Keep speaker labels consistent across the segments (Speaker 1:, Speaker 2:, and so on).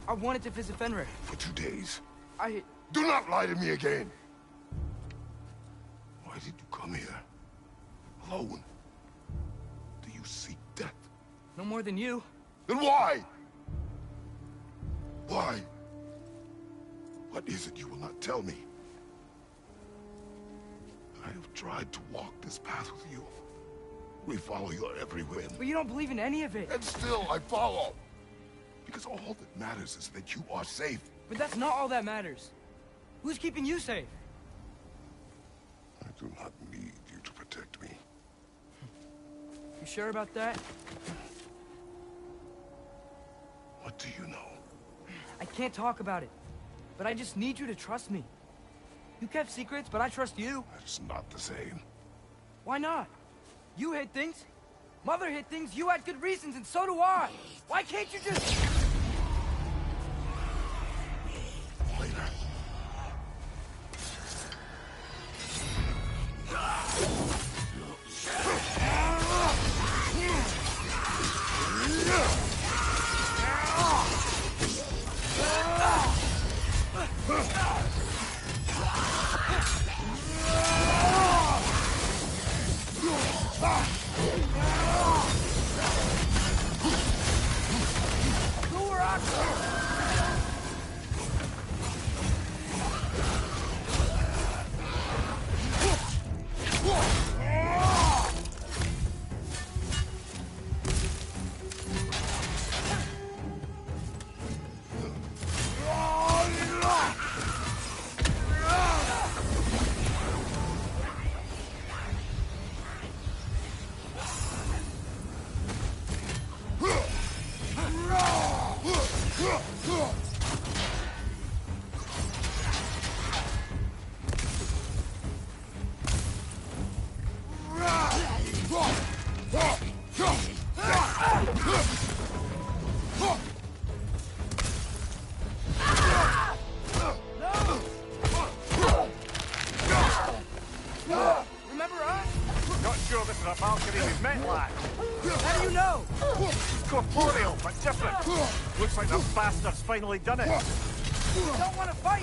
Speaker 1: I wanted to visit Fenrir.
Speaker 2: For 2 days.
Speaker 1: I...
Speaker 2: Do not lie to me again! Why did you come here? Alone? Do you seek death?
Speaker 1: No more than you.
Speaker 2: Then why? Why? What is it you will not tell me? I have tried to walk this path with you. We follow your every whim.
Speaker 1: But you don't believe in any of it.
Speaker 2: And still I follow. Because all that matters is that you are safe.
Speaker 1: But that's not all that matters. Who's keeping you safe?
Speaker 2: I do not need you to protect me.
Speaker 1: You sure about that?
Speaker 2: What do you know?
Speaker 1: I can't talk about it. But I just need you to trust me. You kept secrets, but I trust you.
Speaker 2: That's not the same.
Speaker 1: Why not? You hid things. Mother hid things. You had good reasons, and so do I. Why can't you just...
Speaker 2: Later.
Speaker 3: Finally done it.
Speaker 1: You don't want to fight.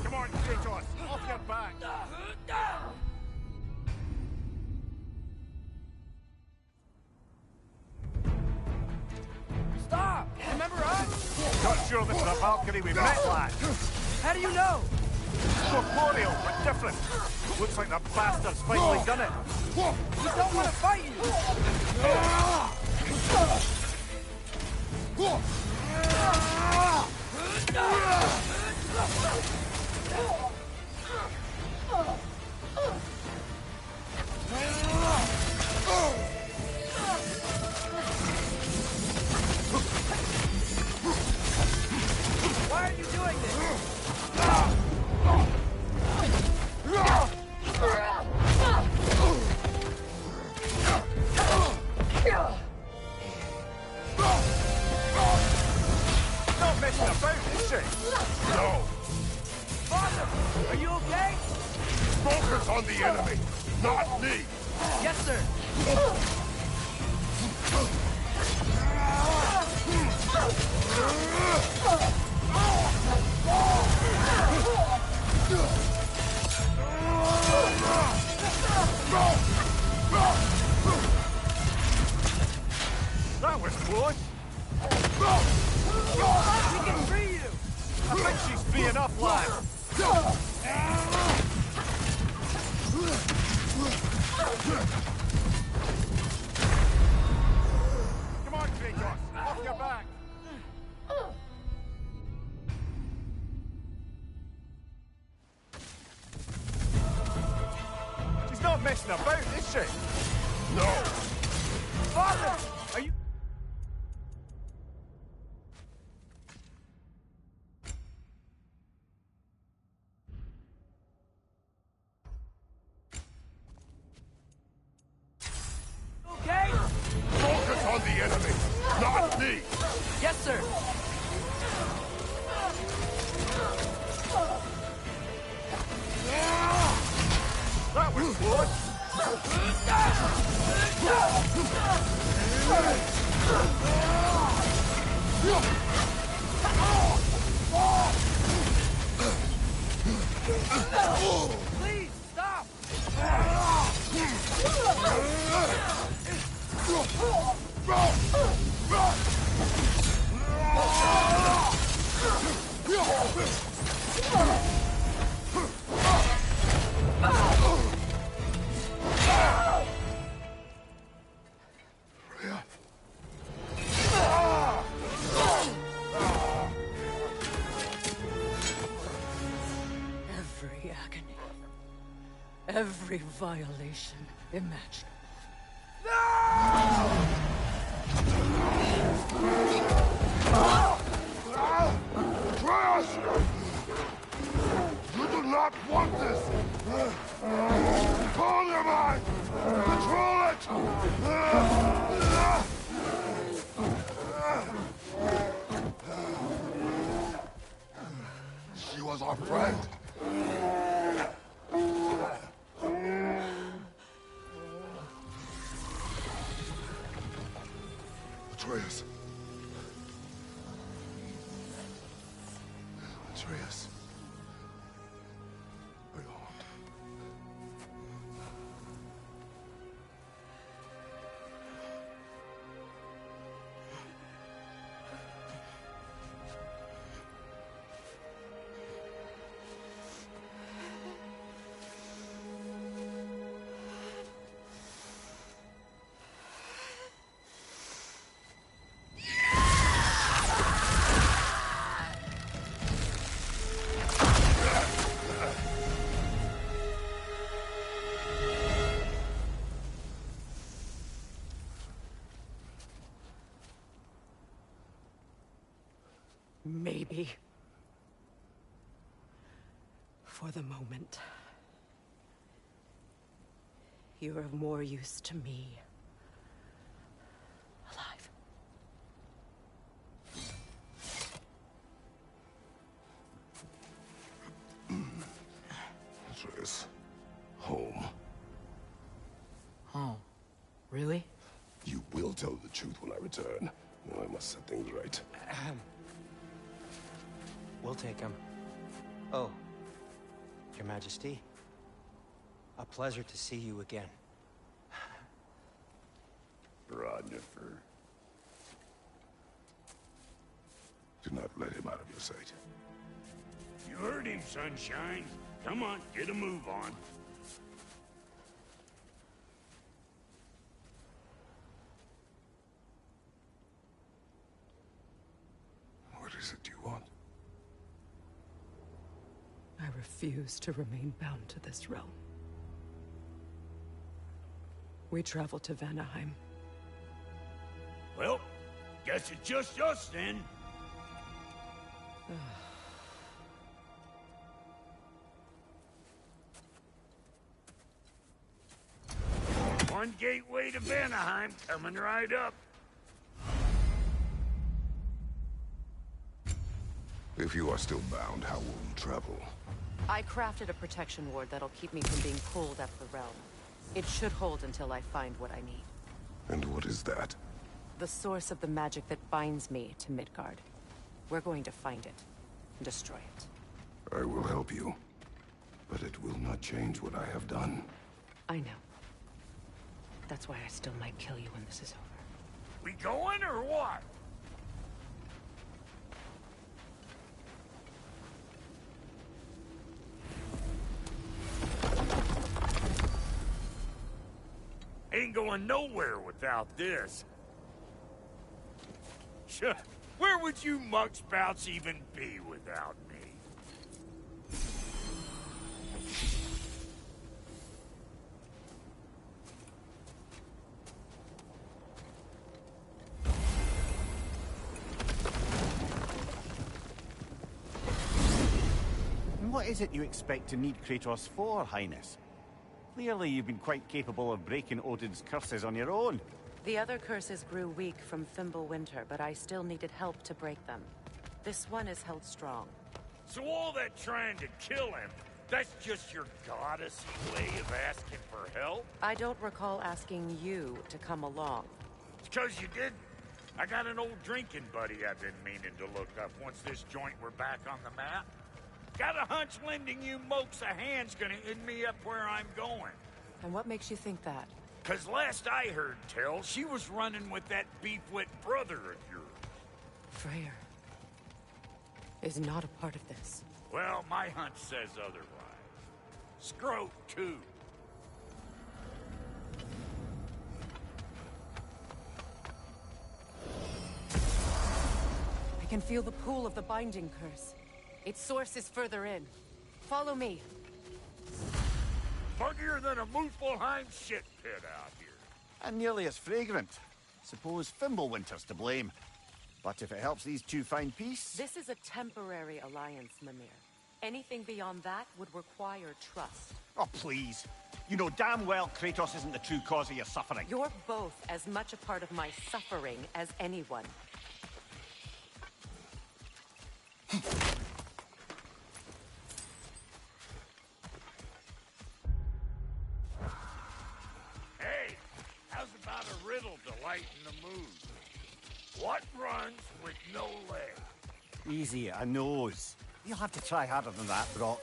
Speaker 3: Come on, Kratos, off your back.
Speaker 1: Stop! Remember us?
Speaker 3: Not sure this is a Valkyrie we met, lad.
Speaker 1: How do you know?
Speaker 3: Corporeal, but different. Looks like the bastard's finally done it.
Speaker 1: We don't want to fight you! Why are you doing this?
Speaker 3: Not messing about, is she?
Speaker 2: No!
Speaker 1: Father, are you okay?
Speaker 2: Focus on the enemy, not me!
Speaker 1: Yes, sir.
Speaker 3: That was close.
Speaker 1: We can free you.
Speaker 3: I think she's free enough, lad. Come on, Kratos, off your back. She's not messing about, is she?
Speaker 2: No!
Speaker 1: Father, are you... okay?
Speaker 2: Focus on the enemy, not me!
Speaker 1: Yes, sir. Please, stop!
Speaker 2: Freya.
Speaker 4: Every agony. Every violation imaginable.
Speaker 2: Atreus! You do not want this! Control your mind! Control it! She was our friend. Atreus. Atreus. Are you harmed?
Speaker 4: Maybe. For the moment. You're of more use to me. Alive.
Speaker 2: Atreus. Home.
Speaker 1: Oh, really?
Speaker 2: You will tell the truth when I return. I must set things right.
Speaker 5: We'll take him. Oh, Your Majesty. A pleasure to see you again.
Speaker 2: Ragnorok. Do not let him out of your sight.
Speaker 6: You heard him, Sunshine. Come on, get a move on.
Speaker 2: What is it you want?
Speaker 4: I refuse to remain bound to this realm. We travel to Vanaheim.
Speaker 6: Well, guess it's just us then. One gateway to Vanaheim coming right up.
Speaker 2: If you are still bound, how will you travel?
Speaker 4: I crafted a protection ward that'll keep me from being pulled out of the realm. It should hold until I find what I need.
Speaker 2: And what is that?
Speaker 4: The source of the magic that binds me to Midgard. We're going to find it and destroy it.
Speaker 2: I will help you. But it will not change what I have done.
Speaker 4: I know. That's why I still might kill you when this is over.
Speaker 6: We going or what? Ain't going nowhere without this. Where would you muckspouts even be without me?
Speaker 7: What is it you expect to need Kratos for, Highness? Clearly you've been quite capable of breaking Odin's curses on your own.
Speaker 4: The other curses grew weak from Fimbulwinter, but I still needed help to break them. This one is held strong.
Speaker 6: So all that trying to kill him That's just your goddessy way of asking for help?
Speaker 4: I don't recall asking you to come along.
Speaker 6: It's 'cause you didn't. I got an old drinking buddy I've been meaning to look up once this joint were back on the map. Got a hunch lending you mokes a hand's gonna end me up where I'm going.
Speaker 4: And what makes you think that?
Speaker 6: 'Cause last I heard tell, she was running with that beef-wit brother of yours.
Speaker 4: Freyr is not a part of this.
Speaker 6: Well, my hunch says otherwise. Scroat, too.
Speaker 4: I can feel the pull of the binding curse. Its source is further in. Follow me.
Speaker 6: Muggier than a Muspelheim shit pit out here.
Speaker 7: And nearly as fragrant. Suppose Fimbulwinter's to blame. But if it helps these two find peace...
Speaker 4: This is a temporary alliance, Mimir. Anything beyond that would require trust.
Speaker 7: Oh, please. You know damn well Kratos isn't the true cause of your suffering.
Speaker 4: You're both as much a part of my suffering as anyone.
Speaker 6: Hey, how's about a riddle to lighten the mood? What runs with no legs?
Speaker 7: Easy, a nose. You'll have to try harder than that, Brock.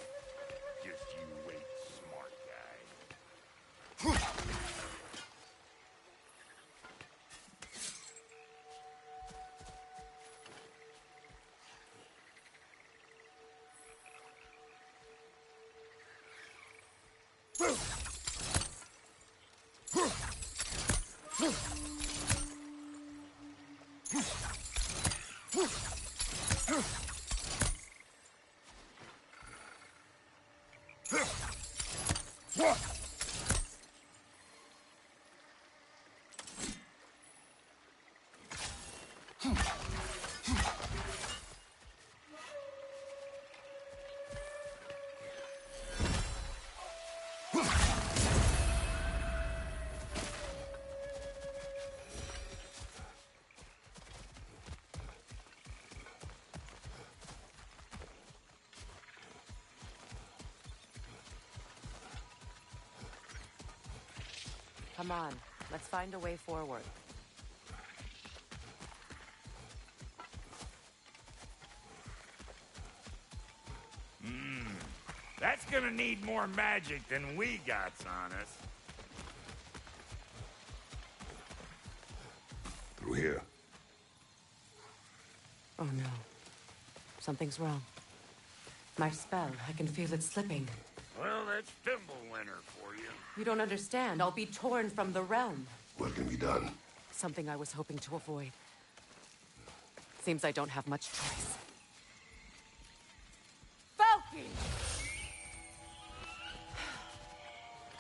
Speaker 6: Just you wait, smart guy.
Speaker 4: Come on, let's find a way forward.
Speaker 6: That's gonna need more magic than we got's on us.
Speaker 2: Through here.
Speaker 4: Oh no. Something's wrong. My spell, I can feel it slipping.
Speaker 6: Well, that's Fimbulwinter for you.
Speaker 4: You don't understand. I'll be torn from the realm.
Speaker 2: What can be done?
Speaker 4: Something I was hoping to avoid. Seems I don't have much choice. Falky!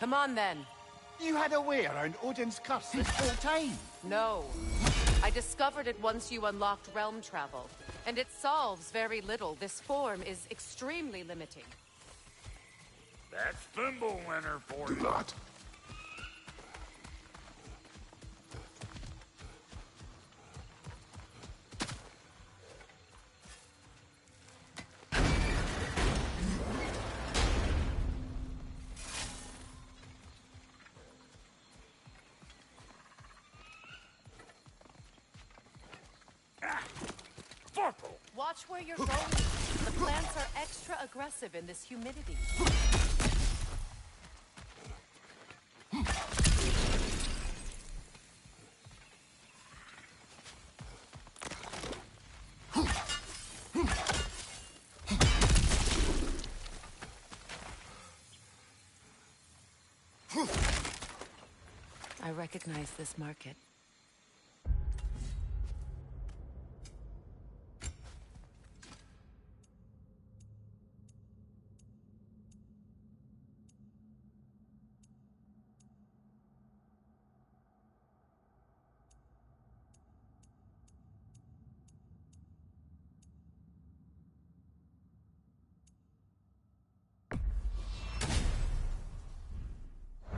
Speaker 4: Come on, then.
Speaker 7: You had a way around Odin's curse this whole time.
Speaker 4: No. I discovered it once you unlocked realm travel. And it solves very little. This form is extremely limiting.
Speaker 6: That's Fimbulwinter for
Speaker 2: Do
Speaker 6: you.
Speaker 2: not.
Speaker 6: Fuckle!
Speaker 4: Watch where you're going. The plants are extra aggressive in this humidity. I recognize this market.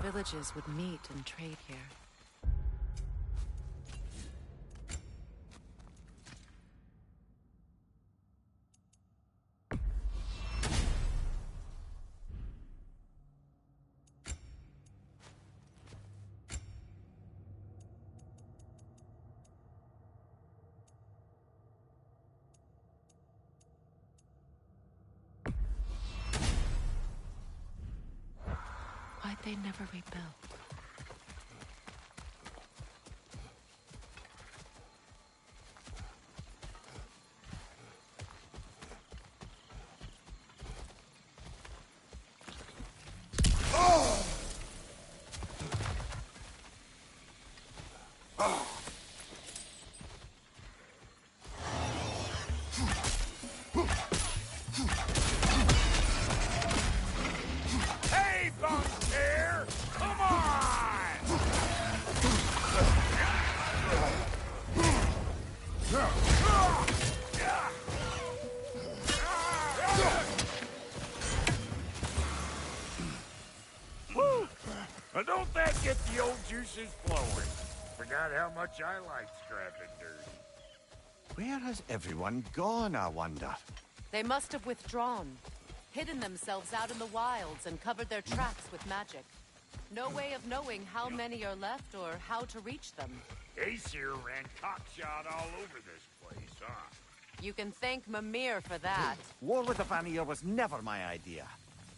Speaker 4: Villages would meet and trade here. they never rebuilt?
Speaker 6: Hey, Bunker! Come on! Woo! Now don't that get the old juices flowing? Forgot how much I like scrapping dirt.
Speaker 7: Where has everyone gone, I wonder?
Speaker 4: They must have withdrawn, hidden themselves out in the wilds and covered their tracks with magic. No way of knowing how many are left or how to reach them.
Speaker 6: Aesir ran cockshot all over this place, huh?
Speaker 4: You can thank Mimir for that.
Speaker 7: War with the Vanir was never my idea.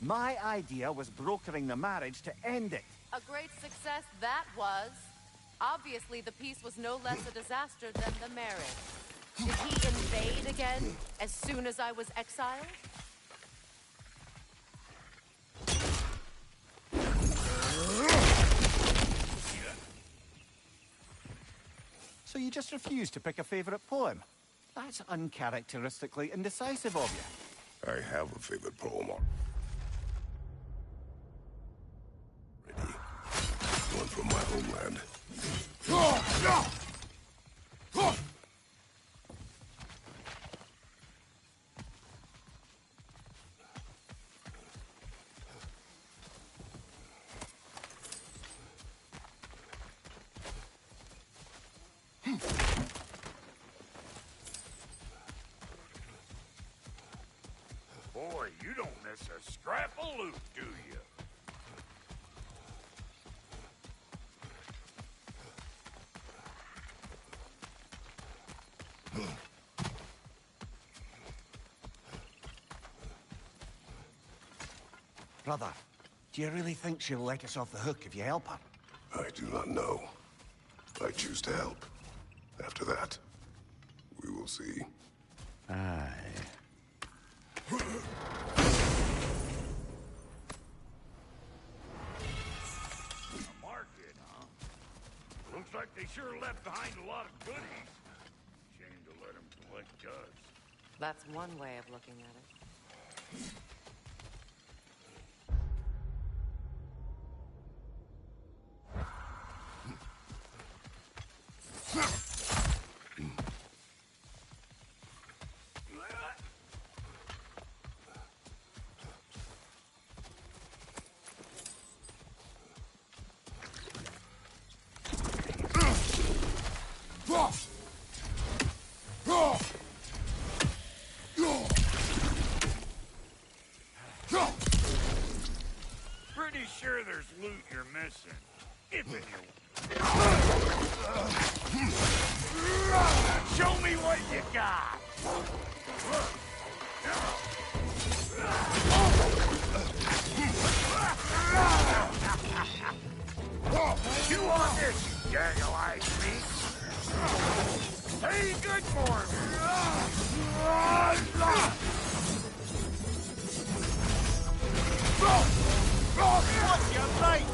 Speaker 7: My idea was brokering the marriage to end it.
Speaker 4: A great success that was. Obviously, the peace was no less a disaster than the marriage. Did he invade again as soon as I was exiled?
Speaker 7: So you just refuse to pick a favorite poem? That's uncharacteristically indecisive of you.
Speaker 2: I have a favorite poem. Ready? One from my homeland.
Speaker 6: Boy, you don't miss a scrap of loot, do you?
Speaker 7: Brother, do you really think she'll let us off the hook if you help her?
Speaker 2: I do not know. I choose to help. After that, we will see.
Speaker 7: Aye.
Speaker 6: A market, huh? Looks like they sure left behind a lot of goodies. Shame to let them collect us.
Speaker 4: That's one way of looking at it.
Speaker 6: Pretty sure there's loot you're missing. If it you. Show me what you got. You want this, you gaggle-eyed meat? Hey, good for me.
Speaker 3: What's your light?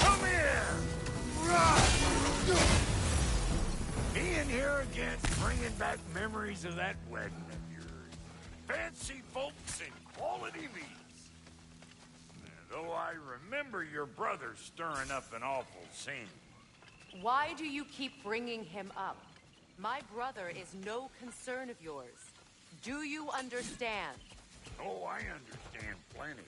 Speaker 6: Come here! Being here again, bringing back memories of that wedding of yours. Fancy folks and quality meats. Though I remember your brother stirring up an awful scene.
Speaker 4: Why do you keep bringing him up? My brother is no concern of yours. Do you understand?
Speaker 6: Oh, I understand plenty.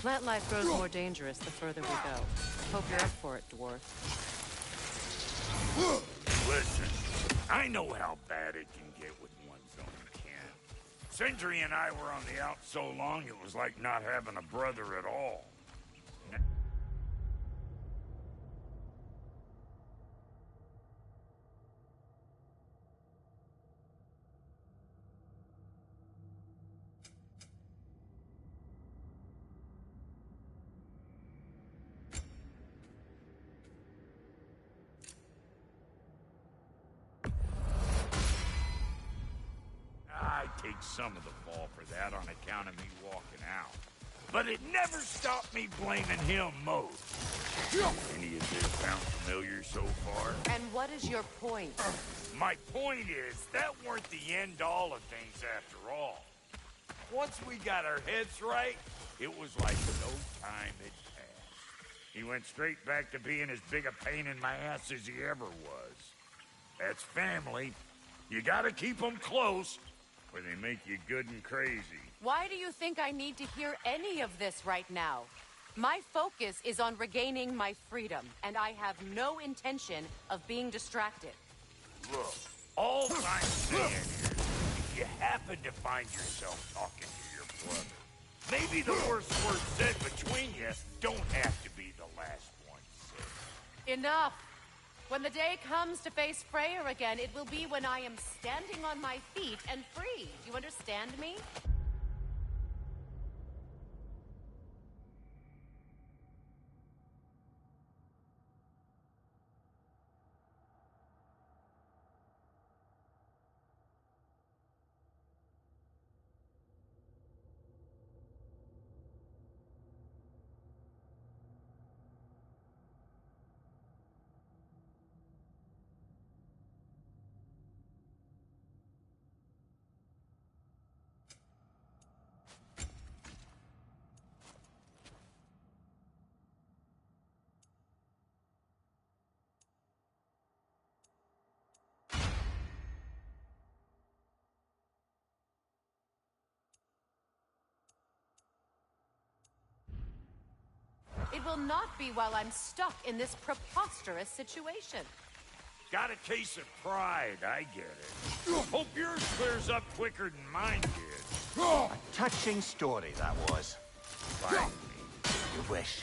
Speaker 4: Plant life grows more dangerous the further we go. Hope you're up for it, dwarf.
Speaker 6: Listen, I know how bad it can get with one's own kin. Sindri and I were on the out so long it was like not having a brother at all. I take some of the fall for that on account of me walking out. But it never stopped me blaming him most. Any of this sound familiar so far?
Speaker 4: And what is your point?
Speaker 6: My point is, that weren't the end-all of things after all. Once we got our heads right, it was like no time had passed. He went straight back to being as big a pain in my ass as he ever was. That's family. You gotta keep them close, or they make you good and crazy.
Speaker 4: Why do you think I need to hear any of this right now? My focus is on regaining my freedom, and I have no intention of being distracted.
Speaker 6: Look, all I'm saying is, if you happen to find yourself talking to your brother, maybe the worst word said between you don't have to be the last one said.
Speaker 4: Enough! When the day comes to face Freyr again, it will be when I am standing on my feet and free. Do you understand me? It will not be while I'm stuck in this preposterous situation.
Speaker 6: Got a case of pride, I get it. Hope yours clears up quicker than mine did.
Speaker 7: A touching story, that was.
Speaker 6: Like me.
Speaker 7: You wish.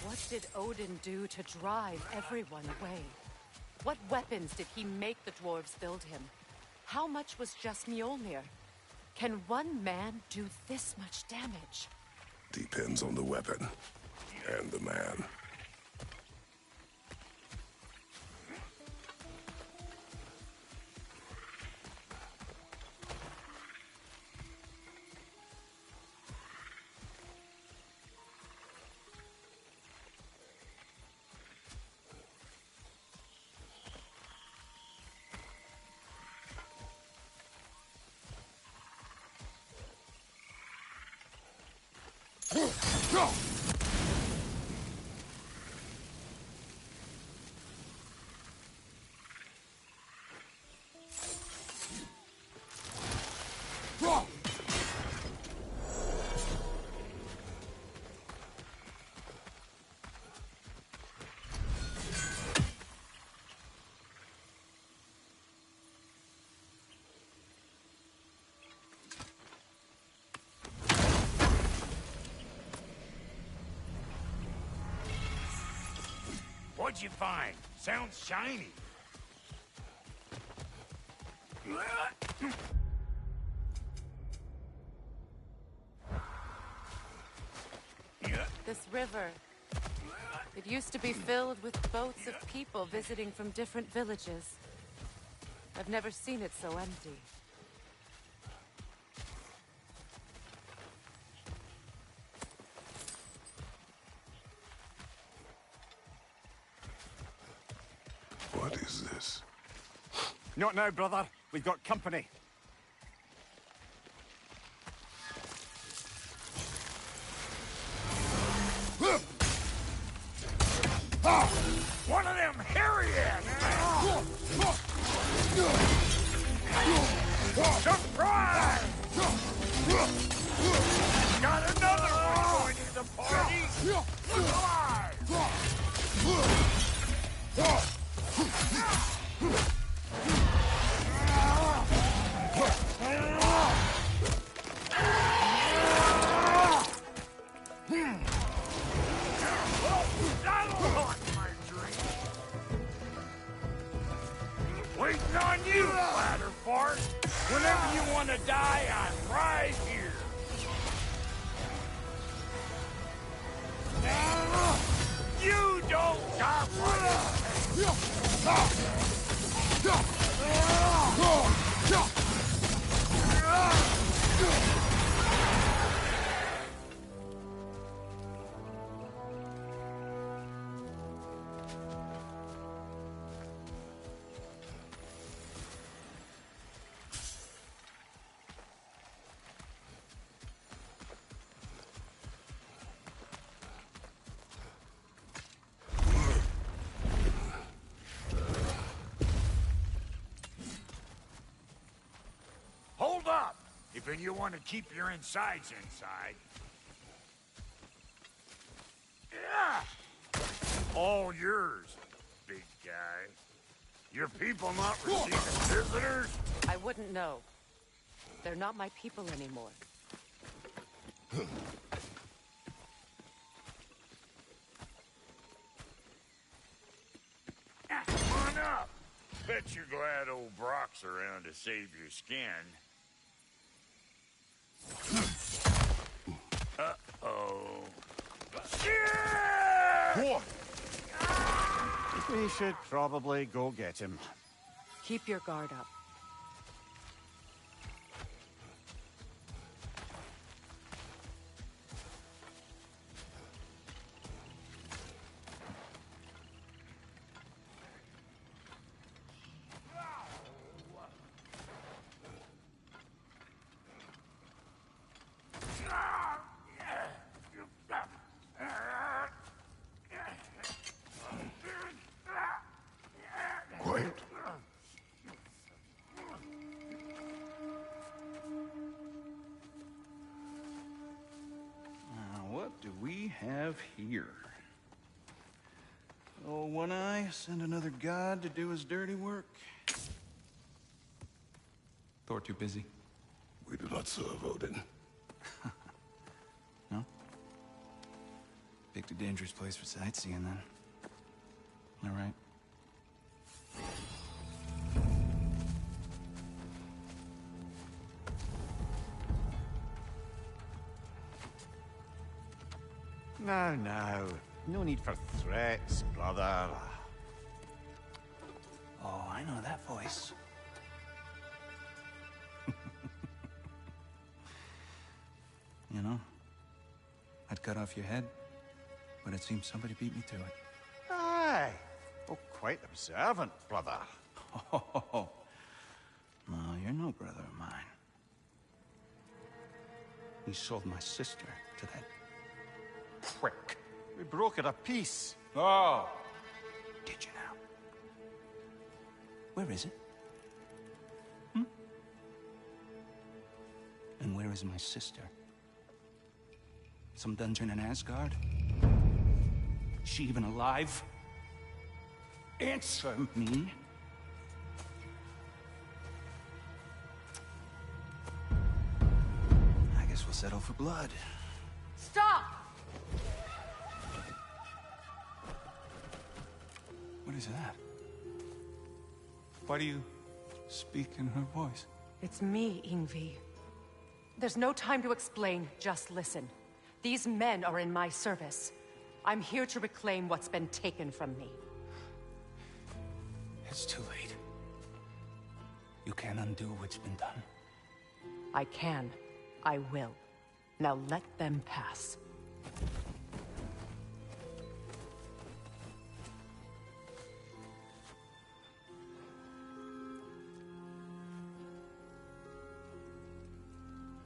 Speaker 4: What did Odin do to drive everyone away? What weapons did he make the dwarves build him? How much was just Mjolnir? Can one man do this much damage?
Speaker 2: Depends on the weapon and the man.
Speaker 6: What'd you find? Sounds shiny.
Speaker 4: This river, it used to be filled with boats of people visiting from different villages. I've never seen it so empty.
Speaker 2: What is this?
Speaker 7: Not now, brother. We've got company.
Speaker 6: One of them Harriet! Surprise! Got another one joining the party! Waiting on you, ladder fart. Whenever you want to die, I'm right here. You don't got what Hold up! If you want to keep your insides inside. Yeah! All yours, big guy. Your people not receiving visitors?
Speaker 4: I wouldn't know. They're not my people anymore.
Speaker 6: Come on up. Bet you're glad old Brock's around to save your skin. Uh-oh. Shit!
Speaker 7: We should probably go get him.
Speaker 4: Keep your guard up.
Speaker 2: Quiet.
Speaker 8: What do we have here? Oh, One Eye, send another god to do his dirty work. Thor too busy?
Speaker 2: We do not serve Odin.
Speaker 8: No? Picked a dangerous place for sightseeing, then. All right.
Speaker 7: Now. No need for threats, brother.
Speaker 8: Oh, I know that voice. You know, I'd cut off your head, but it seems somebody beat me to it.
Speaker 7: Aye. Oh, quite observant, brother.
Speaker 8: Oh, no, you're no brother of mine. You sold my sister to that prick.
Speaker 7: We broke it a piece.
Speaker 8: Oh! Did you now? Where is it? And where is my sister? Some dungeon in Asgard? Is she even alive? Answer me. I guess we'll settle for blood.
Speaker 4: Stop!
Speaker 8: What is that? Why do you speak in her voice.
Speaker 4: It's me, Ingvi. There's no time to explain, just listen. These men are in my service. I'm here to reclaim what's been taken from me.
Speaker 8: It's too late. You can't undo what's been done.
Speaker 4: I can. I will. Now let them pass.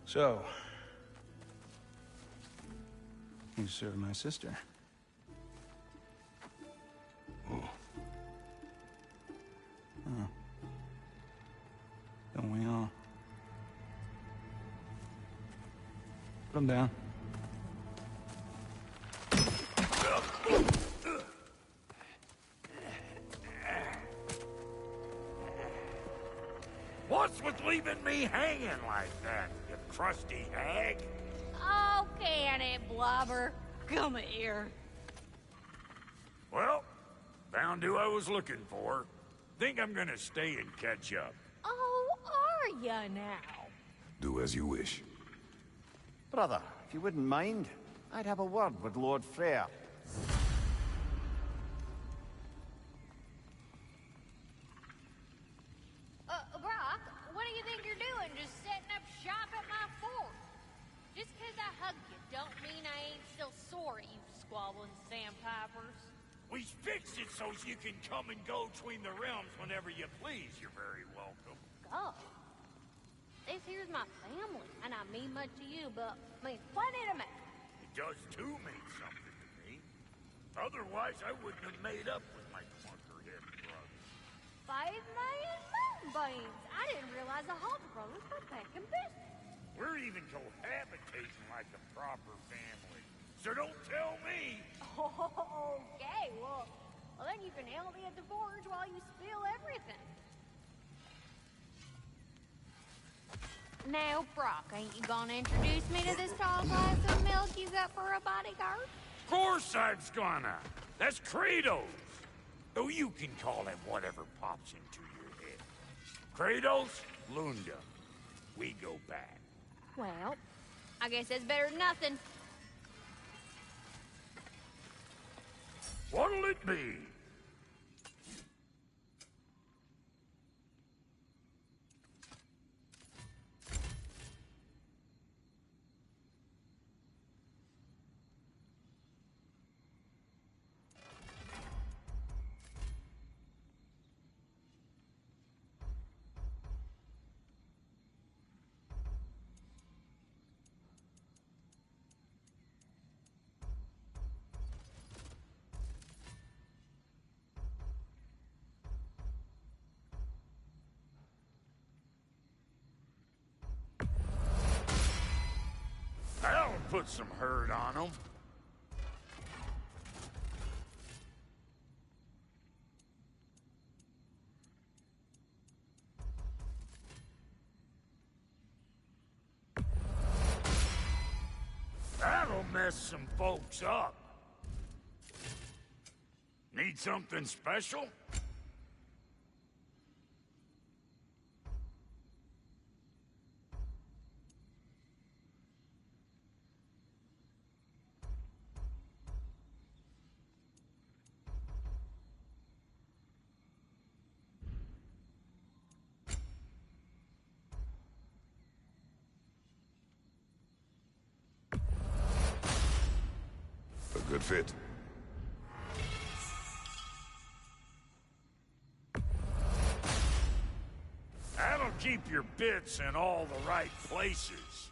Speaker 8: So, you serve my sister. Oh. Don't we all? Put him down.
Speaker 6: What's with leaving me hanging like that, you crusty hag?
Speaker 9: Oh, can it, Blobber? Come here.
Speaker 6: Well, found who I was looking for. Think I'm gonna stay and catch up.
Speaker 9: Oh, are ya now?
Speaker 2: Do as you wish.
Speaker 7: Brother, if you wouldn't mind, I'd have a word with Lord Freyr.
Speaker 9: Brock, what do you think you're doing? Just setting up shop at my fort? Just 'cause I hugged you don't mean I ain't still sore at you squabbling sandpipers.
Speaker 6: We fixed it so you can come and go between the realms whenever you please. You're very welcome.
Speaker 9: Go. This here's my family, and I mean much to you, but means plenty to me.
Speaker 6: It does too mean something to me. Otherwise, I wouldn't have made up with my clunkerhead brother.
Speaker 9: 5 million moonbeams! I didn't realize the Halter brothers were back in business.
Speaker 6: We're even cohabitating like a proper family. So don't tell me.
Speaker 9: Okay, well, then you can help me at the forge while you spill everything. Now, Brock, ain't you gonna introduce me to this tall glass of milk you got for a bodyguard?
Speaker 6: Of course I'm gonna. That's Kratos. Though you can call him whatever pops into your head. Kratos, Lunda. We go back.
Speaker 9: Well, I guess that's better than nothing.
Speaker 6: What'll it be? That'll put some hurt on them. That'll mess some folks up. Need something special?
Speaker 2: A good fit.
Speaker 6: That'll keep your bits in all the right places.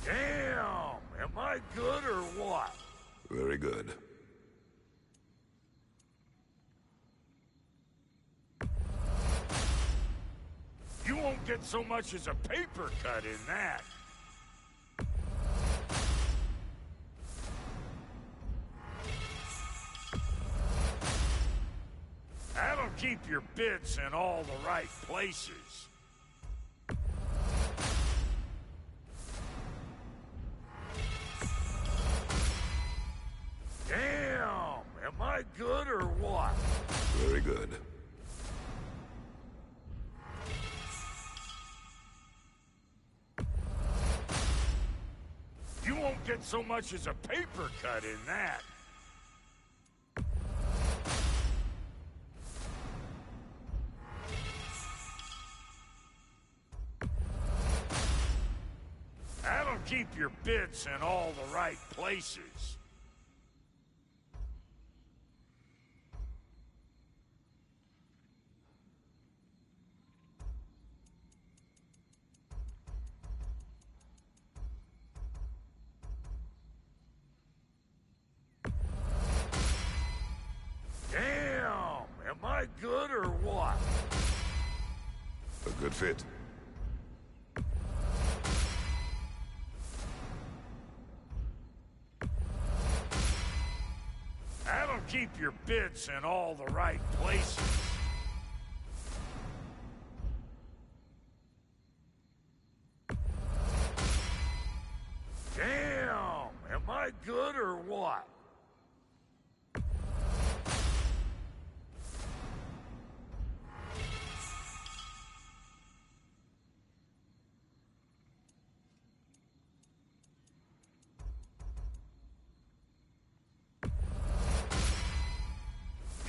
Speaker 6: Damn! Am I good or what?
Speaker 2: Very good.
Speaker 6: You won't get so much as a paper cut in that. keep your bits in all the right places. Damn! Am I good or what?
Speaker 2: Very good.
Speaker 6: You won't get so much as a paper cut in that. That'll keep your bits in all the right places. Damn! Am I good or what?
Speaker 2: A good fit.
Speaker 6: That'll keep your bits in all the right places. Damn! Am I good or what?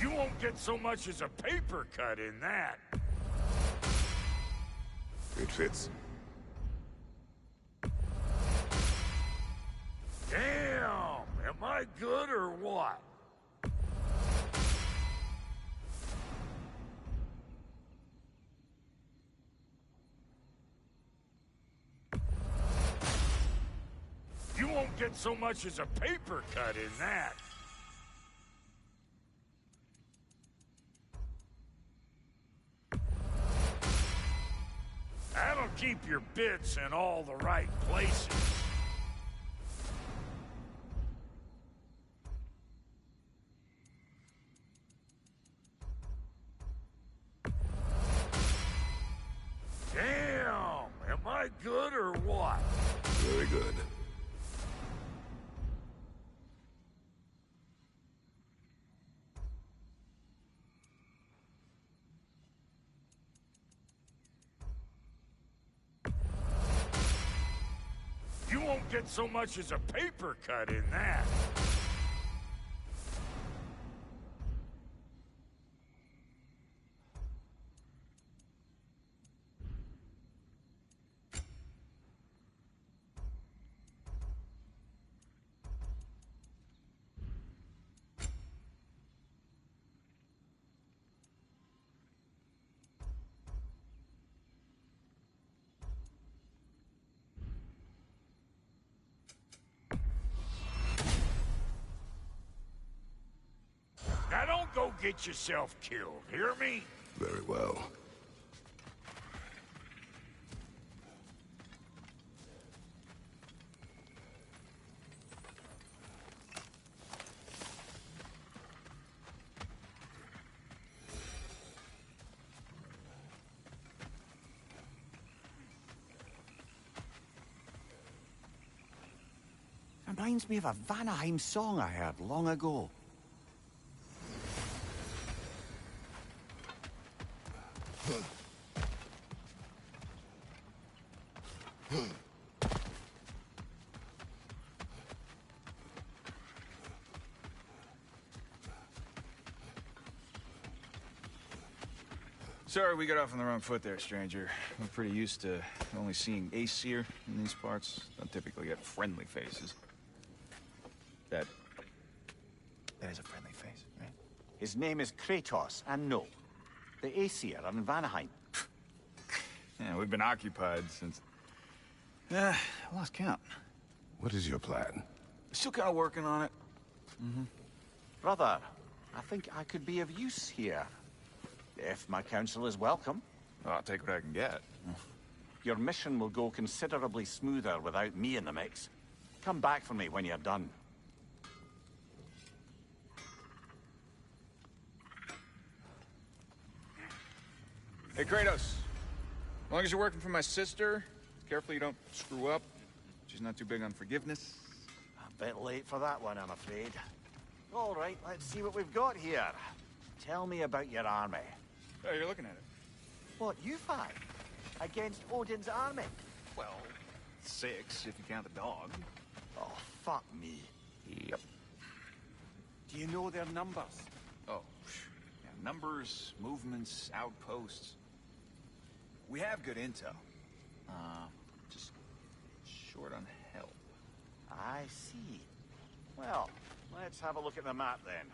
Speaker 6: You won't get so much as a paper cut in that.
Speaker 2: It fits.
Speaker 6: Damn! Am I good or what? You won't get so much as a paper cut in that. That'll keep your bits in all the right places. Damn! Am I good or what?
Speaker 2: Very good.
Speaker 6: You won't get so much as a paper cut in that. Now don't go get yourself killed, hear me?
Speaker 2: Very well.
Speaker 7: Reminds me of a Vanaheim song I heard long ago.
Speaker 8: Sorry we got off on the wrong foot there, stranger. We're pretty used to only seeing Aesir in these parts. Don't typically get friendly faces. That is a friendly face, right?
Speaker 7: His name is Kratos, and no, the Aesir are in Vanaheim.
Speaker 8: Yeah, we've been occupied since... I lost count.
Speaker 2: What is your plan?
Speaker 8: Still kind of working on it.
Speaker 7: Brother, I think I could be of use here. If my counsel is welcome.
Speaker 8: Well, I'll take what I can get.
Speaker 7: Your mission will go considerably smoother without me in the mix. Come back for me when you're done.
Speaker 8: Hey, Kratos. As long as you're working for my sister, careful you don't screw up. She's not too big on forgiveness.
Speaker 7: A bit late for that one, I'm afraid. All right, let's see what we've got here. Tell me about your army.
Speaker 8: Oh, you're looking at it.
Speaker 7: What, you fight? Against Odin's army?
Speaker 8: Well, 6, if you count the dog.
Speaker 7: Oh, fuck me.
Speaker 8: Yep.
Speaker 7: Do you know their numbers?
Speaker 8: Oh, yeah, numbers, movements, outposts. We have good intel. Just short on help.
Speaker 7: I see. Well, let's have a look at the map then.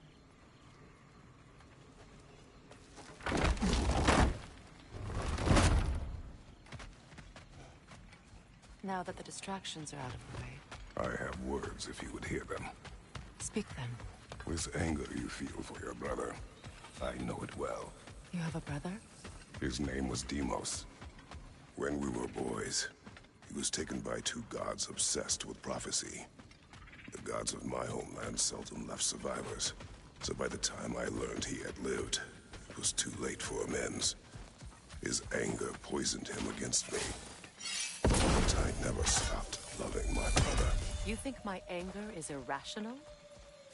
Speaker 4: Now that the distractions are out of the way,
Speaker 2: I have words if you would hear them.
Speaker 4: speak them.
Speaker 2: This anger you feel for your brother, I know it well.
Speaker 4: You have a brother?
Speaker 2: His name was Deimos. When we were boys, he was taken by 2 gods obsessed with prophecy. The gods of my homeland seldom left survivors, so by the time I learned he had lived, it was too late for amends. His anger poisoned him against me. But I never stopped loving my brother.
Speaker 4: You think my anger is irrational?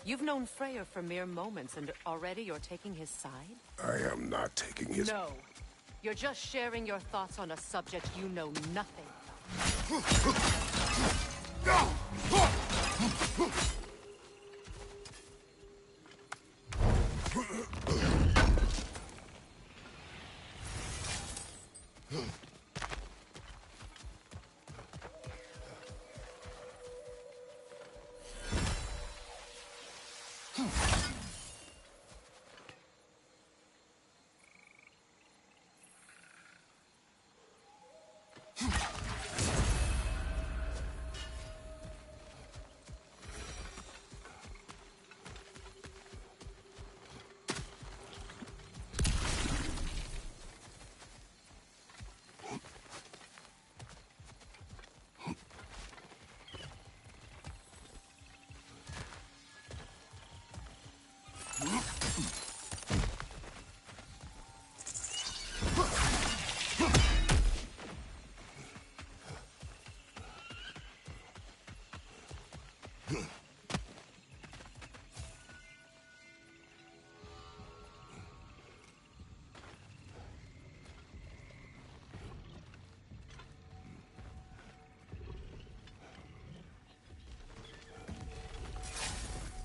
Speaker 4: You've known Freyr for mere moments, and already you're taking his side?
Speaker 2: I am not taking his...
Speaker 4: No. You're just sharing your thoughts on a subject you know nothing.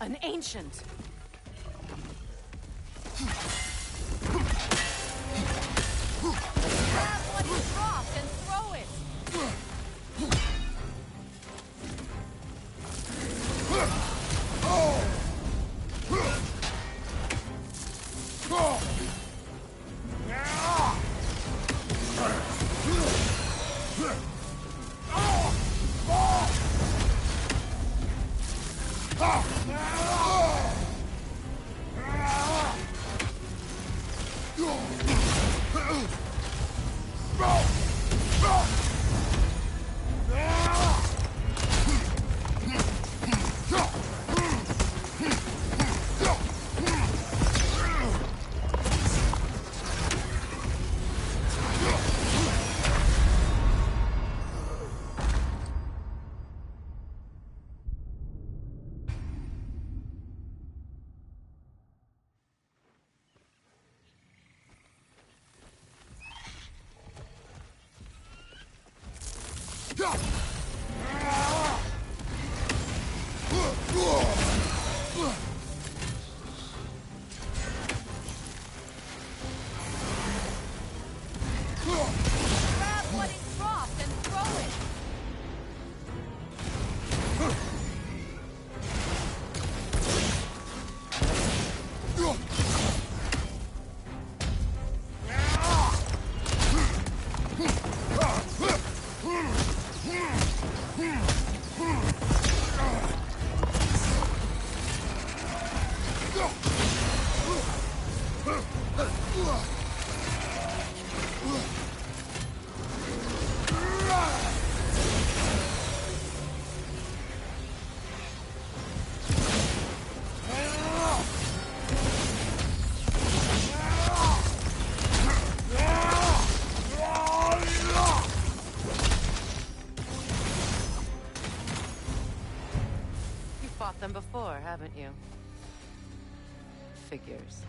Speaker 4: An ancient! Grab what you dropped and throw it! Grab what it dropped and throw it! fought them before, haven't you? Figures.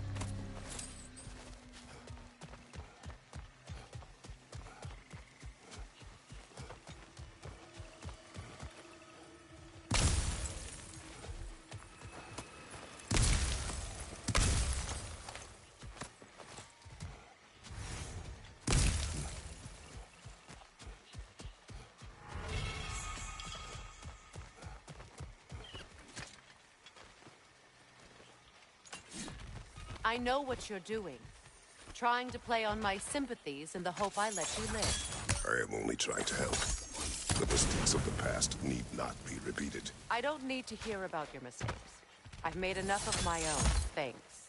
Speaker 4: I know what you're doing. Trying to play on my sympathies in the hope I let you live.
Speaker 2: I am only trying to help. The mistakes of the past need not be repeated.
Speaker 4: I don't need to hear about your mistakes. I've made enough of my own, thanks.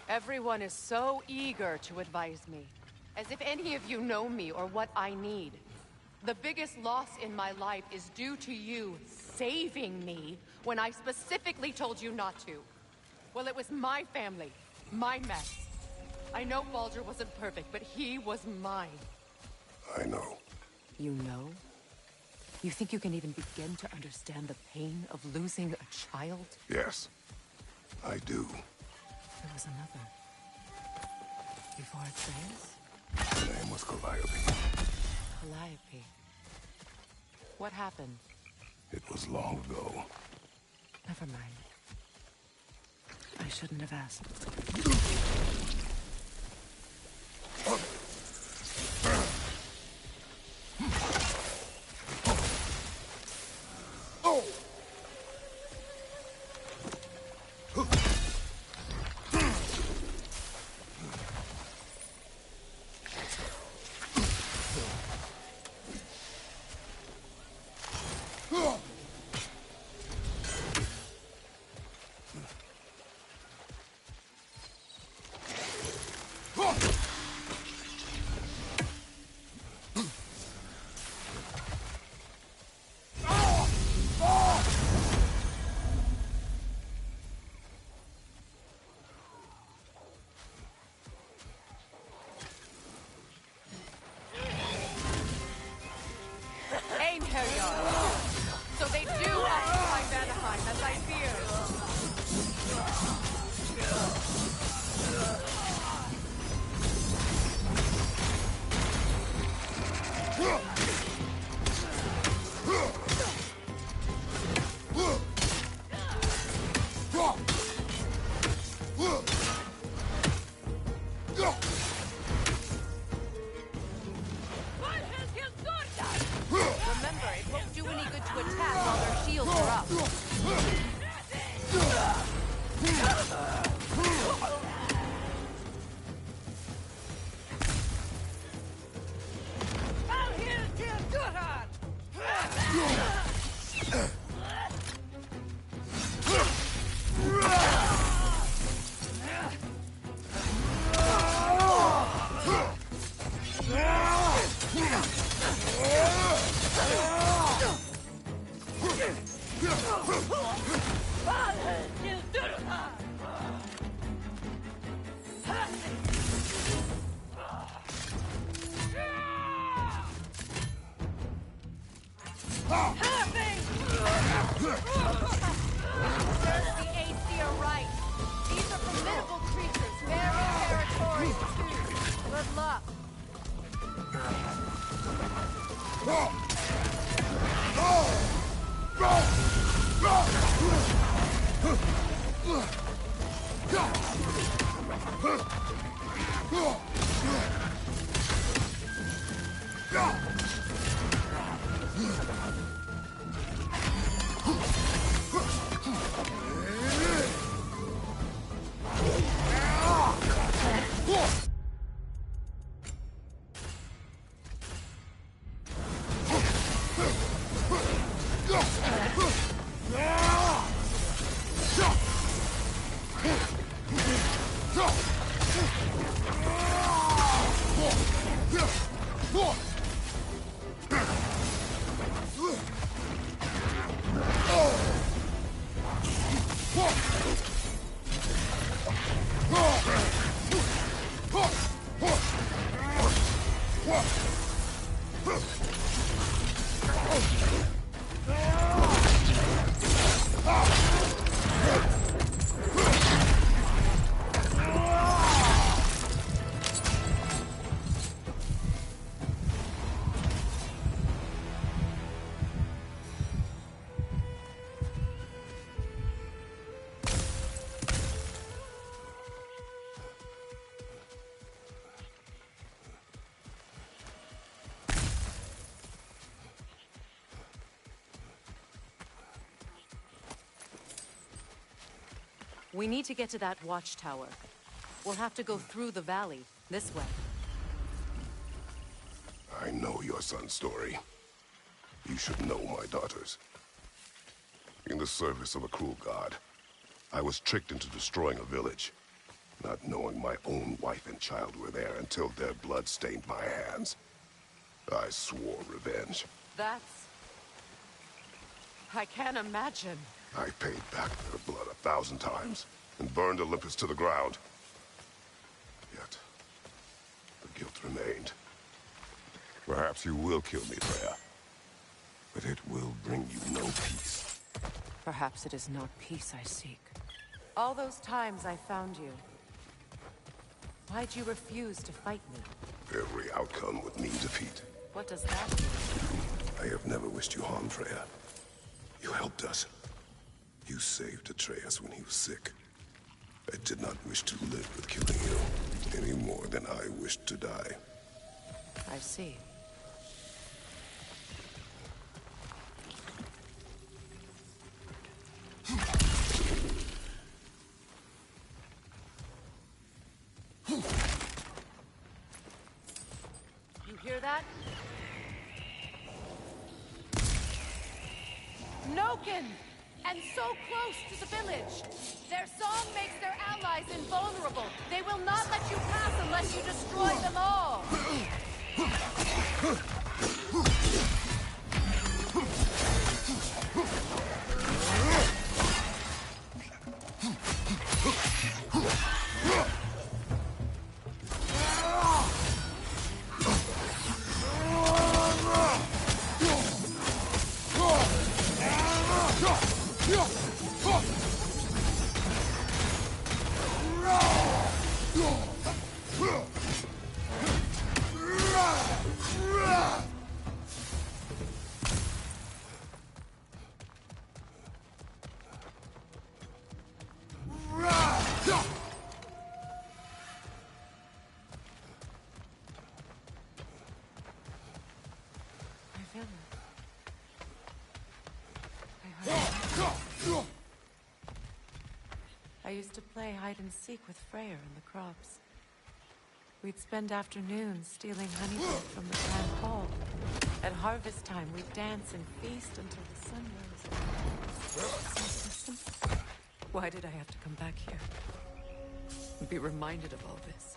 Speaker 4: Everyone is so eager to advise me, as if any of you know me or what I need. The biggest loss in my life is due to you saving me when I specifically told you not to. Well, it was my family, my mess. I know Baldur wasn't perfect, but he was mine.
Speaker 2: I know.
Speaker 4: You know? You think you can even begin to understand the pain of losing a child?
Speaker 2: Yes, I do.
Speaker 4: There was another. Before Atreus?
Speaker 2: His name was Calliope.
Speaker 4: Calliope. What happened?
Speaker 2: It was long ago.
Speaker 4: Never mind. I shouldn't have asked. Serves the AC are right. These are formidable creatures, very territorial too. Good luck. We need to get to that watchtower. We'll have to go through the valley, this way.
Speaker 2: I know your son's story. You should know my daughter's. In the service of a cruel god, I was tricked into destroying a village, not knowing my own wife and child were there until their blood stained my hands. I swore revenge.
Speaker 4: I can't imagine.
Speaker 2: I paid back their blood 1,000 times and burned Olympus to the ground. Yet, the guilt remained. Perhaps you will kill me, Freya, but it will bring you no peace.
Speaker 4: Perhaps it is not peace I seek. All those times I found you, why'd you refuse to fight me?
Speaker 2: Every outcome would mean defeat.
Speaker 4: What does that mean?
Speaker 2: I have never wished you harm, Freya. You helped us. You saved Atreus when he was sick. I did not wish to live with killing you, any more than I wished to die.
Speaker 4: I see. You hear that? Noken! And so close to the village! Their song makes their allies invulnerable! They will not let you pass unless you destroy them all! I used to play hide and seek with Freyr in the crops. We'd spend afternoons stealing honeybread from the grand hall. At harvest time, we'd dance and feast until the sun rose. Why did I have to come back here? And be reminded of all this?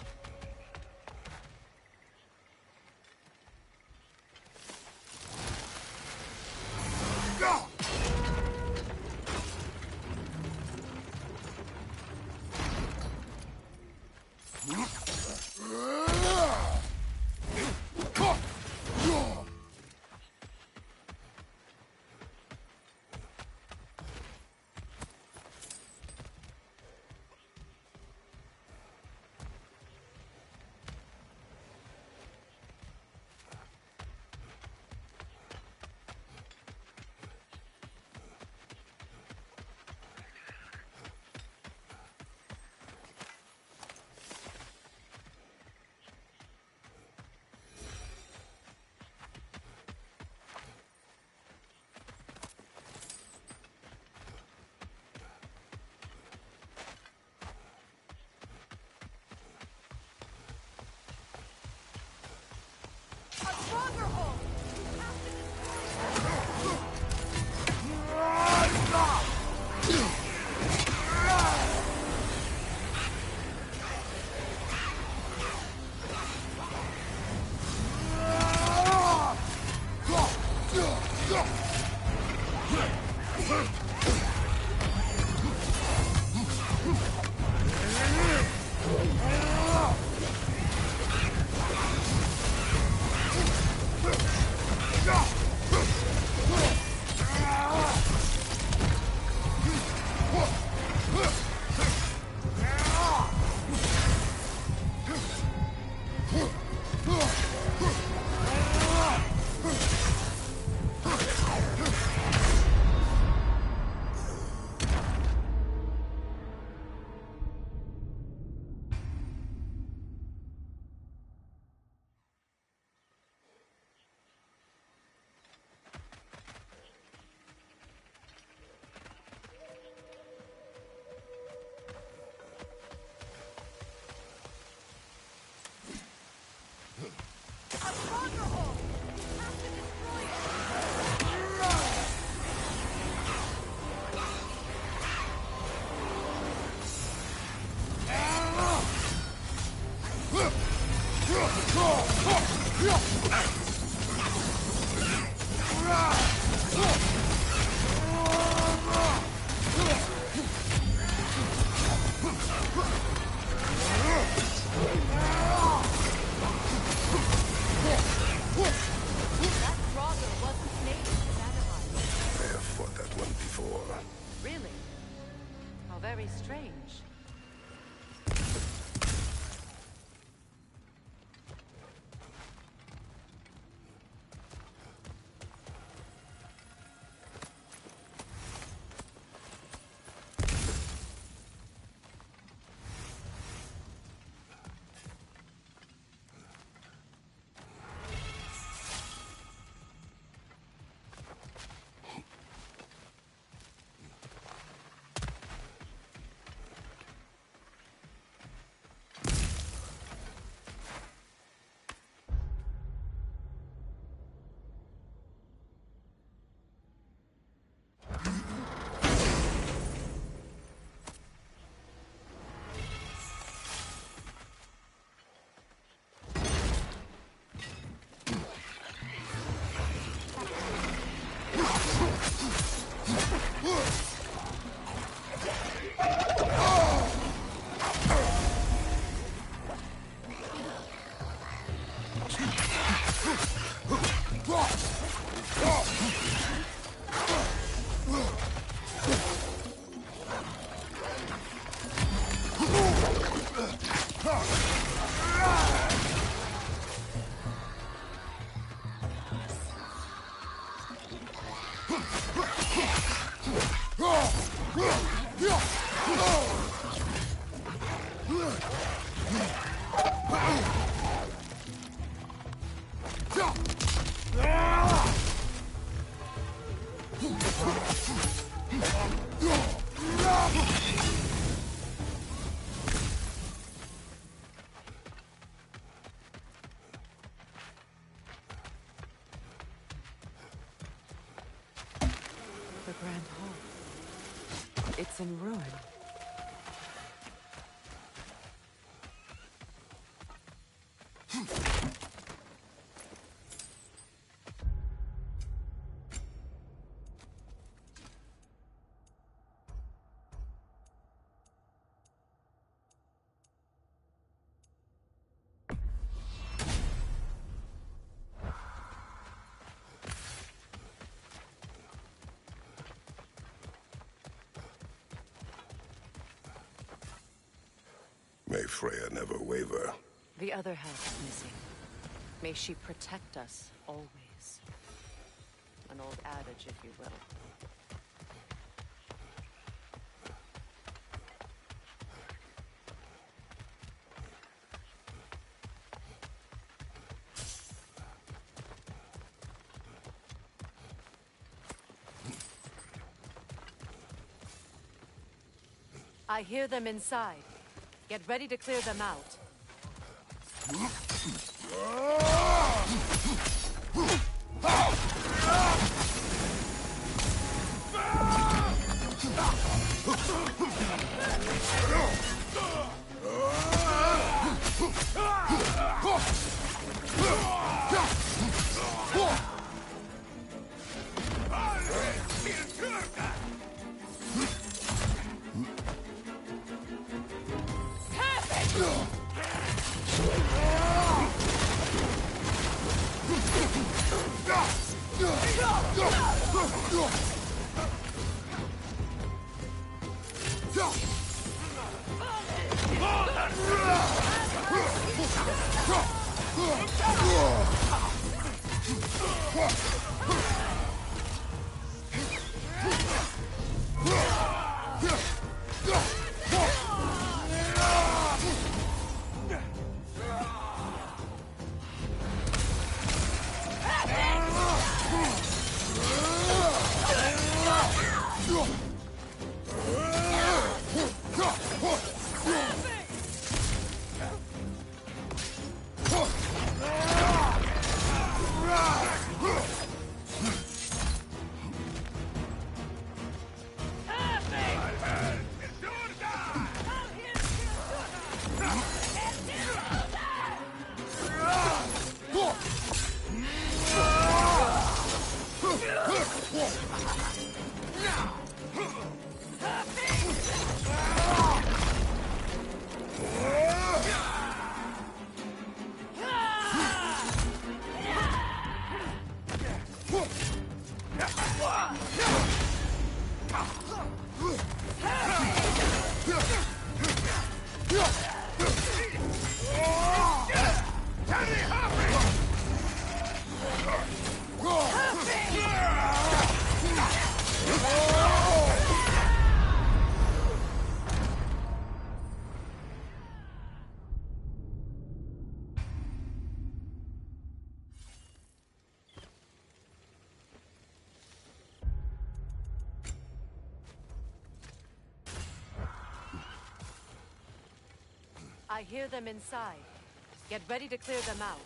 Speaker 4: Very strange. The Grand Hall. It's in ruin.
Speaker 2: May Freya never waver.
Speaker 4: The other half is missing. May she protect us always. An old adage, if you will. I hear them inside. Get ready to clear them out. I hear them inside. Get ready to clear them out.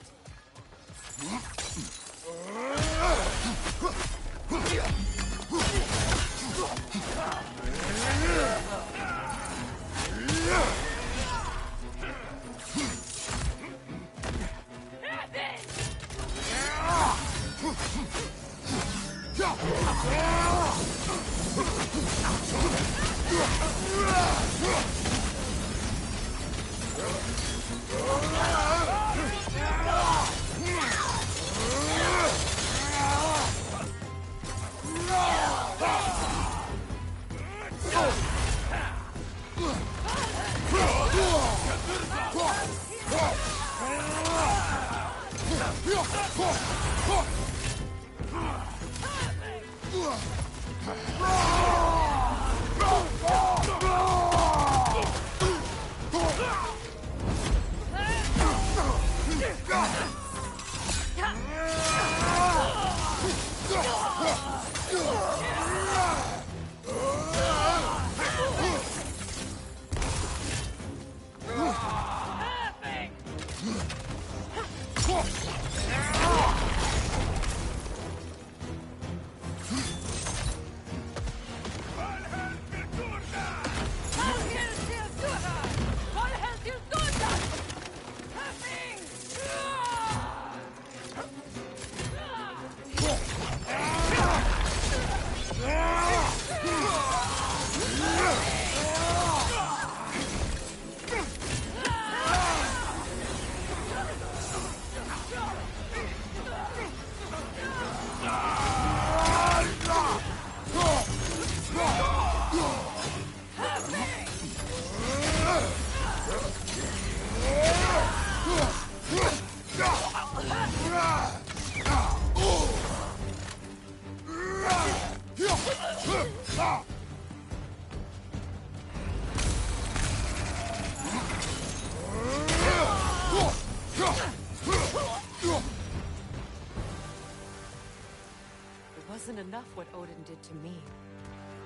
Speaker 4: Wasn't enough what Odin did to me.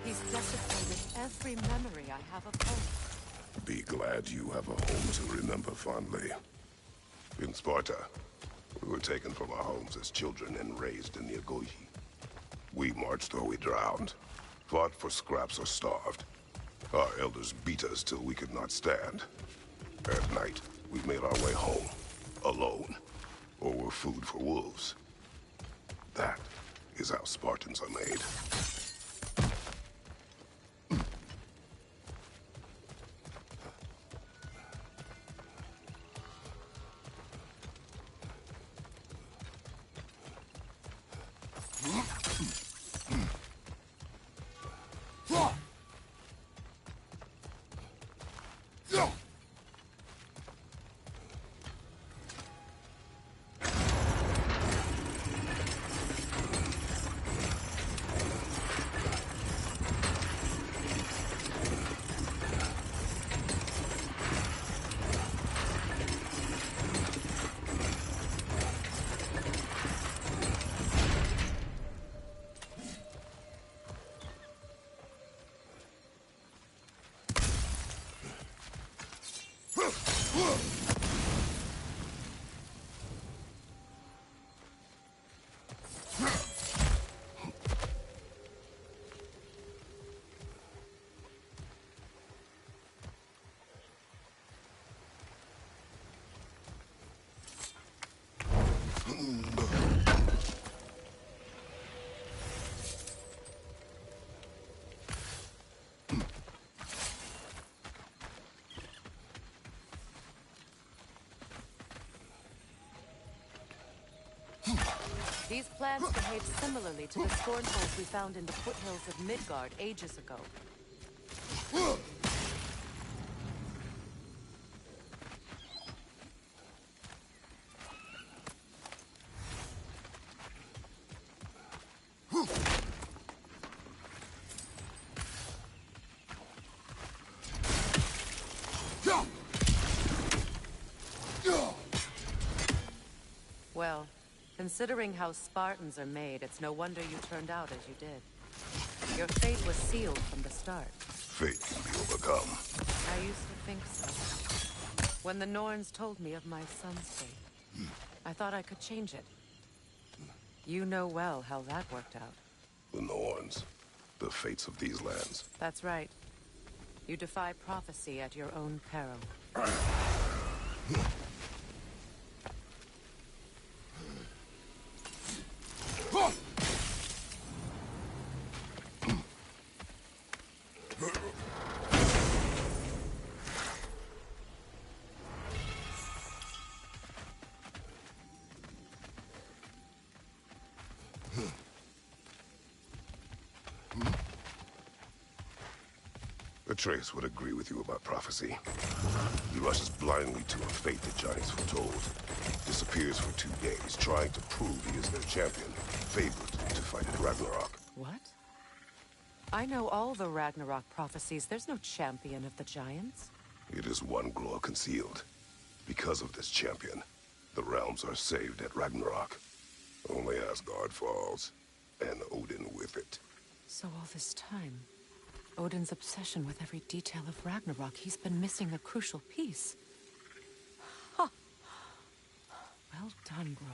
Speaker 4: He's desecrated every memory I have of home.
Speaker 2: Be glad you have a home to remember fondly. In Sparta, we were taken from our homes as children and raised in the Agogi. We marched or we drowned, fought for scraps or starved. Our elders beat us till we could not stand. At night, we made our way home, alone, or were food for wolves. That is how Spartans are made.
Speaker 4: These plants behave similarly to the scornholes we found in the foothills of Midgard ages ago. Well, considering how Spartans are made, it's no wonder you turned out as you did. Your fate was sealed from the start.
Speaker 2: Fate can be overcome.
Speaker 4: I used to think so. When the Norns told me of my son's fate, I thought I could change it. You know well how that worked out.
Speaker 2: The Norns. The fates of these lands.
Speaker 4: That's right. You defy prophecy at your own peril.
Speaker 2: Atreus would agree with you about prophecy. He rushes blindly to a fate the giants foretold. Disappears for 2 days, trying to prove he is their champion, favored to fight at Ragnarok.
Speaker 4: What? I know all the Ragnarok prophecies. There's no champion of the giants.
Speaker 2: It is one glow concealed. Because of this champion, the realms are saved at Ragnarok. Only Asgard falls, and Odin with it.
Speaker 4: So all this time, Odin's obsession with every detail of Ragnarok, he's been missing a crucial piece. Huh. Well done, Groa.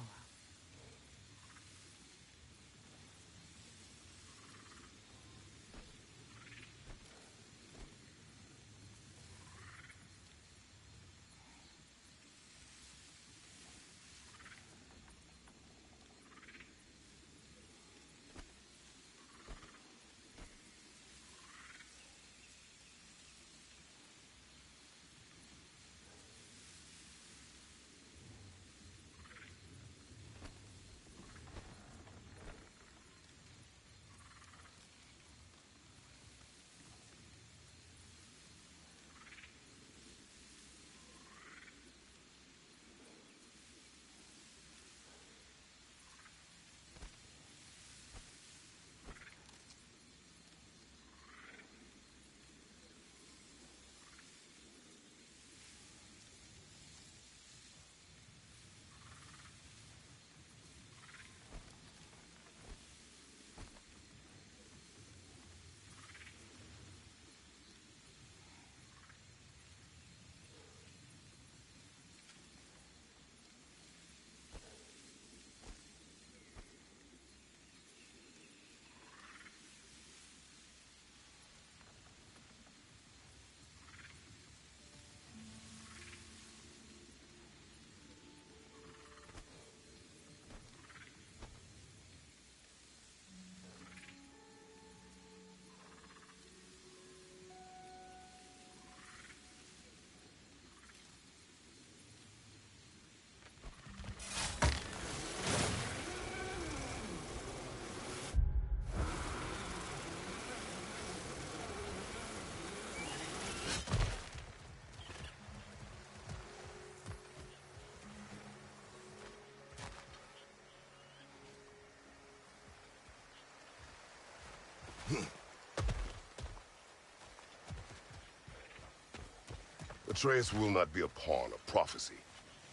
Speaker 2: Atreus will not be a pawn of prophecy.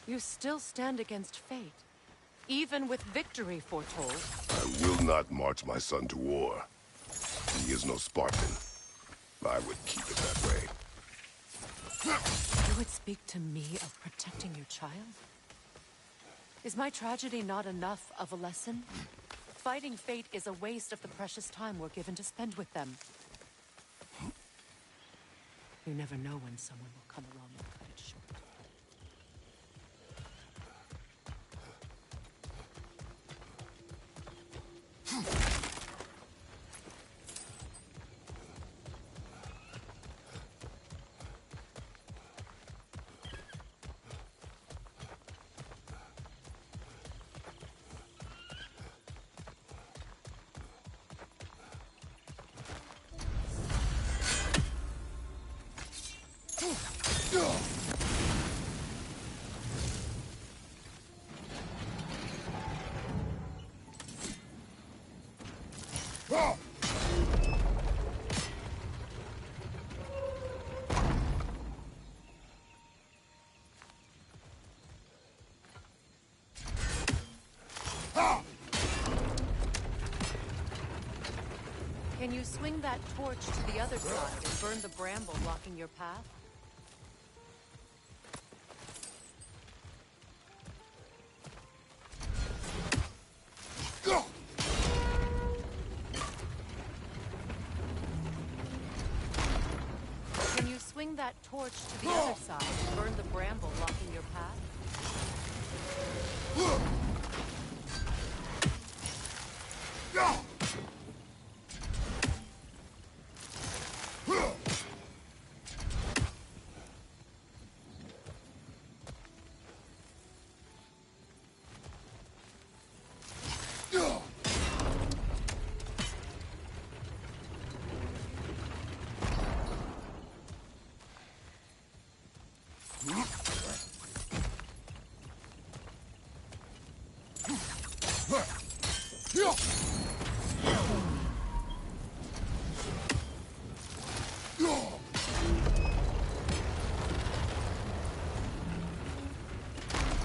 Speaker 4: You still stand against fate, even with victory foretold.
Speaker 2: I will not march my son to war. He is no Spartan. I would keep it that way.
Speaker 4: You would speak to me of protecting your child? Is my tragedy not enough of a lesson? Fighting fate is a waste of the precious time we're given to spend with them. You never know when someone will come along and cut it short. Can you swing that torch to the other side and burn the bramble blocking your path? Swing that torch to the other side and burn the bramble blocking your path.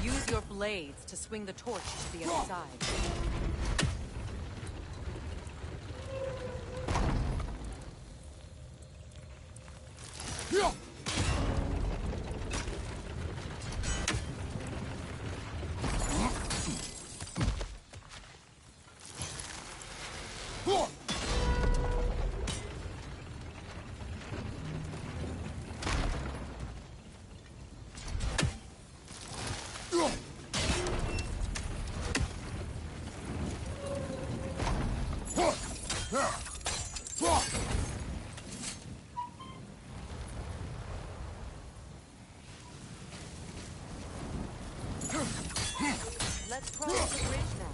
Speaker 4: Use your blades to swing the torch to the other side. Let's cross the bridge now.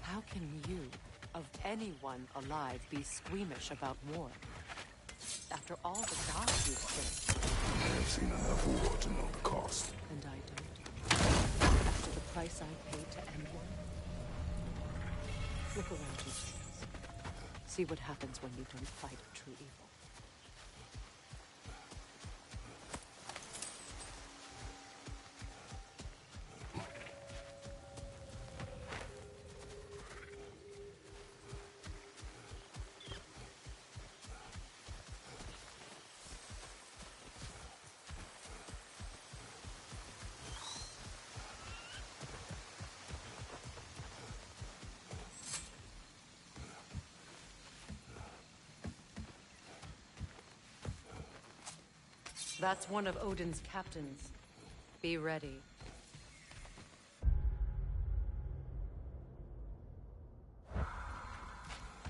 Speaker 4: How can you, of anyone alive, be squeamish about war? After all the gods you've killed.
Speaker 2: I've seen enough war to know the cost.
Speaker 4: And I don't. After the price I paid to end one. Look around you, James. See what happens when you don't fight true evil. That's one of Odin's captains. Be ready.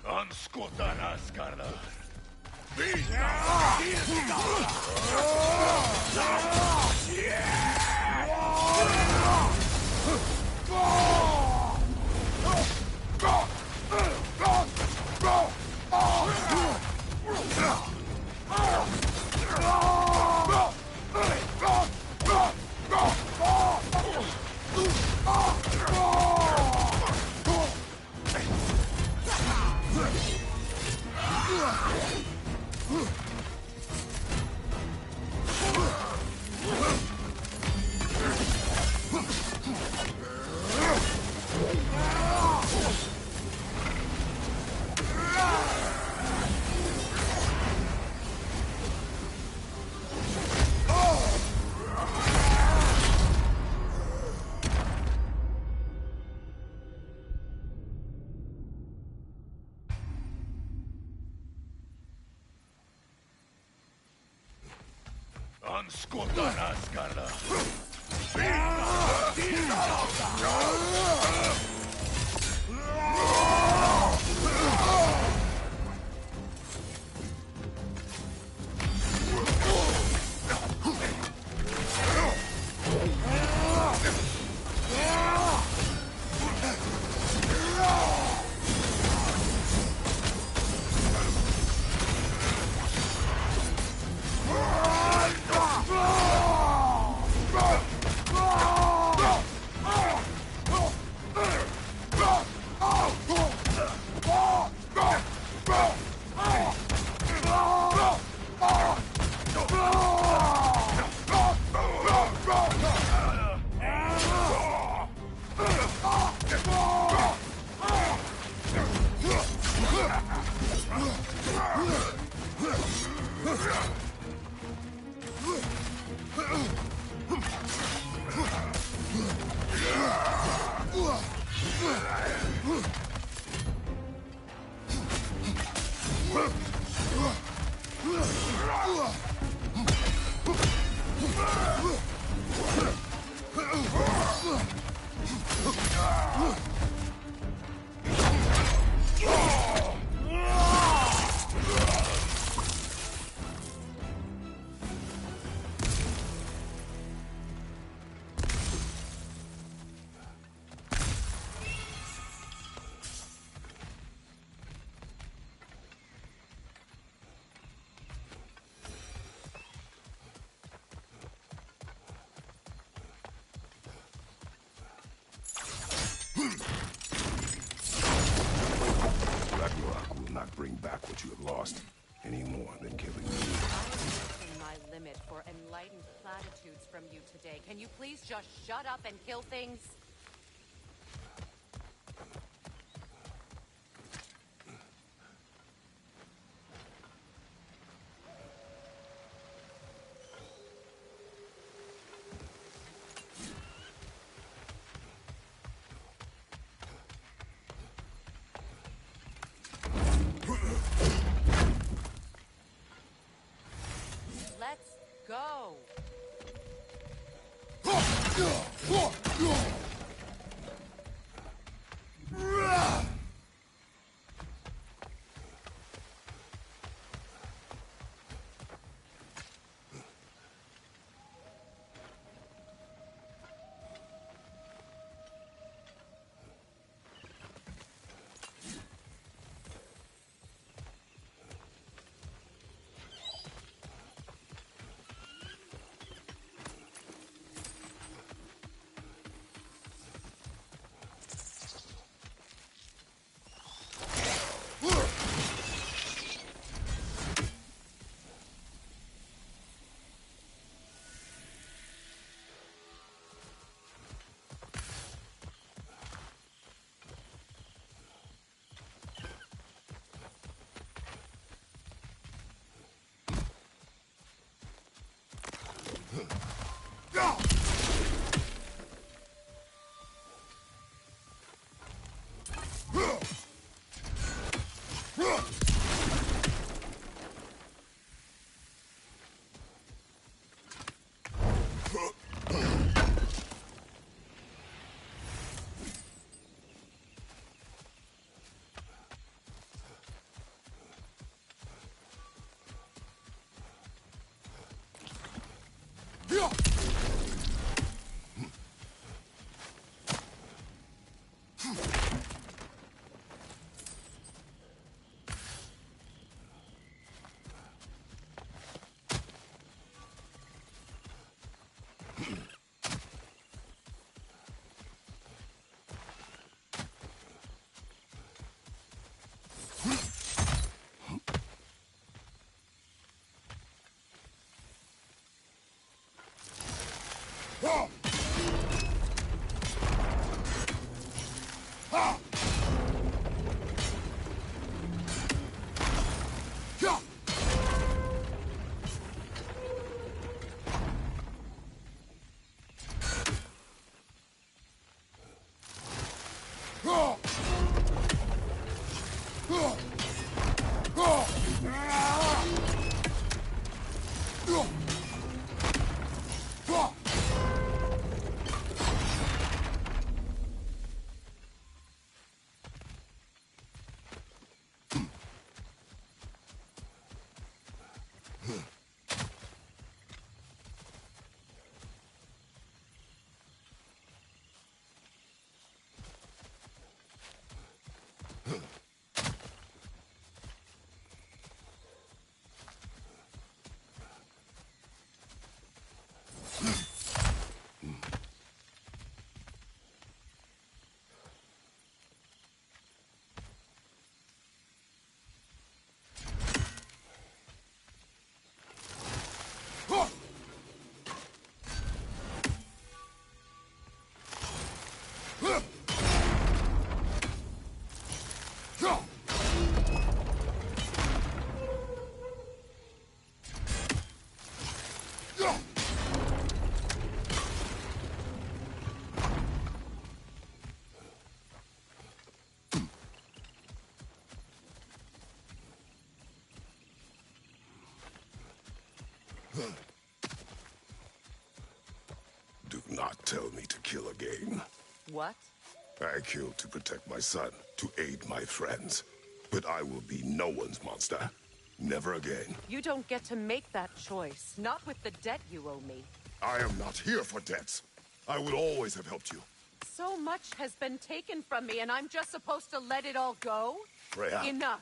Speaker 6: Anskotan Asgardar. Anskotan Asgardar.
Speaker 2: Ragnorok will not bring back what you have lost, any more than killing me.
Speaker 4: I'm reaching my limit for enlightened platitudes from you today. Can you please just shut up and kill things? Let's go.
Speaker 2: tell me to kill again.
Speaker 4: What?
Speaker 2: I killed to protect my son, to aid my friends. But I will be no one's monster. Never again.
Speaker 4: You don't get to make that choice. Not with the debt you owe me.
Speaker 2: I am not here for debts. I would always have helped you.
Speaker 4: So much has been taken from me, and I'm just supposed to let it all go?
Speaker 2: Freya.
Speaker 4: Enough.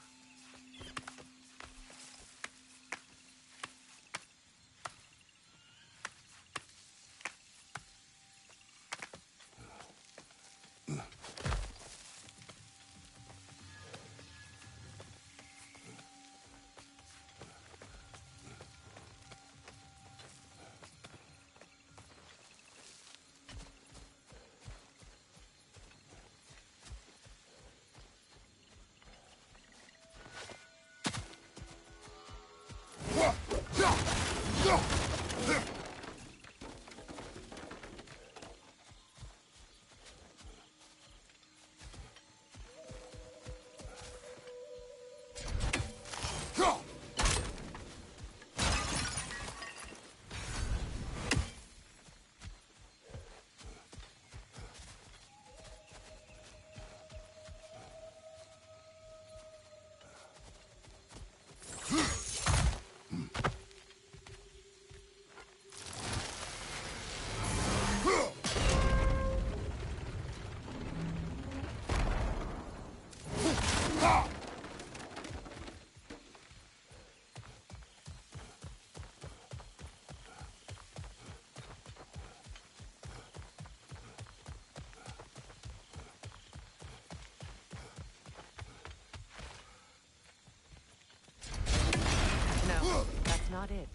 Speaker 4: No, that's not it.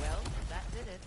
Speaker 4: Well, that did it.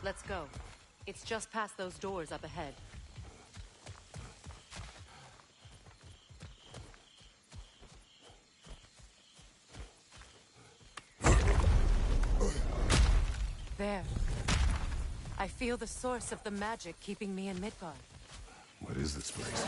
Speaker 4: Let's go. It's just past those doors up ahead. There. I feel the source of the magic keeping me in Midgard.
Speaker 2: What is this place?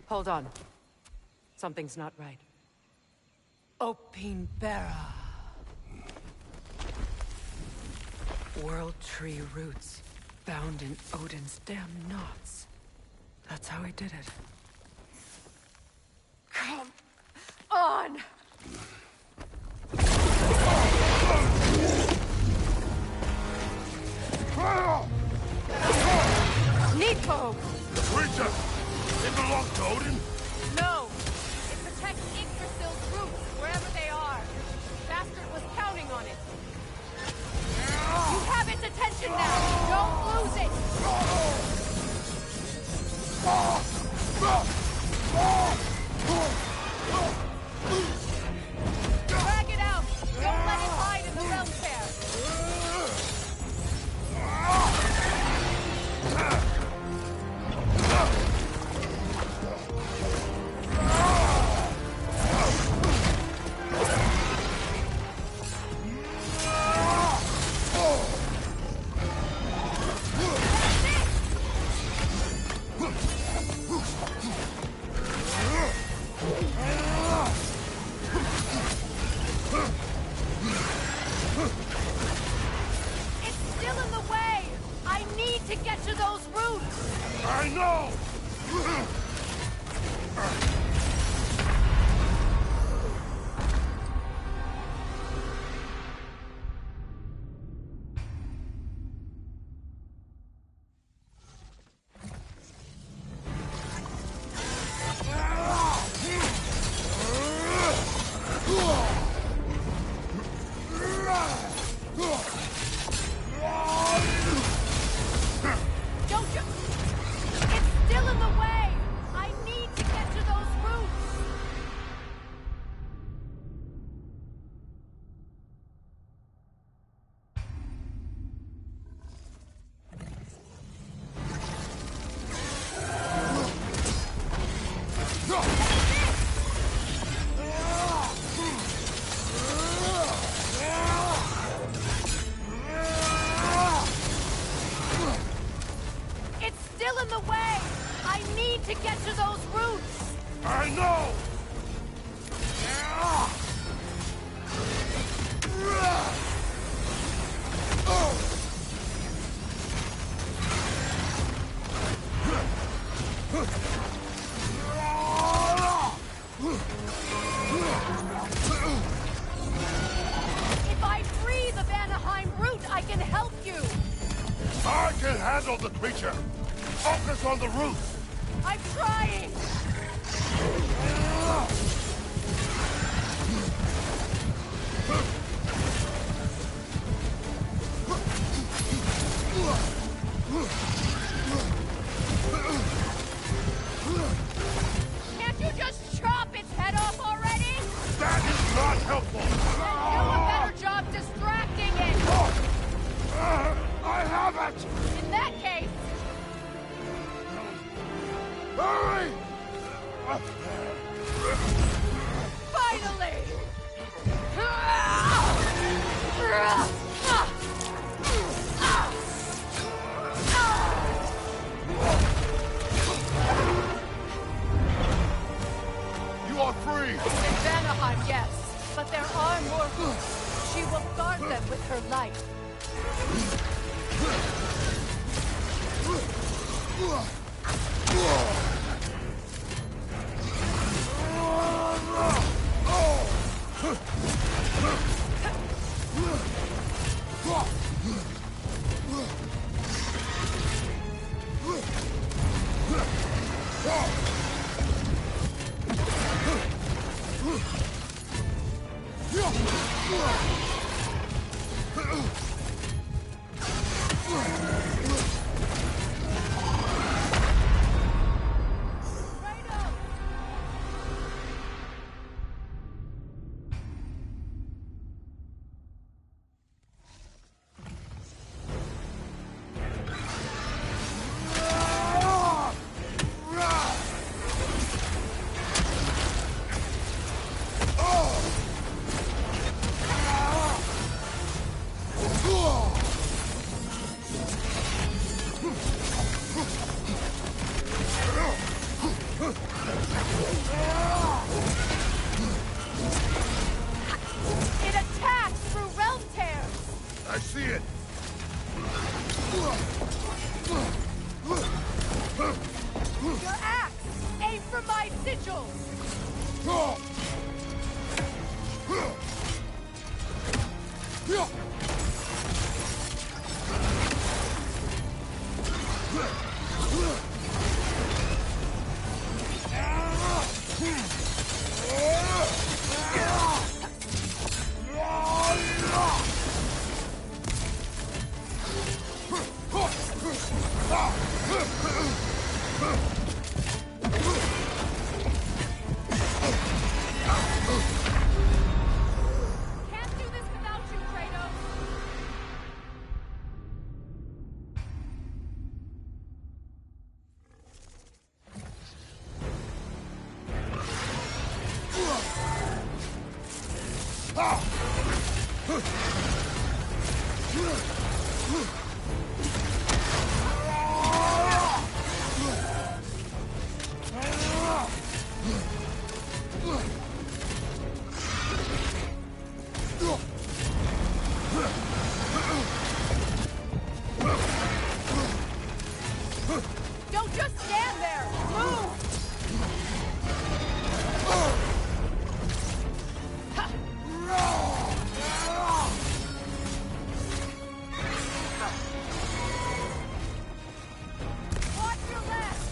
Speaker 4: Hold on. Something's not right. Opinbera. World Tree roots bound in Odin's damn knots. That's how he did it. Come on! Nepo!
Speaker 2: The creature! It belonged to Odin?
Speaker 4: No! It protects Yggdrasil's roots, wherever they are. Bastard was counting on it. You have its attention now! Don't lose it! Drag it out! Don't let it hide in the realm fair!
Speaker 2: The creature! Focus on the root!
Speaker 4: I'm trying! Can't you just chop its head off already?
Speaker 2: That is not helpful!
Speaker 4: Then do a better job distracting it!
Speaker 2: I have it!
Speaker 4: In that case...
Speaker 2: Hurry!
Speaker 4: Finally!
Speaker 2: You are free!
Speaker 4: In Vanaheim, yes. But there are more roots. She will guard them with her light. Your axe! Aim for my sigils! Can't do this without you, Kratos! Don't just stand there! Move! Watch your left!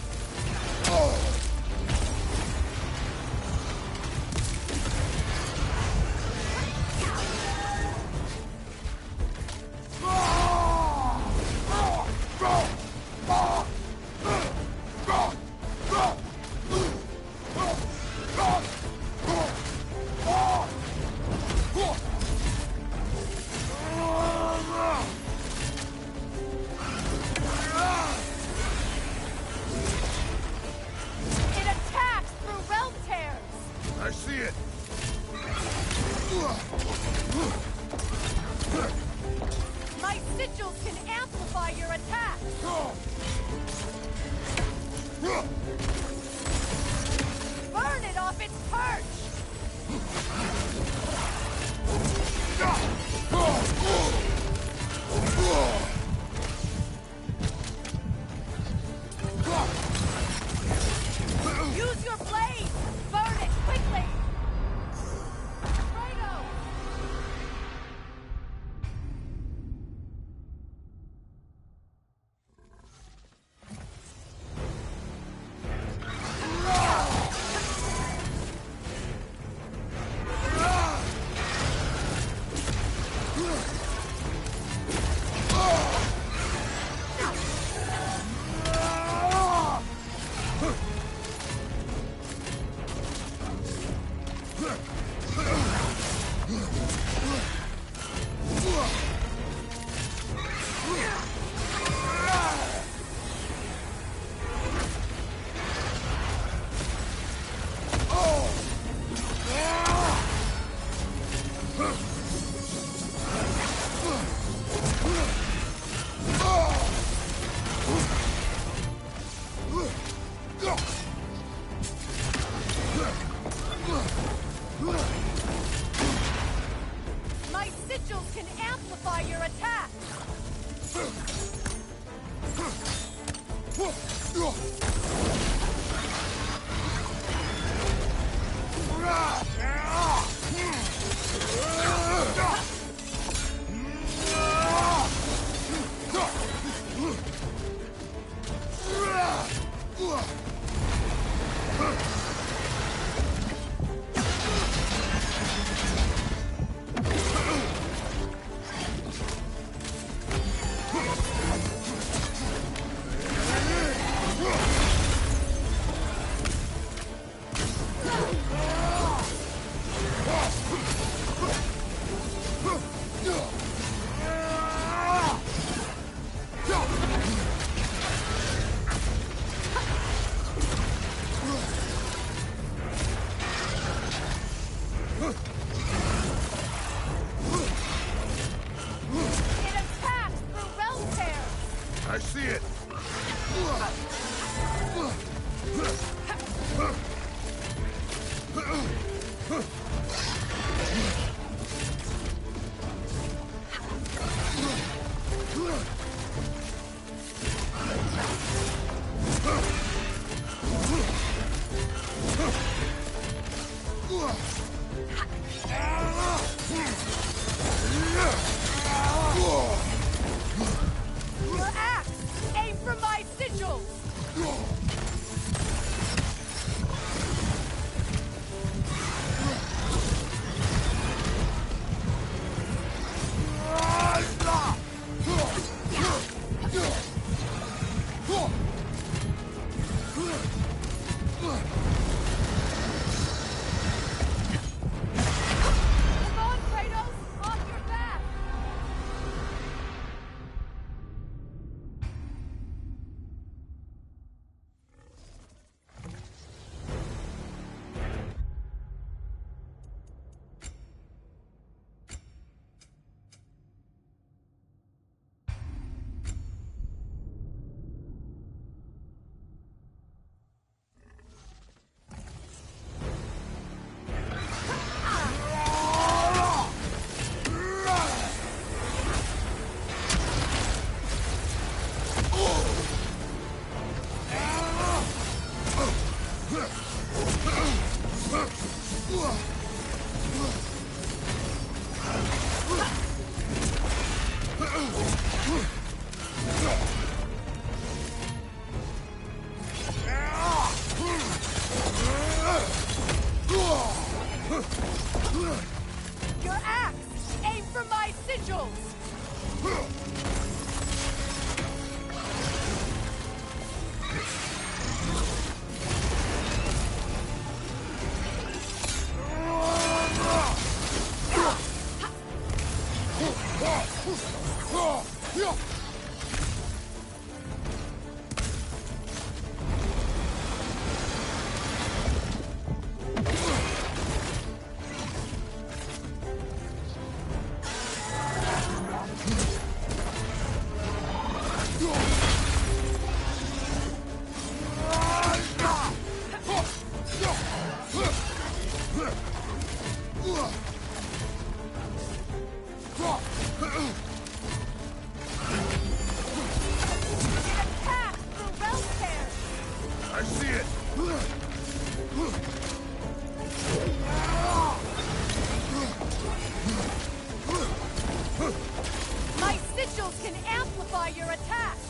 Speaker 4: It attacks through realm tears!
Speaker 2: I see it!
Speaker 4: My sigils can amplify your attack! Burn it off its perch! Use your blade! Burn it quickly! Kratos! My sigils can amplify your attack! It attacks through realm tears!
Speaker 2: I see it! I see it!
Speaker 4: My sigils can amplify your attacks!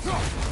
Speaker 2: Go!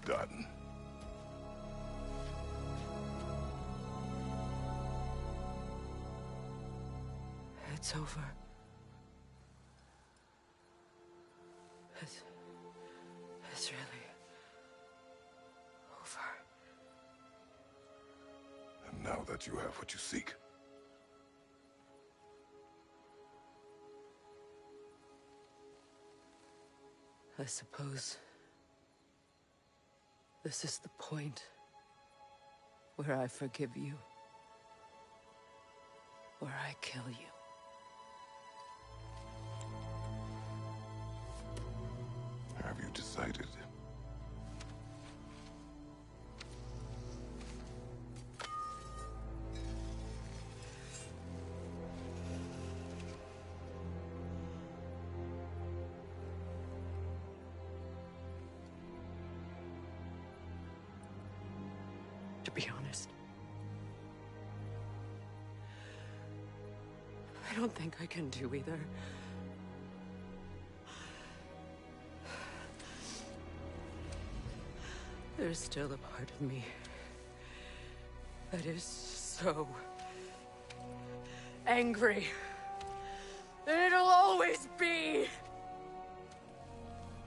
Speaker 2: done.
Speaker 4: It's over. It's really over.
Speaker 2: And now that you have what you seek,
Speaker 4: I suppose this is the point where I forgive you, where I kill you.
Speaker 2: have you decided?
Speaker 4: To be honest, I don't think I can do either. There's still a part of me that is so angry. And it'll always be.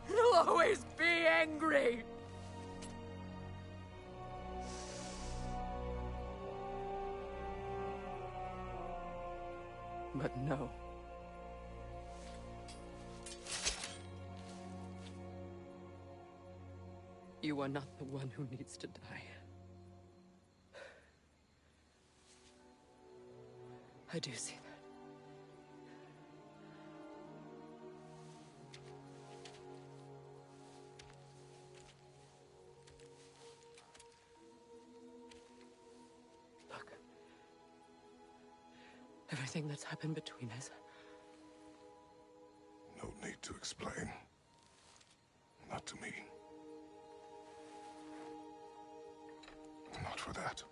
Speaker 4: It'll always be angry. But no. You are not the one who needs to die. I do see that. Look. Everything that's happened between us.
Speaker 2: No need to explain. Not to me. Not for that.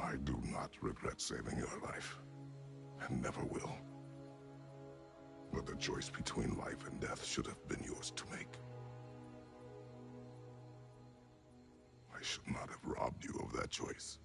Speaker 2: I do not regret saving your life, and never will. But the choice between life and death should have been yours to make. I should not have robbed you of that choice.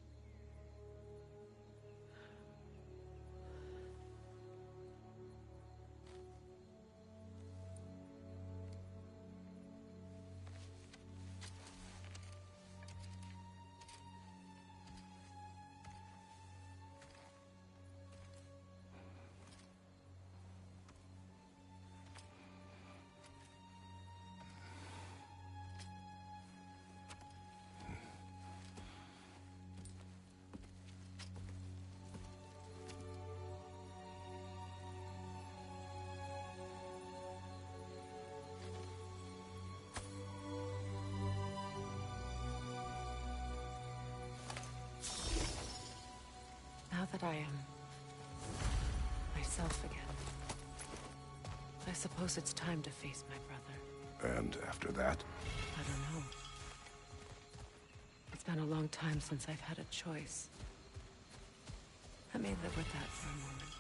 Speaker 4: Now that I am myself again, I suppose it's time to face my brother.
Speaker 2: And after that?
Speaker 4: I don't know. It's been a long time since I've had a choice. Let me live with that for a moment.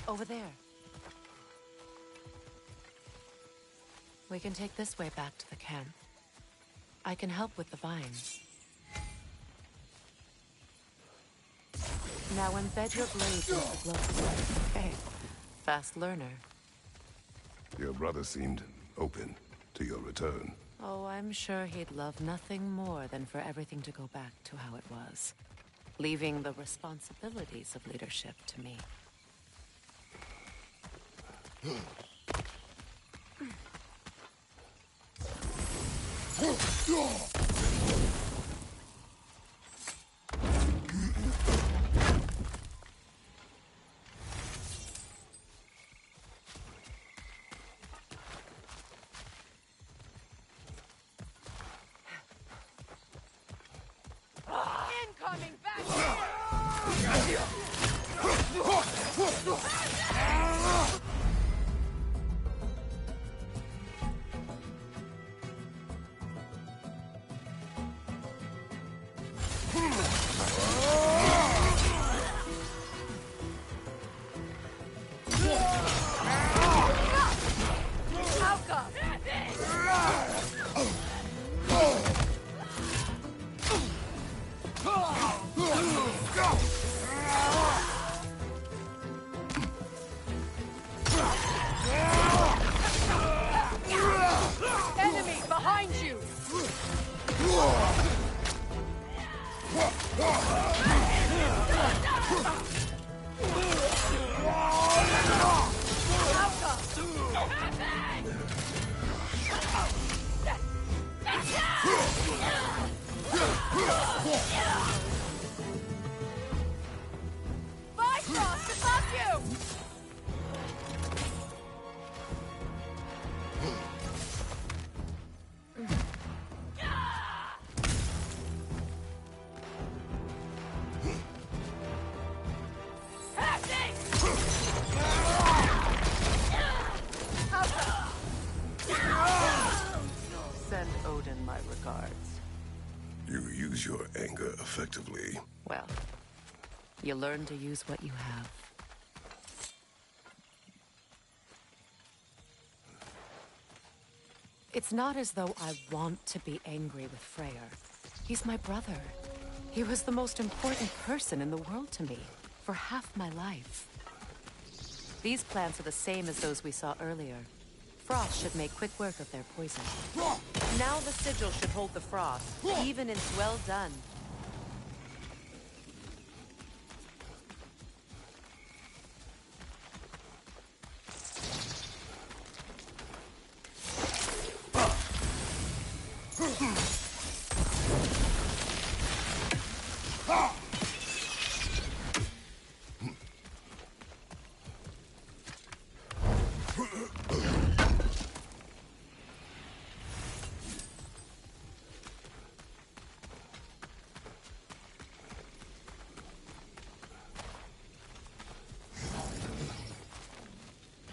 Speaker 4: Over there. We can take this way back to the camp. I can help with the vines. Now embed your blades into the gloves. Hey, fast learner.
Speaker 2: Your brother seemed open to your return.
Speaker 4: Oh, I'm sure he'd love nothing more than for everything to go back to how it was, leaving the responsibilities of leadership to me.
Speaker 9: Incoming back!
Speaker 4: Enemy behind you!
Speaker 9: Bifrost, above you!
Speaker 4: Send Odin my regards.
Speaker 2: You use your anger effectively.
Speaker 4: Well, you learn to use what you have. It's not as though I want to be angry with Freyr. He's my brother. He was the most important person in the world to me, for half my life. These plants are the same as those we saw earlier. Frost should make quick work of their poison. Now the sigil should hold the frost, even in well done.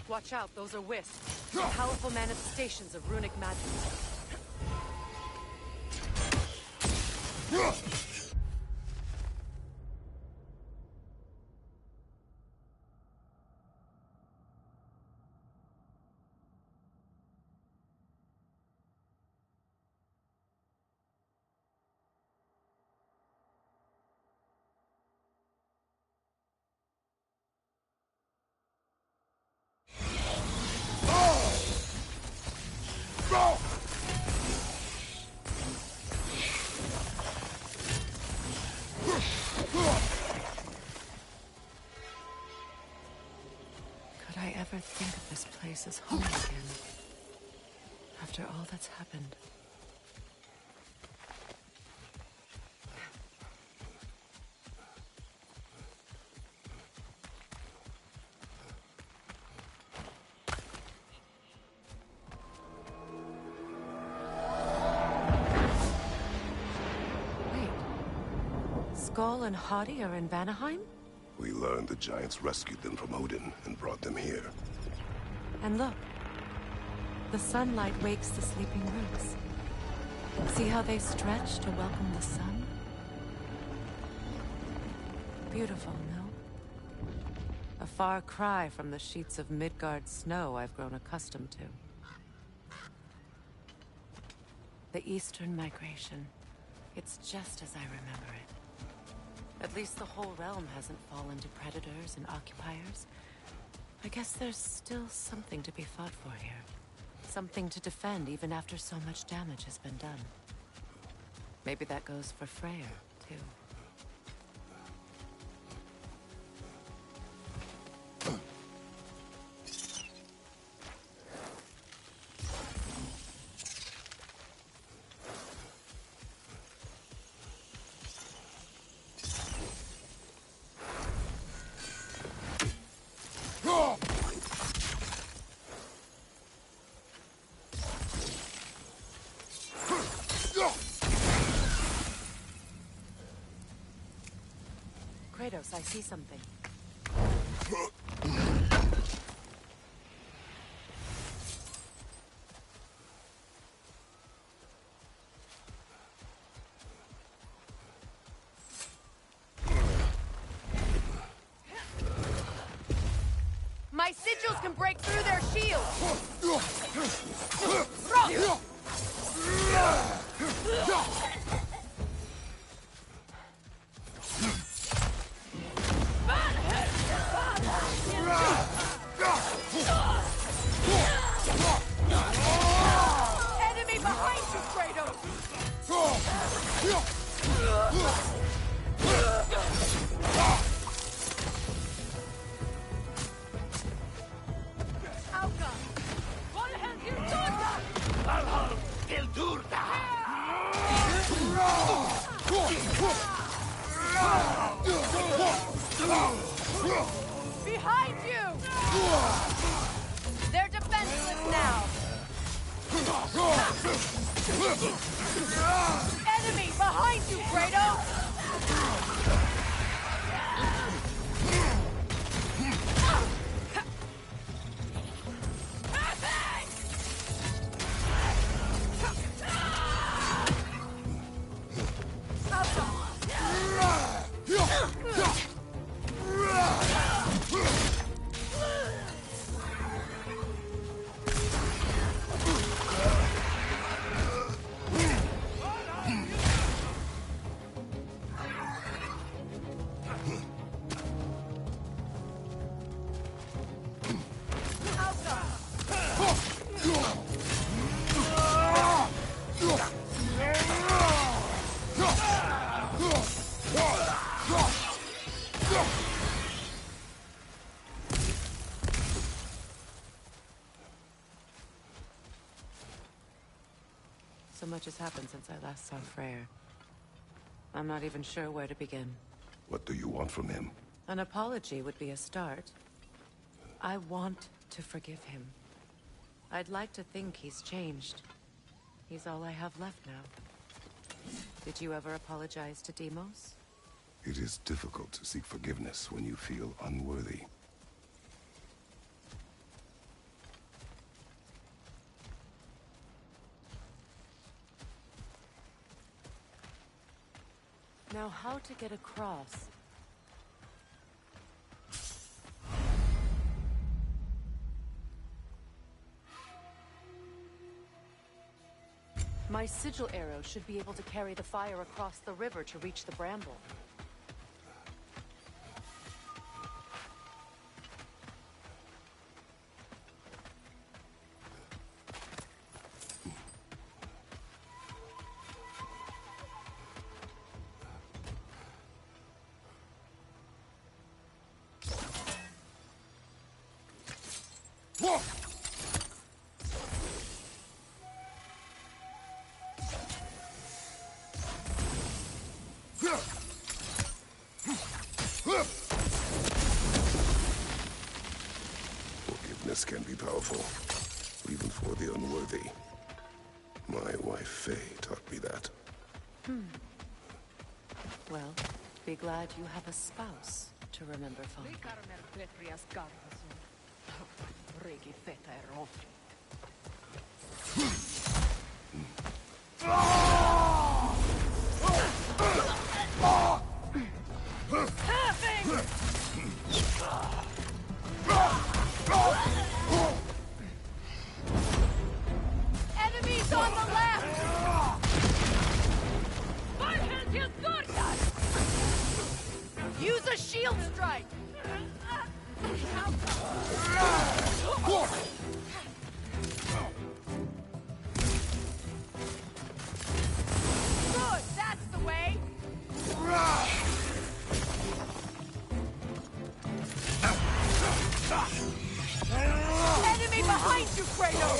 Speaker 4: Watch out, those are wisps. Powerful manifestations of runic magic. Could I ever think of this place as home again? After all that's happened. Wait. Skull and Hadi are in Vanaheim?
Speaker 2: We learned the giants rescued them from Odin and brought them here.
Speaker 4: And look. The sunlight wakes the sleeping roots. See how they stretch to welcome the sun? Beautiful, no? A far cry from the sheets of Midgard snow I've grown accustomed to. The Eastern Migration. It's just as I remember it. At least the whole realm hasn't fallen to predators and occupiers. I guess there's still something to be fought for here. Something to defend even after so much damage has been done. Maybe that goes for Freyr, too. Kratos, I see something. My sigils can break through their shields! Enemy behind you, Kratos! Auka! Vad händer Behind you! They're defenseless now! Enemy behind you, Kratos! So much has happened since I last saw Freyr. I'm not even sure where to begin.
Speaker 2: What do you want from him?
Speaker 4: An apology would be a start. I want to forgive him. I'd like to think he's changed. He's all I have left now. Did you ever apologize to Deimos?
Speaker 2: It is difficult to seek forgiveness when you feel unworthy.
Speaker 4: Now, how to get across? My sigil arrow should be able to carry the fire across the river to reach the bramble.
Speaker 2: Forgiveness can be powerful, even for the unworthy. My wife, Faye, taught me that.
Speaker 4: Well, be glad you have a spouse to remember fondly. shield strike! Good, that's the way! Enemy behind you, Kratos!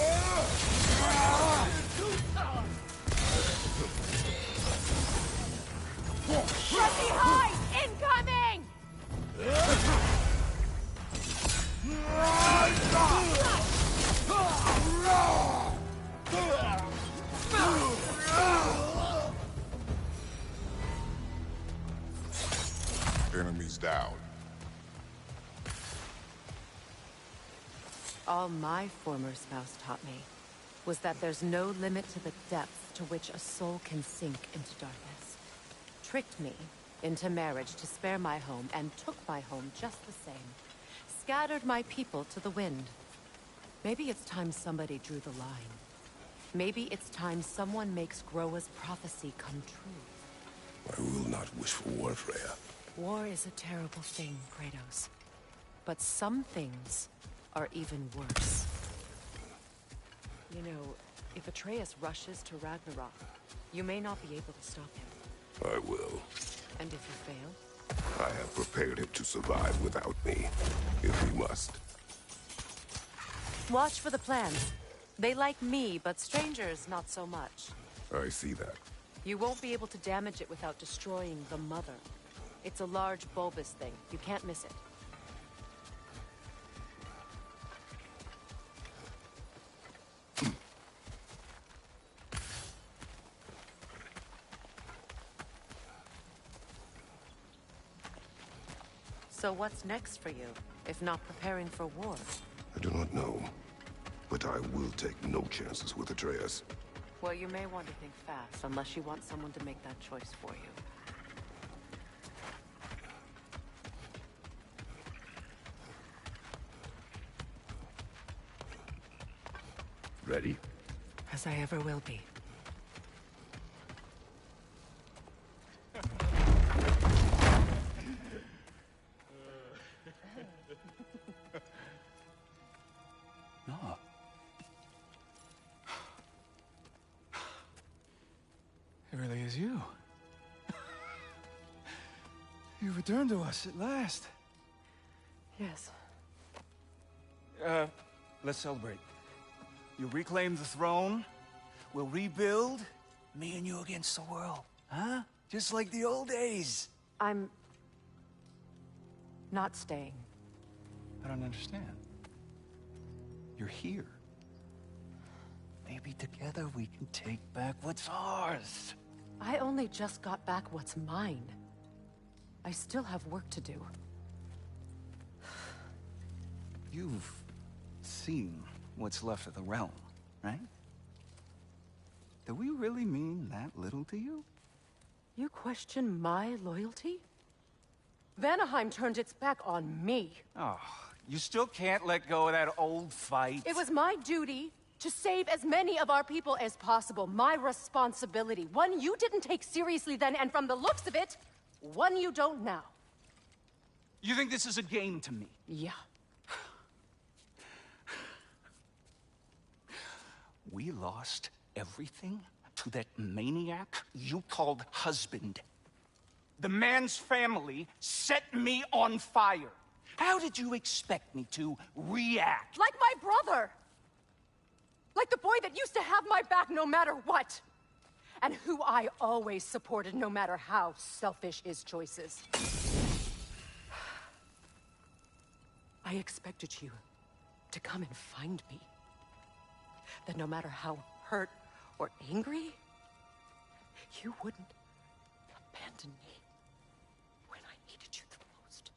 Speaker 4: From behind! Incoming!
Speaker 2: Enemies down.
Speaker 4: All my former spouse taught me was that there's no limit to the depths to which a soul can sink into darkness. Tricked me into marriage to spare my home and took my home just the same. Scattered my people to the wind. Maybe it's time somebody drew the line. Maybe it's time someone makes Groa's prophecy come true.
Speaker 2: I will not wish for war, Freya.
Speaker 4: War is a terrible thing, Kratos. But some things are even worse. You know, if Atreus rushes to Ragnarok, you may not be able to stop him.
Speaker 2: I will.
Speaker 4: And if you fail?
Speaker 2: I have prepared him to survive without me, if he must.
Speaker 4: Watch for the plans. They like me, but strangers not so much.
Speaker 2: I see that.
Speaker 4: You won't be able to damage it without destroying the mother. It's a large bulbous thing. You can't miss it. So what's next for you, if not preparing for war?
Speaker 2: I do not know, but I will take no chances with Atreus.
Speaker 4: Well, you may want to think fast, unless you want someone to make that choice for you.
Speaker 2: Ready?
Speaker 4: As I ever will be.
Speaker 10: No. It really is you. You returned to us at last.
Speaker 4: Yes.
Speaker 10: Let's celebrate. You reclaim the throne, we'll rebuild, me and you against the world. Huh? Just like the old days.
Speaker 4: I'm not staying.
Speaker 10: I don't understand. You're here. Maybe together we can take back what's ours.
Speaker 4: I only just got back what's mine. I still have work to do.
Speaker 10: You've seen what's left of the realm, right? Do we really mean that little to you?
Speaker 4: You question my loyalty? Vanaheim turned its back on me.
Speaker 10: Oh, you still can't let go of that old fight.
Speaker 4: It was my duty to save as many of our people as possible. My responsibility. One you didn't take seriously then, and from the looks of it, one you don't now.
Speaker 10: You think this is a game to me?
Speaker 4: Yeah.
Speaker 10: We lost everything to that maniac you called husband. The man's family set me on fire. How did you expect me to react?
Speaker 4: Like my brother! Like the boy that used to have my back no matter what! And who I always supported no matter how selfish his choices. I expected you to come and find me. That no matter how hurt or angry, you wouldn't abandon me when I needed you the most.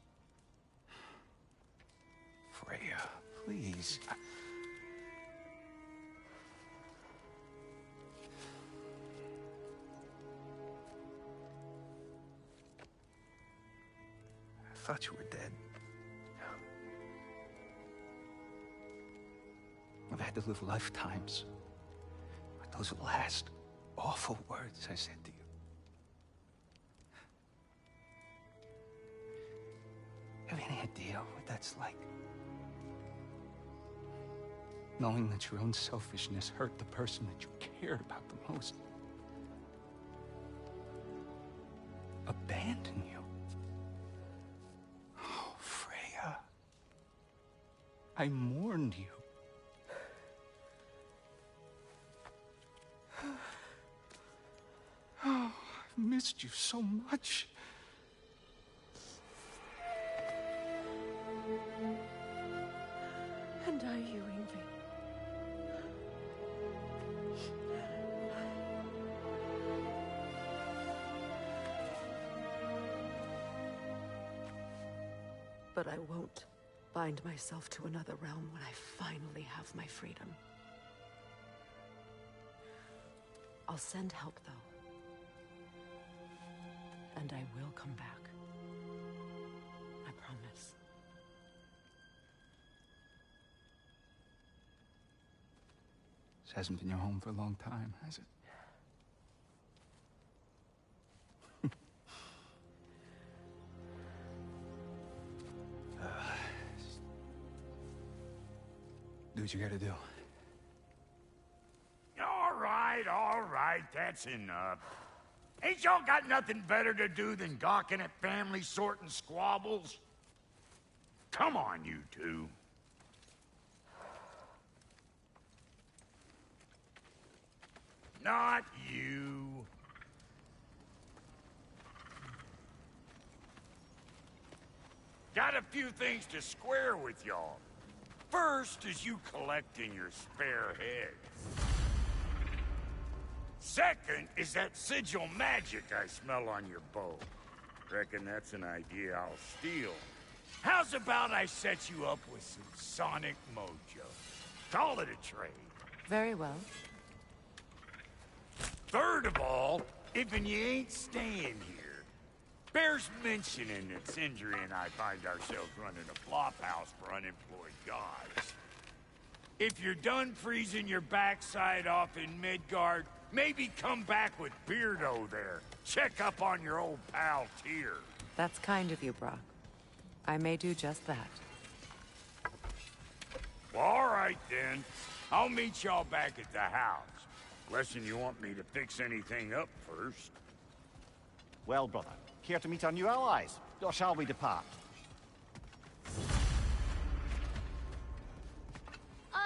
Speaker 10: Freya, please. I thought you were dead. I've had to live lifetimes with those last awful words I said to you. You have any idea what that's like? Knowing that your own selfishness hurt the person that you cared about the most. Abandon you. Oh, Freya. I mourned you. Oh, I've missed you so much.
Speaker 4: And are you, Ingrid? But I won't bind myself to another realm when I finally have my freedom. I'll send help, though. And I will come back. I promise.
Speaker 10: This hasn't been your home for a long time, has it? Do what you gotta do.
Speaker 6: All right, that's enough. Ain't y'all got nothing better to do than gawking at family sorting squabbles? Come on, you two. Not you. Got a few things to square with y'all. First is you collecting your spare heads. Second is that sigil magic I smell on your bow. Reckon that's an idea I'll steal. How's about I set you up with some sonic mojo? Call it a trade.
Speaker 4: Very well.
Speaker 6: Third of all, if you ain't staying here, bears mentioning that Sindri and I find ourselves running a flop house for unemployed gods. If you're done freezing your backside off in Midgard, maybe come back with Beardo there. Check up on your old pal Tyr.
Speaker 4: That's kind of you, Brock. I may do just that.
Speaker 6: Well, all right then. I'll meet y'all back at the house. Unless you want me to fix anything up first.
Speaker 7: Well, brother, care to meet our new allies? Or shall we depart?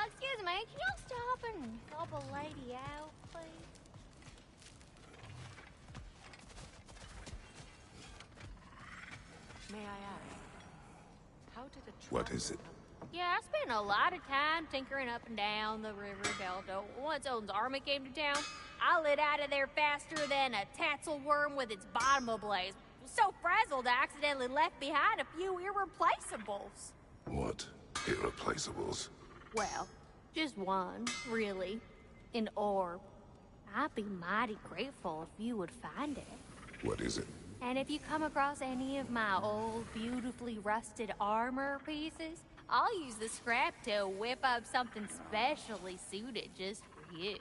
Speaker 9: Excuse me, can y'all stop and help a lady out, please?
Speaker 4: May I ask, how did a
Speaker 2: What is it?
Speaker 9: Yeah, I spent a lot of time tinkering up and down the river Delta. Once Odin's army came to town, I lit out of there faster than a tassel worm with its bottom ablaze. So frazzled, I accidentally left behind a few irreplaceables.
Speaker 2: What? Irreplaceables?
Speaker 9: Well, just one, really. An orb. I'd be mighty grateful if you would find it.
Speaker 2: What is it?
Speaker 9: And if you come across any of my old, beautifully rusted armor pieces, I'll use the scrap to whip up something specially suited just for you.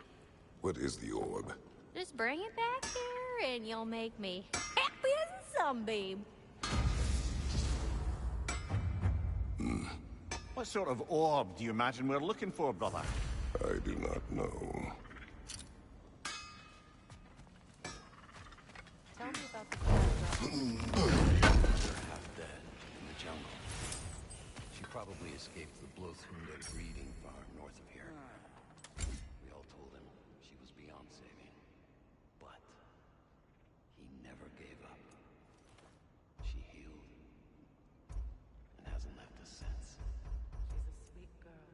Speaker 2: What is the orb?
Speaker 9: Just bring it back here and you'll make me happy as a sunbeam.
Speaker 7: What sort of orb do you imagine we're looking for, brother?
Speaker 2: I do not know.
Speaker 4: Tell me about the
Speaker 11: half dead in the jungle. She probably escaped the Blothunde breeding farm north of here. We all told him she was beyond saving. But he never gave up. She healed and hasn't left us since.
Speaker 4: She's a sweet girl.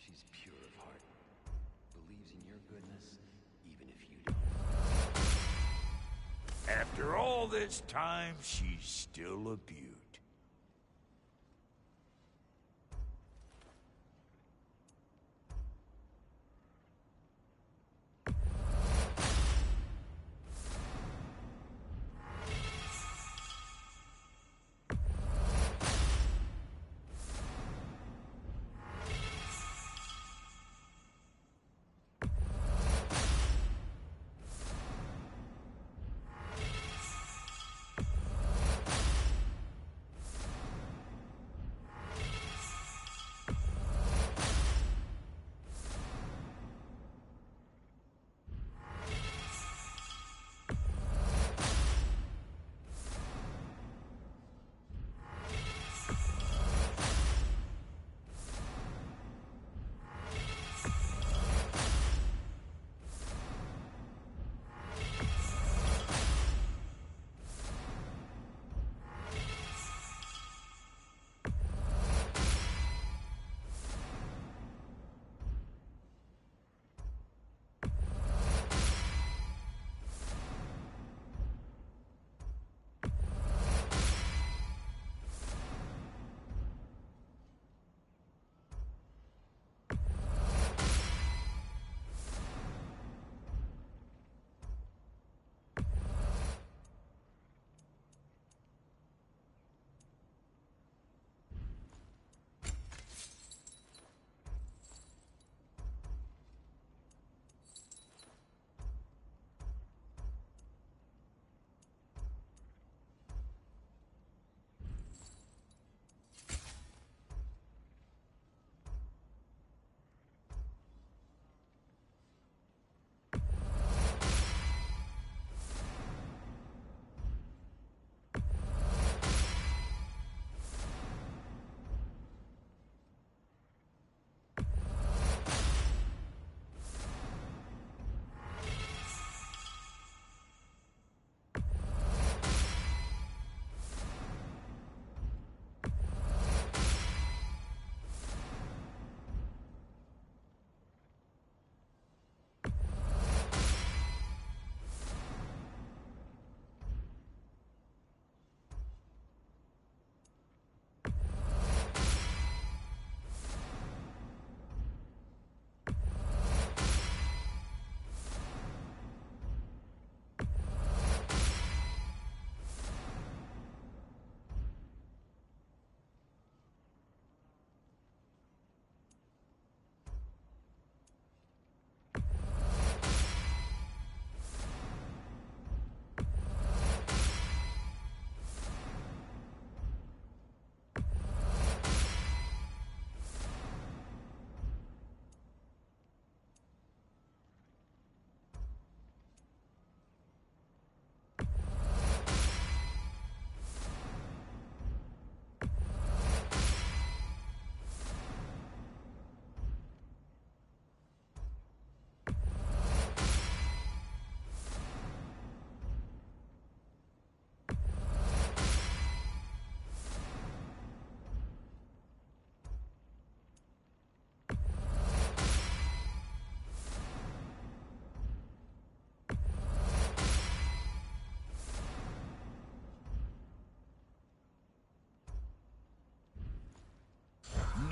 Speaker 11: She's pure of heart. Believes in your goodness, even if you don't.
Speaker 6: After all this time, she's still a beaut.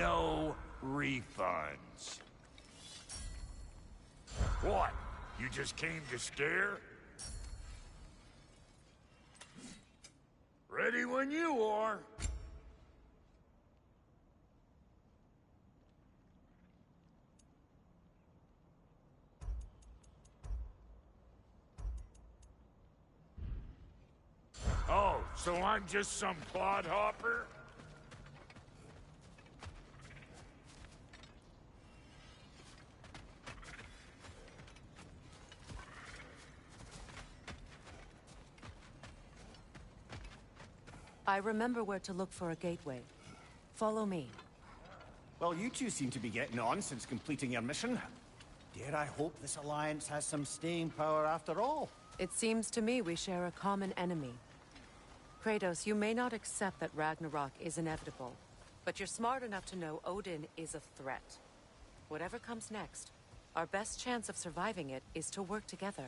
Speaker 6: no refunds. What? You just came to scare? Ready when you are. Oh, so I'm just some clodhopper?
Speaker 4: I remember where to look for a gateway. Follow me.
Speaker 7: Well, you two seem to be getting on since completing your mission. Dare I hope this alliance has some staying power after all?
Speaker 4: It seems to me we share a common enemy. Kratos, you may not accept that Ragnarok is inevitable, but you're smart enough to know Odin is a threat. Whatever comes next, our best chance of surviving it is to work together.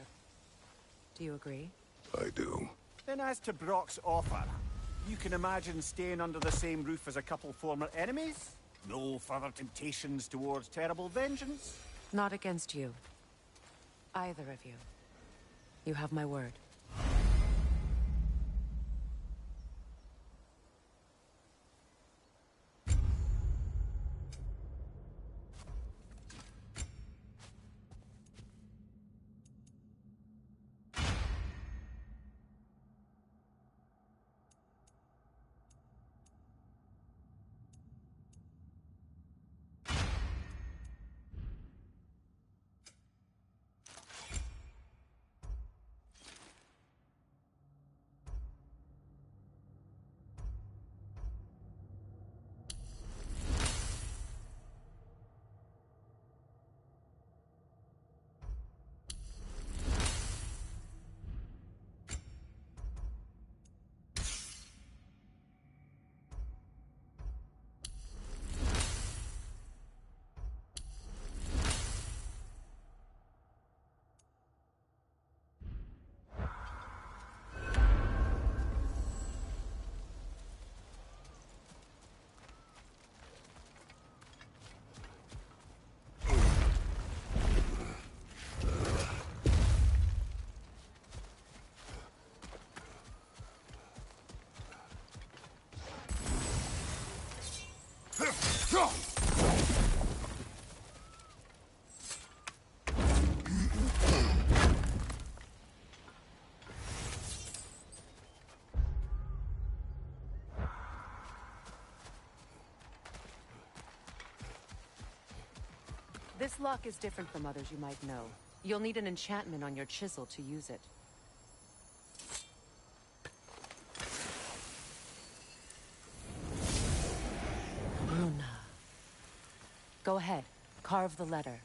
Speaker 4: Do you agree?
Speaker 2: I do.
Speaker 7: Then as to Brock's offer, you can imagine staying under the same roof as a couple former enemies? No further temptations towards terrible vengeance?
Speaker 4: Not against you. Either of you. You have my word. This lock is different from others you might know. You'll need an enchantment on your chisel to use it. Runa. Go ahead. Carve the letter.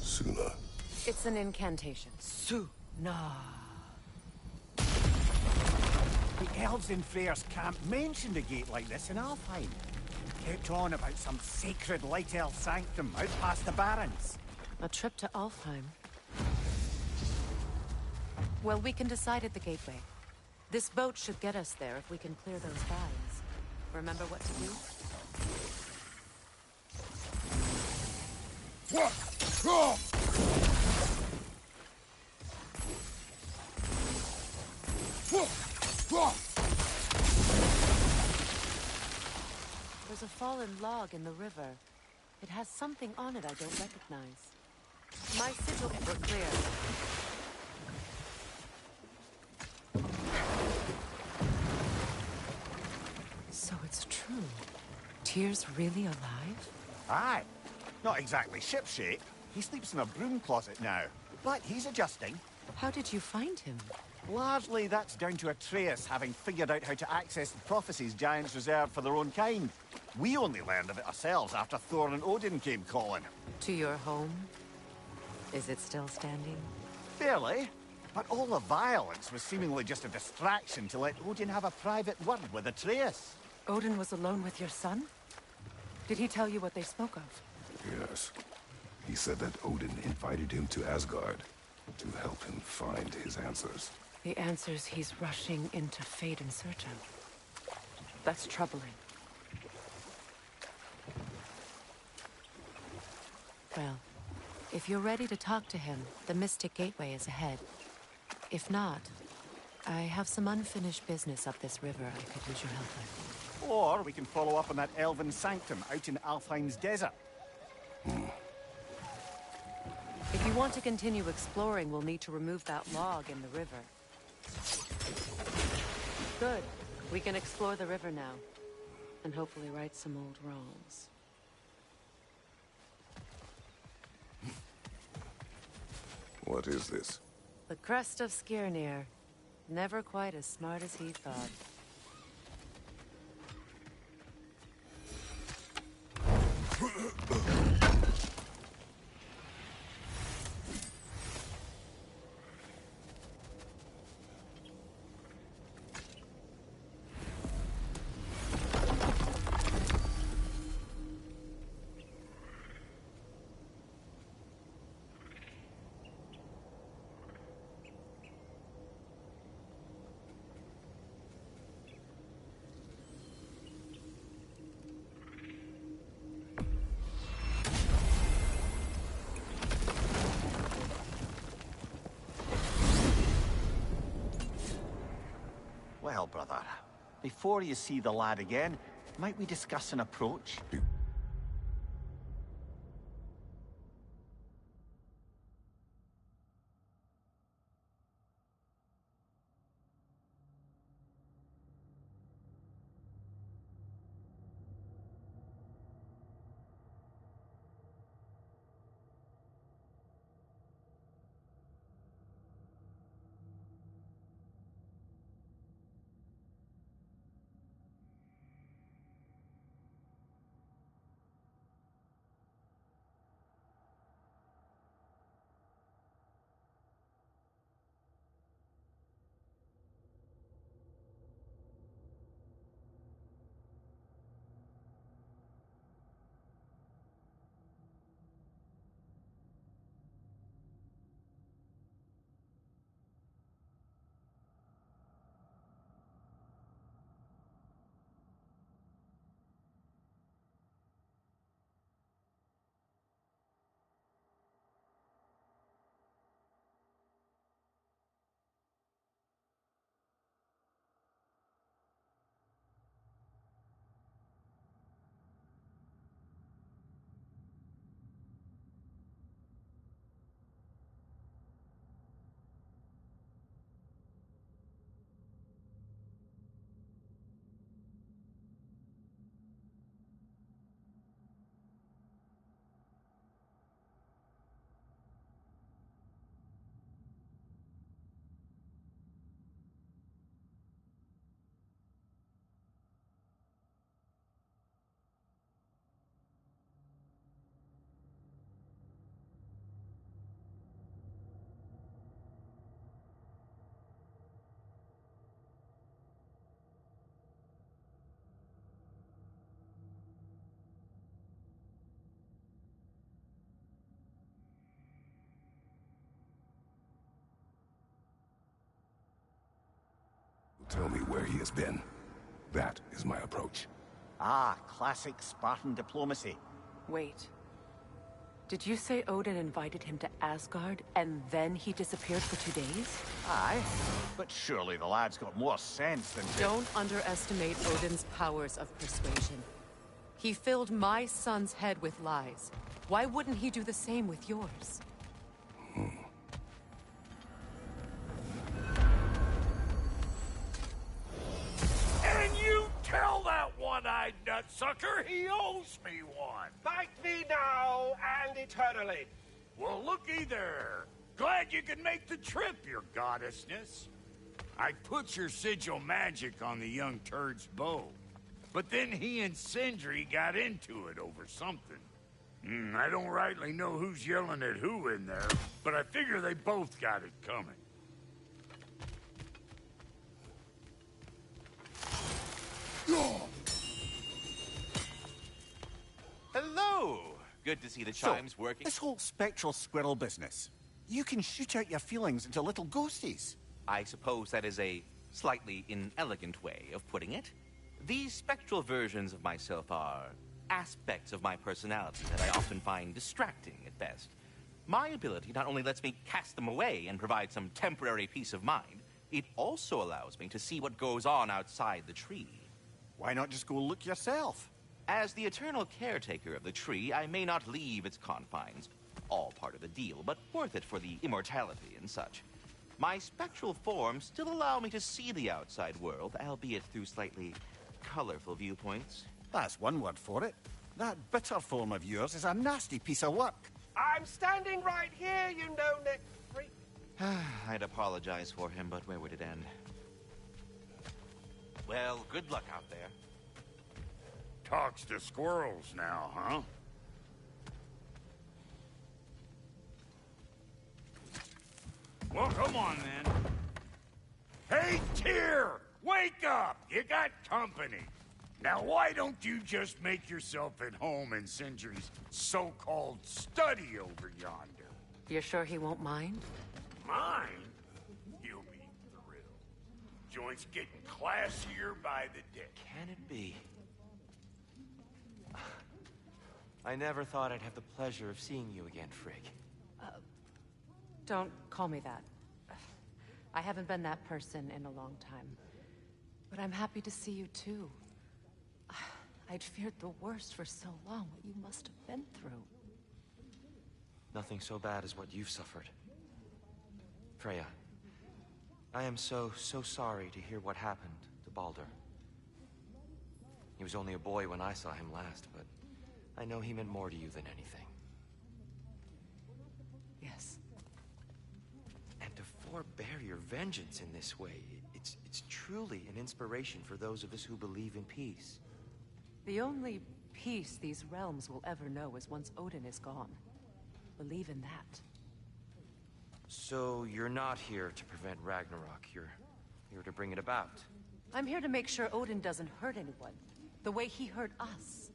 Speaker 2: Suna.
Speaker 4: It's an incantation. Suna.
Speaker 7: The elves in Freyr's camp mentioned a gate like this in Alfheim. Kept on about some sacred light elf sanctum out past the Barrens.
Speaker 4: A trip to Alfheim. Well, we can decide at the gateway. This boat should get us there if we can clear those vines. Remember what to do? There's a fallen log in the river. It has something on it I don't recognize. My sigil were clear. So it's true. Tyr's really alive?
Speaker 7: Aye. Not exactly shipshape. He sleeps in a broom closet now. But he's adjusting.
Speaker 4: How did you find him?
Speaker 7: Largely, that's down to Atreus having figured out how to access the prophecies giants reserved for their own kind. We only learned of it ourselves after Thor and Odin came calling.
Speaker 4: To your home? Is it still standing?
Speaker 7: Barely. But all the violence was seemingly just a distraction to let Odin have a private word with Atreus.
Speaker 4: Odin was alone with your son? Did he tell you what they spoke of?
Speaker 2: Yes. He said that Odin invited him to Asgard to help him find his answers.
Speaker 4: The answers he's rushing into fate in search of. That's troubling. Well, if you're ready to talk to him, the Mystic Gateway is ahead. If not, I have some unfinished business up this river I could use your help with.
Speaker 7: Or we can follow up on that elven sanctum out in Alfheim's desert.
Speaker 4: If you want to continue exploring, we'll need to remove that log in the river. Good. We can explore the river now. And hopefully right some old wrongs.
Speaker 2: What is this?
Speaker 4: The crest of Skirnir. Never quite as smart as he thought.
Speaker 7: Well, brother, before you see the lad again, might we discuss an approach?
Speaker 2: Tell me where he has been. That is my approach.
Speaker 7: Ah, classic Spartan diplomacy.
Speaker 4: Wait. Did you say Odin invited him to Asgard, and then he disappeared for 2 days?
Speaker 7: Aye, but surely the lad's got more sense than to...
Speaker 4: Don't underestimate Odin's powers of persuasion. He filled my son's head with lies. Why wouldn't he do the same with yours?
Speaker 6: And you tell that one-eyed nutsucker he owes me one.
Speaker 12: Fight me now and eternally.
Speaker 6: Well, looky there. Glad you could make the trip, your goddessness. I put your sigil magic on the young turd's bow. But then he and Sindri got into it over something. I don't rightly know who's yelling at who in there, but I figure they both got it coming.
Speaker 13: Hello! Good to see the chimes working.
Speaker 7: This whole spectral squirrel business. You can shoot out your feelings into little ghosties.
Speaker 13: I suppose that is a slightly inelegant way of putting it. These spectral versions of myself are aspects of my personality that I often find distracting at best. My ability not only lets me cast them away and provide some temporary peace of mind, it also allows me to see what goes on outside the tree.
Speaker 7: Why not just go look yourself?
Speaker 13: As the eternal caretaker of the tree, I may not leave its confines. All part of the deal, but worth it for the immortality and such. My spectral forms still allow me to see the outside world, albeit through slightly colorful viewpoints.
Speaker 7: That's one word for it. That bitter form of yours is a nasty piece of work.
Speaker 12: I'm standing right here, you no-neck freak.
Speaker 13: I'd apologize for him, but where would it end? Well, good luck out there.
Speaker 6: Talks to squirrels now, huh? Well, come on, then. Hey, Tyr! Wake up! You got company. Now, why don't you just make yourself at home in Sindri's so-called study over yonder?
Speaker 4: You're sure he won't mind?
Speaker 6: Mine? You'll be thrilled. Joint's getting classier by the day.
Speaker 5: Can it be? I never thought I'd have the pleasure of seeing you again, Frigg.
Speaker 4: Don't call me that. I haven't been that person in a long time. But I'm happy to see you too. I'd feared the worst for so long, what you must have been through.
Speaker 5: Nothing so bad as what you've suffered. Freya, I am so sorry to hear what happened to Baldur. He was only a boy when I saw him last, but I know he meant more to you than anything.
Speaker 4: Yes.
Speaker 5: And to forbear your vengeance in this way, it's truly an inspiration for those of us who believe in peace.
Speaker 4: The only peace these realms will ever know is once Odin is gone. Believe in that.
Speaker 5: So you're not here to prevent Ragnarok, you're here to bring it about.
Speaker 4: I'm here to make sure Odin doesn't hurt anyone, the way he hurt us.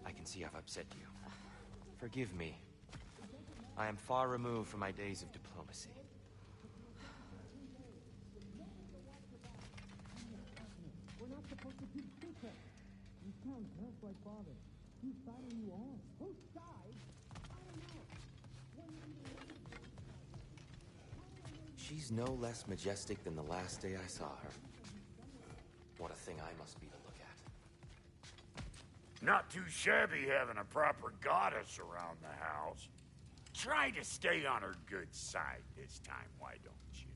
Speaker 5: I can see I've upset you. Forgive me. I am far removed from my days of diplomacy.
Speaker 1: We're not supposed to keep secrets. You sound just like Father. Whose side are you on? Whose side? I don't know.
Speaker 5: She's no less majestic than the last day I saw her. What a thing I must be to look at.
Speaker 6: Not too shabby having a proper goddess around the house. Try to stay on her good side this time, why don't you?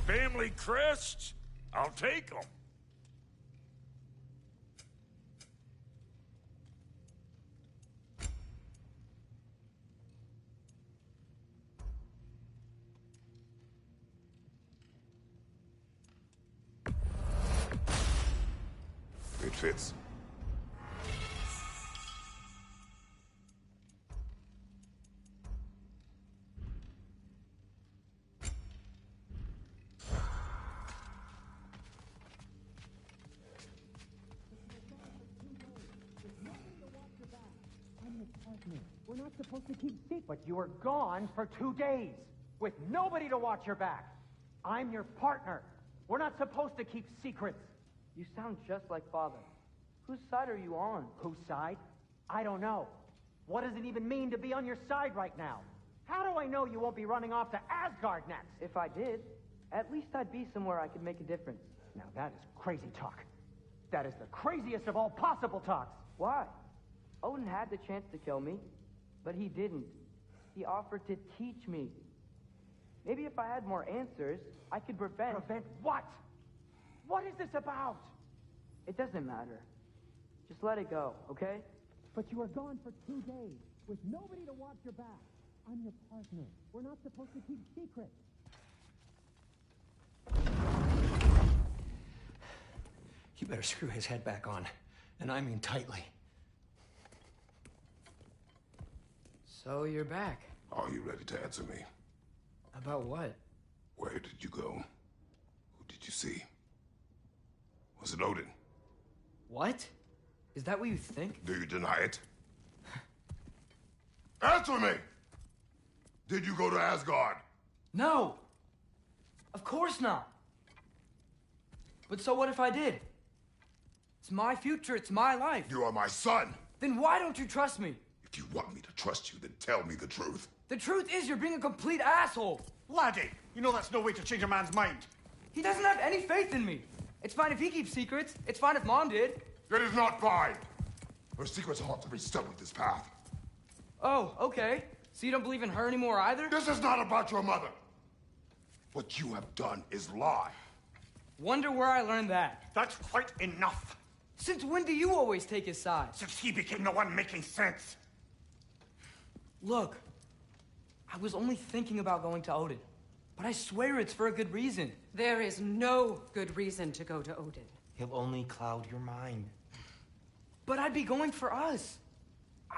Speaker 6: Family crests? I'll take them.
Speaker 2: It fits.
Speaker 1: We're not supposed to keep secrets.
Speaker 14: But you were gone for 2 days, with nobody to watch your back. I'm your partner. We're not supposed to keep secrets.
Speaker 1: You sound just like Father. Whose side are you on?
Speaker 14: Whose side? I don't know. What does it even mean to be on your side right now? How do I know you won't be running off to Asgard next?
Speaker 1: If I did, at least I'd be somewhere I could make a difference.
Speaker 14: Now that is crazy talk. That is the craziest of all possible talks.
Speaker 1: Why? Odin had the chance to kill me, but he didn't. He offered to teach me. Maybe if I had more answers, I could prevent...
Speaker 14: Prevent what? What is this about?
Speaker 1: It doesn't matter. Just let it go, okay?
Speaker 15: But you were gone for 2 days, with nobody to watch your back. I'm your partner. We're not supposed to keep secrets.
Speaker 5: You better screw his head back on, and I mean tightly.
Speaker 1: So you're back.
Speaker 2: Are you ready to answer me?
Speaker 1: About what?
Speaker 2: Where did you go? Who did you see? Was it Odin?
Speaker 1: What?
Speaker 16: Is that what you think?
Speaker 2: Do you deny it? Answer me! Did you go to Asgard?
Speaker 16: No! Of course not! But so what if I did? It's my future, it's my life.
Speaker 2: You are my son!
Speaker 16: Then why don't you trust me?
Speaker 2: If you want me to trust you, then tell me the truth.
Speaker 16: The truth is you're being a complete asshole!
Speaker 7: Laddie, you know that's no way to change a man's mind.
Speaker 16: He doesn't have any faith in me. It's fine if he keeps secrets. It's fine if Mom did.
Speaker 2: It is not fine! Her secrets ought to be stuck with this path.
Speaker 16: Oh, okay. So you don't believe in her anymore either?
Speaker 2: This is not about your mother. What you have done is lie.
Speaker 16: Wonder where I learned that.
Speaker 7: That's quite enough.
Speaker 16: Since when do you always take his side?
Speaker 7: Since he became the one making sense.
Speaker 16: Look, I was only thinking about going to Odin. But I swear it's for a good reason.
Speaker 4: There is no good reason to go to Odin.
Speaker 5: He'll only cloud your mind.
Speaker 16: But I'd be going for us.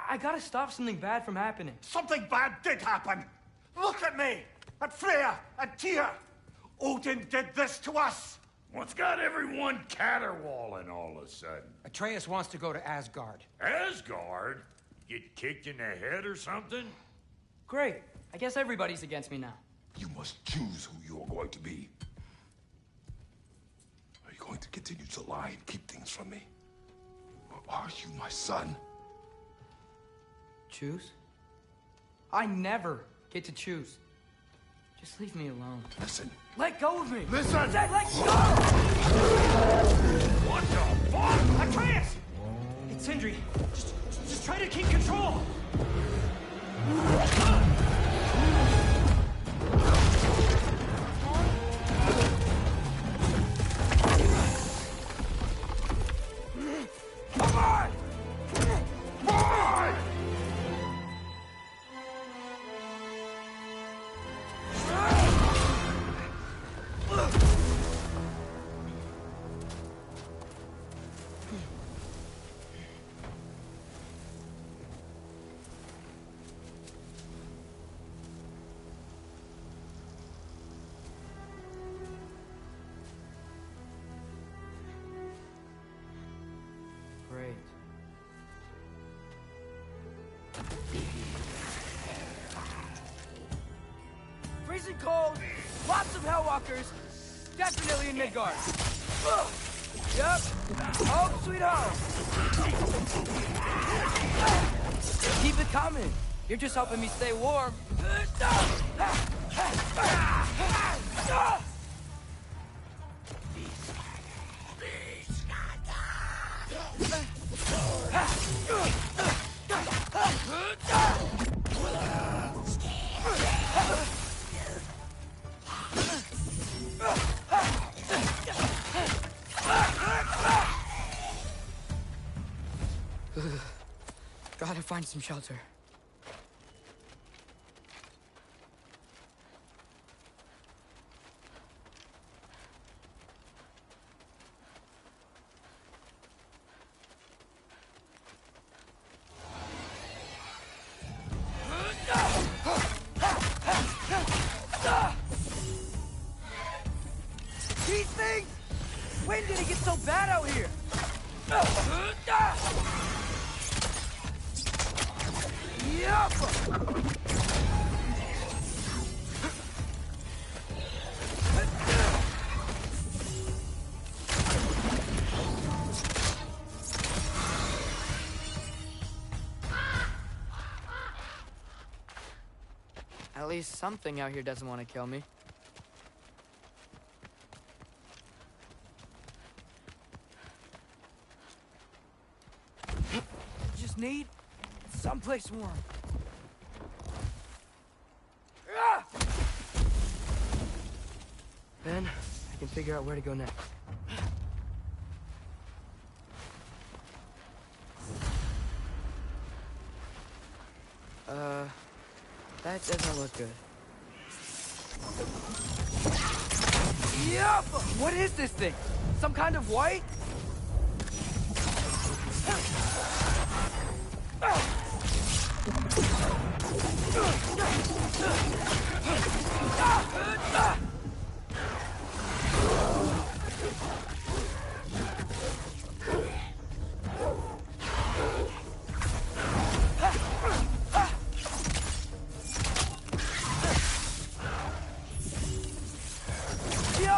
Speaker 16: I gotta stop something bad from happening.
Speaker 7: Something bad did happen. Look at me, at Freya, at Tyr. Odin did this to us.
Speaker 6: What's got everyone caterwauling all of a sudden?
Speaker 14: Atreus wants to go to Asgard.
Speaker 6: Asgard? Get kicked in the head or something?
Speaker 16: Great. I guess everybody's against me now.
Speaker 2: You must choose who you are going to be. Are you going to continue to lie and keep things from me? Or are you my son?
Speaker 16: Choose? I never get to choose. Just leave me alone.
Speaker 2: Listen.
Speaker 16: Let go of me!
Speaker 2: Listen!
Speaker 16: I said let go!
Speaker 6: What the fuck?
Speaker 16: Atreus! It's Sindri. Just try to keep control!
Speaker 2: Come on! Boy!
Speaker 16: Great. Freezing cold, lots of Hellwalkers, definitely in Midgard. Yep, home sweet home. Keep it coming. You're just helping me stay warm. Gotta find some shelter. These things! When did it get so bad out here? At least something out here doesn't want to kill me. Just need someplace warm. Then I can figure out where to go next. That doesn't look good. Yup! What is this thing? Some kind of white?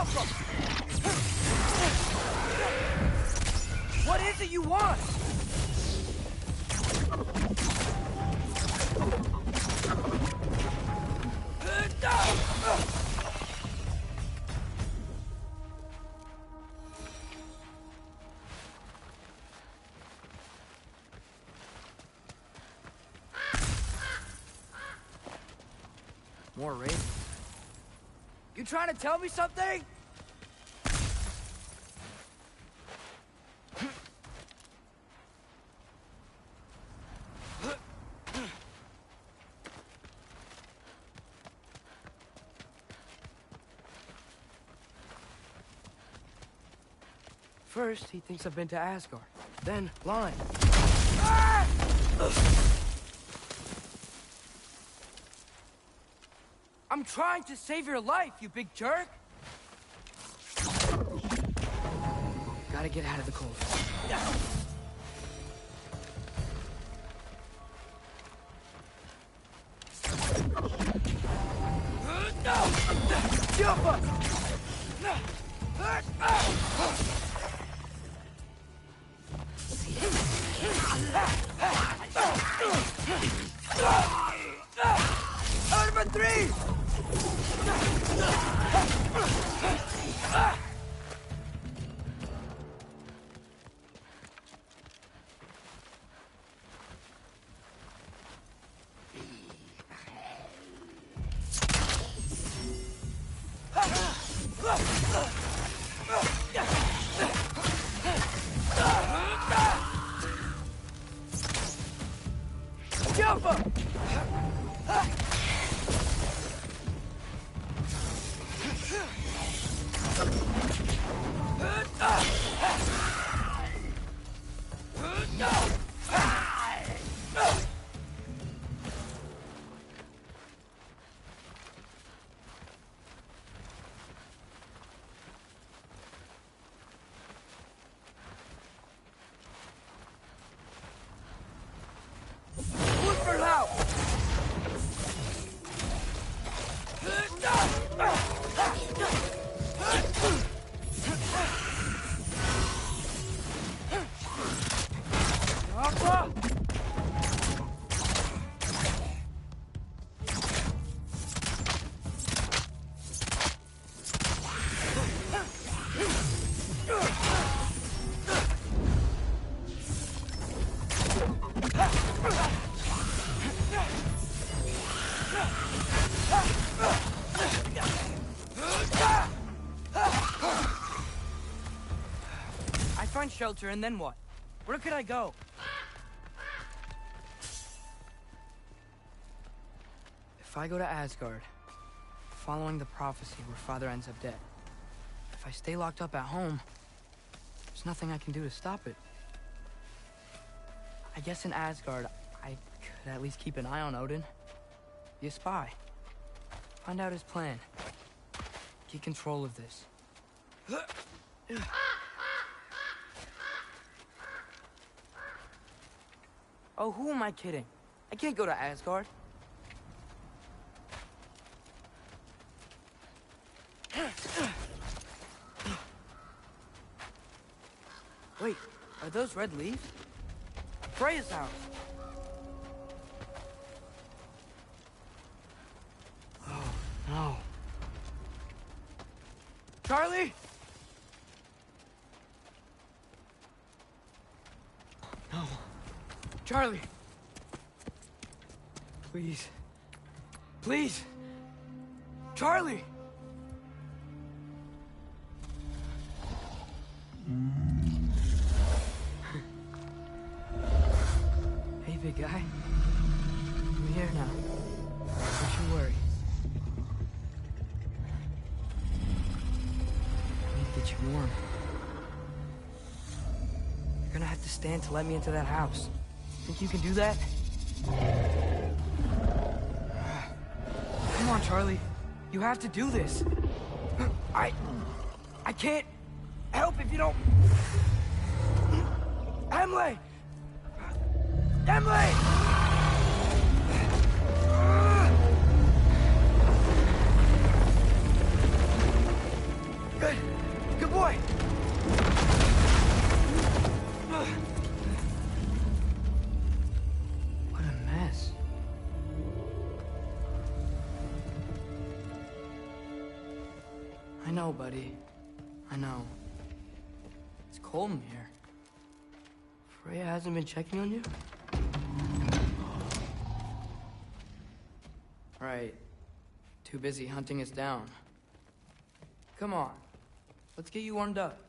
Speaker 16: Jump! What is it you want? More rape? You trying to tell me something? First, he thinks I've been to Asgard. Then, lying. Ah! I'm trying to save your life, you big jerk! Gotta get out of the cold. Jump up! Out of three! Jump up! Find shelter, and then what? Where could I go? If I go to Asgard, following the prophecy where Father ends up dead. If I stay locked up at home, there's nothing I can do to stop it. I guess in Asgard, I could at least keep an eye on Odin. Be a spy. Find out his plan. Get control of this. Oh, who am I kidding? I can't go to Asgard. Wait, are those red leaves? Freya's house. Oh, no. Charlie? No. Charlie! Please. Please! Charlie! Hey, big guy. I'm here now. Don't you worry. I need to get you warm. You're gonna have to stand to let me into that house. Think you can do that? Come on, Charlie. You have to do this. I can't help if you don't... Emily! Emily! Good. Good boy. What a mess. I know, buddy. I know. It's cold in here. Freya hasn't been checking on you? Right. Too busy hunting us down. Come on. Let's get you warmed up.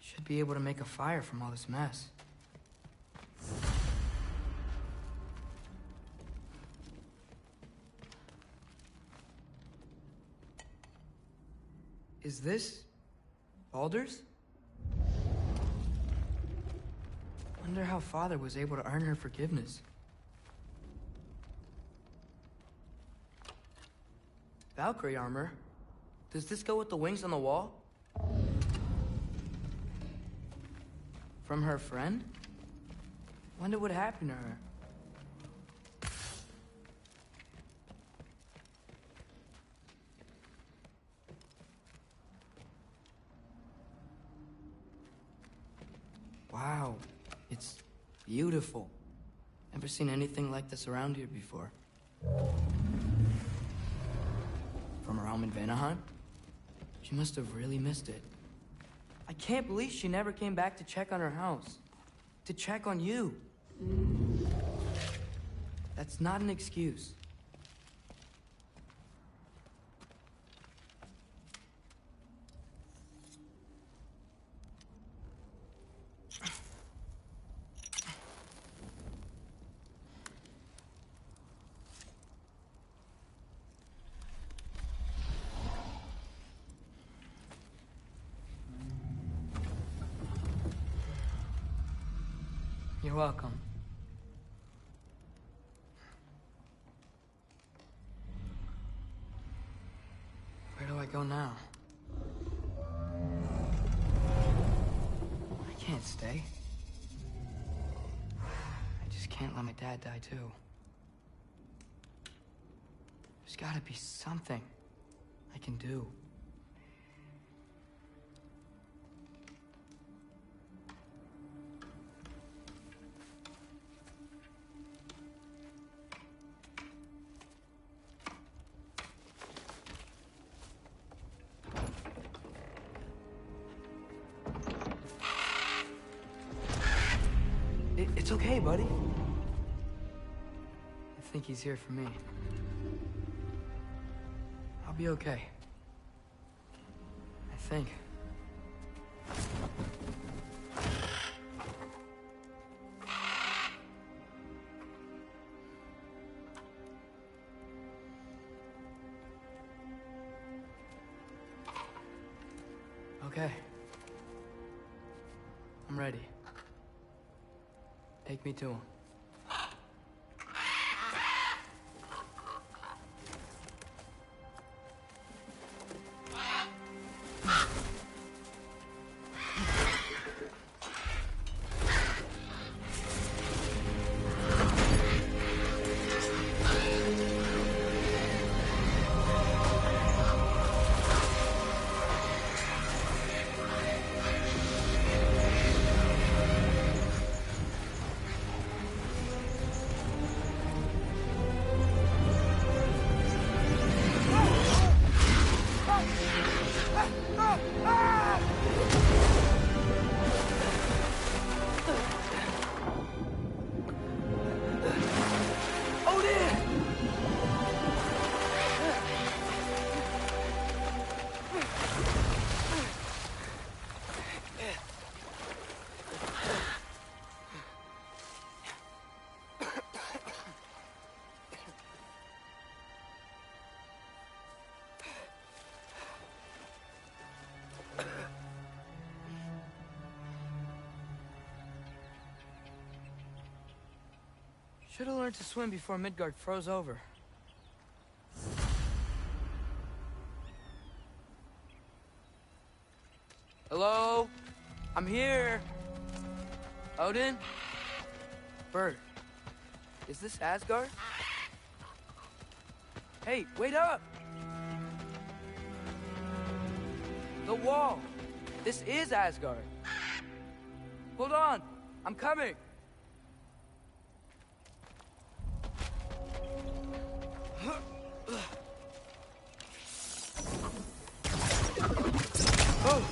Speaker 16: Should be able to make a fire from all this mess. Is this Baldur's? Wonder how Father was able to earn her forgiveness. Valkyrie armor? Does this go with the wings on the wall? From her friend? Wonder what happened to her. Wow, it's beautiful. Never seen anything like this around here before. From her home in Vanaheim? She must have really missed it. I can't believe she never came back to check on her house. To check on you. That's not an excuse. You're welcome. Where do I go now? I can't stay. I just can't let my dad die too. There's gotta be something I can do. It's okay, buddy. I think he's here for me. I'll be okay. I think. Okay. I'm ready. Take me to him. Should have learned to swim before Midgard froze over. Hello? I'm here. Odin? Bert. Is this Asgard? Hey, wait up! The wall! This is Asgard! Hold on! I'm coming! Oh!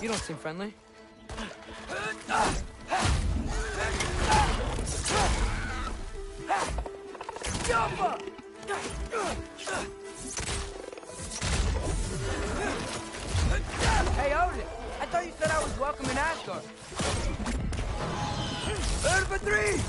Speaker 16: You don't seem friendly. Hey, Odin! I thought you said I was welcome in Asgard. Burn for three!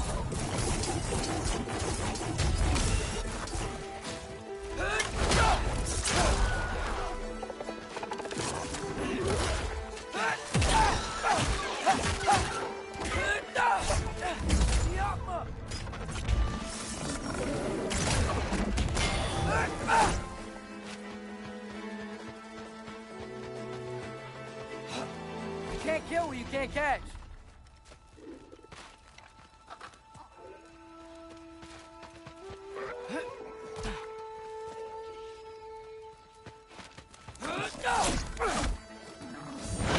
Speaker 16: You can't kill what you can't catch.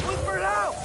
Speaker 16: Look for it out!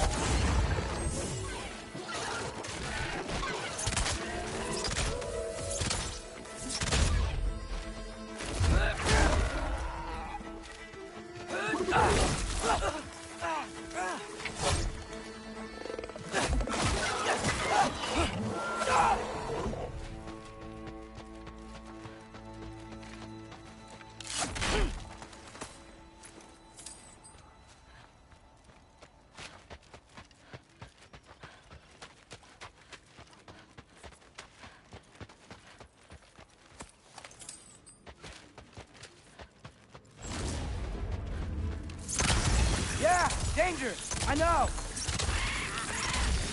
Speaker 16: Yeah! Danger! I know!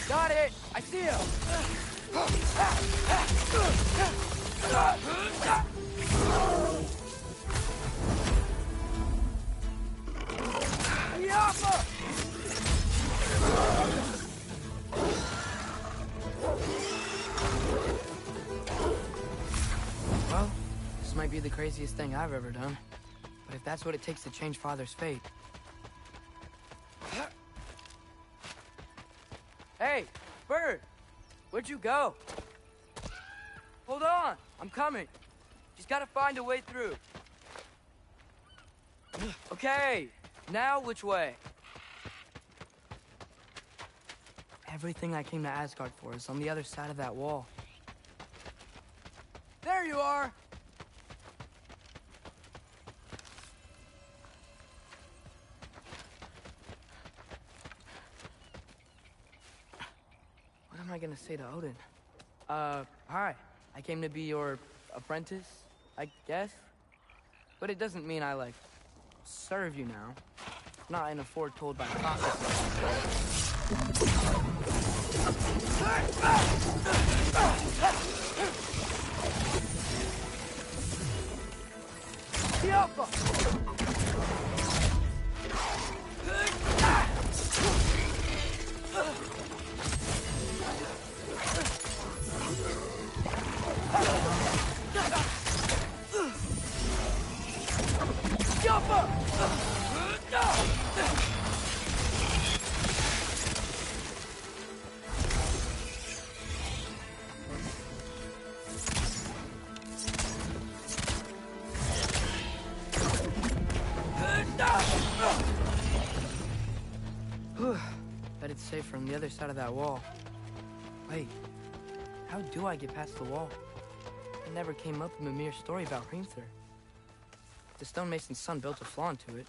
Speaker 16: Got it! I see him! Yappa! Well, this might be the craziest thing I've ever done. But if that's what it takes to change Father's fate... Hey, Bird! Where'd you go? Hold on! I'm coming! Just gotta find a way through. Okay, now which way? Everything I came to Asgard for is on the other side of that wall. There you are! What am I gonna say to Odin? Hi. I came to be your apprentice, I guess? But it doesn't mean I, like, serve you now. Not in a foretold by prophecy. Bet it's safer on the other side of that wall. Wait, how do I get past the wall? It never came up in Mimir's story about Hrimthur. The stonemason's son built a flaw into it.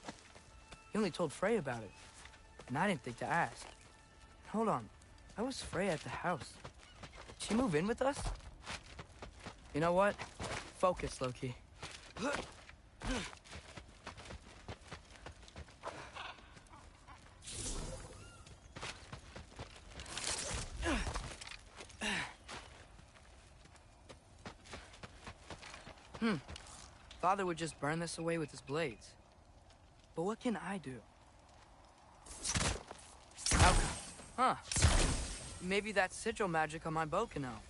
Speaker 16: He only told Frey about it, and I didn't think to ask. Hold on, why was Frey at the house? Did she move in with us? You know what? Focus, Loki. Father would just burn this away with his blades. But what can I do? How come? Huh. Maybe that sigil magic on my bow can help.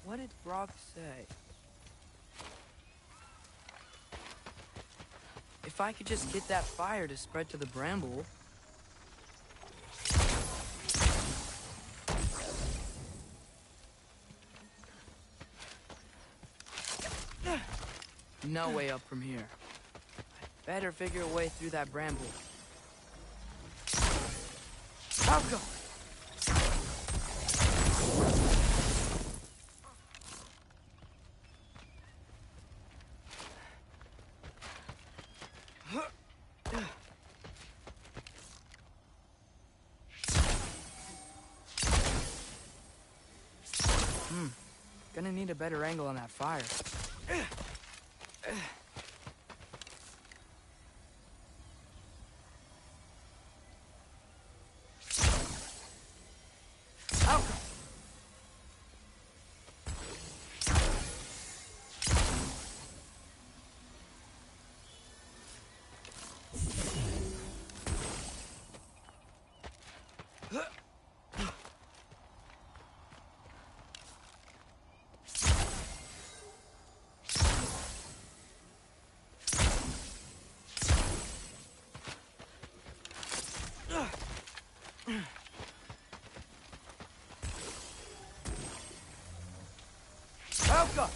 Speaker 16: What did Brock say? If I could just get that fire to spread to the bramble... No way up from here. Better figure a way through that bramble. I'll go! Gonna need a better angle on that fire. Alka!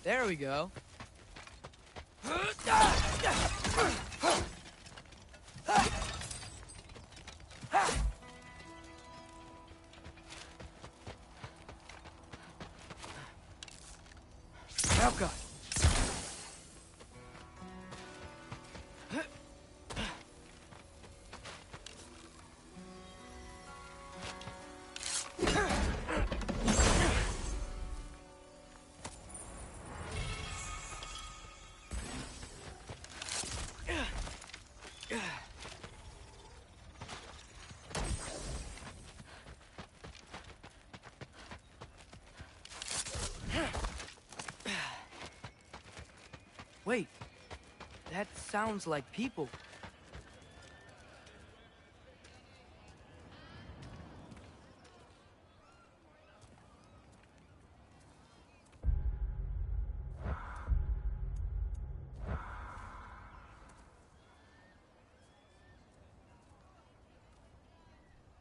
Speaker 16: There we go. Alka. Wait, that sounds like people.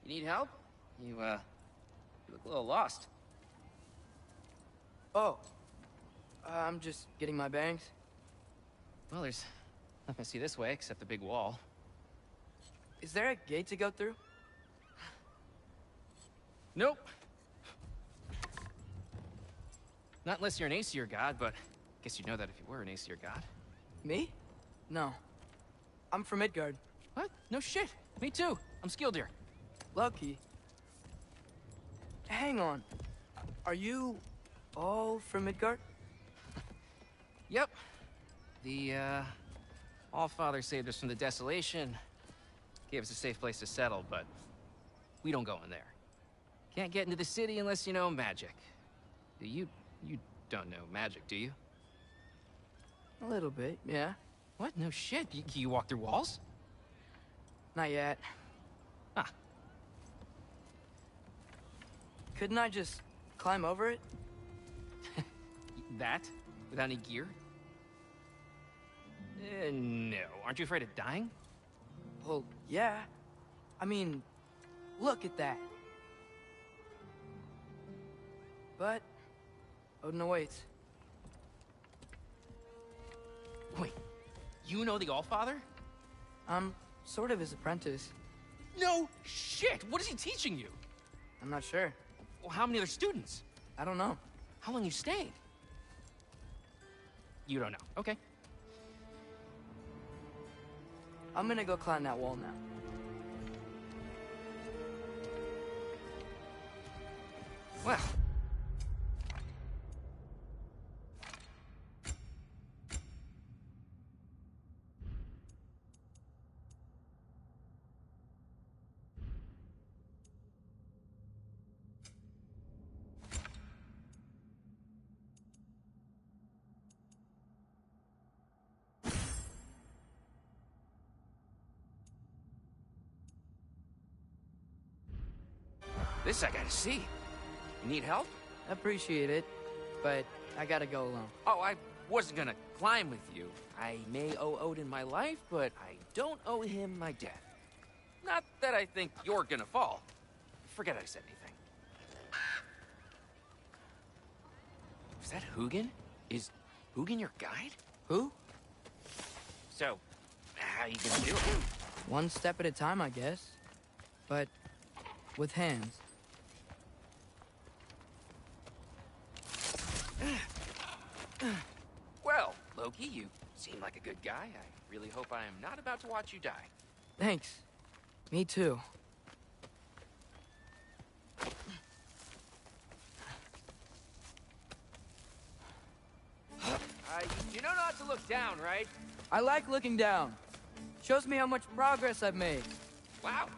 Speaker 17: You need help? You look a little lost.
Speaker 16: Oh, I'm just getting my bearings.
Speaker 17: Well, there's nothing to see this way except the big wall.
Speaker 16: Is there a gate to go through?
Speaker 17: Nope. Not unless you're an Aesir god, but I guess you'd know that if you were an Aesir god.
Speaker 16: Me? No. I'm from Midgard.
Speaker 17: What? No shit. Me too. I'm Skildir.
Speaker 16: Lucky. Hang on. Are you all from Midgard?
Speaker 17: Yep. The, Allfather saved us from the desolation. Gave us a safe place to settle, but we don't go in there. Can't get into the city unless you know magic. You don't know magic, do you?
Speaker 16: A little bit, yeah.
Speaker 17: What? No shit. Can you walk through walls?
Speaker 16: Not yet.
Speaker 17: Ah.
Speaker 16: Couldn't I just climb over it?
Speaker 17: That? Without any gear? No. Aren't you afraid of dying?
Speaker 16: Well, yeah. I mean, look at that. But Odin awaits.
Speaker 17: Wait, you know the Allfather?
Speaker 16: I'm sort of his apprentice.
Speaker 17: No shit! What is he teaching you?
Speaker 16: I'm not sure.
Speaker 17: Well, how many other students?
Speaker 16: I don't know.
Speaker 17: How long you staying? You don't know. Okay.
Speaker 16: I'm gonna go climb that wall now.
Speaker 17: Well. This I gotta see. You need help?
Speaker 16: Appreciate it, but I gotta go alone.
Speaker 17: Oh, I wasn't gonna climb with you. I may owe Odin my life, but I don't owe him my death. Not that I think you're gonna fall. Forget I said anything. Is that Hugin? Is Hugin your guide?
Speaker 16: Who?
Speaker 17: So, how you gonna do it?
Speaker 16: One step at a time, I guess. But with hands.
Speaker 17: Well, Loki, you seem like a good guy. I really hope I am not about to watch you die.
Speaker 16: Thanks. Me too.
Speaker 17: You know not to look down, right?
Speaker 16: I like looking down. Shows me how much progress I've made.
Speaker 17: Wow.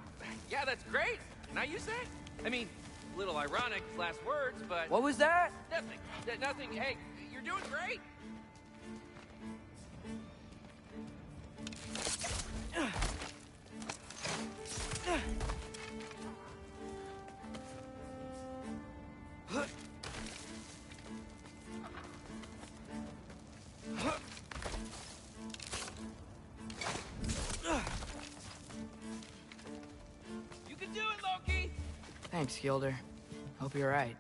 Speaker 17: Yeah, that's great. Can I use that? I mean, a little ironic last words, but...
Speaker 16: What was that?
Speaker 17: Nothing. Nothing. Hey, you're doing great. You can do it, Loki!
Speaker 16: Thanks, Gilder. Hope you're right.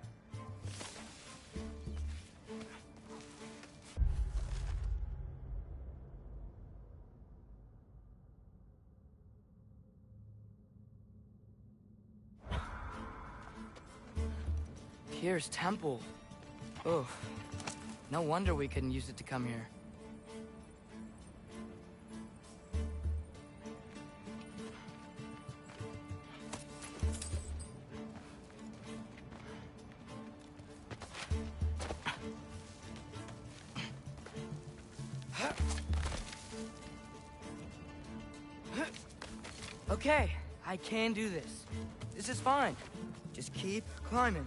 Speaker 16: Tyr's temple. Oof. No wonder we couldn't use it to come here. Okay, I can do this. This is fine. Just keep climbing.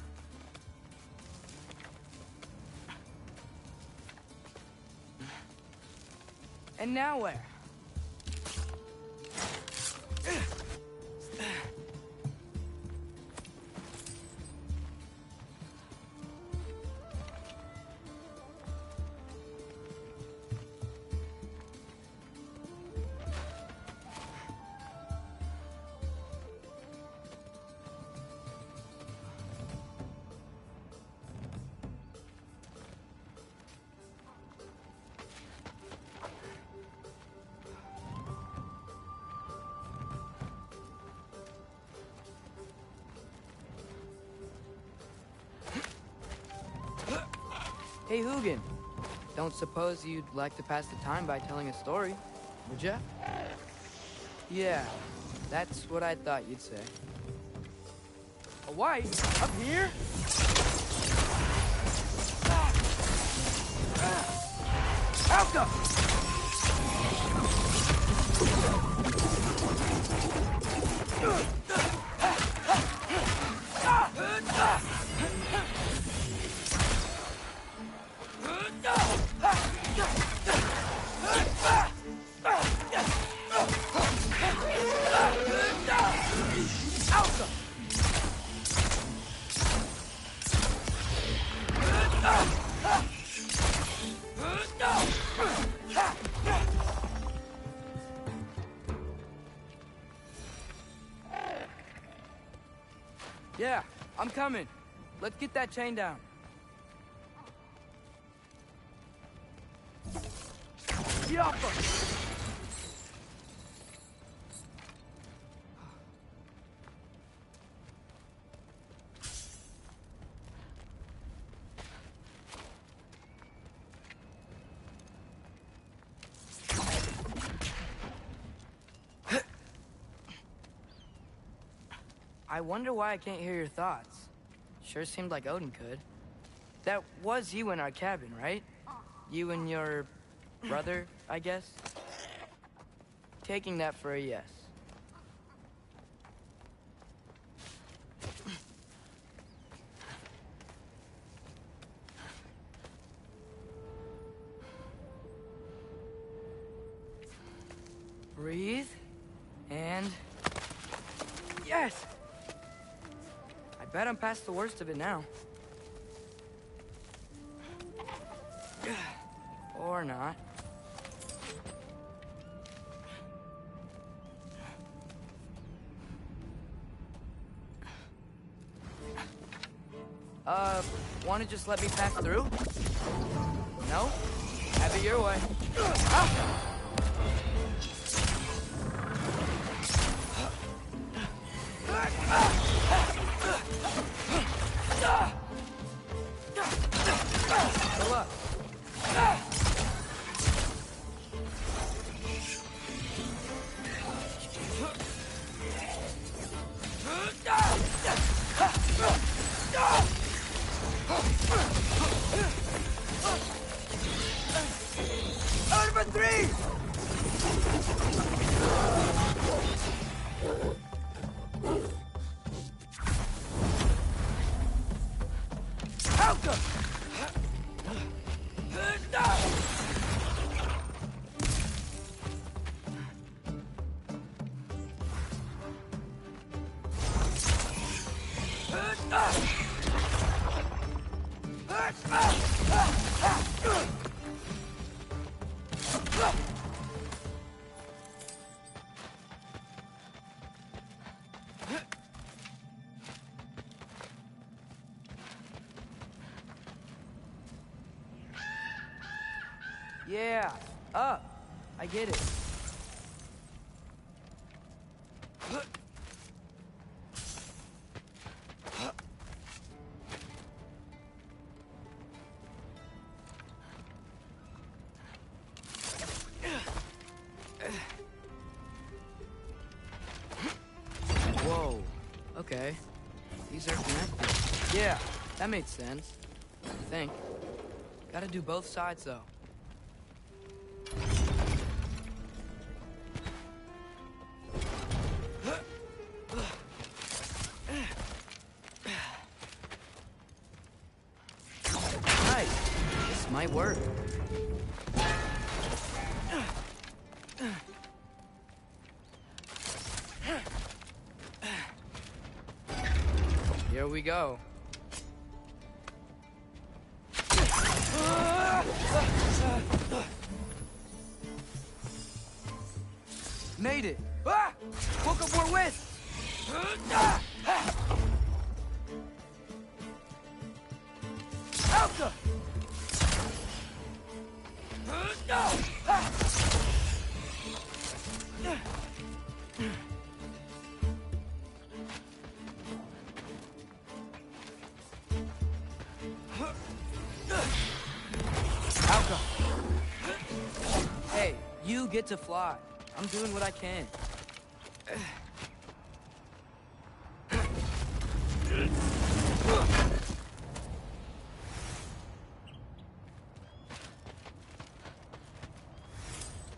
Speaker 16: And now where? Hey, Hugin. Don't suppose you'd like to pass the time by telling a story, would ya? Yeah, that's what I thought you'd say. A wife? Up here? Alka! Yeah, I'm coming. Let's get that chain down. Yappa! I wonder why I can't hear your thoughts. Sure seemed like Odin could. That was you in our cabin, right? You and your brother, I guess? Taking that for a yes. Breathe, and... Yes! I bet I'm past the worst of it now. Or not. Wanna just let me pass through? No? Have it your way. Ah! Go up. Out of a three! Yeah, up. I get it. Whoa. Okay. These are connected. Yeah, that made sense. I think. Gotta do both sides, though. Nice. This might work. Here we go. Made it! Ah! Woke up more with! Alka! Alka! Hey, you get to fly. I'm doing what I can.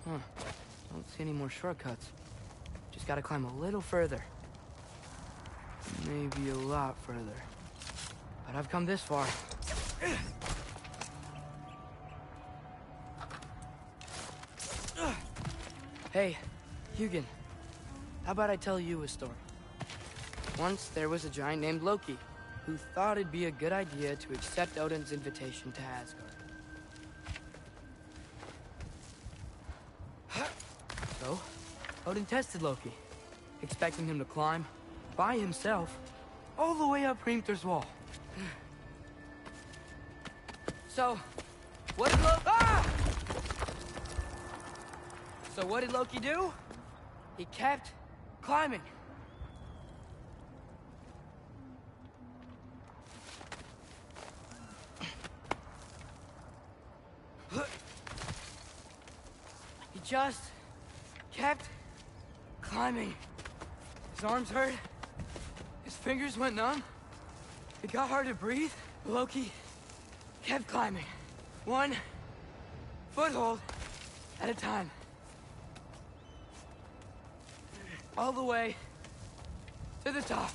Speaker 16: Huh. Don't see any more shortcuts. Just gotta climb a little further. Maybe a lot further. But I've come this far. Hey, Hugin. How about I tell you a story? Once there was a giant named Loki, who thought it'd be a good idea to accept Odin's invitation to Asgard. So, Odin tested Loki, expecting him to climb, by himself, all the way up Hrimthur's wall. So, what did Loki... Ah! So what did Loki do? He kept climbing. He just kept climbing. His arms hurt. His fingers went numb. It got hard to breathe. Loki kept climbing. One foothold at a time. All the way to the top.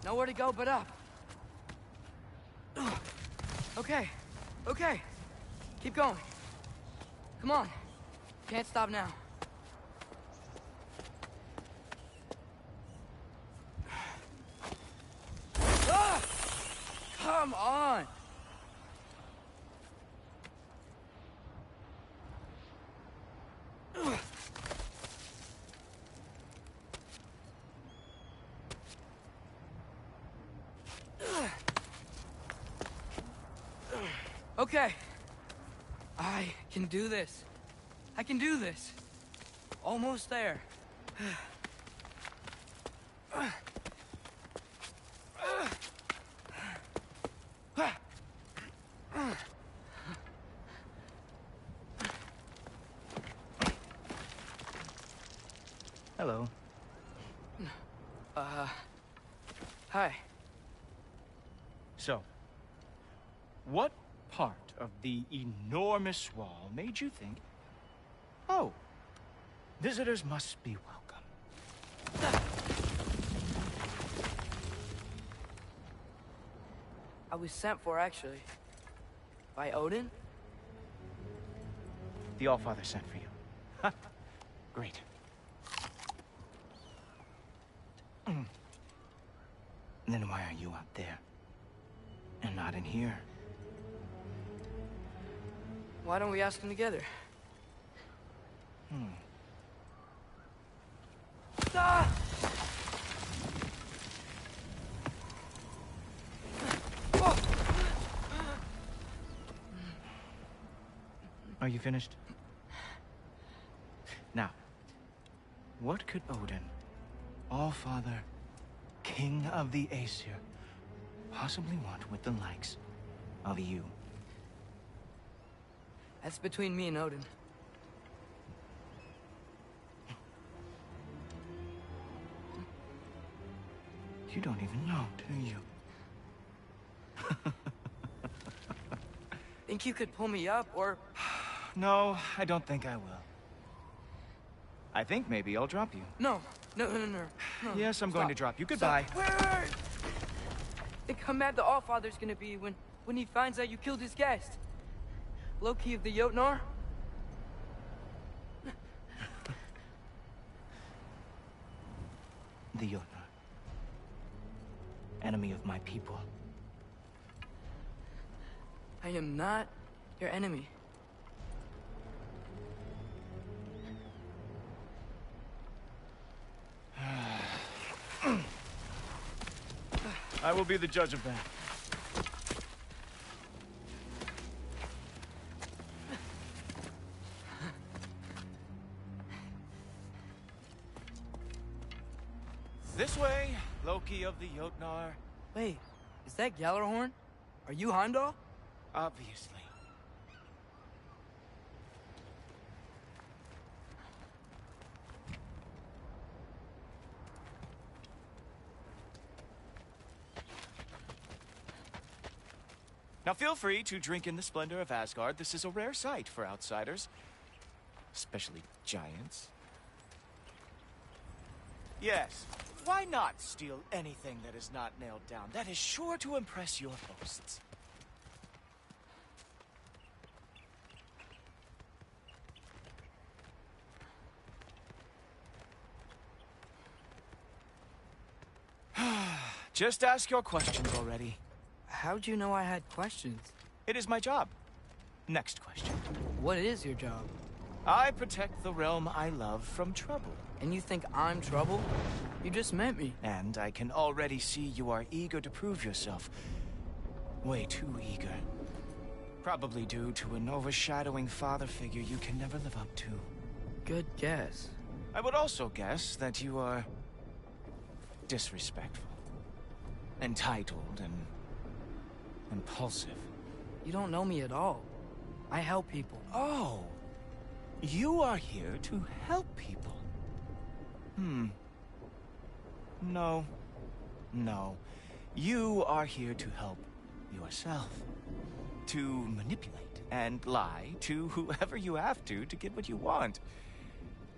Speaker 16: Nowhere to go but up. Okay, okay. Keep going. Come on. Can't stop now. Ah! Come on! Okay. I can do this. I can do this. Almost there.
Speaker 10: Hello.
Speaker 16: Hi.
Speaker 10: So, what part of the enormous wall made you think, oh, visitors must be welcome?
Speaker 16: I was sent for, actually. By Odin?
Speaker 10: The Allfather sent for you. Great. Then why are you out there? And not in here?
Speaker 16: Why don't we ask them together? Ah!
Speaker 10: Are you finished? Now, what could Odin, Allfather, King of the Aesir, possibly want with the likes of you?
Speaker 16: That's between me and Odin.
Speaker 10: You don't even know, do you?
Speaker 16: Think you could pull me up, or...
Speaker 10: No, I don't think I will. I think maybe I'll drop you.
Speaker 16: No. No.
Speaker 10: Yes, I'm going to drop you. Goodbye.
Speaker 16: Wait. Think how mad the Allfather's gonna be when he finds out you killed his guest. Loki of the Jotnar?
Speaker 10: The Jotnar. Enemy of my people.
Speaker 16: I am not your enemy.
Speaker 10: I will be the judge of that. This way, Loki of the Jotnar.
Speaker 16: Wait, is that Gjallarhorn? Are you Heimdall?
Speaker 10: Obviously. Now feel free to drink in the splendor of Asgard. This is a rare sight for outsiders. Especially giants. Yes, why not steal anything that is not nailed down? That is sure to impress your hosts. Just ask your questions already.
Speaker 16: How'd you know I had questions?
Speaker 10: It is my job. Next question.
Speaker 16: What is your job?
Speaker 10: I protect the realm I love from trouble.
Speaker 16: And you think I'm trouble? You just met me.
Speaker 10: And I can already see you are eager to prove yourself. Way too eager. Probably due to an overshadowing father figure you can never live up to.
Speaker 16: Good guess.
Speaker 10: I would also guess that you are disrespectful, entitled, and impulsive.
Speaker 16: You don't know me at all. I help people.
Speaker 10: Oh, you are here to help people. No. You are here to help yourself. To manipulate and lie to whoever you have to get what you want.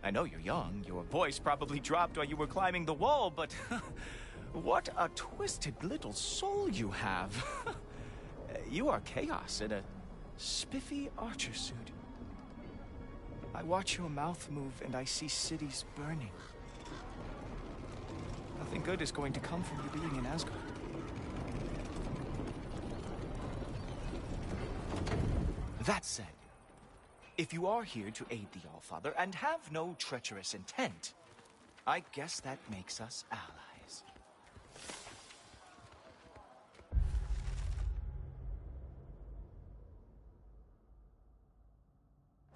Speaker 10: I know you're young. Your voice probably dropped while you were climbing the wall, but what a twisted little soul you have. You are chaos in a spiffy archer suit.
Speaker 7: I watch your mouth move and I see cities burning. Nothing good is going to come from you being in Asgard. That said, if you are here to aid the Allfather and have no treacherous intent, I guess that makes us allies.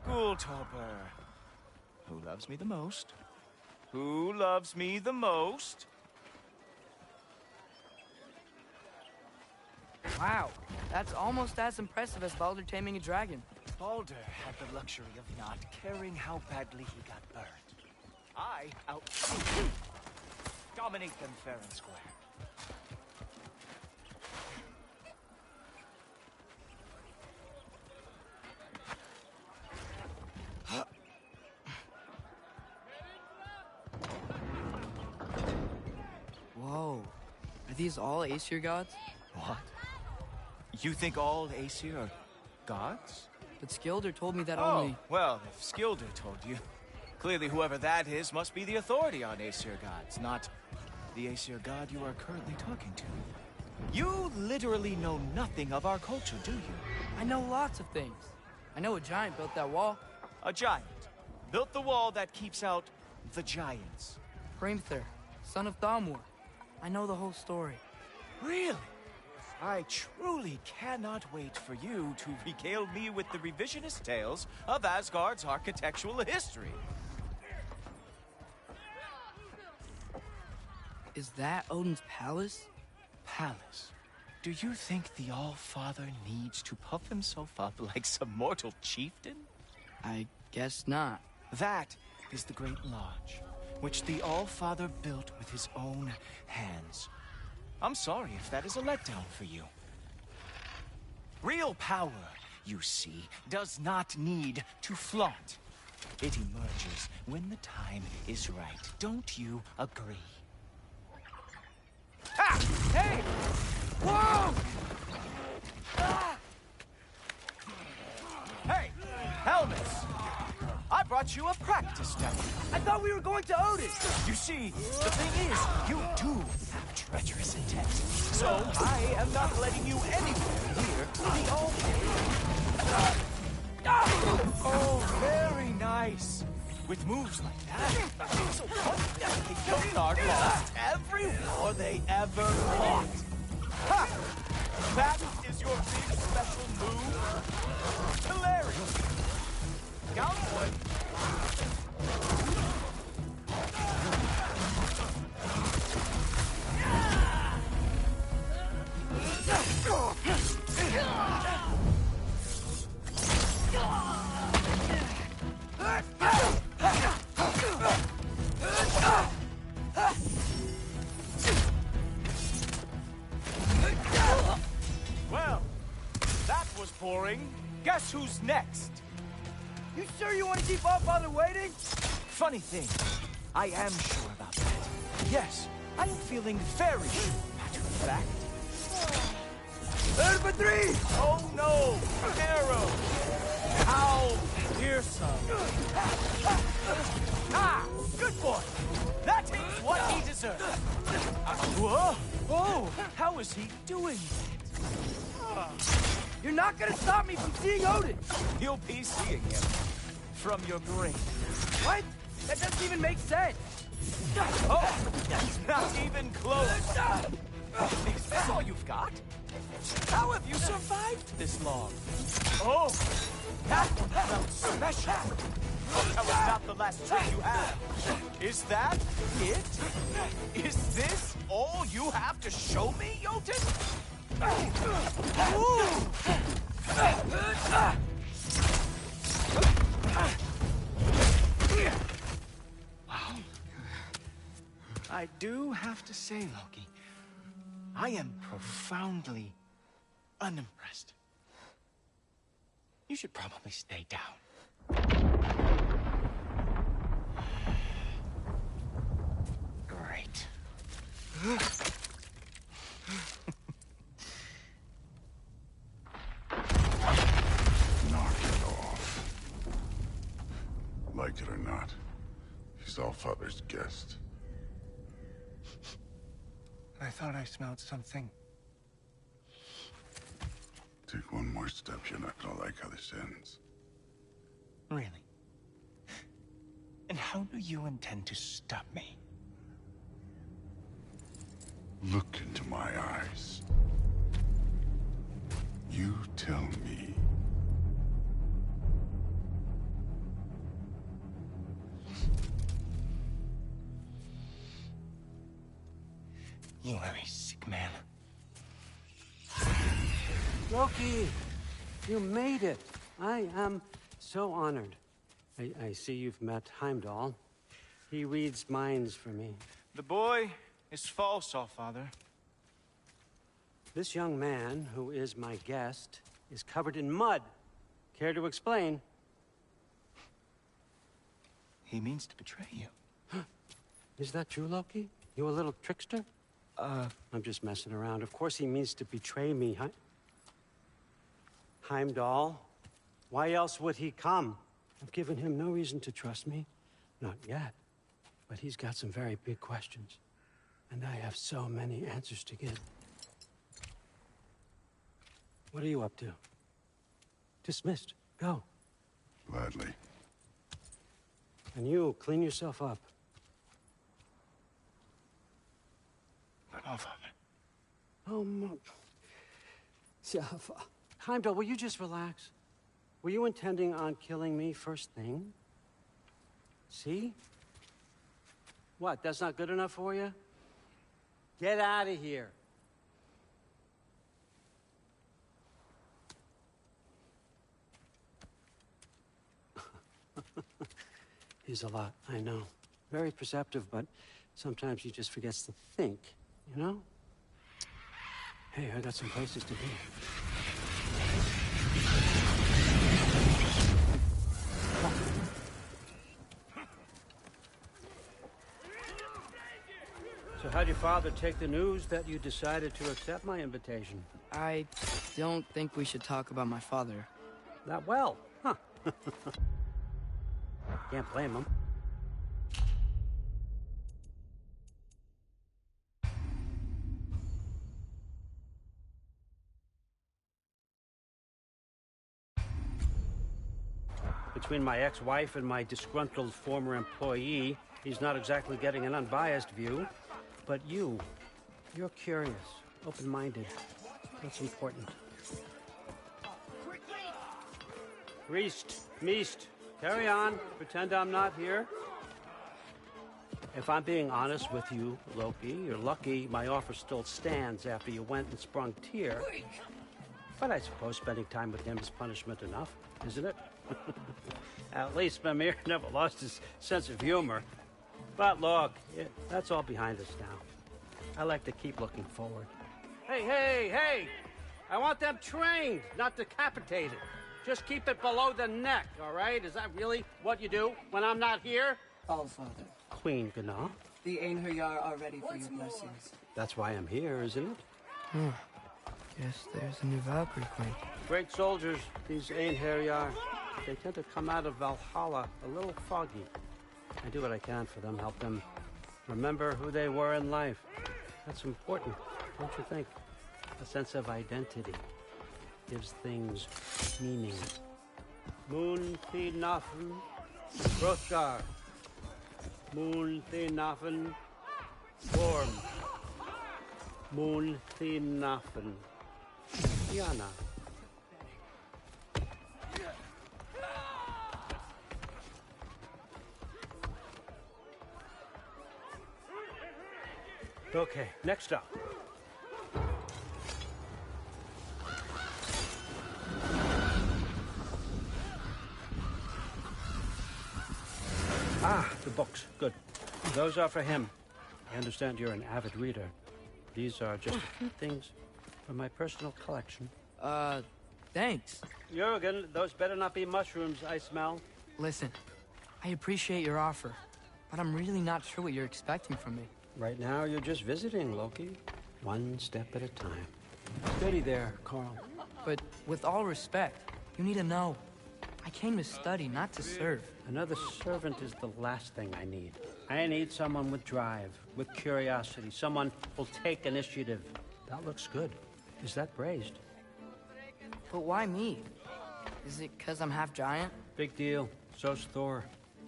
Speaker 7: Ghoultoper. Who loves me the most? Who loves me the most?
Speaker 16: Wow, that's almost as impressive as Baldur taming a dragon.
Speaker 7: Baldur had the luxury of not caring how badly he got burned. I dominate them fair and square.
Speaker 16: Whoa, are these all Aesir gods?
Speaker 7: What? You think all Aesir are gods?
Speaker 16: But Skilder told me that
Speaker 7: Oh,
Speaker 16: only...
Speaker 7: well, if Skilder told you, clearly whoever that is must be the authority on Aesir gods, not the Aesir god you are currently talking to. You literally know nothing of our culture, do you?
Speaker 16: I know lots of things. I know a giant built that wall.
Speaker 7: A giant built the wall that keeps out the giants.
Speaker 16: Hrimthur, son of Thamur. I know the whole story.
Speaker 7: Really? I truly cannot wait for you to regale me with the revisionist tales of Asgard's architectural history.
Speaker 16: Is that Odin's palace?
Speaker 7: Palace? Do you think the All-Father needs to puff himself up like some mortal chieftain?
Speaker 16: I guess not.
Speaker 7: That is the Great Lodge, which the All-Father built with his own hands. I'm sorry if that is a letdown for you. Real power, you see, does not need to flaunt. It emerges when the time is right. Don't you agree? Ah! Hey! Whoa! Ah! Hey! Helmets! I brought you a practice now.
Speaker 16: I thought we were going to Odin!
Speaker 7: You see, the thing is, you do have treacherous intent. So, I am not letting you anywhere near the All-Father. Oh, very nice. With moves like that, it's so funny that the Jotnar lost every war they ever fought. Ha! That is your big special move? Hilarious. Down one. Well, that was boring. Guess who's next?
Speaker 16: You sure you want to keep Allfather waiting?
Speaker 7: Funny thing, I am sure about that. Yes, I am feeling very sure, matter of fact.
Speaker 16: There's for three!
Speaker 7: Oh no! Arrow! How fearsome! Ah! Good boy! That is what he deserves! Whoa! Oh! How is he doing that?
Speaker 16: You're not gonna stop me from seeing Odin!
Speaker 7: You'll be seeing him from your grave.
Speaker 16: What? That doesn't even make sense!
Speaker 7: Oh! Not even close! Is this all you've got? How have you survived this long? Oh! That one felt special! That was not the last trick you had. Is that it? Is this all you have to show me, Jotun? Wow. I do have to say, Loki, I am profoundly unimpressed. You should probably stay down. Great.
Speaker 2: Knock it off.
Speaker 18: like it or not, he's Allfather's guest.
Speaker 10: I thought I smelled something.
Speaker 18: Take one more step, you're not gonna like how this ends.
Speaker 10: Really? And how do you intend to stop me?
Speaker 18: Look into my eyes. You tell me.
Speaker 10: You are a sick man.
Speaker 15: Loki, you made it. I am so honored. I see you've met Heimdall. He reads minds for me.
Speaker 10: The boy is false, Allfather.
Speaker 15: This young man, who is my guest, is covered in mud. Care to explain?
Speaker 10: He means to betray you.
Speaker 15: Is that true, Loki? You a little trickster? I'm just messing around. Of course he means to betray me, huh? Heimdall? Why else would he come? I've given him no reason to trust me. Not yet. But he's got some very big questions. And I have so many answers to give. What are you up to? Dismissed. Go.
Speaker 18: Gladly.
Speaker 15: And you, clean yourself up.
Speaker 10: But Allfather.
Speaker 15: Oh, Heimdall, will you just relax? Were you intending on killing me first thing? See? What, that's not good enough for you? Get out of here. He's a lot, I know. Very perceptive, but sometimes he just forgets to think, you know? Hey, I got some places to be. So how'd your father take the news that you decided to accept my invitation?
Speaker 16: I don't think we should talk about my father.
Speaker 15: Not well, huh? Can't blame him. Between my ex-wife and my disgruntled former employee, he's not exactly getting an unbiased view. But you're curious, open-minded. That's important. Reist, Meest, carry on. Pretend I'm not here. If I'm being honest with you, Loki, you're lucky my offer still stands after you went and sprung Tyr. But I suppose spending time with him is punishment enough, isn't it? At least Mimir never lost his sense of humor. But look, that's all behind us now. I like to keep looking forward. Hey! I want them trained, not decapitated. Just keep it below the neck, all right? Is that really what you do when I'm not here?
Speaker 19: Allfather.
Speaker 15: Queen Gná.
Speaker 19: The Einherjar are ready for your blessings.
Speaker 15: That's why I'm here, isn't it?
Speaker 16: Guess there's a new Valkyrie queen.
Speaker 15: Great soldiers, these Einherjar. They tend to come out of Valhalla a little foggy. I do what I can for them, help them remember who they were in life. That's important, don't you think? A sense of identity gives things meaning. Moon Thinafen, Hrothgar. Moon Thinafen, Gorm. Moon Thinafen, Yana. Okay, next up. The books. Good. Those are for him. I understand you're an avid reader. These are just a few things from my personal collection.
Speaker 16: Thanks.
Speaker 15: Jurgen, those better not be mushrooms I smell.
Speaker 16: Listen, I appreciate your offer, but I'm really not sure what you're expecting from me.
Speaker 15: Right now, you're just visiting, Loki. One step at a time. Steady there, Carl.
Speaker 16: But with all respect, you need to know. I came to study, not to serve.
Speaker 15: Another servant is the last thing I need. I need someone with drive, with curiosity, someone who'll take initiative. That looks good. Is that braised?
Speaker 16: But why me? Is it because I'm half giant?
Speaker 15: Big deal. So's Thor.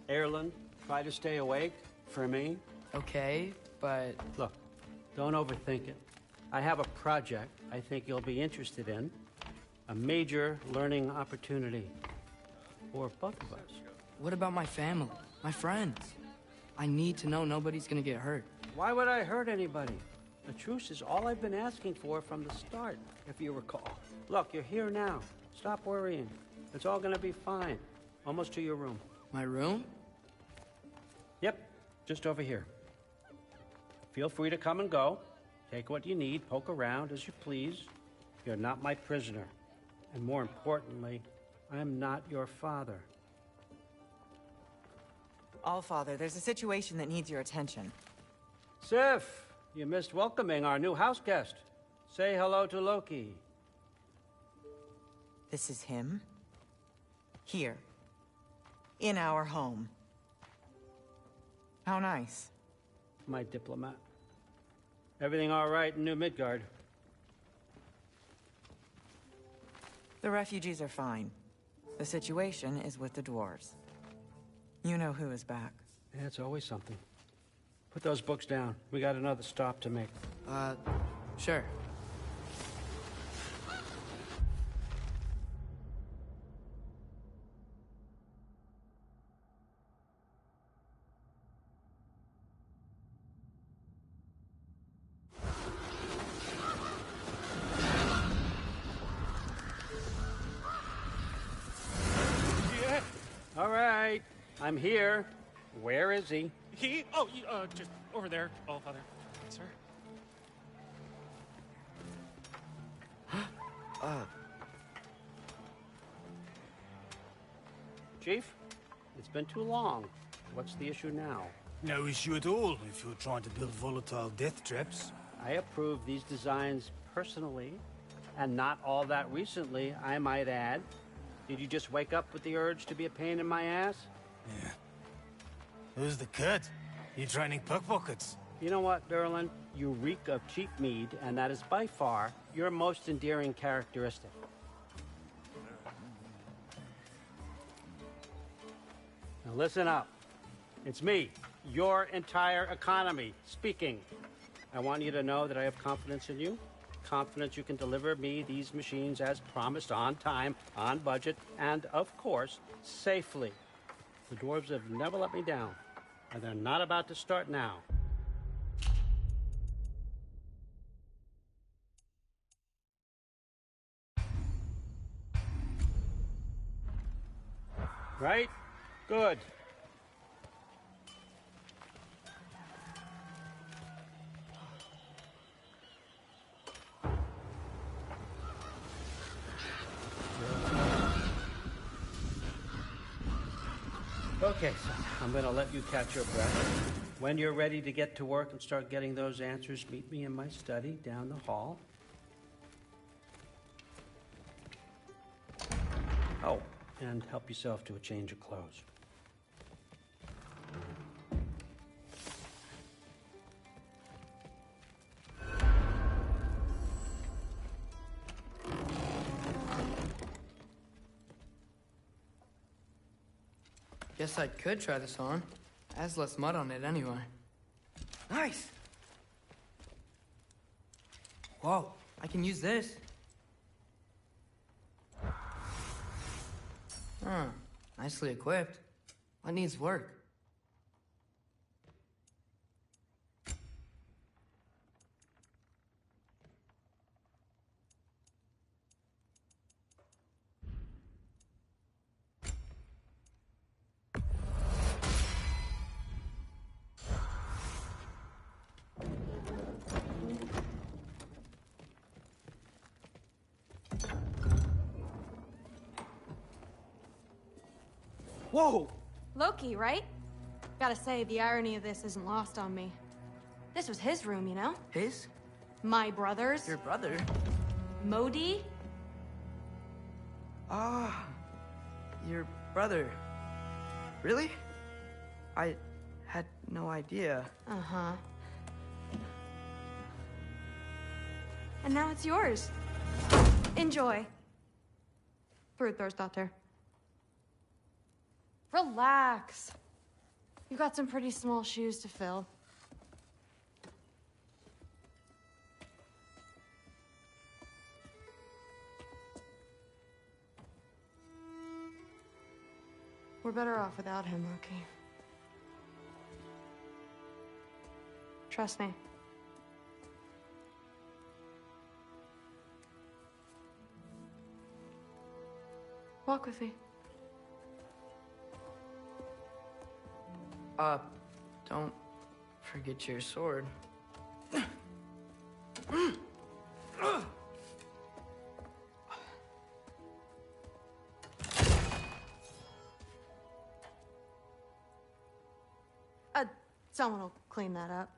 Speaker 15: Erland, try to stay awake for me.
Speaker 16: Okay, but...
Speaker 15: Look, don't overthink it. I have a project I think you'll be interested in. A major learning opportunity. For both of us.
Speaker 16: What about my family? My friends? I need to know nobody's gonna get hurt.
Speaker 15: Why would I hurt anybody? A truce is all I've been asking for from the start, if you recall. Look, you're here now. Stop worrying. It's all gonna be fine. Almost to your room.
Speaker 16: My room?
Speaker 15: Yep, just over here. Feel free to come and go. Take what you need, poke around as you please. You're not my prisoner. And more importantly, I'm not your father.
Speaker 20: Allfather, there's a situation that needs your attention.
Speaker 15: Sif, you missed welcoming our new house guest. Say hello to Loki.
Speaker 20: This is him? Here. In our home. How nice.
Speaker 15: My diplomat. Everything all right in New Midgard?
Speaker 20: The refugees are fine. The situation is with the dwarves. You know who is back.
Speaker 15: Yeah, it's always something. Put those books down. We got another stop to make.
Speaker 16: Sure.
Speaker 15: All right, I'm here. Where is he?
Speaker 21: He? Oh, just over there, Allfather. Sir?
Speaker 15: Chief, it's been too long. What's the issue now?
Speaker 22: No issue at all if you're trying to build volatile death traps.
Speaker 15: I approve these designs personally, and not all that recently, I might add. Did you just wake up with the urge to be a pain in my ass?
Speaker 22: Yeah. Who's the cut? You training pickpockets?
Speaker 15: You know what, Derlin? You reek of cheap mead, and that is by far your most endearing characteristic. Now listen up. It's me, your entire economy, speaking. I want you to know that I have confidence in you. Confidence you can deliver me these machines as promised, on time, on budget, and, of course, safely. The dwarves have never let me down, and they're not about to start now. Right? Good. Okay, son, I'm gonna let you catch your breath. When you're ready to get to work and start getting those answers, meet me in my study down the hall. Oh, and help yourself to a change of clothes.
Speaker 16: Guess I could try this on. Has less mud on it anyway. Nice! Whoa, I can use this. Huh, nicely equipped. What needs work?
Speaker 15: Whoa!
Speaker 23: Loki, right? Gotta say, the irony of this isn't lost on me. This was his room, you know?
Speaker 16: His?
Speaker 23: My brother's.
Speaker 16: Your brother?
Speaker 23: Modi?
Speaker 16: Ah, your brother. Really? I had no idea.
Speaker 23: Uh-huh. And now it's yours. Enjoy. Daughter. Relax. You've got some pretty small shoes to fill. We're better off without him, Loki. Trust me. Walk with me.
Speaker 16: Don't forget your sword.
Speaker 23: Someone will clean that up.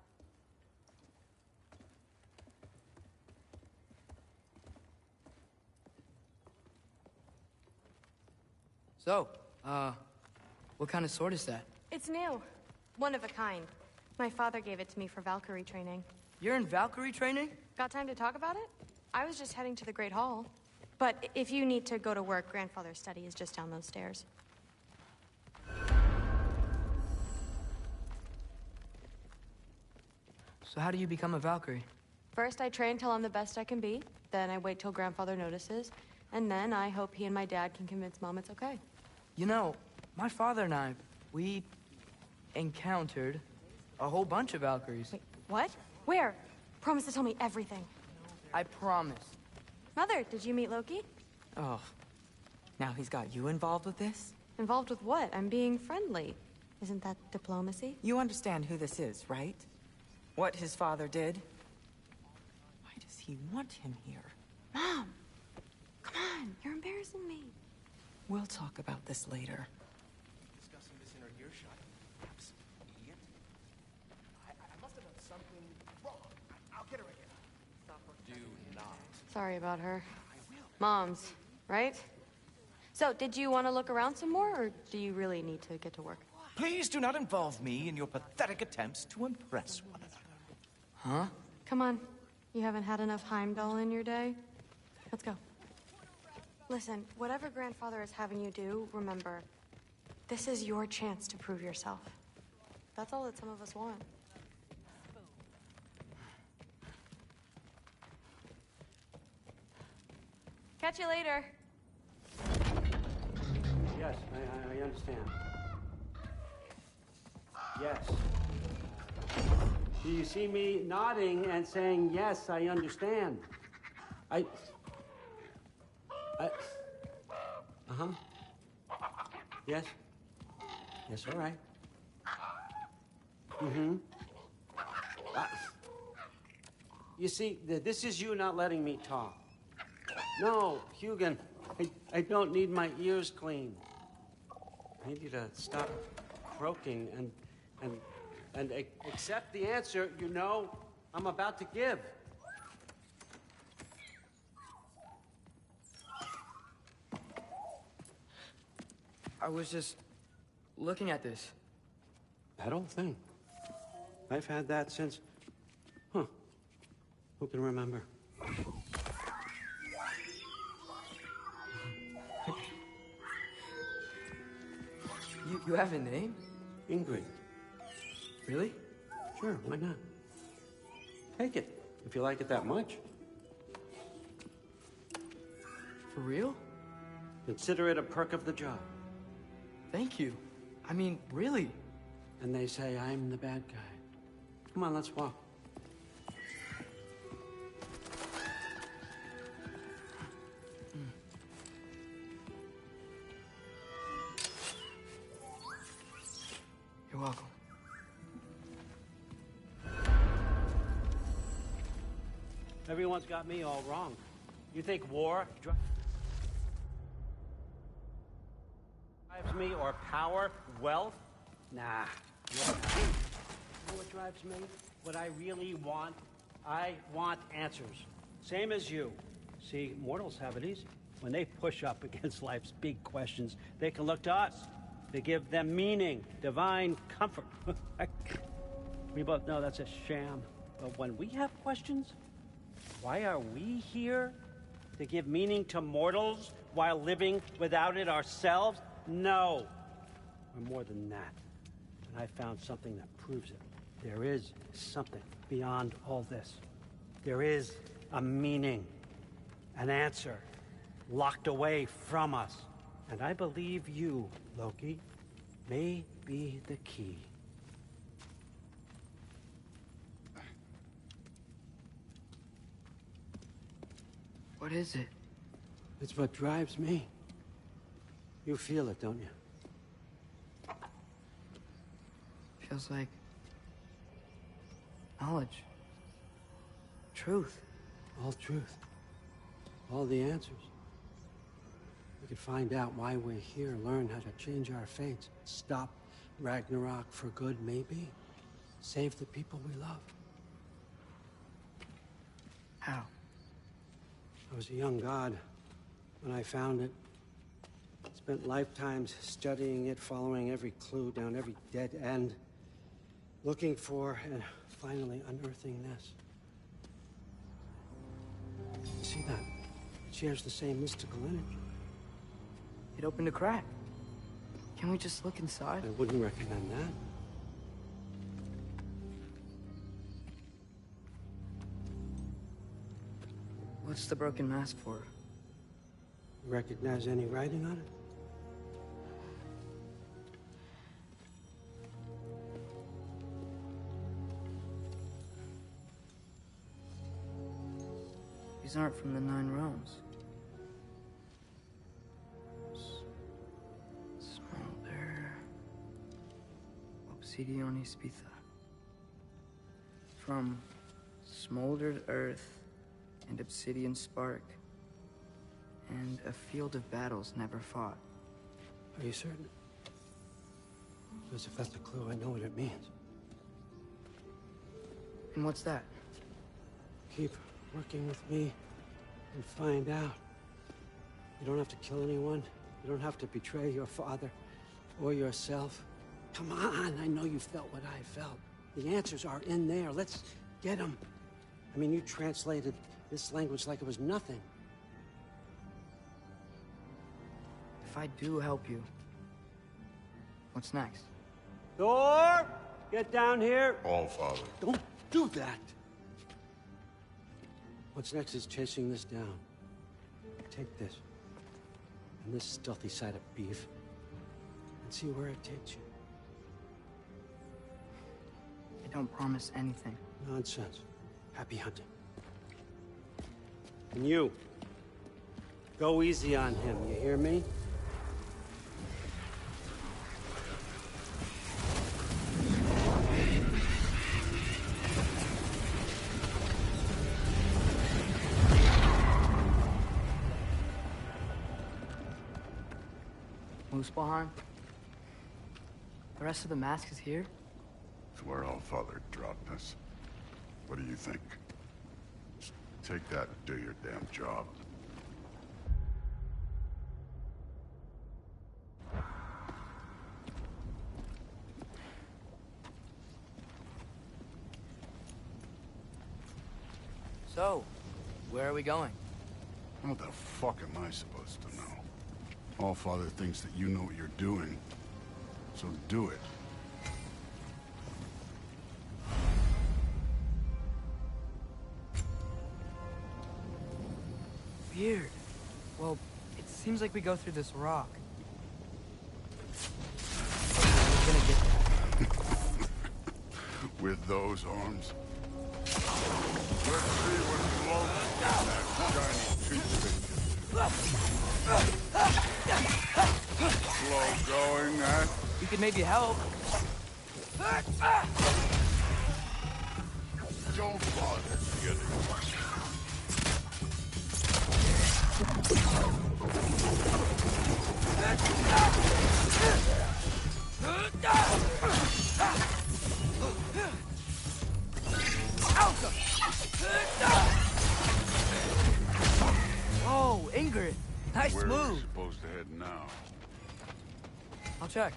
Speaker 16: So, what kind of sword is that?
Speaker 23: It's new. One of a kind. My father gave it to me for Valkyrie training.
Speaker 16: You're in Valkyrie training?
Speaker 23: Got time to talk about it? I was just heading to the Great Hall. But if you need to go to work, Grandfather's study is just down those stairs.
Speaker 16: So how do you become a Valkyrie?
Speaker 23: First, I train till I'm the best I can be. Then I wait till Grandfather notices. And then I hope he and my dad can convince Mom it's okay.
Speaker 16: You know, my father and I, we encountered a whole bunch of Valkyries.
Speaker 23: Wait, what? Where? Promise to tell me everything.
Speaker 16: I promise.
Speaker 23: Mother, did you meet Loki?
Speaker 20: Oh, now he's got you involved with this?
Speaker 23: Involved with what? I'm being friendly. Isn't that diplomacy?
Speaker 20: You understand who this is, right? What his father did? Why does he want him here?
Speaker 23: Mom! Come on, you're embarrassing me.
Speaker 20: We'll talk about this later.
Speaker 7: Discussing this in our earshot. Perhaps, idiot. I must have done something wrong. I'll get her again. Stop her. Do not.
Speaker 23: Sorry about her. Moms, right? So, did you want to look around some more, or do you really need to get to work?
Speaker 7: Please do not involve me in your pathetic attempts to impress one another.
Speaker 16: Huh?
Speaker 23: Come on. You haven't had enough Heimdall in your day? Let's go. Listen, whatever Grandfather is having you do, remember, this is your chance to prove yourself. That's all that some of us want. Catch you later.
Speaker 15: Yes, I understand. Yes. Do you see me nodding and saying, yes, I understand? Uh-huh. Yes. Yes, all right. Mm-hmm. You see, this is you not letting me talk. No, Hugin, I don't need my ears cleaned. I need you to stop croaking and accept the answer you know I'm about to give.
Speaker 16: I was just looking at this.
Speaker 15: That old thing. I've had that since... Who can remember?
Speaker 16: You have a name?
Speaker 15: Ingrid.
Speaker 16: Really?
Speaker 15: Sure, why not? Take it, if you like it that much.
Speaker 16: For real?
Speaker 15: Consider it a perk of the job.
Speaker 16: Thank you. I mean, really.
Speaker 15: And they say I'm the bad guy. Come on, let's walk.
Speaker 16: You're welcome.
Speaker 15: Everyone's got me all wrong. You think war drives me, or power, wealth? Nah. You know what drives me? What I really want? I want answers. Same as you. See, mortals have it easy. When they push up against life's big questions, they can look to us, to give them meaning, divine comfort. We both know that's a sham. But when we have questions, why are we here? To give meaning to mortals while living without it ourselves? No. We're more than that. And I found something that proves it. There is something beyond all this. There is a meaning, an answer, locked away from us. And I believe you, Loki, may be the key.
Speaker 16: What is it?
Speaker 15: It's what drives me. You feel it, don't you?
Speaker 16: Feels like knowledge. Truth.
Speaker 15: All truth. All the answers. We could find out why we're here, learn how to change our fates, stop Ragnarok for good, maybe. Save the people we love.
Speaker 16: How?
Speaker 15: I was a young god when I found it. Spent lifetimes studying it, following every clue down every dead end, looking for and finally unearthing this. See that? It shares the same mystical energy.
Speaker 16: It opened a crack. Can we just look inside?
Speaker 15: I wouldn't recommend that.
Speaker 16: What's the broken mask for?
Speaker 15: Recognize any writing on it?
Speaker 16: These aren't from the Nine Realms. Smolder. Obsidion Ispitha. From smoldered earth and obsidian spark, and a field of battles never fought.
Speaker 15: Are you certain? Because if that's a clue, I know what it means.
Speaker 16: And what's that?
Speaker 15: Keep working with me and find out. You don't have to kill anyone. You don't have to betray your father or yourself. Come on, I know you felt what I felt. The answers are in there. Let's get them. I mean, you translated this language like it was nothing.
Speaker 16: If I do help you, what's next?
Speaker 15: Thor! Get down here!
Speaker 18: All Father.
Speaker 15: Don't do that! What's next is chasing this down. Take this, and this stealthy side of beef, and see where it takes you.
Speaker 16: I don't promise anything.
Speaker 15: Nonsense. Happy hunting. And you, go easy on him, you hear me?
Speaker 16: Muspelheim? The rest of the mask is here?
Speaker 18: It's where All Father dropped us. What do you think? Just take that and do your damn job.
Speaker 16: So, where are we going?
Speaker 18: What the fuck am I supposed to know? All Father thinks that you know what you're doing, so do it.
Speaker 16: Weird. Well, it seems like we go through this rock. We're gonna get there.
Speaker 18: With those arms? Let's see what's low in that shiny toothpick. Slow going, huh?
Speaker 16: We could maybe help.
Speaker 18: Don't bother the other one.
Speaker 16: Oh, Ingrid. Nice
Speaker 18: Where are we
Speaker 16: move.
Speaker 18: supposed to head now?
Speaker 16: I'll check.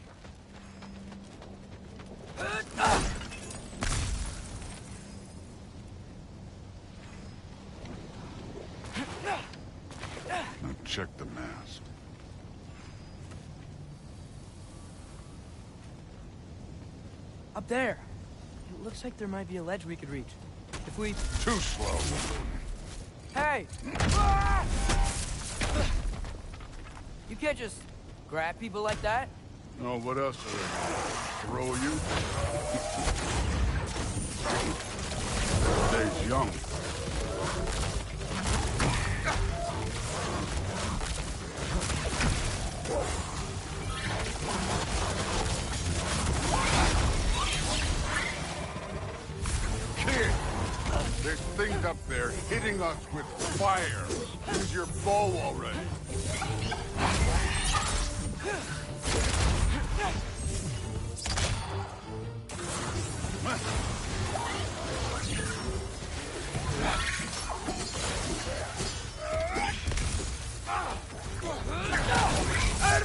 Speaker 18: Now check the mask.
Speaker 16: Up there. It looks like there might be a ledge we could reach. If we...
Speaker 18: Too slow.
Speaker 16: Hey! You can't just grab people like that.
Speaker 18: No, what else do they throw you? Stays young. Kid, there's things up there hitting us with fire. Use your bow already.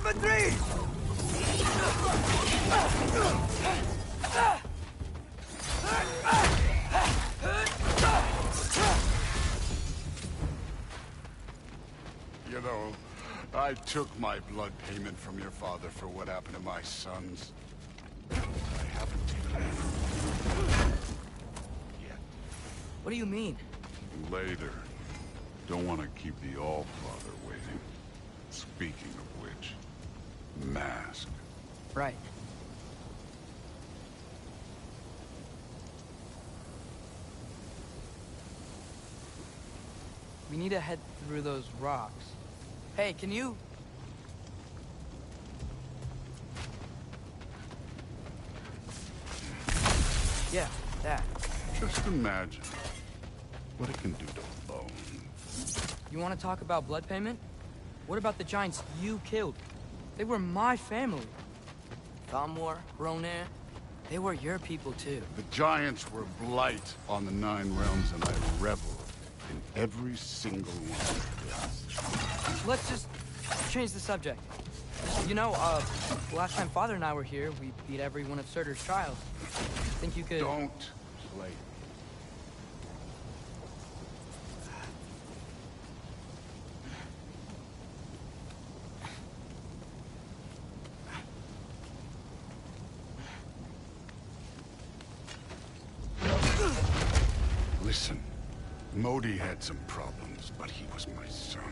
Speaker 12: Infantry!
Speaker 18: You know, I took my blood payment from your father for what happened to my sons. I haven't taken it yet.
Speaker 16: What do you mean?
Speaker 18: Later. Don't want to keep the All-Father waiting. Speaking of which, mask.
Speaker 16: Right. We need to head through those rocks. Hey, can you... Yeah, that.
Speaker 18: Just imagine what it can do to bone.
Speaker 16: You want to talk about blood payment? What about the giants you killed? They were my family. Thamor, Ronair, they were your people too.
Speaker 18: The giants were blight on the Nine Realms, and I reveled in every single one of them.
Speaker 16: Let's just change the subject. You know, last time Father and I were here, we beat every one of Surtur's trials. Think you could...
Speaker 18: Don't play. Listen, Modi had some problems, but he was my son.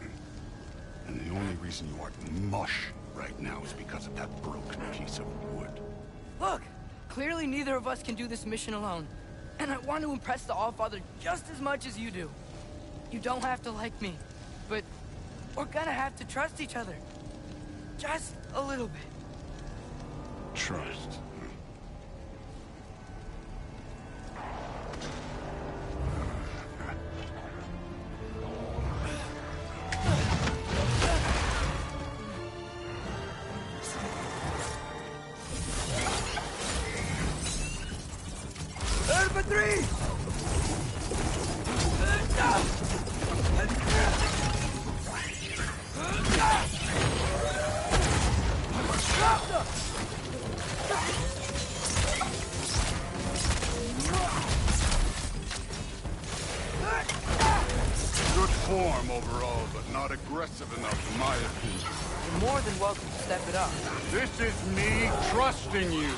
Speaker 18: And the only reason you aren't mush right now is because of that broken piece of wood.
Speaker 16: Look! Clearly neither of us can do this mission alone. And I want to impress the Allfather just as much as you do. You don't have to like me, but we're gonna have to trust each other. Just a little bit.
Speaker 18: Trust.
Speaker 12: Infantry!
Speaker 18: Good form overall, but not aggressive enough in my opinion.
Speaker 16: You're more than welcome to step it up.
Speaker 18: This is me trusting you.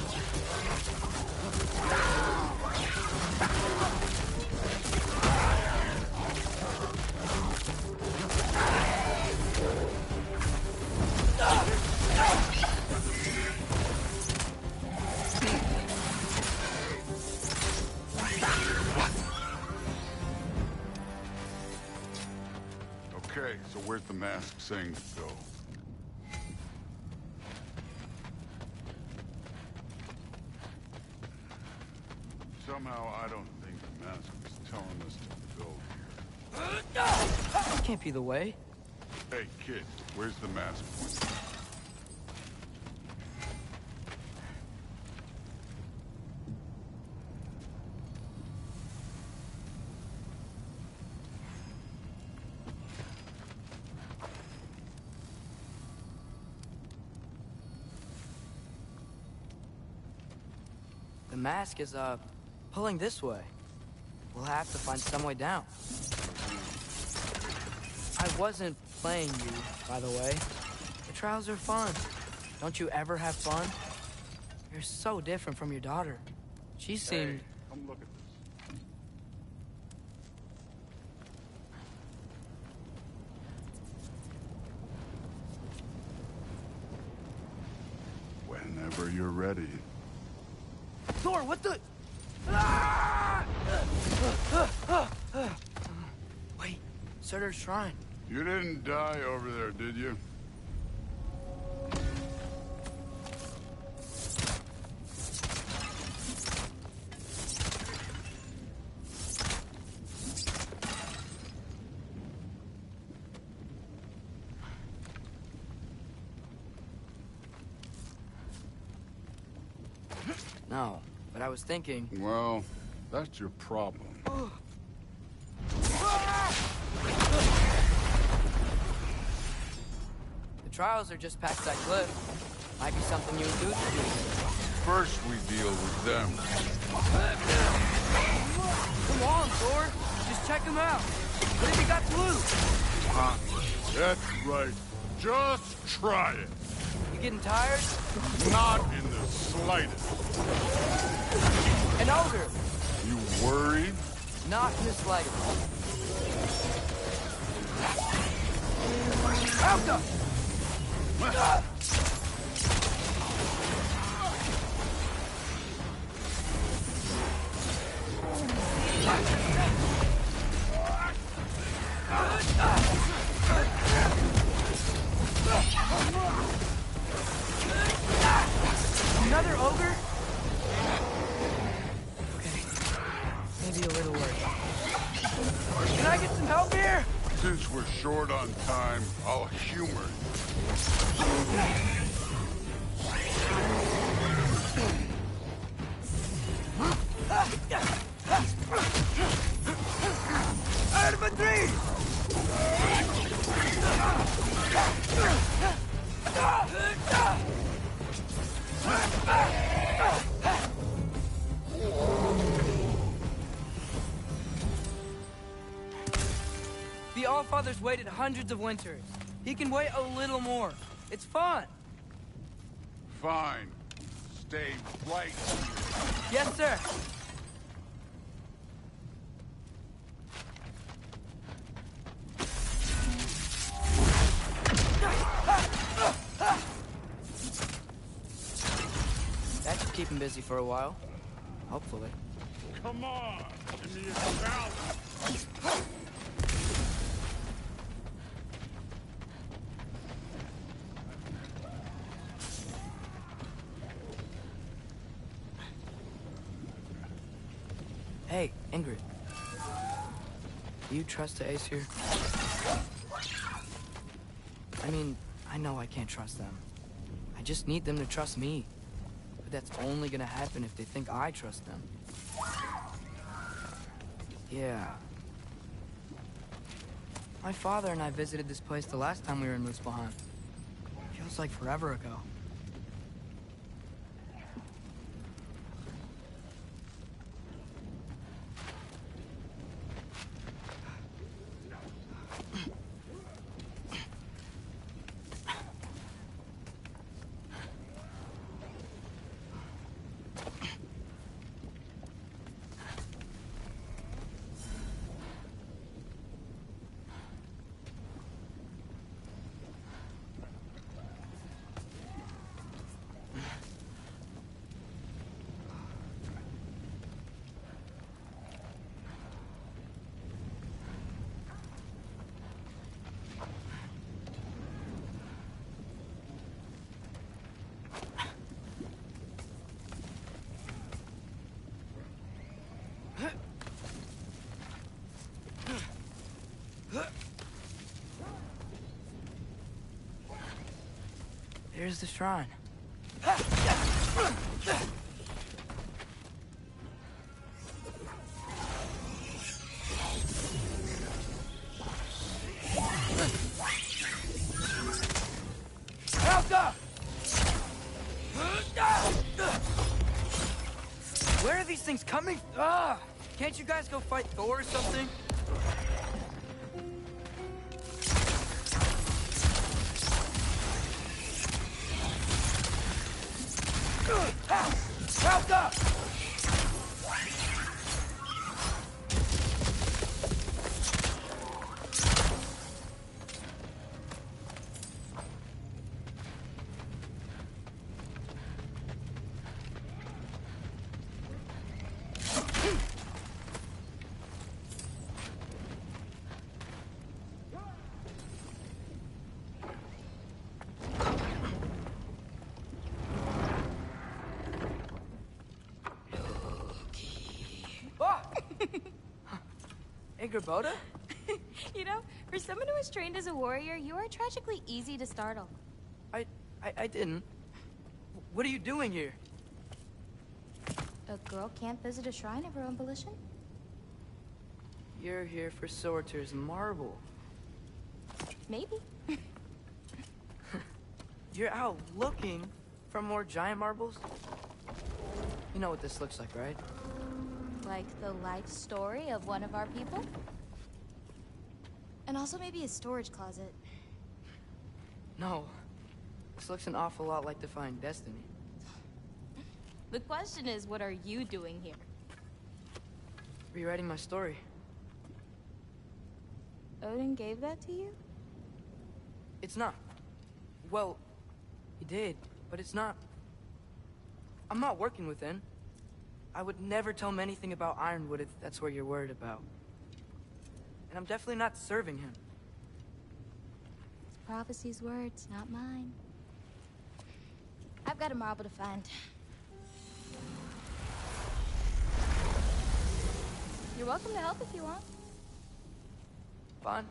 Speaker 18: Okay, so where's the mask saying to go? Somehow I don't think the mask is telling us to go here.
Speaker 16: That can't be the way.
Speaker 18: Hey, kid, where's the mask pointing?
Speaker 16: The mask is, pulling this way. We'll have to find some way down. I wasn't playing you, by the way. The trials are fun. Don't you ever have fun? You're so different from your daughter. She seemed...
Speaker 18: Hey, come look at this. Whenever you're ready.
Speaker 16: Thor, what the... Wait, Surtur's shrine.
Speaker 18: You didn't die over there, did you?
Speaker 16: No, but I was thinking...
Speaker 18: Well, that's your problem.
Speaker 16: The trials are just past that cliff. Might be something you and Dude should do.
Speaker 18: First we deal with them.
Speaker 16: Come on, Thor. Just check him out. What have you got to lose?
Speaker 18: That's right. Just try it.
Speaker 16: You getting tired?
Speaker 18: Not in the slightest.
Speaker 16: An ogre.
Speaker 18: You worried?
Speaker 16: Not in the slightest. Alka! Another ogre? Okay. Maybe a little worse. Can I get some help here?
Speaker 18: Since we're short on time, I'll humor
Speaker 16: Out of a tree! The Allfather's waited hundreds of winters. He can wait a little more. It's fun.
Speaker 18: Fine. Stay right here.
Speaker 16: Yes, sir. That should keep him busy for a while. Hopefully.
Speaker 18: Come on! Give me a shout!
Speaker 16: Hey, Ingrid. Do you trust the Ace here? I mean, I know I can't trust them. I just need them to trust me. But that's only gonna happen if they think I trust them. Yeah. My father and I visited this place the last time we were in Muspelheim. Feels like forever ago. There's the shrine. these things coming? Ah! Can't you guys go fight Thor or something? Help up! Hey, Gerboda?
Speaker 3: You know, for someone who was trained as a warrior, you are tragically easy to startle.
Speaker 16: I didn't. What are you doing here?
Speaker 3: A girl can't visit a shrine of her own volition?
Speaker 16: You're here for Sorter's marble.
Speaker 3: Maybe.
Speaker 16: You're out looking for more giant marbles? You know what this looks like, right?
Speaker 3: Like the life story of one of our people? And also maybe a storage closet.
Speaker 16: No. This looks an awful lot like Defying Destiny.
Speaker 3: The question is, what are you doing here?
Speaker 16: Rewriting my story.
Speaker 3: Odin gave that to you?
Speaker 16: It's not. Well, he did, but it's not. I'm not working with him. I would never tell him anything about Ironwood if that's what you're worried about. And I'm definitely not serving him.
Speaker 3: It's prophecy's words, not mine. I've got a marble to find. You're welcome to help if you want.
Speaker 16: Fine.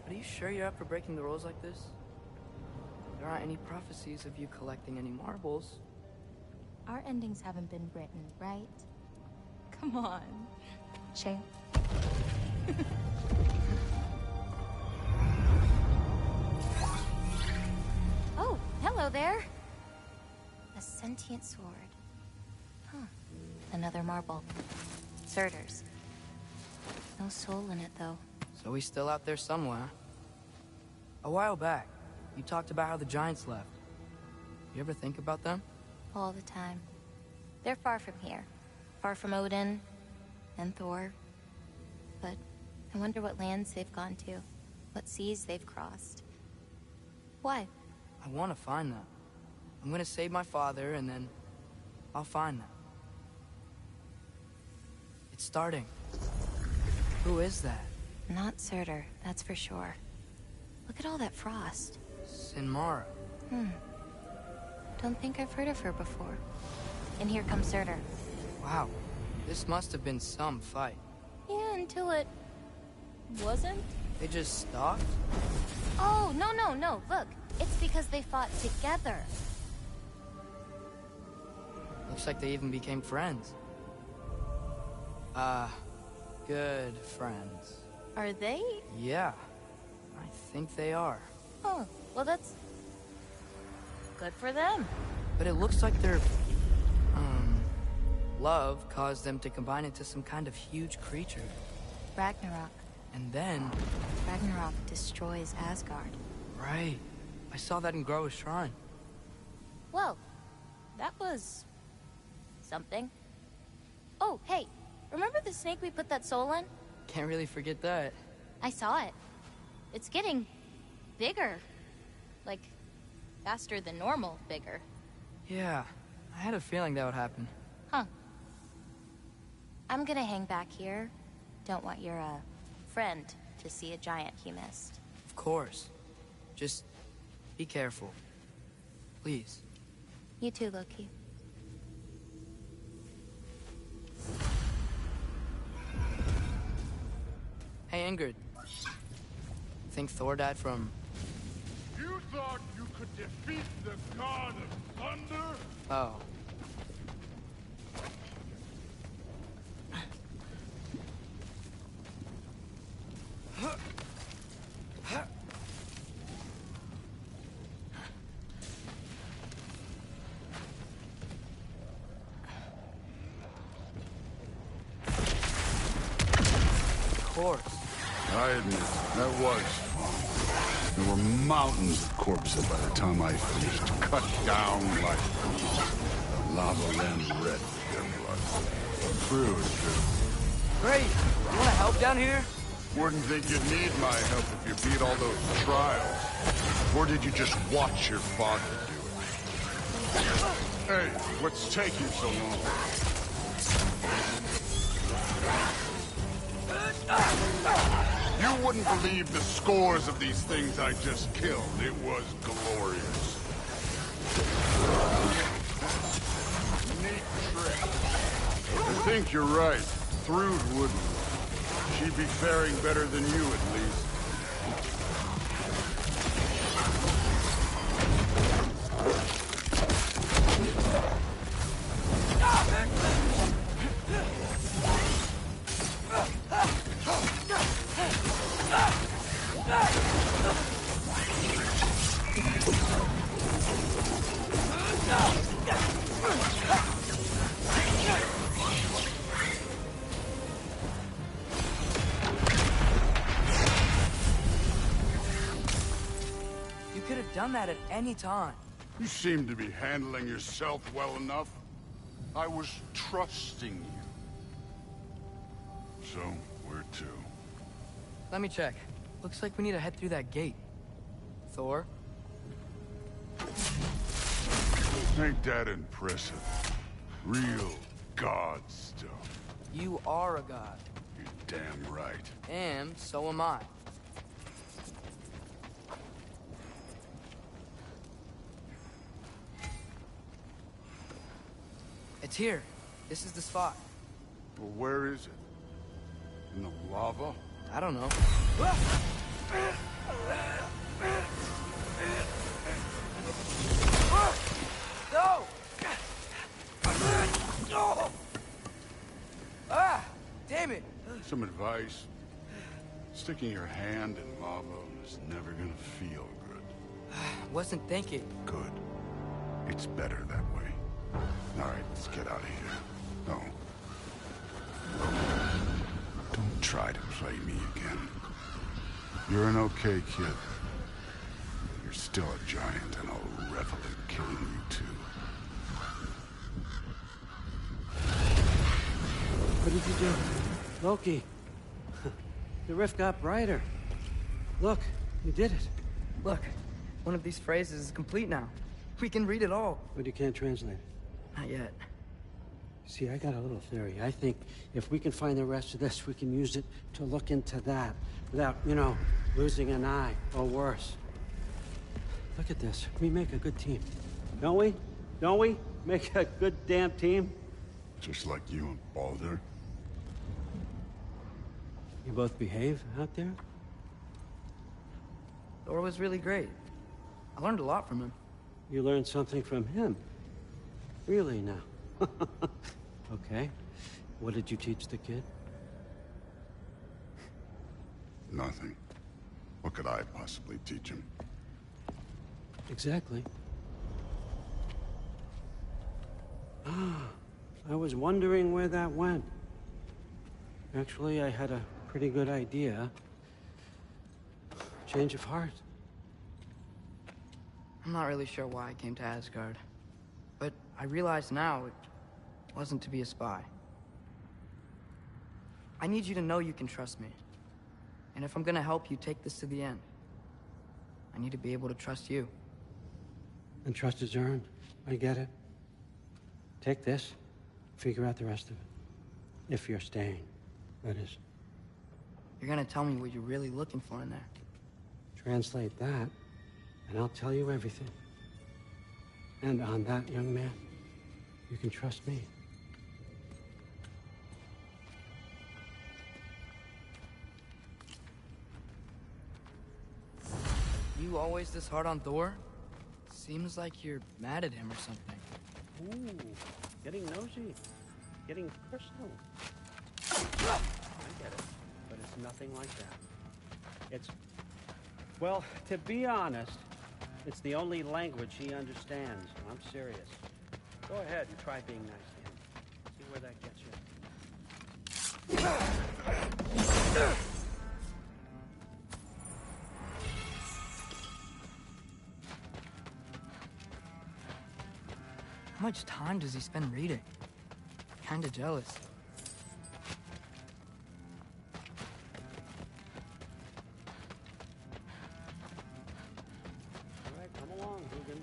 Speaker 16: But are you sure you're up for breaking the rules like this? There aren't any prophecies of you collecting any marbles.
Speaker 3: Our endings haven't been written, right? Come on, champ. Oh, hello there. A sentient sword. Huh. Another marble. Surtur's. No soul in it, though.
Speaker 16: So he's still out there somewhere. A while back, you talked about how the giants left. You ever think about them?
Speaker 3: All the time. They're far from here. Far from Odin and Thor. But I wonder what lands they've gone to. What seas they've crossed. Why?
Speaker 16: I want to find them. I'm gonna save my father, and then I'll find them. It's starting. Who is that?
Speaker 3: Not Surtur, that's for sure. Look at all that frost.
Speaker 16: Sinmara.
Speaker 3: Don't think I've heard of her before. And here comes Surtur.
Speaker 16: Wow. This must have been some fight.
Speaker 3: Yeah, until it... wasn't?
Speaker 16: They just stopped?
Speaker 3: Oh, no. Look, it's because they fought together.
Speaker 16: Looks like they even became friends. Good friends.
Speaker 3: Are they?
Speaker 16: Yeah. I think they are.
Speaker 3: Oh, well that's... good for them.
Speaker 16: But it looks like their... love caused them to combine into some kind of huge creature.
Speaker 3: Ragnarok.
Speaker 16: And then...
Speaker 3: Ragnarok destroys Asgard.
Speaker 16: Right. I saw that in Groa's shrine.
Speaker 3: Well, that was... something. Oh, hey, remember the snake we put that soul in?
Speaker 16: Can't really forget that.
Speaker 3: I saw it. It's getting... bigger. Like, faster than normal bigger.
Speaker 16: Yeah, I had a feeling that would happen.
Speaker 3: Huh. I'm gonna hang back here. Don't want your, friend to see a giant he missed.
Speaker 16: Of course. Just be careful. Please.
Speaker 3: You too, Loki.
Speaker 16: Hey, Ingrid. Think Thor died from...
Speaker 8: You thought you could defeat the god of thunder?
Speaker 16: Oh. course.
Speaker 18: I admit, that was fun. There were mountains of corpses by the time I finished, cut down like the lava ran red with their blood. True is true.
Speaker 16: Great. You want to help down here?
Speaker 18: Wouldn't think you'd need my help if you beat all those trials. Or did you just watch your father do it? Hey, what's taking so long? You wouldn't believe the scores of these things I just killed. It was glorious. Neat trick. I think you're right. Thrude wouldn't. She'd be faring better than you, at least.
Speaker 16: Done that at any time.
Speaker 18: You seem to be handling yourself well enough. I was trusting you. So, where to?
Speaker 16: Let me check. Looks like we need to head through that gate. Thor?
Speaker 18: Ain't that impressive? Real god stuff.
Speaker 16: You are a god.
Speaker 18: You're damn right.
Speaker 16: And so am I. It's here. This is the spot.
Speaker 18: Well, where is it? In the lava?
Speaker 16: I don't know. No! Ah! Damn it!
Speaker 18: Some advice. Sticking your hand in lava is never gonna feel good.
Speaker 16: Wasn't thinking.
Speaker 18: Good. It's better that way. All right, let's get out of here. No. Don't try to play me again. You're an okay kid. You're still a giant, and I'll revel in killing you too.
Speaker 15: What did you do? Loki. The rift got brighter. Look, you did it.
Speaker 16: Look, one of these phrases is complete now. We can read it all.
Speaker 15: But you can't translate it.
Speaker 16: Not yet.
Speaker 15: See, I got a little theory. I think if we can find the rest of this, we can use it to look into that without, you know, losing an eye or worse. Look at this. We make a good team. Don't we? Don't we? Make a good damn team?
Speaker 18: Just like you and Baldur.
Speaker 15: You both behave out there?
Speaker 16: Thor was really great. I learned a lot from him.
Speaker 15: You learned something from him? Really now? Okay. What did you teach the kid?
Speaker 18: Nothing. What could I possibly teach him?
Speaker 15: Exactly. I was wondering where that went. Actually, I had a pretty good idea. Change of heart.
Speaker 16: I'm not really sure why I came to Asgard. But I realize now it wasn't to be a spy. I need you to know you can trust me. And if I'm gonna help you take this to the end, I need to be able to trust you.
Speaker 15: And trust is earned. I get it. Take this, figure out the rest of it. If you're staying, that is.
Speaker 16: You're gonna tell me what you're really looking for in there.
Speaker 15: Translate that, and I'll tell you everything. And on that, young man, you can trust me.
Speaker 16: You always this hard on Thor? Seems like you're mad at him or something.
Speaker 15: Ooh, getting nosy. Getting personal. I get it, but it's nothing like that. It's... Well, to be honest, it's the only language he understands. I'm serious. Go ahead and try being nice to him. See where that gets you.
Speaker 16: How much time does he spend reading? Kinda jealous.
Speaker 15: All right, come along, Hugin.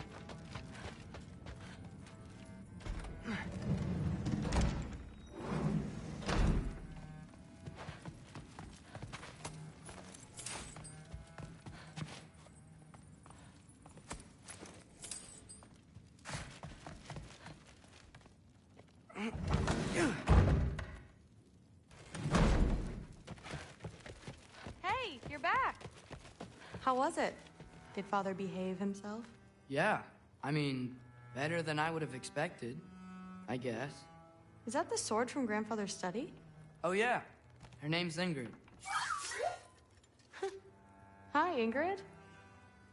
Speaker 23: Hey, you're back. How was it? Did Father behave himself?
Speaker 16: Yeah, I mean, better than I would have expected, I guess.
Speaker 23: Is that the sword from Grandfather's study?
Speaker 16: Oh yeah, her name's Ingrid.
Speaker 23: Hi, Ingrid.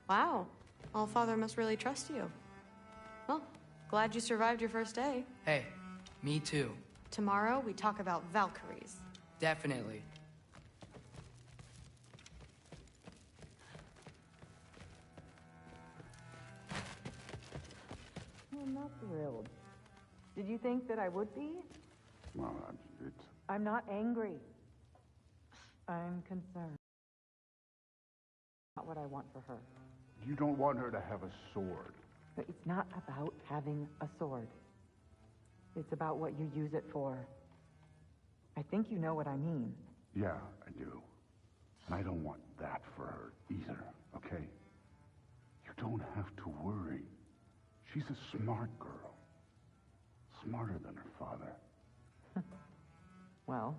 Speaker 23: Wow, All-Father must really trust you. Well, glad you survived your first day.
Speaker 16: Hey, me too.
Speaker 23: Tomorrow, we talk about Valkyries.
Speaker 16: Definitely.
Speaker 20: I'm not thrilled. Did you think that I would be?
Speaker 18: Well, it's...
Speaker 20: I'm not angry. I'm concerned about what I want for her.
Speaker 18: You don't want her to have a sword.
Speaker 20: But it's not about having a sword. It's about what you use it for. I think you know what I mean.
Speaker 18: Yeah, I do. And I don't want that for her either, okay? You don't have to worry. She's a smart girl. Smarter than her father.
Speaker 20: Well,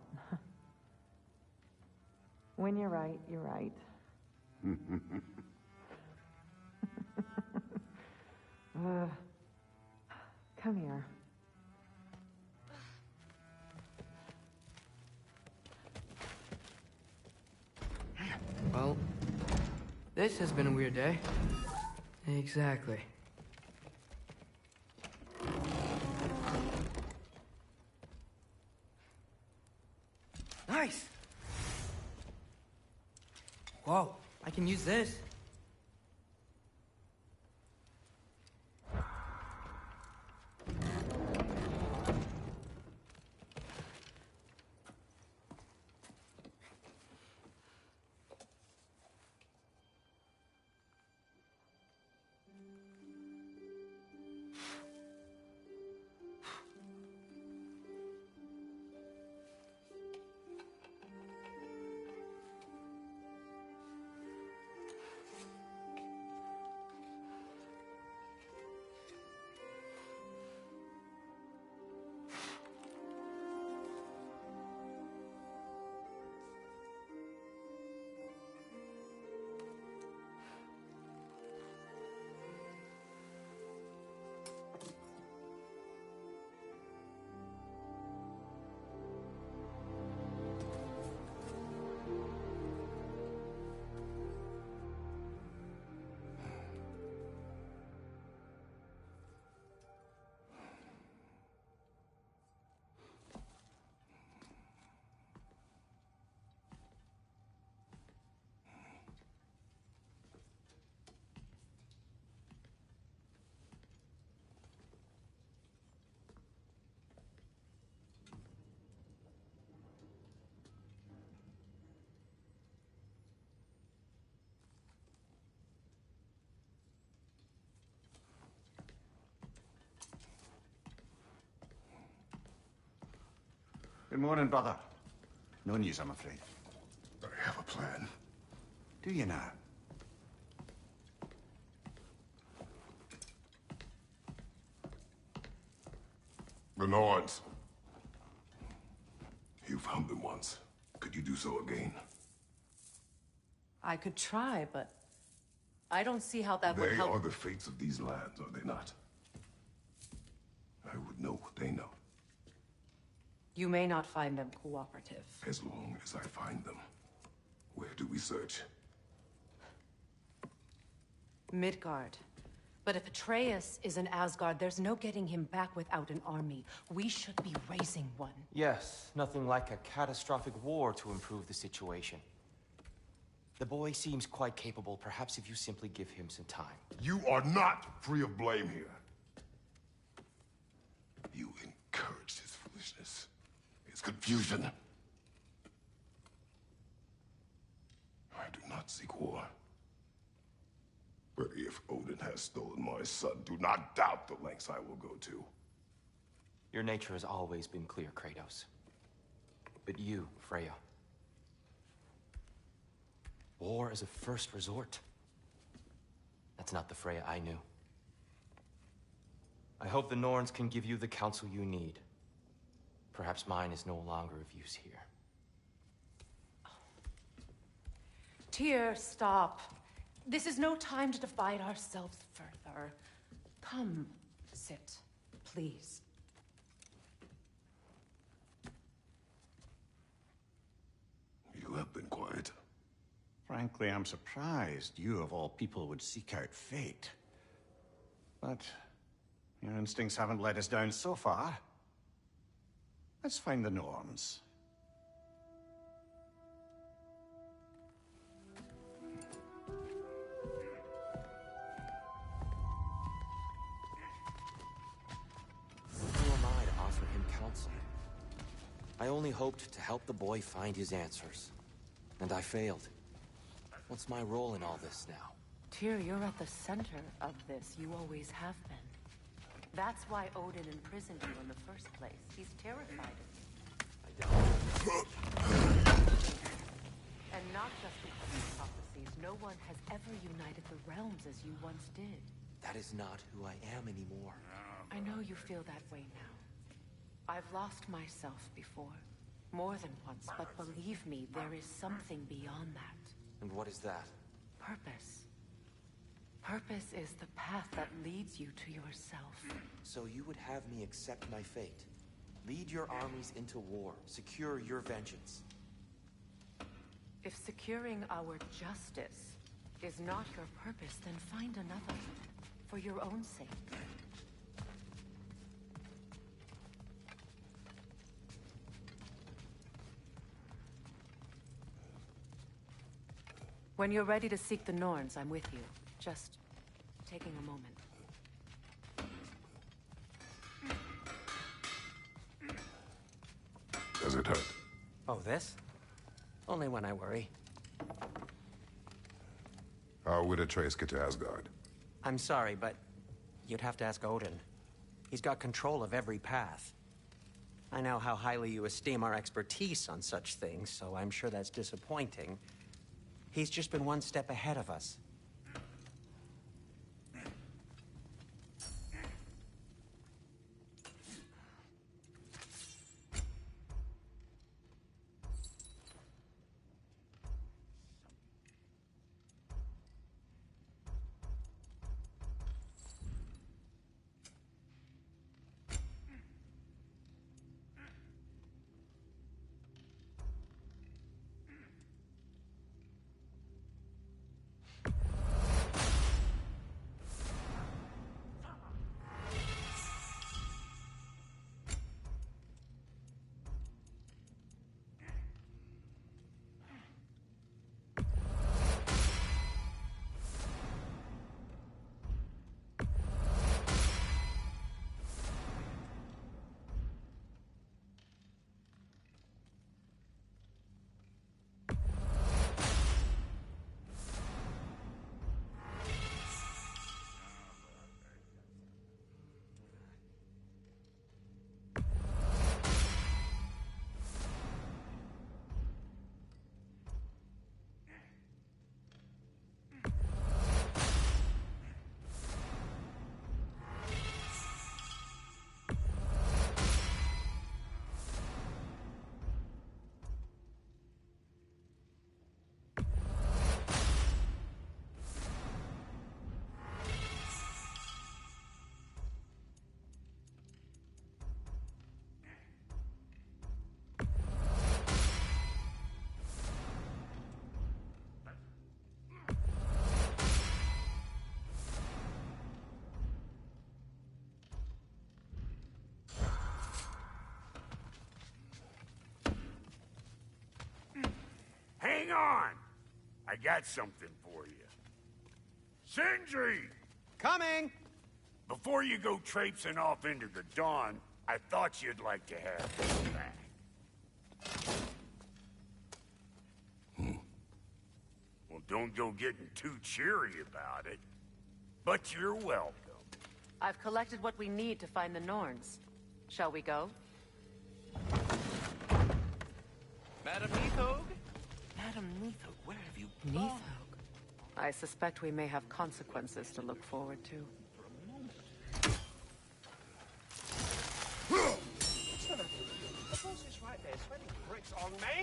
Speaker 20: when you're right, you're right. Come here.
Speaker 16: Well, this has been a weird day. Exactly. Nice! Whoa, I can use this.
Speaker 9: Good morning, brother. No news, I'm afraid.
Speaker 2: I have a plan.
Speaker 9: Do you now?
Speaker 2: The Nords. You found them once. Could you do so again?
Speaker 4: I could try, but I don't see how that would help.
Speaker 2: They are the fates of these lands, are they not? I would know what they know.
Speaker 4: You may not find them cooperative.
Speaker 2: As long as I find them. Where do we search?
Speaker 4: Midgard. But if Atreus is in Asgard, there's no getting him back without an army. We should be raising one.
Speaker 5: Yes, nothing like a catastrophic war to improve the situation. The boy seems quite capable. Perhaps if you simply give him some time.
Speaker 2: You are not free of blame here. You encouraged his foolishness, his confusion. I do not seek war. But if Odin has stolen my son, do not doubt the lengths I will go to.
Speaker 5: Your nature has always been clear, Kratos. But you, Freya. War is a first resort. That's not the Freya I knew. I hope the Norns can give you the counsel you need. Perhaps mine is no longer of use here.
Speaker 4: Tyr, stop. This is no time to divide ourselves further. Come, sit, please.
Speaker 2: You have been quiet.
Speaker 9: Frankly, I'm surprised you, of all people, would seek out fate. But your instincts haven't let us down so far. Let's find the Norns.
Speaker 5: Who am I to offer him counsel? I only hoped to help the boy find his answers. And I failed. What's my role in all this now?
Speaker 4: Tyr, you're at the center of this. You always have been. That's why Odin imprisoned you in the first place. He's terrified of you.
Speaker 5: I don't.
Speaker 4: And not just because of prophecies. No one has ever united the realms as you once did.
Speaker 5: That is not who I am anymore.
Speaker 4: I know you feel that way now. I've lost myself before. More than once, but believe me, there is something beyond that.
Speaker 5: And what is that?
Speaker 4: Purpose. Purpose is the path that leads you to yourself.
Speaker 5: So you would have me accept my fate? Lead your armies into war, secure your vengeance.
Speaker 4: If securing our justice is not your purpose, then find another. For your own sake. When you're ready to seek the Norns, I'm with you. Just taking a moment.
Speaker 2: Does it hurt?
Speaker 1: Oh, this? Only when I worry.
Speaker 2: How would Atreus get to Asgard?
Speaker 1: I'm sorry, but you'd have to ask Odin. He's got control of every path. I know how highly you esteem our expertise on such things, so I'm sure that's disappointing. He's just been one step ahead of us.
Speaker 6: Hang on! I got something for you. Sindri!
Speaker 1: Coming!
Speaker 6: Before you go traipsing off into the dawn, I thought you'd like to have this back. Well, don't go getting too cheery about it. But you're welcome.
Speaker 4: I've collected what we need to find the Norns. Shall we go?
Speaker 7: Madam Neathog? Madam Neathog, where have you gone?
Speaker 4: Neathog? I suspect we may have consequences to look forward to.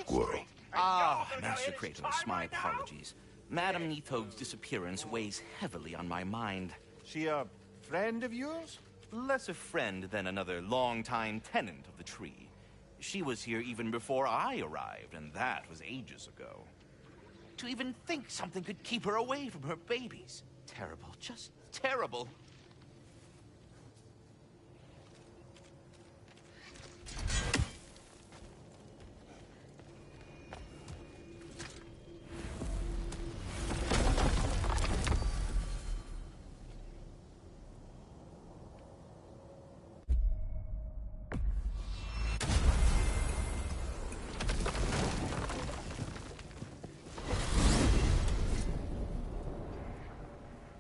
Speaker 2: Whoa.
Speaker 7: Ah, Master Kratos, my apologies. Madam Neathog's disappearance weighs heavily on my mind.
Speaker 9: She a friend of yours?
Speaker 7: Less a friend than another long-time tenant of the tree. She was here even before I arrived, and that was ages ago. To even think something could keep her away from her babies. Terrible, just terrible.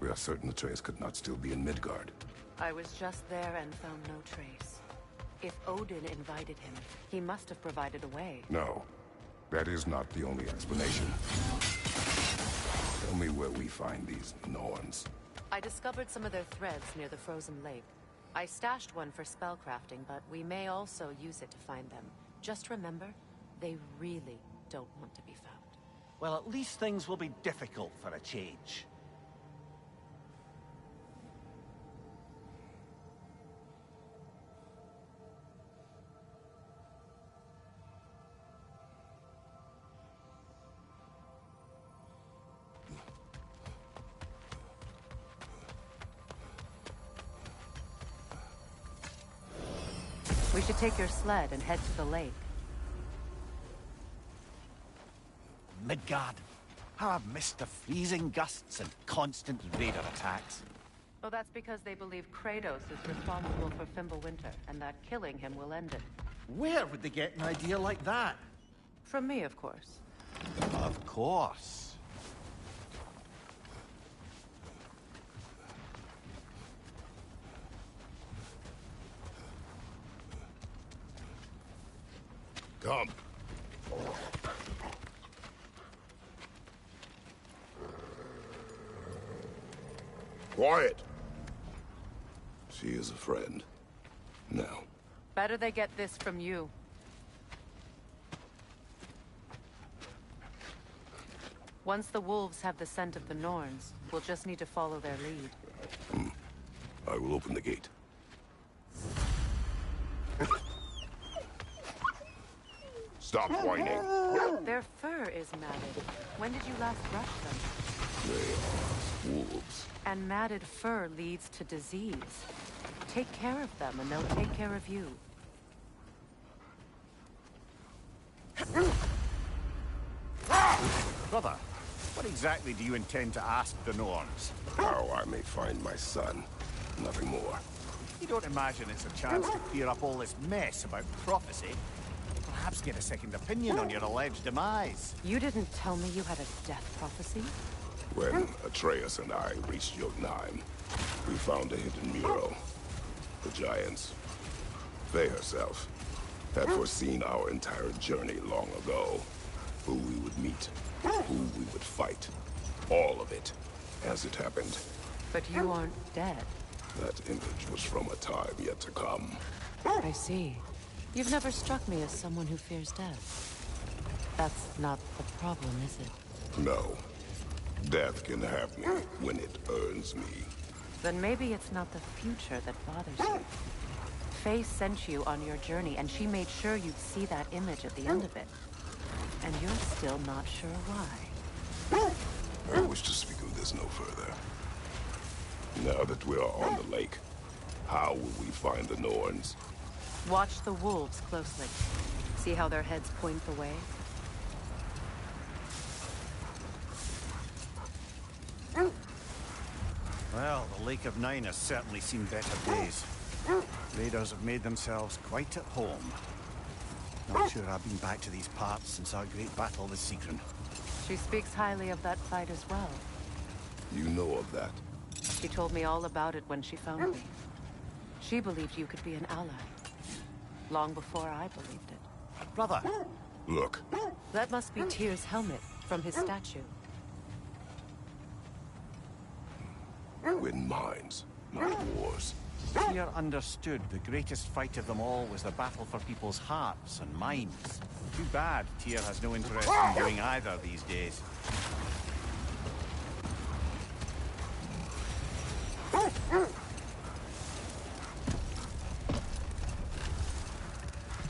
Speaker 2: We are certain Atreus could not still be in Midgard.
Speaker 4: I was just there and found no trace. If Odin invited him, he must have provided a way.
Speaker 2: No, that is not the only explanation. Tell me where we find these Norns.
Speaker 4: I discovered some of their threads near the frozen lake. I stashed one for spellcrafting, but we may also use it to find them. Just remember, they really don't want to be found.
Speaker 10: Well, at least things will be difficult for a change.
Speaker 4: We should take your sled and head to the lake.
Speaker 10: Midgard. How I've missed the freezing gusts and constant raider attacks.
Speaker 4: Well, that's because they believe Kratos is responsible for Fimbulwinter, and that killing him will end it.
Speaker 10: Where would they get an idea like that?
Speaker 4: From me, of course.
Speaker 10: Of course.
Speaker 2: Come. Quiet. She is a friend. Now.
Speaker 4: Better they get this from you. Once the wolves have the scent of the Norns, we'll just need to follow their lead.
Speaker 2: I will open the gate. Stop whining.
Speaker 4: Their fur is matted. When did you last brush them?
Speaker 2: They are wolves.
Speaker 4: And matted fur leads to disease. Take care of them, and they'll take care of you.
Speaker 9: Brother, what exactly do you intend to ask the Norns?
Speaker 2: How I may find my son. Nothing more.
Speaker 9: You don't imagine it's a chance to clear up all this mess about prophecy? Perhaps get a second opinion on your alleged demise.
Speaker 4: You didn't tell me you had a death prophecy?
Speaker 2: When Atreus and I reached Jotunheim, we found a hidden mural. The Giants, Faye herself, had foreseen our entire journey long ago. Who we would meet, who we would fight. All of it, as it happened.
Speaker 4: But you aren't dead.
Speaker 2: That image was from a time yet to come.
Speaker 4: I see. You've never struck me as someone who fears death. That's not the problem, is it?
Speaker 2: No. Death can have me when it earns me.
Speaker 4: Then maybe it's not the future that bothers you. Faye sent you on your journey, and she made sure you'd see that image at the end of it. And you're still not sure why.
Speaker 2: I wish to speak of this no further. Now that we are on the lake, how will we find the Norns?
Speaker 4: Watch the wolves closely. See how their heads point the way?
Speaker 9: Well, the Lake of Nine has certainly seen better days. Raiders have made themselves quite at home. Not sure I've been back to these parts since our great battle with Sigrun.
Speaker 4: She speaks highly of that fight as well.
Speaker 2: You know of that?
Speaker 4: She told me all about it when she found me. She believed you could be an ally. Long before I believed it.
Speaker 9: Brother!
Speaker 2: Look.
Speaker 4: That must be Tyr's helmet from his statue.
Speaker 2: Win minds, not wars.
Speaker 9: Tyr understood the greatest fight of them all was the battle for people's hearts and minds. Too bad Tyr has no interest in doing either these days.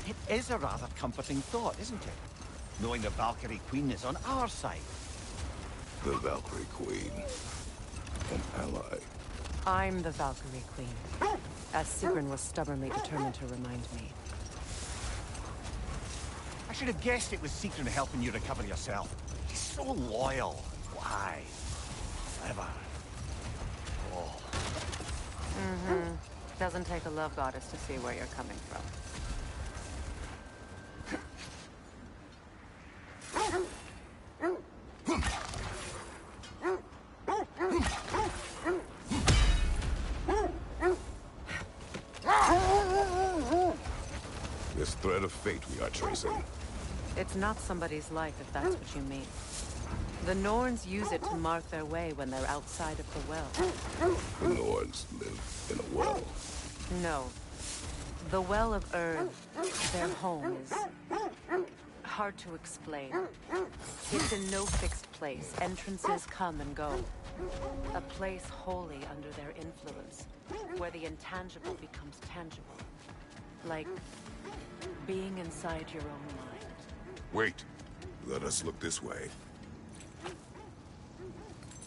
Speaker 9: It is a rather comforting thought, isn't it? Knowing the Valkyrie Queen is on our side.
Speaker 2: The Valkyrie Queen. An ally.
Speaker 4: I'm the Valkyrie Queen, as Sigrun was stubbornly determined to remind me.
Speaker 9: I should have guessed it was Sigrun helping you recover yourself. He's so loyal. Why? Clever. Oh.
Speaker 4: Mm-hmm. Doesn't take a love goddess to see where you're coming from.
Speaker 2: This thread of fate we are tracing.
Speaker 4: It's not somebody's life, if that's what you mean. The Norns use it to mark their way when they're outside of the well.
Speaker 2: The Norns live in a well.
Speaker 4: No. The Well of Erd, their home, is hard to explain. It's in no fixed place. Entrances come and go. A place wholly under their influence, where the intangible becomes tangible. Like being inside your own mind.
Speaker 2: Wait. Let us look this way.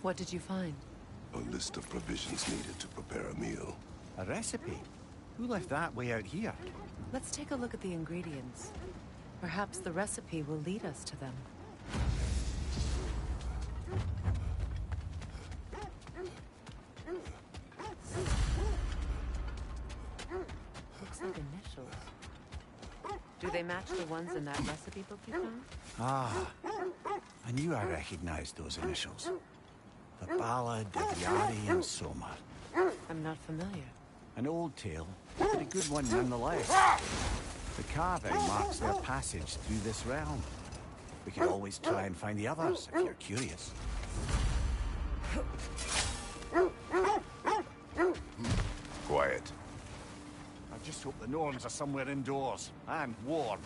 Speaker 4: What did you find?
Speaker 2: A list of provisions needed to prepare a meal.
Speaker 9: A recipe? Who left that way out here?
Speaker 4: Let's take a look at the ingredients. Perhaps the recipe will lead us to them. Looks like initials. Do they match the ones in that recipe book you found?
Speaker 9: Ah, I knew I recognized those initials. The Ballad of Yari and Soma.
Speaker 4: I'm not familiar.
Speaker 9: An old tale, but a good one nonetheless. The carving marks their passage through this realm. We could always try and find the others, if you're curious.
Speaker 2: Quiet.
Speaker 9: I just hope the Norns are somewhere indoors, and warm.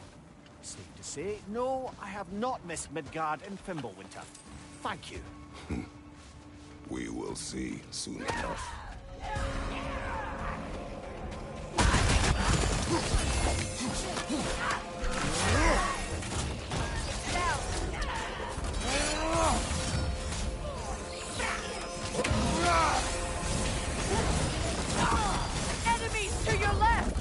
Speaker 9: Safe to say, no, I have not missed Midgard and Fimbulwinter. Thank you.
Speaker 2: We will see soon enough.
Speaker 4: Enemies to your left!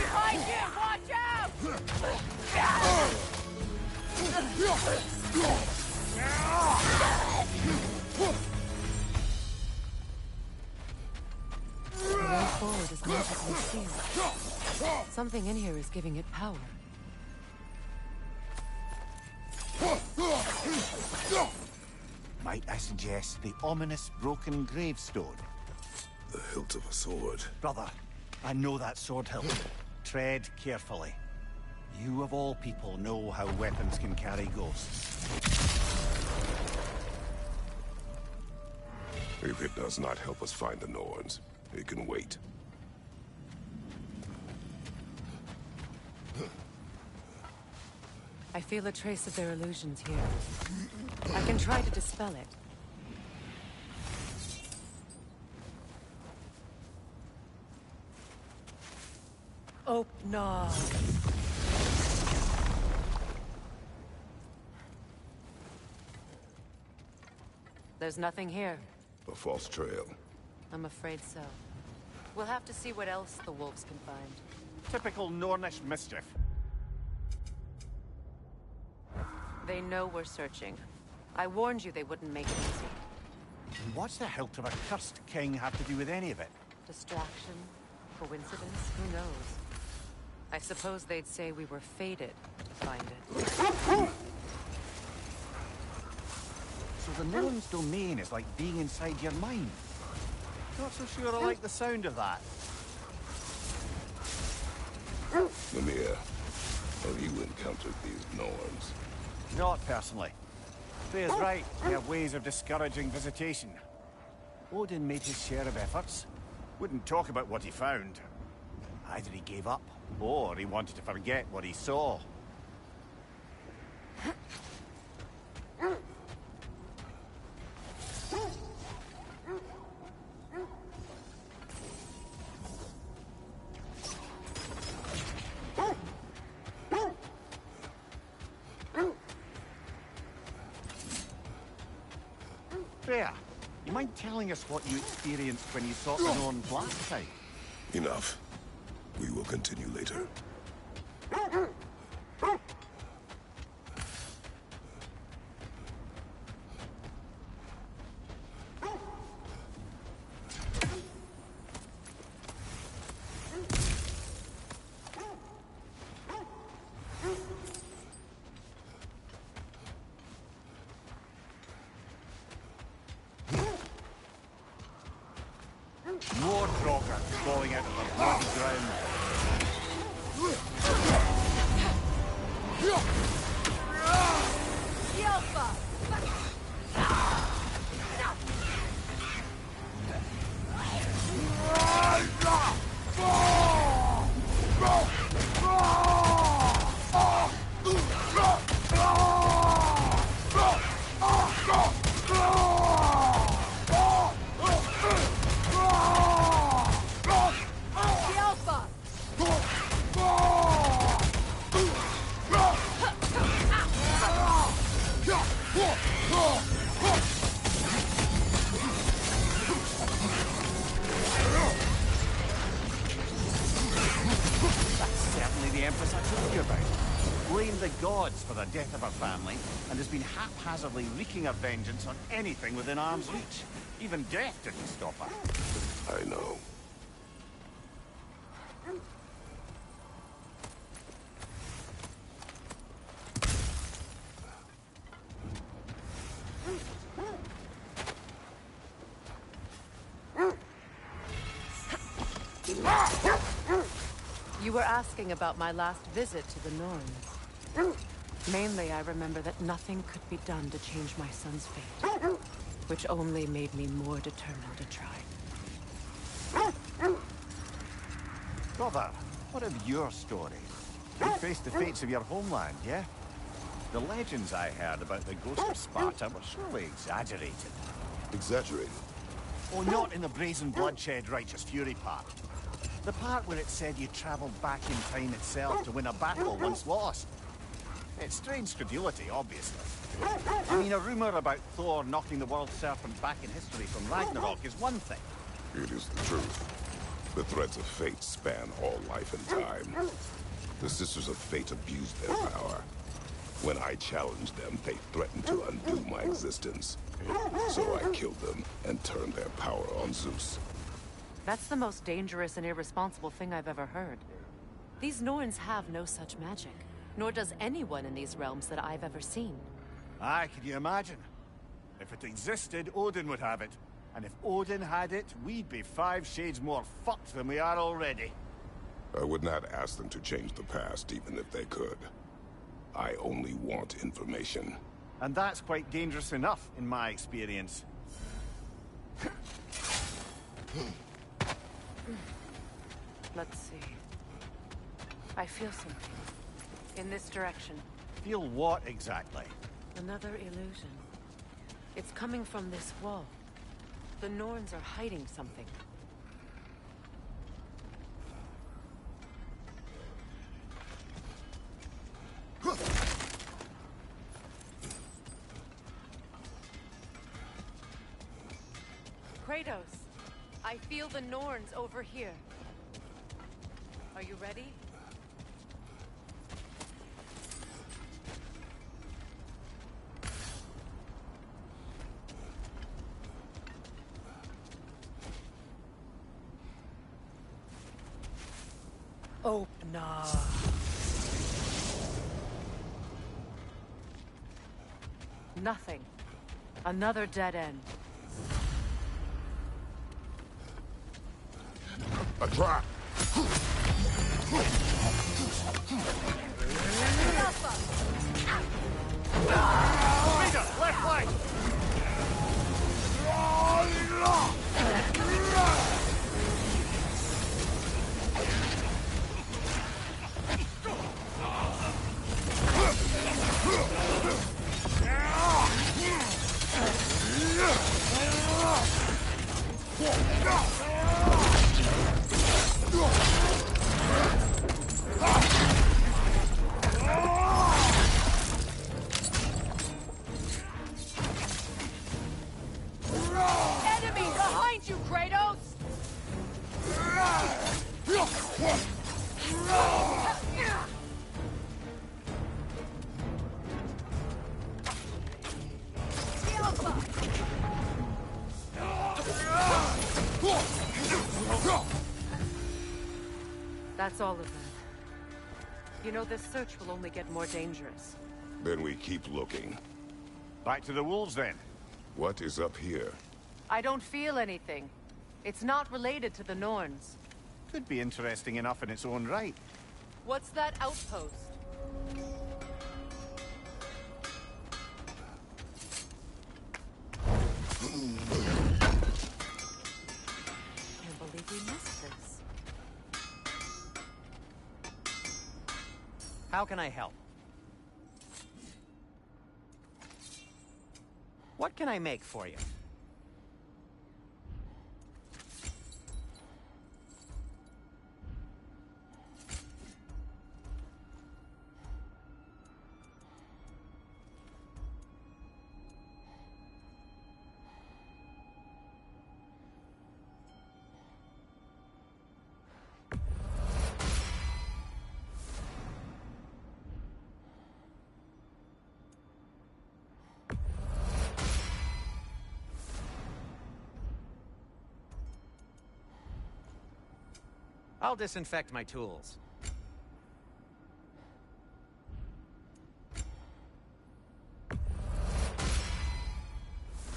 Speaker 4: Behind you! Watch out! The way forward is magically sealed. Something in here is giving it power.
Speaker 9: Might I suggest the ominous broken gravestone?
Speaker 2: The hilt of a sword.
Speaker 9: Brother, I know that sword hilt. Tread carefully. You of all people know how weapons can carry ghosts.
Speaker 2: If it does not help us find the Norns, it can wait.
Speaker 4: I feel a trace of their illusions here. I can try to dispel it. Oh, no. There's nothing here.
Speaker 2: A false trail.
Speaker 4: I'm afraid so. We'll have to see what else the wolves can find.
Speaker 9: Typical Nornish mischief.
Speaker 4: They know we're searching. I warned you they wouldn't make it easy.
Speaker 9: And what's the hilt of a cursed king have to do with any of it?
Speaker 4: Distraction? Coincidence? Who knows? I suppose they'd say we were fated to find it.
Speaker 9: So the Norn's domain is like being inside your mind. Not so sure I like the sound of that.
Speaker 2: Mimir, have you encountered these Norns?
Speaker 9: Not personally. Freya's right. They have ways of discouraging visitation. Odin made his share of efforts. Wouldn't talk about what he found. Either he gave up, or he wanted to forget what he saw. Freya, you mind telling us what you experienced when you sought the Norns last time?
Speaker 2: Enough. We will continue later.
Speaker 9: More Draugr falling out of the bloody ground. Blamed the gods for the death of her family, and has been haphazardly wreaking her vengeance on anything within arm's reach. Even death didn't stop her.
Speaker 2: I know.
Speaker 4: You were asking about my last visit to the Norns. Mainly, I remember that nothing could be done to change my son's fate, which only made me more determined to try.
Speaker 9: Brother, what of your story? You faced the fates of your homeland, yeah? The legends I heard about the ghost of Sparta were surely exaggerated.
Speaker 2: Exaggerated?
Speaker 9: Oh, not in the brazen bloodshed righteous fury part. The part where it said you travelled back in time itself to win a battle once lost. It's strange credulity, obviously. I mean, a rumour about Thor knocking the world serpent back in history from Ragnorok is one thing.
Speaker 2: It is the truth. The threads of fate span all life and time. The Sisters of Fate abused their power. When I challenged them, they threatened to undo my existence. So I killed them and turned their power on Zeus.
Speaker 4: That's the most dangerous and irresponsible thing I've ever heard. These Norns have no such magic, nor does anyone in these realms that I've ever seen.
Speaker 9: Aye, can you imagine? If it existed, Odin would have it. And if Odin had it, we'd be 5 shades more fucked than we are already.
Speaker 2: I would not ask them to change the past, even if they could. I only want information.
Speaker 9: And that's quite dangerous enough, in my experience.
Speaker 4: Let's see. I feel something. In this direction.
Speaker 9: Feel what exactly?
Speaker 4: Another illusion. It's coming from this wall. The Norns are hiding something. Kratos, I feel the Norns over here. Are you ready? Oh, nah. Nothing. Another dead end.
Speaker 2: A trap!
Speaker 7: Rita, left flank!
Speaker 4: Enemy behind you, Kratos! That's all of them. You know, this search will only get more dangerous.
Speaker 2: Then we keep looking.
Speaker 9: Back to the wolves, then.
Speaker 2: What is up here?
Speaker 4: I don't feel anything. It's not related to the Norns.
Speaker 9: Could be interesting enough in its own right.
Speaker 4: What's that outpost? Can't believe we missed this.
Speaker 1: How can I help? What can I make for you? I'll disinfect my tools.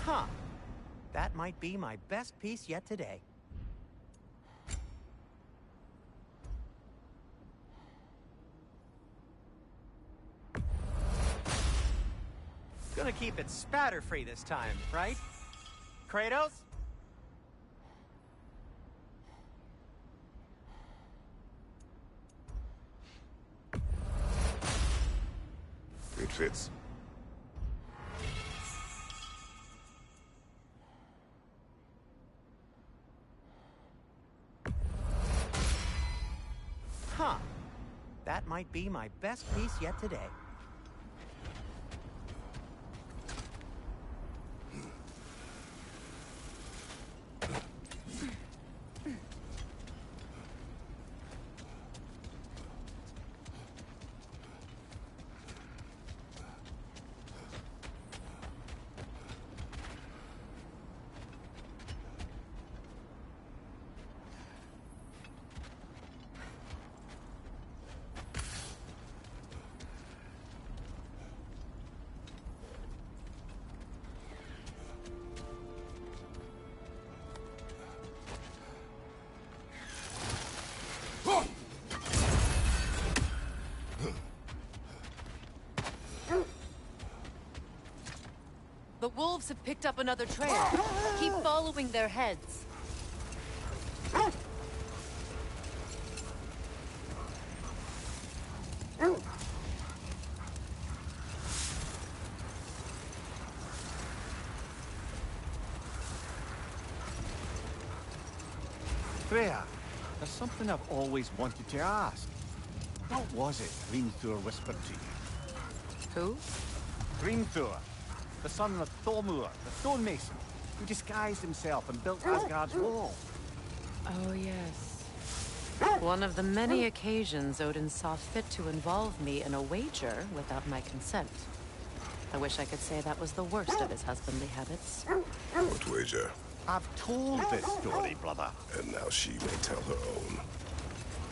Speaker 1: Huh. That might be my best piece yet today. Gonna keep it spatter-free this time, right? Kratos?
Speaker 2: It fits.
Speaker 1: Huh. That might be my best piece yet today.
Speaker 4: The wolves have picked up another trail. Keep following their heads.
Speaker 9: Freya, there's something I've always wanted to ask. What was it Hrimthur whispered to you?
Speaker 4: Who?
Speaker 9: Hrimthur, the son of Thormur, the stonemason, who disguised himself and built Asgard's wall.
Speaker 4: Oh, yes. One of the many occasions Odin saw fit to involve me in a wager without my consent. I wish I could say that was the worst of his husbandly habits.
Speaker 2: What wager?
Speaker 9: I've told this story, brother.
Speaker 2: And now she may tell her own.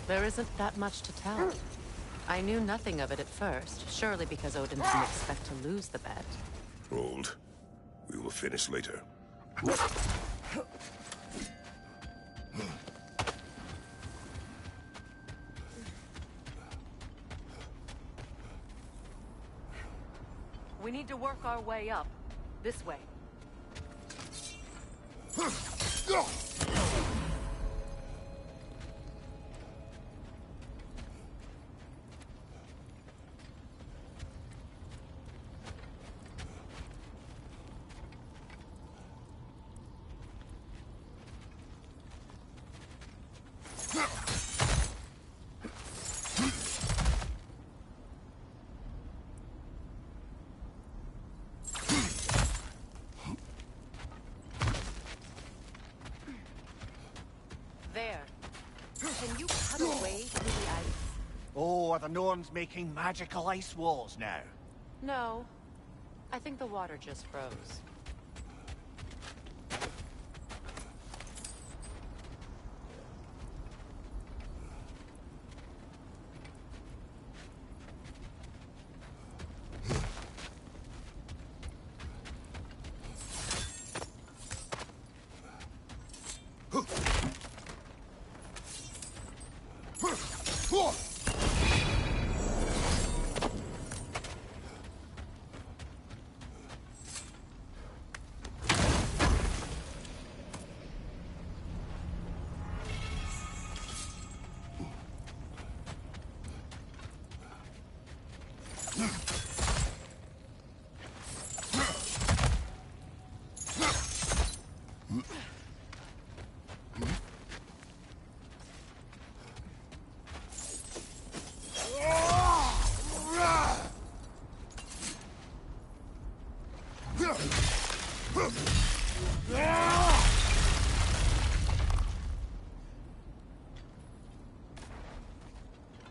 Speaker 4: There isn't that much to tell. I knew nothing of it at first, surely because Odin didn't expect to lose the bet.
Speaker 2: Hold. We will finish later.
Speaker 4: We need to work our way up. This way. There. Can you cut away through the ice?
Speaker 9: Oh, are the Norns making magical ice walls now?
Speaker 4: No. I think the water just froze.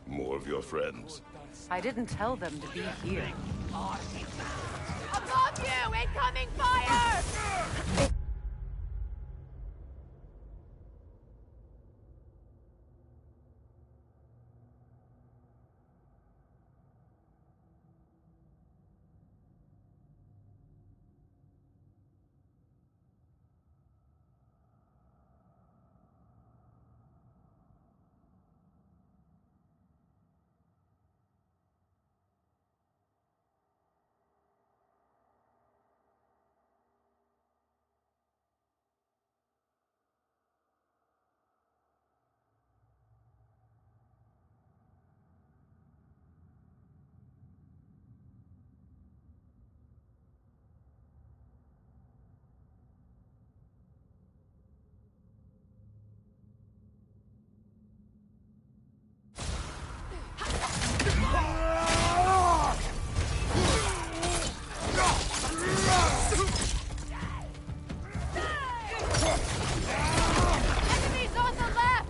Speaker 2: More of your friends.
Speaker 4: I didn't tell them to be here.
Speaker 11: Above you! Incoming fire! Enemies on the left!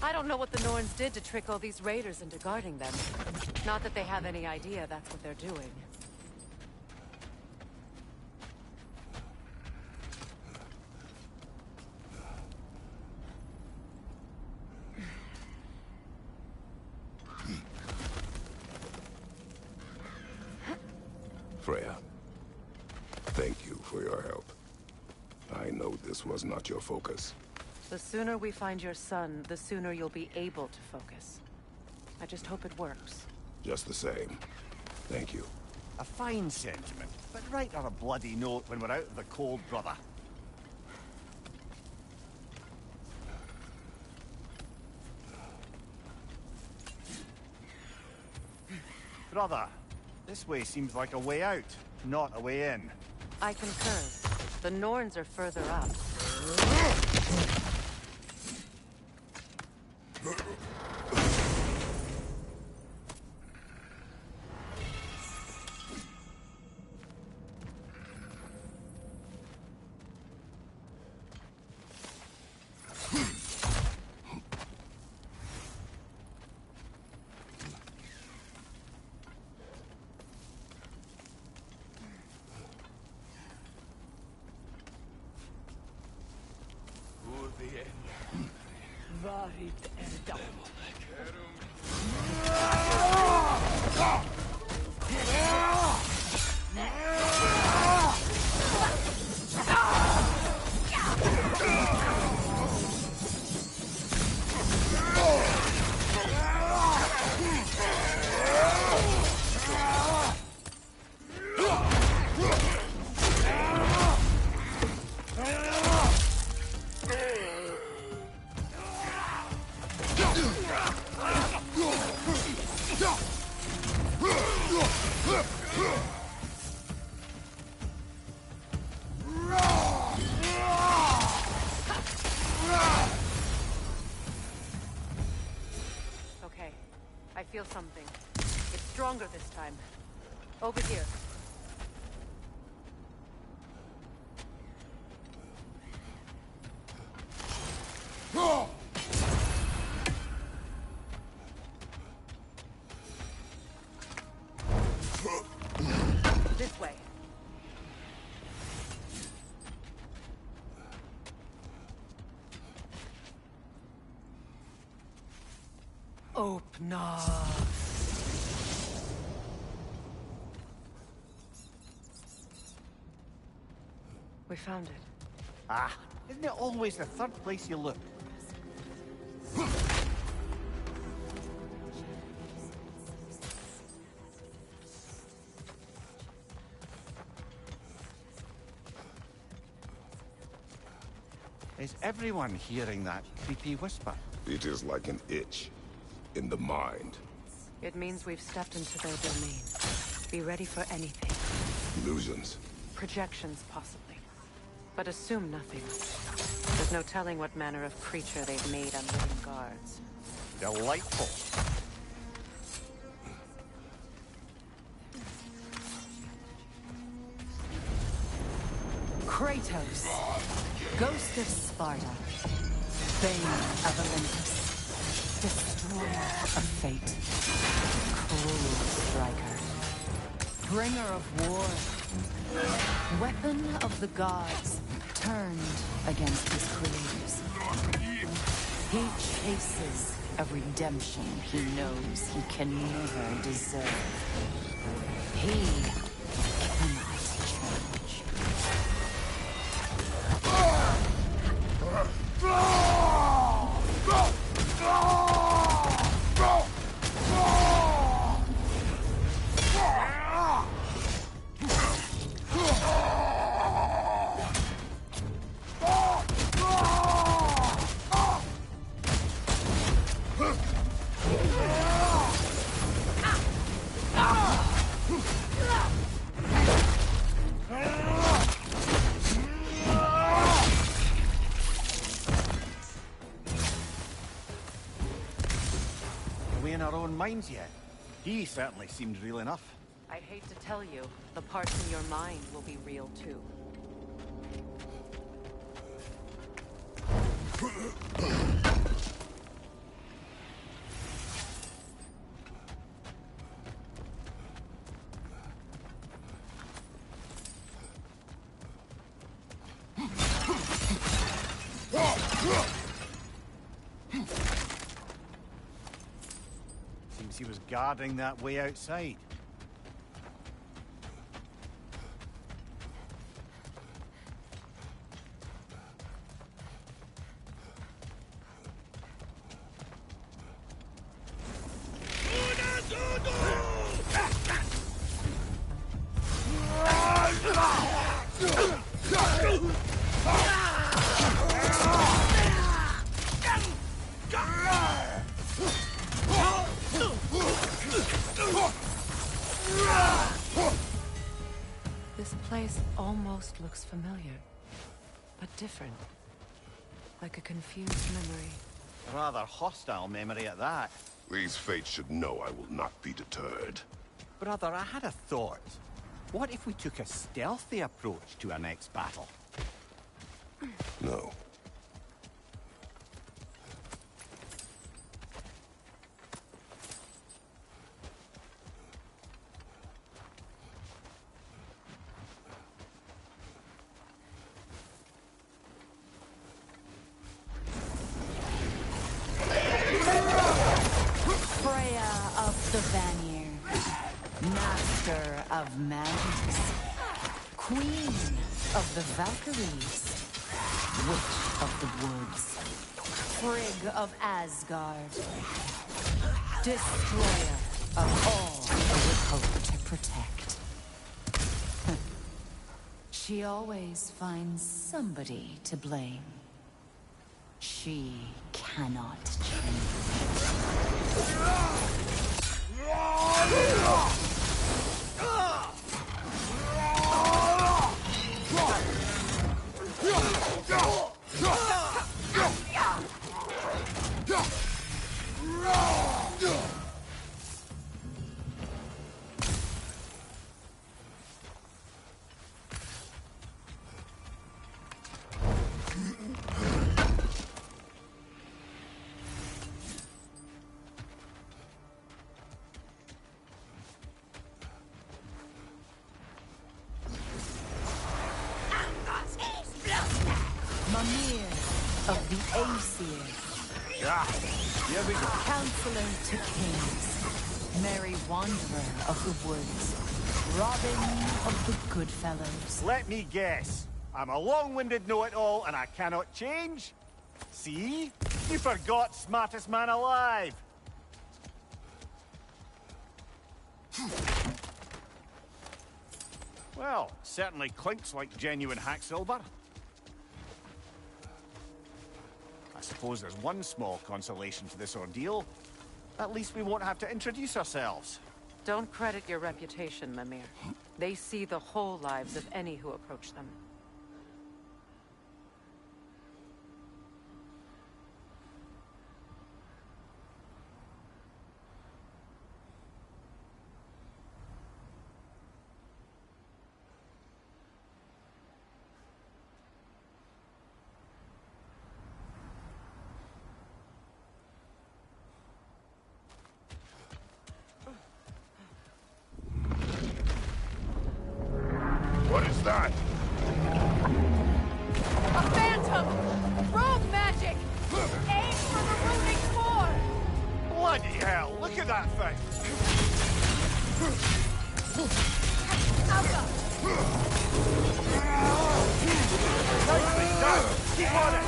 Speaker 4: I don't know what the Norns did to trick all these raiders into guarding them. Not that they have any idea that's what they're doing.
Speaker 2: Freya, thank you for your help. I know this was not your focus.
Speaker 4: The sooner we find your son, the sooner you'll be able to focus. I just hope it works.
Speaker 2: Just the same. Thank you.
Speaker 9: A fine sentiment, but write her a bloody note when we're out of the cold, brother. brother. This way seems like a way out, not a way in.
Speaker 4: I concur. The Norns are further up. Okay, I feel something. It's stronger this time. Over here. This way. Open up. We found it.
Speaker 9: Ah, isn't it always the third place you look? Is everyone hearing that creepy whisper?
Speaker 2: It is like an itch in the mind.
Speaker 4: It means we've stepped into their domain. Be ready for anything.
Speaker 2: Illusions.
Speaker 4: Projections, possibly. But assume nothing. There's no telling what manner of creature they've made unwitting guards.
Speaker 9: Delightful.
Speaker 13: Kratos, Ghost of Sparta, Bane of Olympus, Destroyer of Fate, Cruel Striker, Bringer of War, Weapon of the Gods, turned against his creators. He chases a redemption he knows he can never deserve. He cannot change.
Speaker 9: Minds yet. He certainly seemed real enough.
Speaker 4: I hate to tell you, the parts in your mind will be real too.
Speaker 9: He was guarding that way outside.
Speaker 4: place almost looks familiar, but different. Like a confused memory.
Speaker 9: A rather hostile memory at that.
Speaker 2: These fates should know I will not be deterred.
Speaker 9: Brother, I had a thought. What if we took a stealthy approach to our next battle?
Speaker 2: No.
Speaker 13: Freya of the Vanir, master of magics, queen of the Valkyries, witch of the woods, Frigg of Asgard, destroyer of all I would hope to protect. She always finds somebody to blame. She cannot change. Mimir of the Aesir.
Speaker 9: Here we go.
Speaker 13: Counselor to kings. Merry wanderer of the woods. Robin of the Goodfellows.
Speaker 9: Let me guess. I'm a long-winded know-it-all and I cannot change? See? You forgot smartest man alive. Well, certainly clinks like genuine hack silver. I suppose there's one small consolation to this ordeal. At least we won't have to introduce ourselves.
Speaker 4: Don't credit your reputation, Mimir. They see the whole lives of any who approach them.
Speaker 2: What is that?
Speaker 11: A phantom! Rogue magic! Aim for the rooting core!
Speaker 9: Bloody hell, look at that thing!
Speaker 11: Alka!
Speaker 9: Nicely done! Keep on it!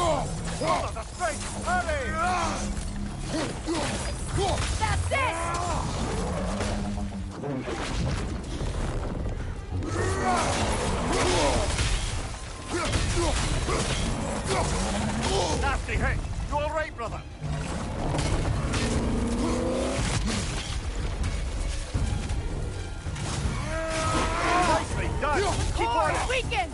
Speaker 9: Oh, the thing! Hurry!
Speaker 11: That's it!
Speaker 9: Nasty hit! You all right, brother? Nicely done! Keep on
Speaker 11: Core
Speaker 9: it!
Speaker 11: weakened!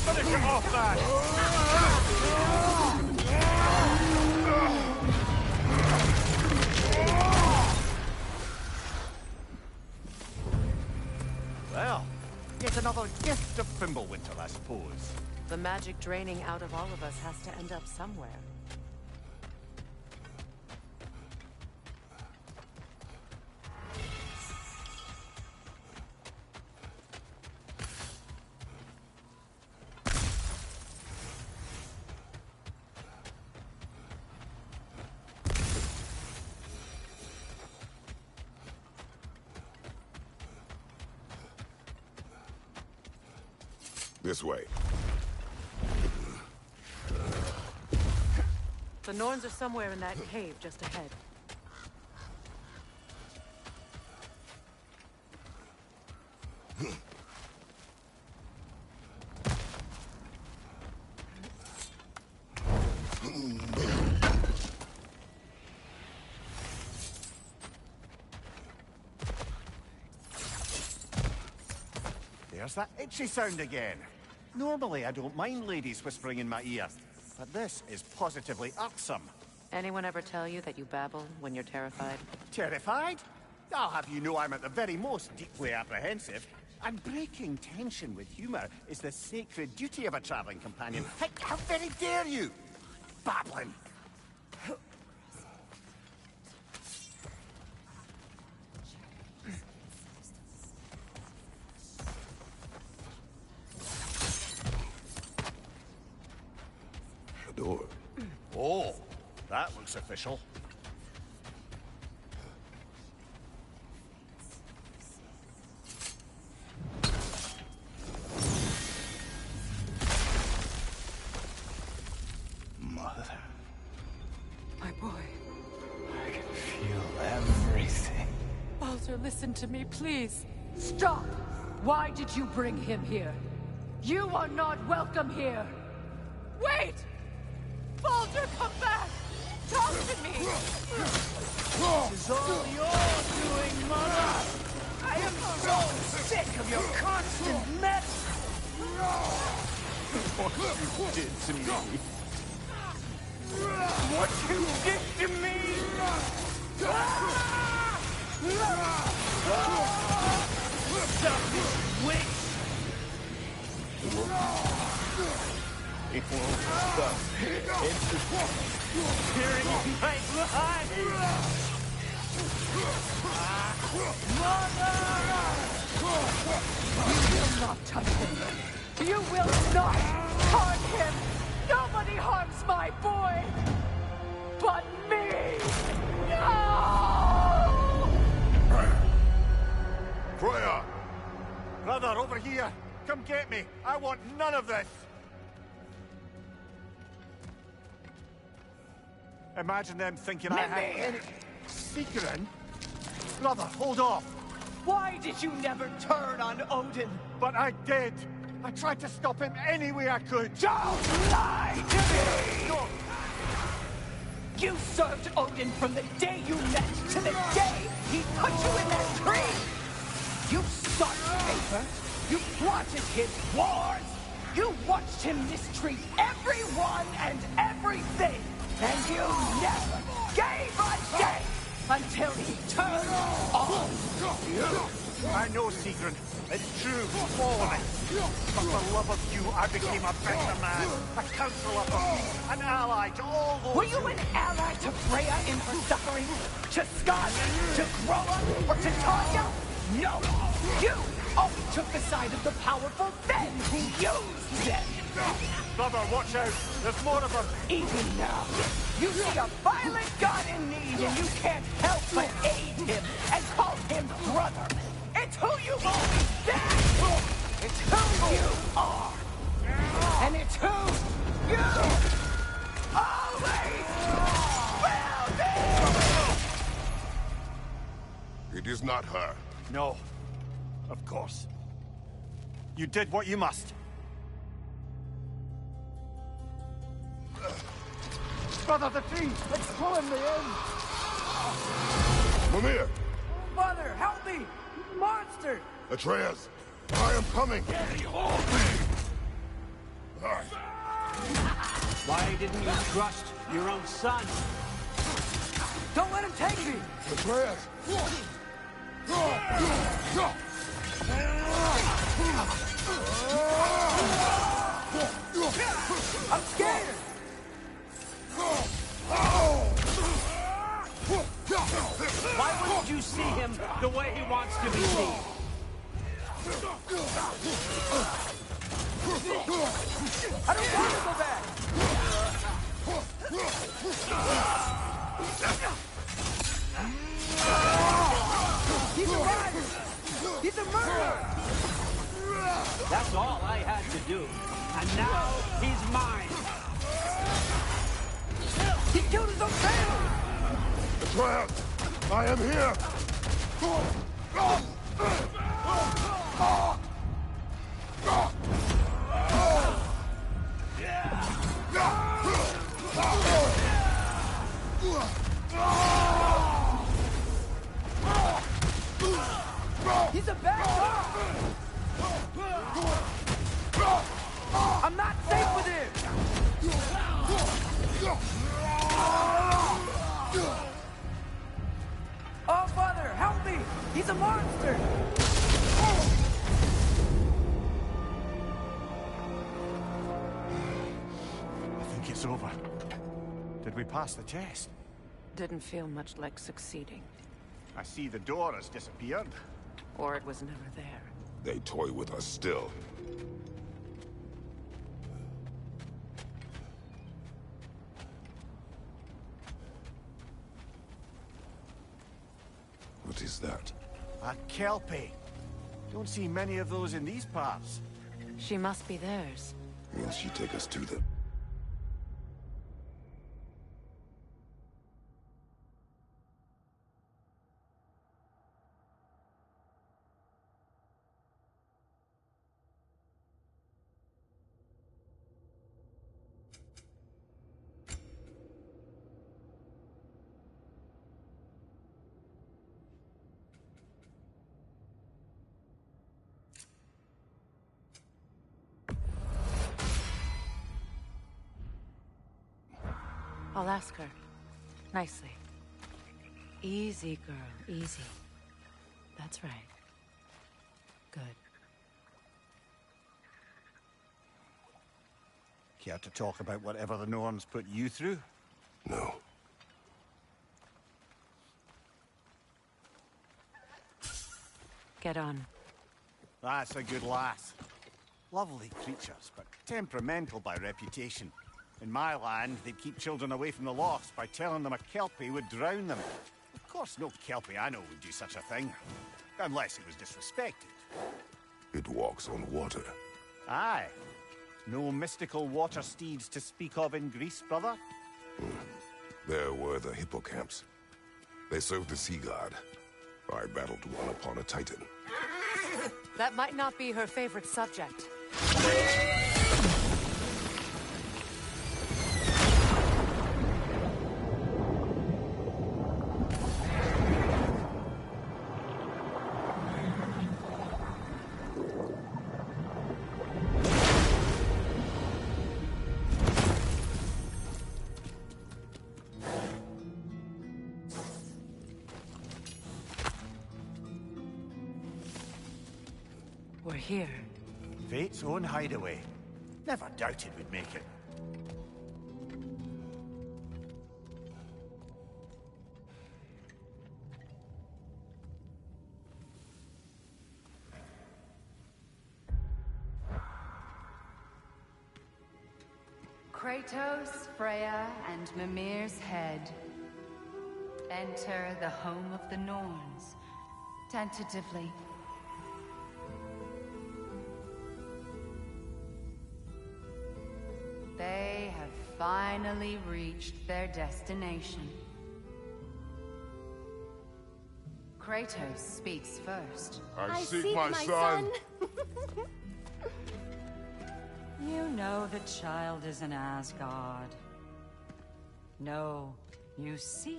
Speaker 9: Finish him off, man! Well, yet another gift of Fimbulwinter, I suppose.
Speaker 4: The magic draining out of all of us has to end up somewhere.
Speaker 2: This way.
Speaker 4: The Norns are somewhere in that cave just ahead.
Speaker 9: There's that itchy sound again. Normally, I don't mind ladies whispering in my ear, but this is positively irksome.
Speaker 4: Anyone ever tell you that you babble when you're terrified?
Speaker 9: Terrified? I'll have you know I'm at the very most deeply apprehensive. And breaking tension with humor is the sacred duty of a traveling companion. How very dare you! Babbling!
Speaker 2: The door.
Speaker 9: Oh, that looks official.
Speaker 7: Mother.
Speaker 4: My boy.
Speaker 7: I can feel everything.
Speaker 4: Baldur, listen to me, please. Stop! Why did you bring him here? You are not welcome here! Wait! Baldur, come back! Talk to me!
Speaker 7: This is all your doing, Mother! I am so sick of your constant mess! What you did to me! What you did to me! Stop this witch! It won't stop. It's tearing my blood! Mother!
Speaker 4: You will not touch him! You will not harm him! Nobody harms my boy! But me! No!
Speaker 2: Freya!
Speaker 9: Brother, over here! Come get me! I want none of this! Imagine them thinking I had any... Secret? Brother, hold off!
Speaker 7: Why did you never turn on Odin?
Speaker 9: But I did! I tried to stop him any way I could!
Speaker 7: Don't lie to me! No. You served Odin from the day you met to the day he put you in that tree! You sought favor, you plotted his wars, you watched him mistreat everyone and everything, and you never gave a day until he turned on you!
Speaker 9: I know, Sigrun. It's true, all of it. But for love of you, I became a better man, a counselor for peace, an ally to all those...
Speaker 7: Were you an ally to Freya in her suffering? To Scott? To Groa? Or to Tanya? No! You always took the side of the powerful men who used them!
Speaker 9: Brother, watch out! There's more of them!
Speaker 7: Even now, you see a violent god in need and you can't help but aid him and call him brother! It's who you've always been! It's who you are! And it's who you always will be!
Speaker 2: It is not her.
Speaker 9: No. Of course. You did what you must. Brother, the tree! It's pulling me in!
Speaker 2: Mimir!
Speaker 16: Mother, help me! Monster!
Speaker 2: Atreus! I am coming! Hold me!
Speaker 15: Why didn't you trust your own son?
Speaker 16: Don't let him take me!
Speaker 2: Atreus!
Speaker 16: I'm scared!
Speaker 15: Why wouldn't you see him the way he wants to be seen?
Speaker 16: I don't want to go back! He's a liar! He's a murderer!
Speaker 15: That's all I had to do. And now he's mine.
Speaker 12: He killed his own family!
Speaker 2: Atreus! I am here!
Speaker 12: He's a bad guy! I'm not safe with him! Oh, Father, help me! He's a monster!
Speaker 9: I think it's over. Did we pass the test?
Speaker 4: Didn't feel much like succeeding.
Speaker 9: I see the door has disappeared.
Speaker 4: Or it was never there.
Speaker 2: They toy with us still. What is that?
Speaker 9: A kelpie. Don't see many of those in these parts.
Speaker 4: She must be theirs.
Speaker 2: Will she take us to them?
Speaker 4: I'll ask her. Nicely. Easy, girl. Easy. That's right. Good.
Speaker 9: Care to talk about whatever the Norns put you through?
Speaker 2: No.
Speaker 4: Get on.
Speaker 9: That's a good lass. Lovely creatures, but temperamental by reputation. In my land, they'd keep children away from the lost by telling them a kelpie would drown them. Of course, no kelpie I know would do such a thing. Unless it was disrespected.
Speaker 2: It walks on water.
Speaker 9: Aye. No mystical water steeds to speak of in Greece, brother?
Speaker 2: There were the hippocamps. They served the sea god. I battled one upon a titan.
Speaker 4: That might not be her favorite subject. We're here.
Speaker 9: Fate's own hideaway. Never doubted we'd make it.
Speaker 13: Kratos, Freya, and Mimir's head. Enter the home of the Norns. Tentatively. They have finally reached their destination. Kratos speaks first.
Speaker 8: I seek my son.
Speaker 14: You know the child is in Asgard. No, you seek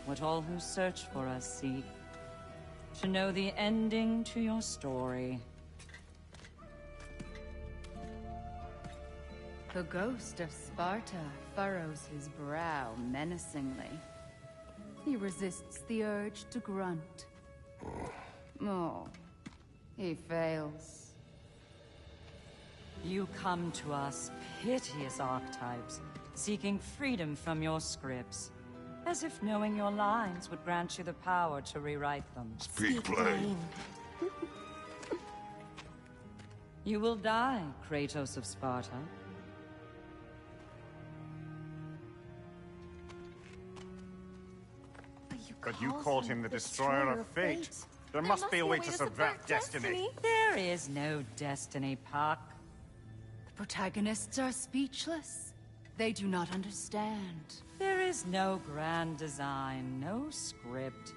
Speaker 14: what all who search for us seek. To know the ending to your story. The ghost of Sparta furrows his brow menacingly. He resists the urge to grunt. Oh, he fails. You come to us, piteous archetypes, seeking freedom from your scripts. As if knowing your lines would grant you the power to rewrite them.
Speaker 2: Speak plain.
Speaker 14: You will die, Kratos of Sparta.
Speaker 9: But you called him the Destroyer of Fate. There must be a way to subvert destiny.
Speaker 14: There There is no destiny, Puck.
Speaker 11: The protagonists are speechless. They do not understand.
Speaker 14: There is no grand design, no script.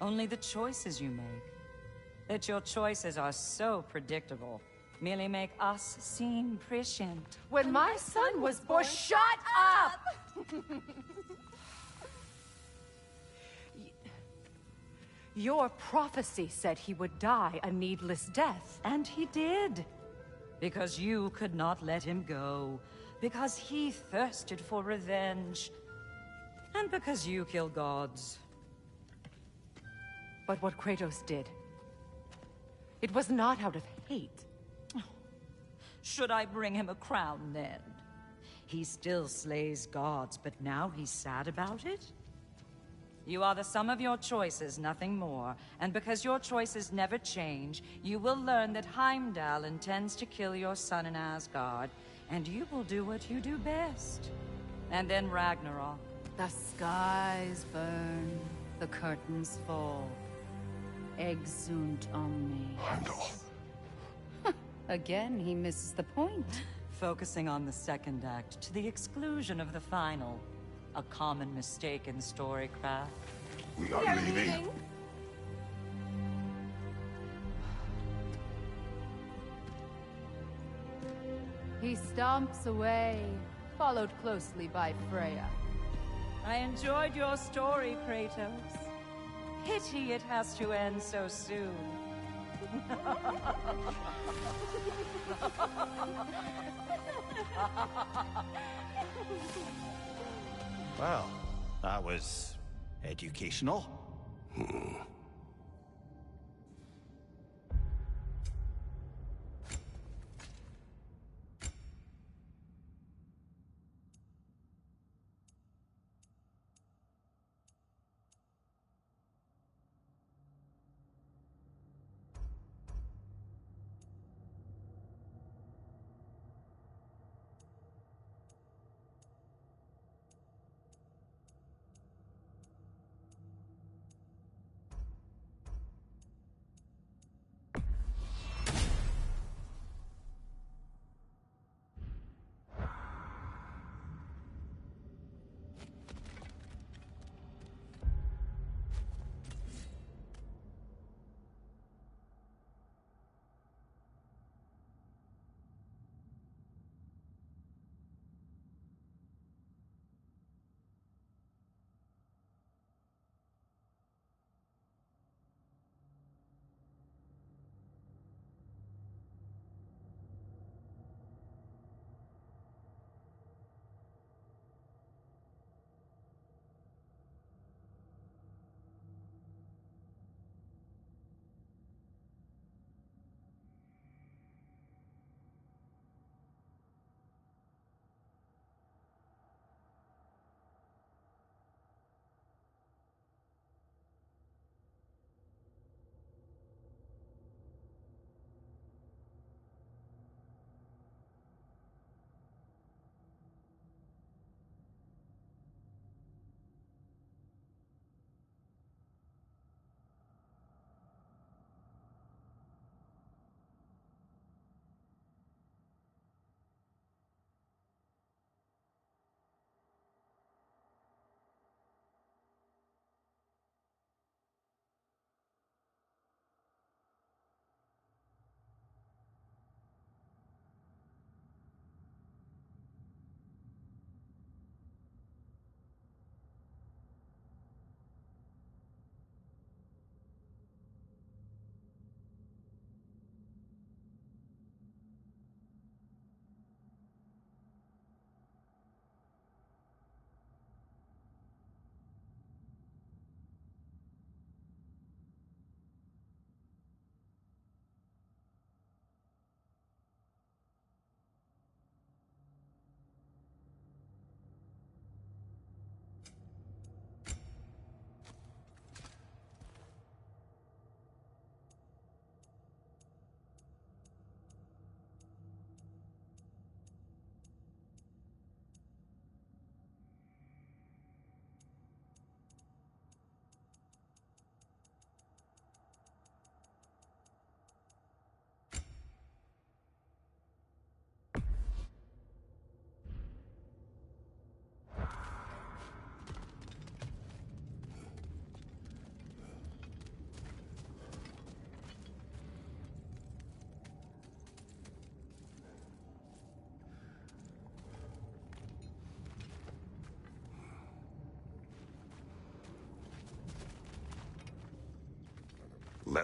Speaker 14: Only the choices you make. That your choices are so predictable merely make us seem prescient.
Speaker 11: When my son was born... Shut up!
Speaker 4: Your prophecy said he would die a needless death.
Speaker 14: And he did. Because you could not let him go. Because he thirsted for revenge. And because you kill gods.
Speaker 4: But what Kratos did, it was not out of hate.
Speaker 14: Should I bring him a crown then? He still slays gods, but now he's sad about it? You are the sum of your choices, nothing more. And because your choices never change, you will learn that Heimdall intends to kill your son in Asgard, and you will do what you do best. And then Ragnarok.
Speaker 11: The skies burn, the curtains fall. Exunt omnes.
Speaker 2: Heimdall.
Speaker 11: Again, he misses the point.
Speaker 14: Focusing on the second act to the exclusion of the final. A common mistake in storycraft.
Speaker 2: We are leaving.
Speaker 11: He stomps away, followed closely by Freya.
Speaker 14: I enjoyed your story, Kratos. Pity it has to end so soon.
Speaker 9: Well, that was educational.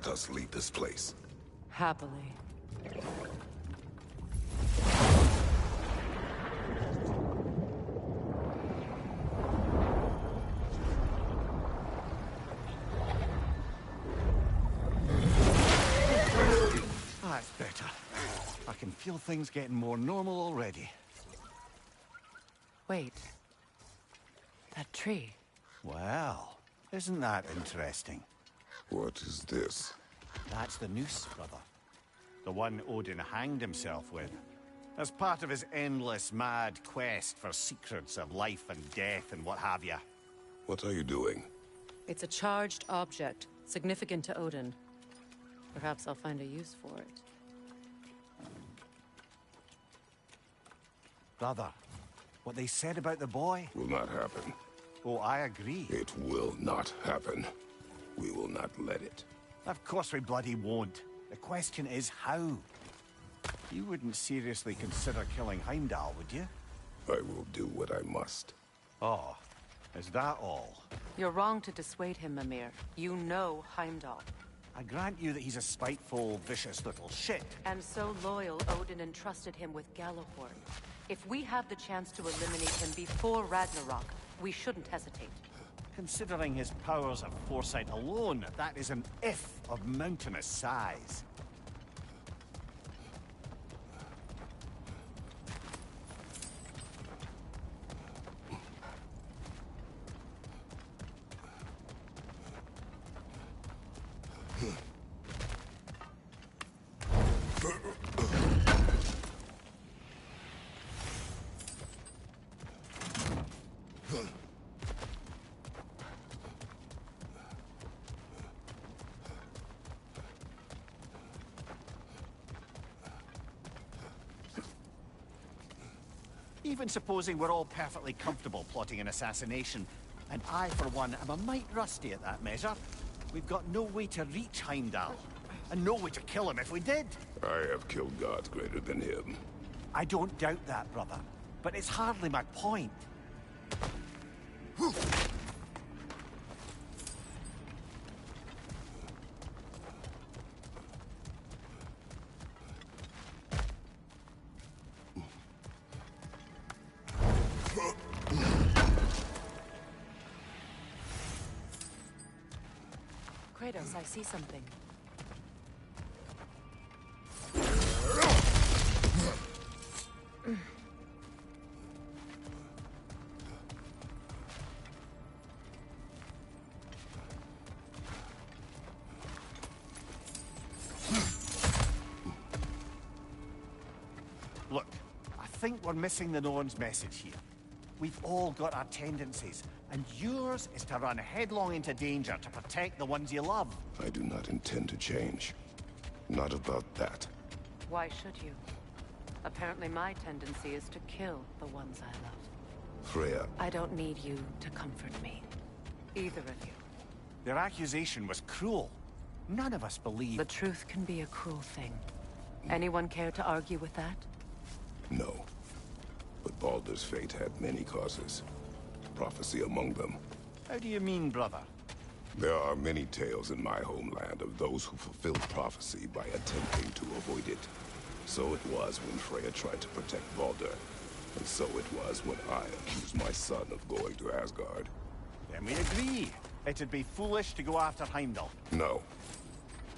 Speaker 2: Let us leave this place.
Speaker 4: Happily.
Speaker 9: That's better. I can feel things getting more normal already.
Speaker 4: Wait. That tree.
Speaker 9: Well, isn't that interesting?
Speaker 2: What is this?
Speaker 9: That's the noose, brother. The one Odin hanged himself with. As part of his endless, mad quest for secrets of life and death and what have you.
Speaker 2: What are you doing?
Speaker 4: It's a charged object, significant to Odin. Perhaps I'll find a use for it.
Speaker 9: Brother, what they said about the boy?
Speaker 2: Will not happen.
Speaker 9: Oh, I agree.
Speaker 2: It will not happen. We will not let it.
Speaker 9: Of course we bloody won't. The question is how. You wouldn't seriously consider killing Heimdall, would you?
Speaker 2: I will do what I must.
Speaker 9: Oh, is that all?
Speaker 4: You're wrong to dissuade him, Mimir. You know Heimdall.
Speaker 9: I grant you that he's a spiteful, vicious little shit.
Speaker 4: And so loyal, Odin entrusted him with Gjallarhorn. If we have the chance to eliminate him before Ragnarok, we shouldn't hesitate.
Speaker 9: Considering his powers of foresight alone, that is an if of mountainous size. Even supposing we're all perfectly comfortable plotting an assassination, and I, for one, am a mite rusty at that measure, we've got no way to reach Heimdall, and no way to kill him if we did.
Speaker 2: I have killed gods greater than him.
Speaker 9: I don't doubt that, brother, but it's hardly my point.
Speaker 4: Kratos, I see something.
Speaker 9: Look, I think we're missing the Norn's message here. We've all got our tendencies, and yours is to run headlong into danger to protect the ones you love.
Speaker 2: I do not intend to change. Not about that.
Speaker 4: Why should you? Apparently my tendency is to kill the ones I love.
Speaker 2: Freya.
Speaker 4: I don't need you to comfort me. Either of you.
Speaker 9: Their accusation was cruel. None of us believe...
Speaker 4: The truth can be a cruel thing. Anyone care to argue with that?
Speaker 2: No. But Baldur's fate had many causes. Prophecy among them.
Speaker 9: How do you mean, brother?
Speaker 2: There are many tales in my homeland of those who fulfilled prophecy by attempting to avoid it. So it was when Freya tried to protect Baldur. And so it was when I accused my son of going to Asgard.
Speaker 9: Then we agree. It'd be foolish to go after Heimdall.
Speaker 2: No.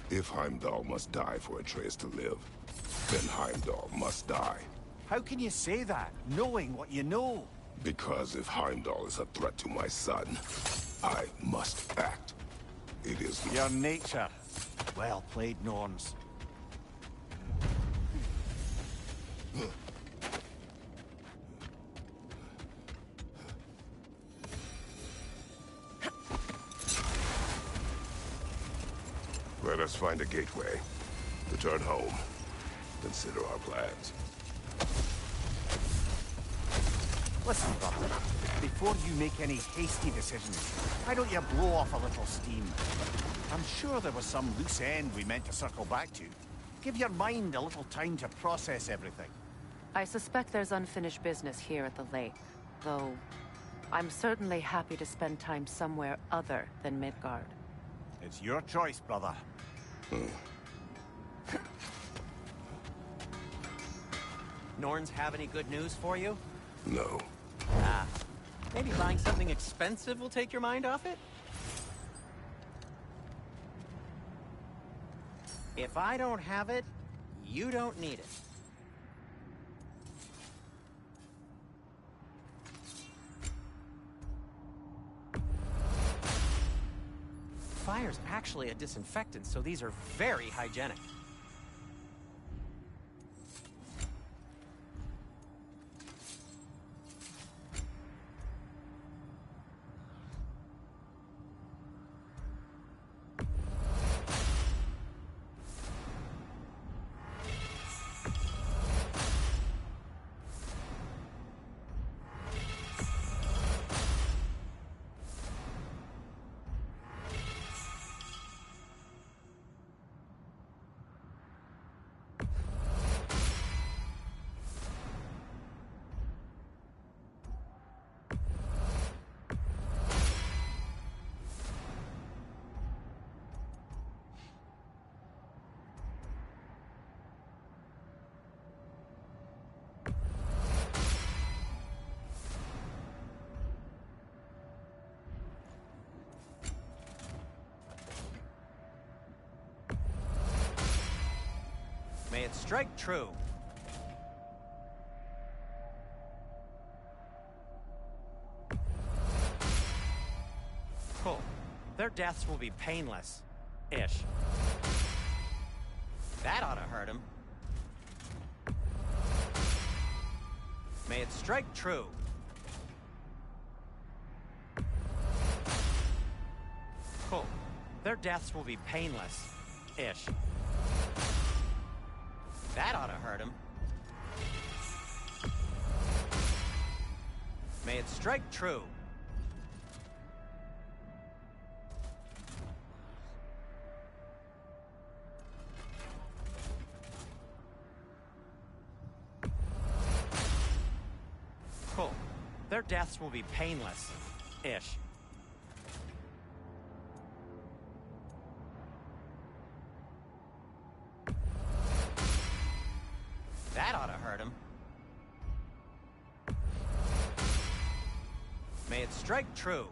Speaker 2: If Heimdall must die for Atreus to live, then Heimdall must die.
Speaker 9: How can you say that, knowing what you know?
Speaker 2: Because if Heimdall is a threat to my son, I must act. It is
Speaker 9: your nature. Well played, Norns.
Speaker 2: Let us find a gateway. Return home. Consider our plans.
Speaker 9: Listen, brother. Before you make any hasty decisions, why don't you blow off a little steam? I'm sure there was some loose end we meant to circle back to. Give your mind a little time to process everything.
Speaker 4: I suspect there's unfinished business here at the lake, though I'm certainly happy to spend time somewhere other than Midgard.
Speaker 9: It's your choice, brother.
Speaker 1: Norns have any good news for you?
Speaker 2: No.
Speaker 1: Ah, maybe buying something expensive will take your mind off it? If I don't have it, you don't need it. Fire's actually a disinfectant, so these are very hygienic. May it strike true. Cool. Their deaths will be painless-ish. That ought to hurt him. May it strike true. Cool. Their deaths will be painless-ish. That ought to hurt him. May it strike true. Cool. Their deaths will be painless-ish. That ought to hurt him. May it strike true.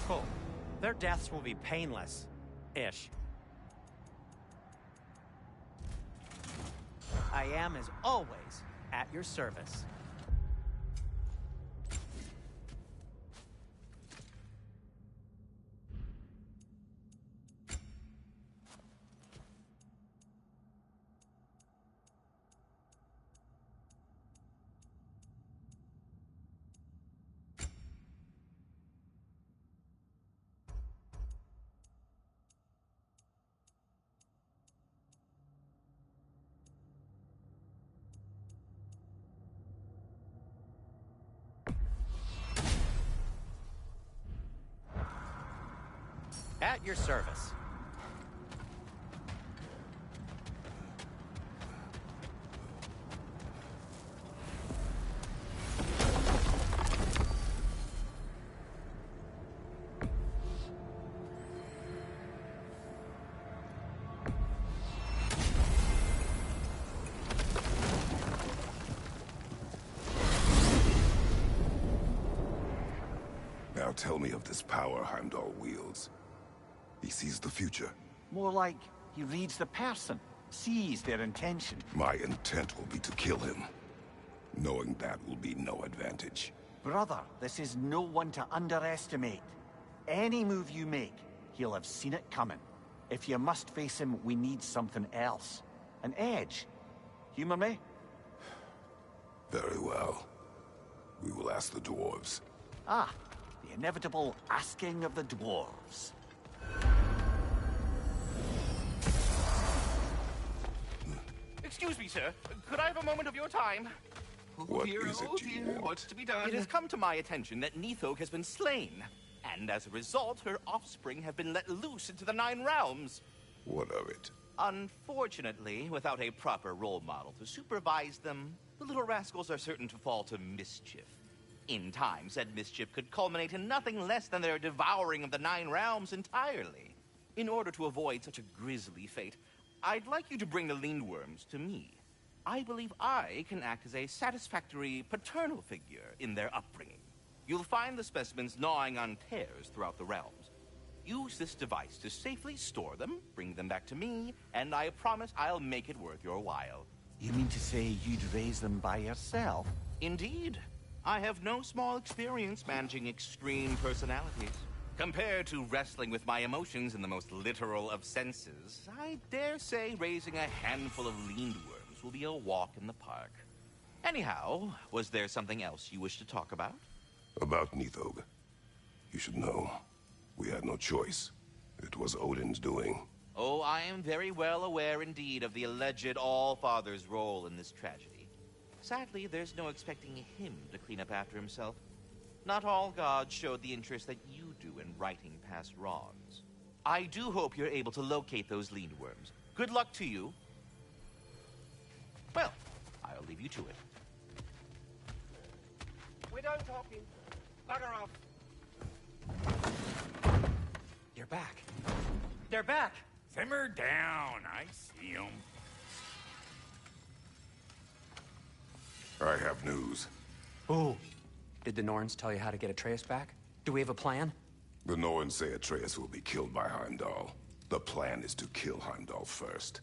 Speaker 1: Cool. Their deaths will be painless-ish. I am, as always, at your service. At your service.
Speaker 2: Now tell me of this power Heimdall wields. He sees the future.
Speaker 10: More like he reads the person, sees their intention.
Speaker 2: My intent will be to kill him. Knowing that will be no advantage.
Speaker 10: Brother, this is no one to underestimate. Any move you make, he'll have seen it coming. If you must face him, we need something else. An edge. Humor me?
Speaker 2: Very well. We will ask the dwarves.
Speaker 10: Ah, the inevitable asking of the dwarves.
Speaker 17: Excuse me, sir. Could I have a moment of your time?
Speaker 2: What is it you want?
Speaker 17: What's to be done? It has come to my attention that Nithog has been slain, and as a result, her offspring have been let loose into the Nine Realms.
Speaker 2: What of it?
Speaker 17: Unfortunately, without a proper role model to supervise them, the little rascals are certain to fall to mischief. In time, said mischief could culminate in nothing less than their devouring of the Nine Realms entirely. In order to avoid such a grisly fate, I'd like you to bring the Lindworms to me. I believe I can act as a satisfactory paternal figure in their upbringing. You'll find the specimens gnawing on tears throughout the realms. Use this device to safely store them, bring them back to me, and I promise I'll make it worth your while.
Speaker 10: You mean to say you'd raise them by yourself?
Speaker 17: Indeed. I have no small experience managing extreme personalities. Compared to wrestling with my emotions in the most literal of senses, I dare say raising a handful of Lindworms will be a walk in the park. Anyhow, was there something else you wish to talk about?
Speaker 2: About Nithog. You should know. We had no choice. It was Odin's doing.
Speaker 17: Oh, I am very well aware indeed of the alleged All-Father's role in this tragedy. Sadly, there's no expecting him to clean up after himself. Not all gods showed the interest that you do in righting past wrongs. I do hope you're able to locate those Lindworms. Good luck to you. Well, I'll leave you to it.
Speaker 12: We're done talking. Bugger off.
Speaker 1: You're back.
Speaker 6: They're back. Simmer down. I see them.
Speaker 2: I have news.
Speaker 1: Oh. Did the Norns tell you how to get Atreus back? Do we have a plan?
Speaker 2: The Norns say Atreus will be killed by Heimdall. The plan is to kill Heimdall first.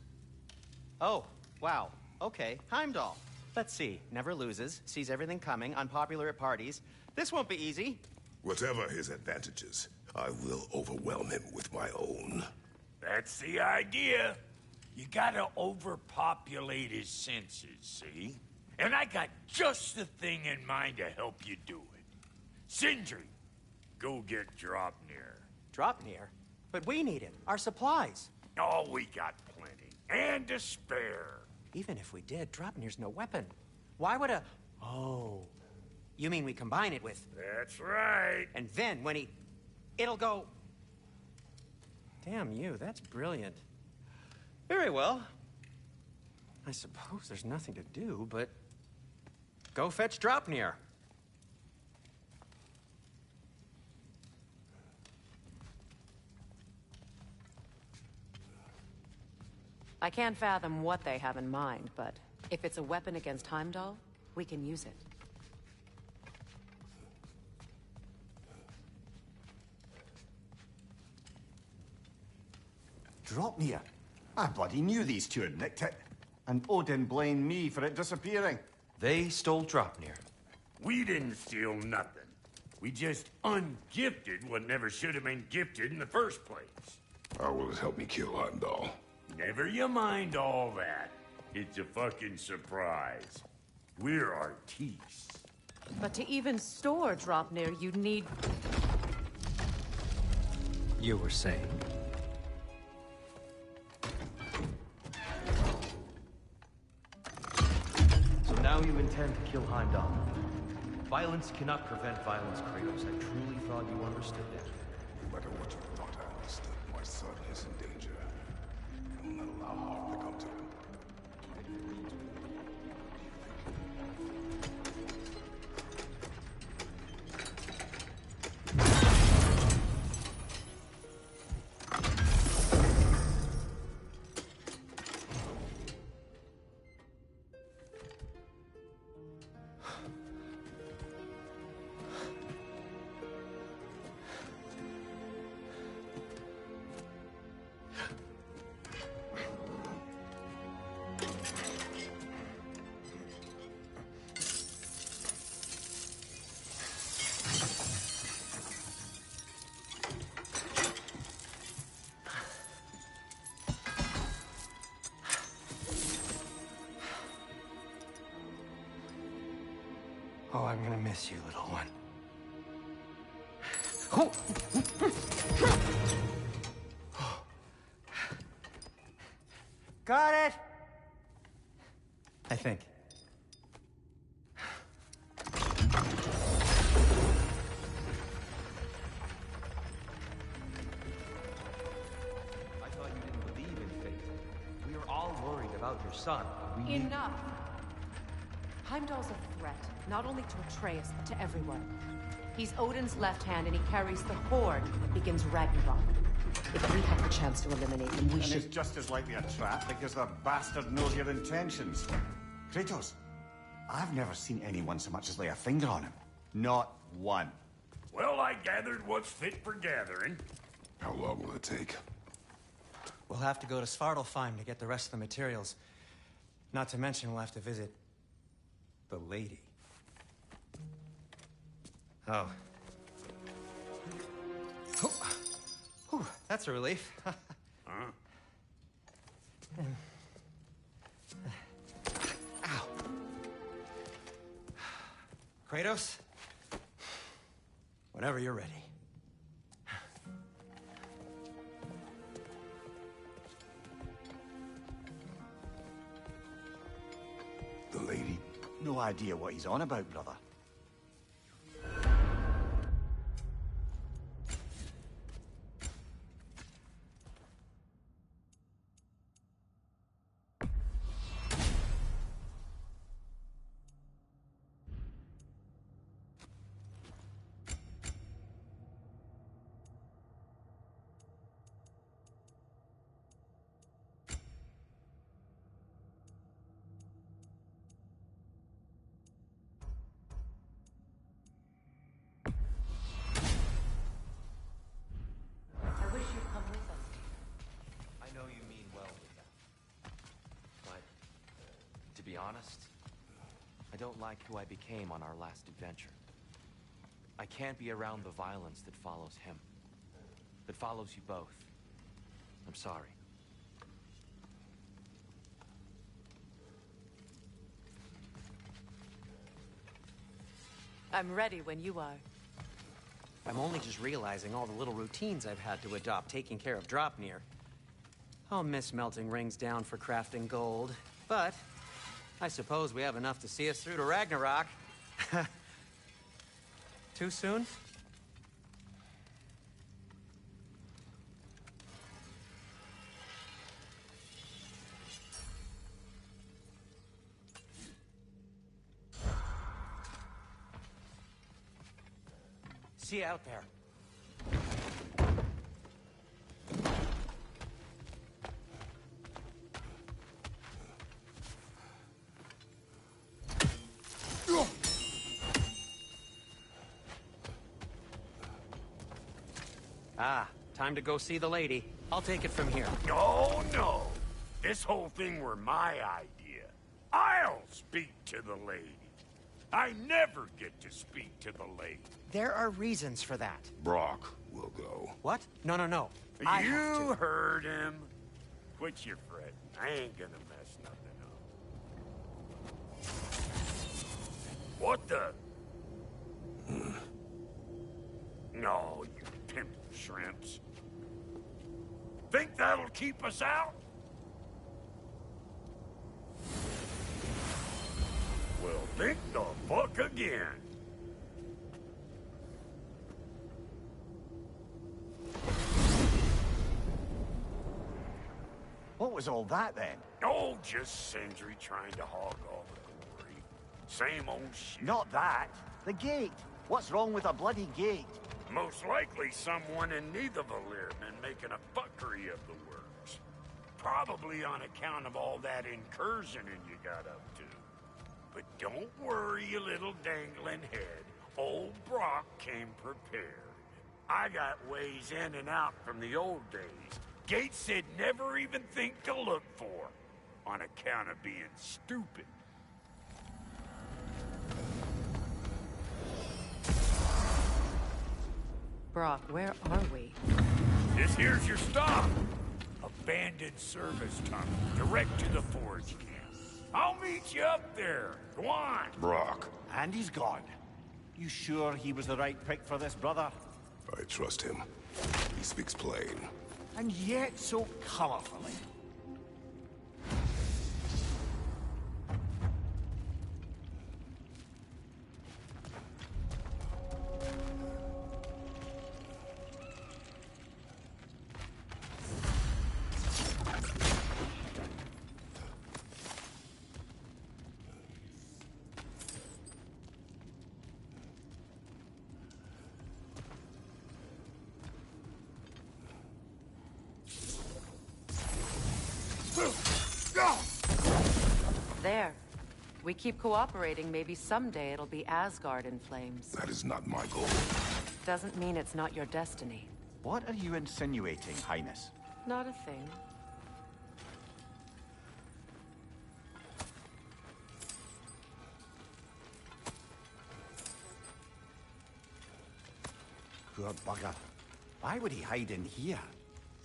Speaker 1: Oh, wow. Okay, Heimdall. Let's see. Never loses, sees everything coming, unpopular at parties. This won't be easy.
Speaker 2: Whatever his advantages, I will overwhelm him with my own.
Speaker 6: That's the idea. You gotta overpopulate his senses, see? And I got just the thing in mind to help you do it. Sindri, go get Dropnir.
Speaker 1: Dropnir? But we need it. Our supplies.
Speaker 6: Oh, we got plenty. And to spare.
Speaker 1: Even if we did, Dropnir's no weapon. Why would a... Oh. You mean we combine it with...
Speaker 6: That's right.
Speaker 1: And then when he... It'll go... Damn you, that's brilliant. Very well. I suppose there's nothing to do, but... Go fetch Dropnir.
Speaker 4: I can't fathom what they have in mind, but if it's a weapon against Heimdall, we can use it.
Speaker 9: Dropnir? I bloody knew these two had nicked it. And Odin blamed me for it disappearing.
Speaker 5: They stole Dropnir.
Speaker 6: We didn't steal nothing. We just ungifted what never should have been gifted in the first place.
Speaker 2: How will it help me kill Heimdall?
Speaker 6: Never you mind all that. It's a fucking surprise. We're artistes.
Speaker 4: But to even store Dropnir, you'd need...
Speaker 1: You were saying?
Speaker 5: So now you intend to kill Heimdall. Violence cannot prevent violence, Kratos. I truly thought you understood that.
Speaker 2: No matter what you thought I understood, my son is in danger. I will not allow harm to come to him.
Speaker 1: Oh, I'm gonna miss you, little one. Got it! I think.
Speaker 5: I thought you didn't believe in fate. We were all worried about your son.
Speaker 11: Enough.
Speaker 4: Heimdall's a threat, not only to Atreus, but to everyone. He's Odin's left hand, and he carries the Horde that begins Ragnarok. If we have the chance to eliminate him, we should...
Speaker 9: it's just as likely a trap because the bastard knows your intentions. Kratos, I've never seen anyone so much as lay a finger on him. Not one.
Speaker 6: Well, I gathered what's fit for gathering.
Speaker 2: How long will it take?
Speaker 1: We'll have to go to Svartalfheim to get the rest of the materials. Not to mention we'll have to visit... the lady. Oh. Whew, that's a relief.
Speaker 6: Huh?
Speaker 1: Ow. Kratos? Whenever you're ready.
Speaker 2: The lady?
Speaker 9: No idea what he's on about, brother.
Speaker 5: To be honest, I don't like who I became on our last adventure. I can't be around the violence that follows him. That follows you both. I'm sorry.
Speaker 4: I'm ready when you are.
Speaker 1: I'm only just realizing all the little routines I've had to adopt taking care of Dropnir. I'll miss melting rings down for crafting gold, but I suppose we have enough to see us through to Ragnarok. Too soon? See you out there. Ah, time to go see the lady. I'll take it from here.
Speaker 6: Oh, no. This whole thing were my idea. I'll speak to the lady. I never get to speak to the lady.
Speaker 1: There are reasons for that.
Speaker 2: Brock will go.
Speaker 1: What? No.
Speaker 6: You heard him. Quit your fretting. I ain't gonna mess nothing up. What the? No, you pimp shrimps. Think that'll keep us out? Well, think the fuck again.
Speaker 9: What was all that, then?
Speaker 6: Oh, just Sindri trying to hog all the glory. Same old shit.
Speaker 9: Not that. The gate. What's wrong with a bloody gate?
Speaker 6: Most likely someone in Nidavellir been making a fuckery of the works. Probably on account of all that incursioning you got up to. But don't worry, you little dangling head. Old Brock came prepared. I got ways in and out from the old days. Gates said never even think to look for, on account of being stupid.
Speaker 4: Brock, where are we?
Speaker 6: This here's your stop. Abandoned service tunnel, direct to the forge camp. I'll meet you up there. Go on.
Speaker 2: Brock.
Speaker 9: And he's gone. You sure he was the right pick for this, brother?
Speaker 2: I trust him. He speaks plain.
Speaker 9: And yet so colorfully.
Speaker 4: We keep cooperating, maybe someday it'll be Asgard in flames.
Speaker 2: That is not my goal.
Speaker 4: Doesn't mean it's not your destiny.
Speaker 9: What are you insinuating, Highness?
Speaker 4: Not a thing.
Speaker 9: Poor bugger. Why would he hide in here?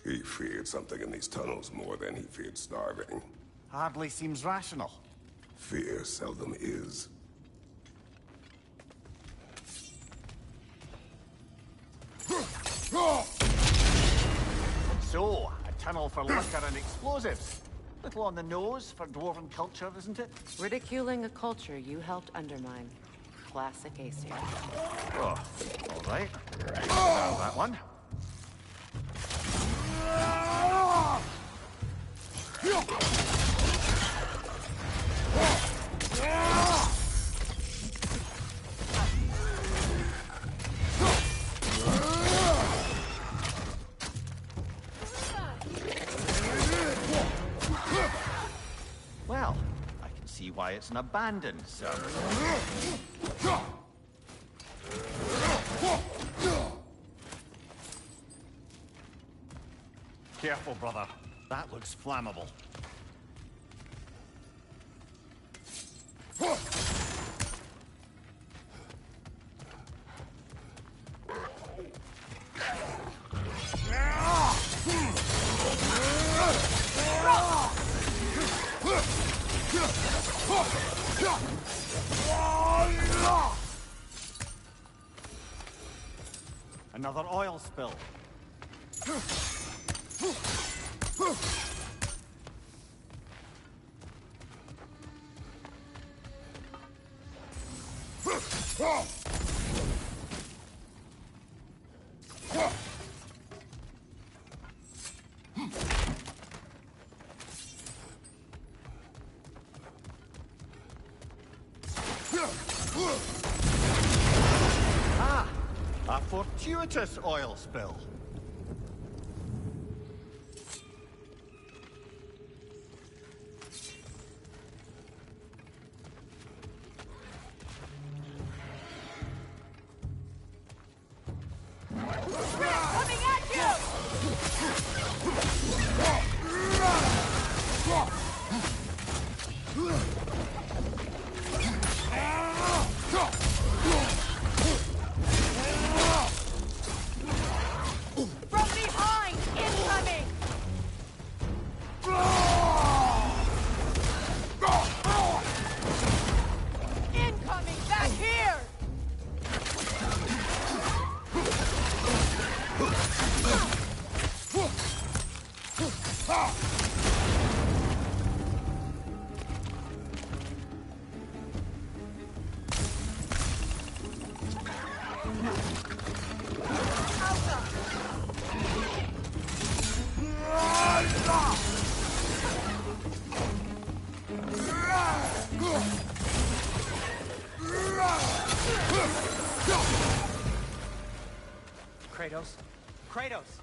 Speaker 2: He feared something in these tunnels more than he feared starving.
Speaker 9: Hardly seems rational.
Speaker 2: Fear seldom is.
Speaker 9: So, a tunnel for liquor and explosives. Little on the nose for dwarven culture, isn't it?
Speaker 4: Ridiculing a culture you helped undermine. Classic Aesir.
Speaker 9: Oh, all right. Now that one. Well, I can see why it's an abandoned service. Careful, brother. That looks flammable. Another oil spill. Ah! A fortuitous oil spill.
Speaker 11: Coming at you! From behind! Incoming! Incoming! Back here!
Speaker 1: Kratos? Kratos!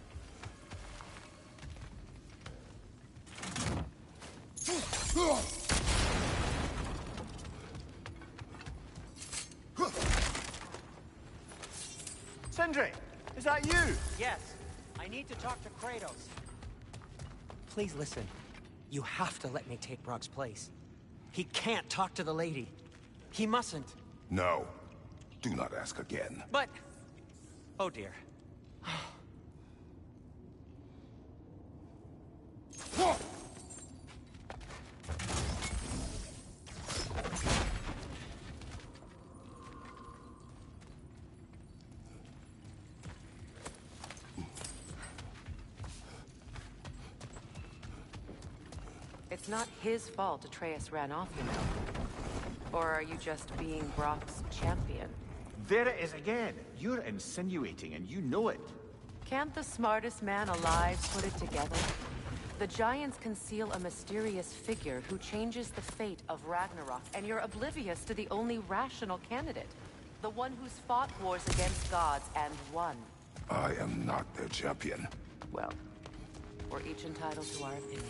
Speaker 9: Sindri, is that you?
Speaker 1: Yes. I need to talk to Kratos. Please listen. You have to let me take Brock's place. He can't talk to the lady. He mustn't.
Speaker 2: No. Do not ask again.
Speaker 1: But... Oh dear.
Speaker 4: It's not his fault Atreus ran off, you know. Or are you just being Brock's champion?
Speaker 9: There it is again. You're insinuating, and you know it.
Speaker 4: Can't the smartest man alive put it together? The Giants conceal a mysterious figure who changes the fate of Ragnarok, and you're oblivious to the only rational candidate. The one who's fought wars against gods and won.
Speaker 2: I am not their champion.
Speaker 4: Well, we're each entitled to our opinion.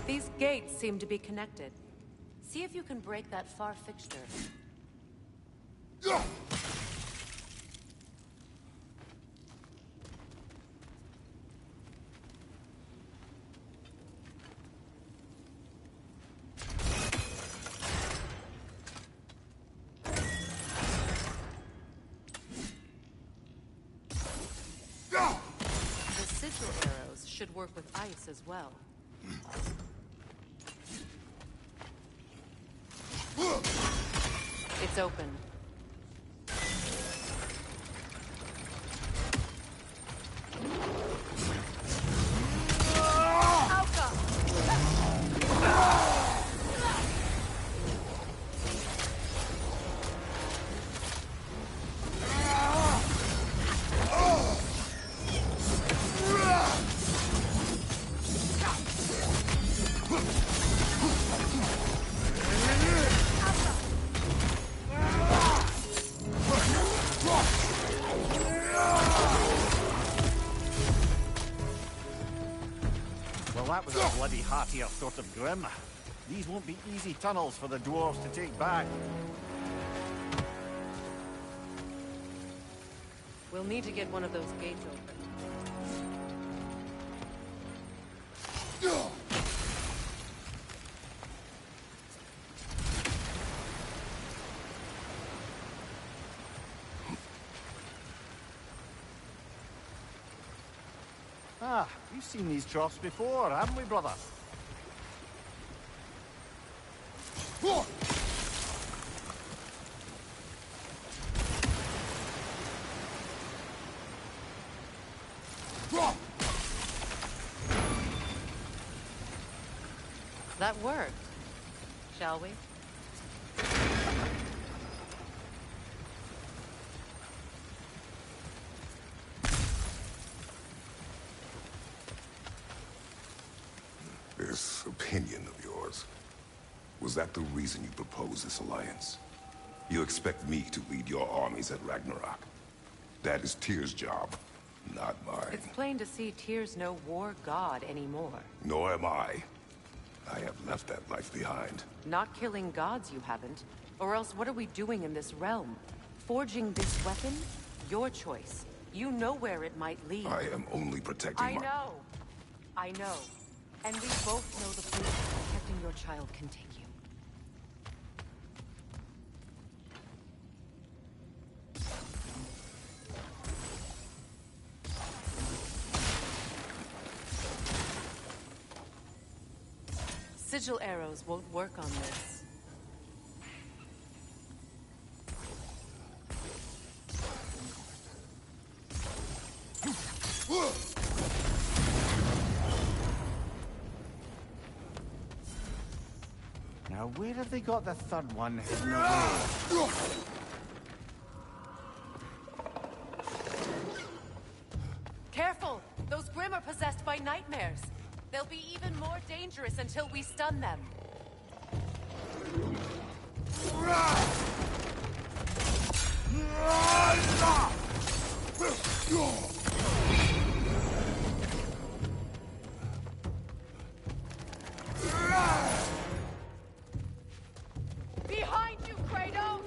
Speaker 4: These gates seem to be connected. See if you can break that far fixture. The sigil arrows should work with ice as well. It's open.
Speaker 19: That was a bloody heartier sort of grim. These won't be easy tunnels for the dwarves to take back.
Speaker 4: We'll need to get one of those gates open.
Speaker 19: Ah, we've seen these troughs before, haven't we, brother?
Speaker 4: That worked. Shall we?
Speaker 2: This opinion of yours, was that the reason you proposed this alliance? You expect me to lead your armies at Ragnarok? That is Tyr's job, not mine.
Speaker 4: It's plain to see Tyr's no war god anymore.
Speaker 2: Nor am I. I have left that life behind.
Speaker 4: Not killing gods, you haven't. Or else what are we doing in this realm? Forging this weapon? Your choice. You know where it might lead.
Speaker 2: I am only protecting
Speaker 4: I know. I know. And we both know the proof of protecting your child can take you. Sigil arrows won't work on this.
Speaker 19: Now, where have they got the third one hidden away?
Speaker 4: Careful! Those Grim are possessed by nightmares. They'll be even more dangerous until we stun them. Behind you, Kratos!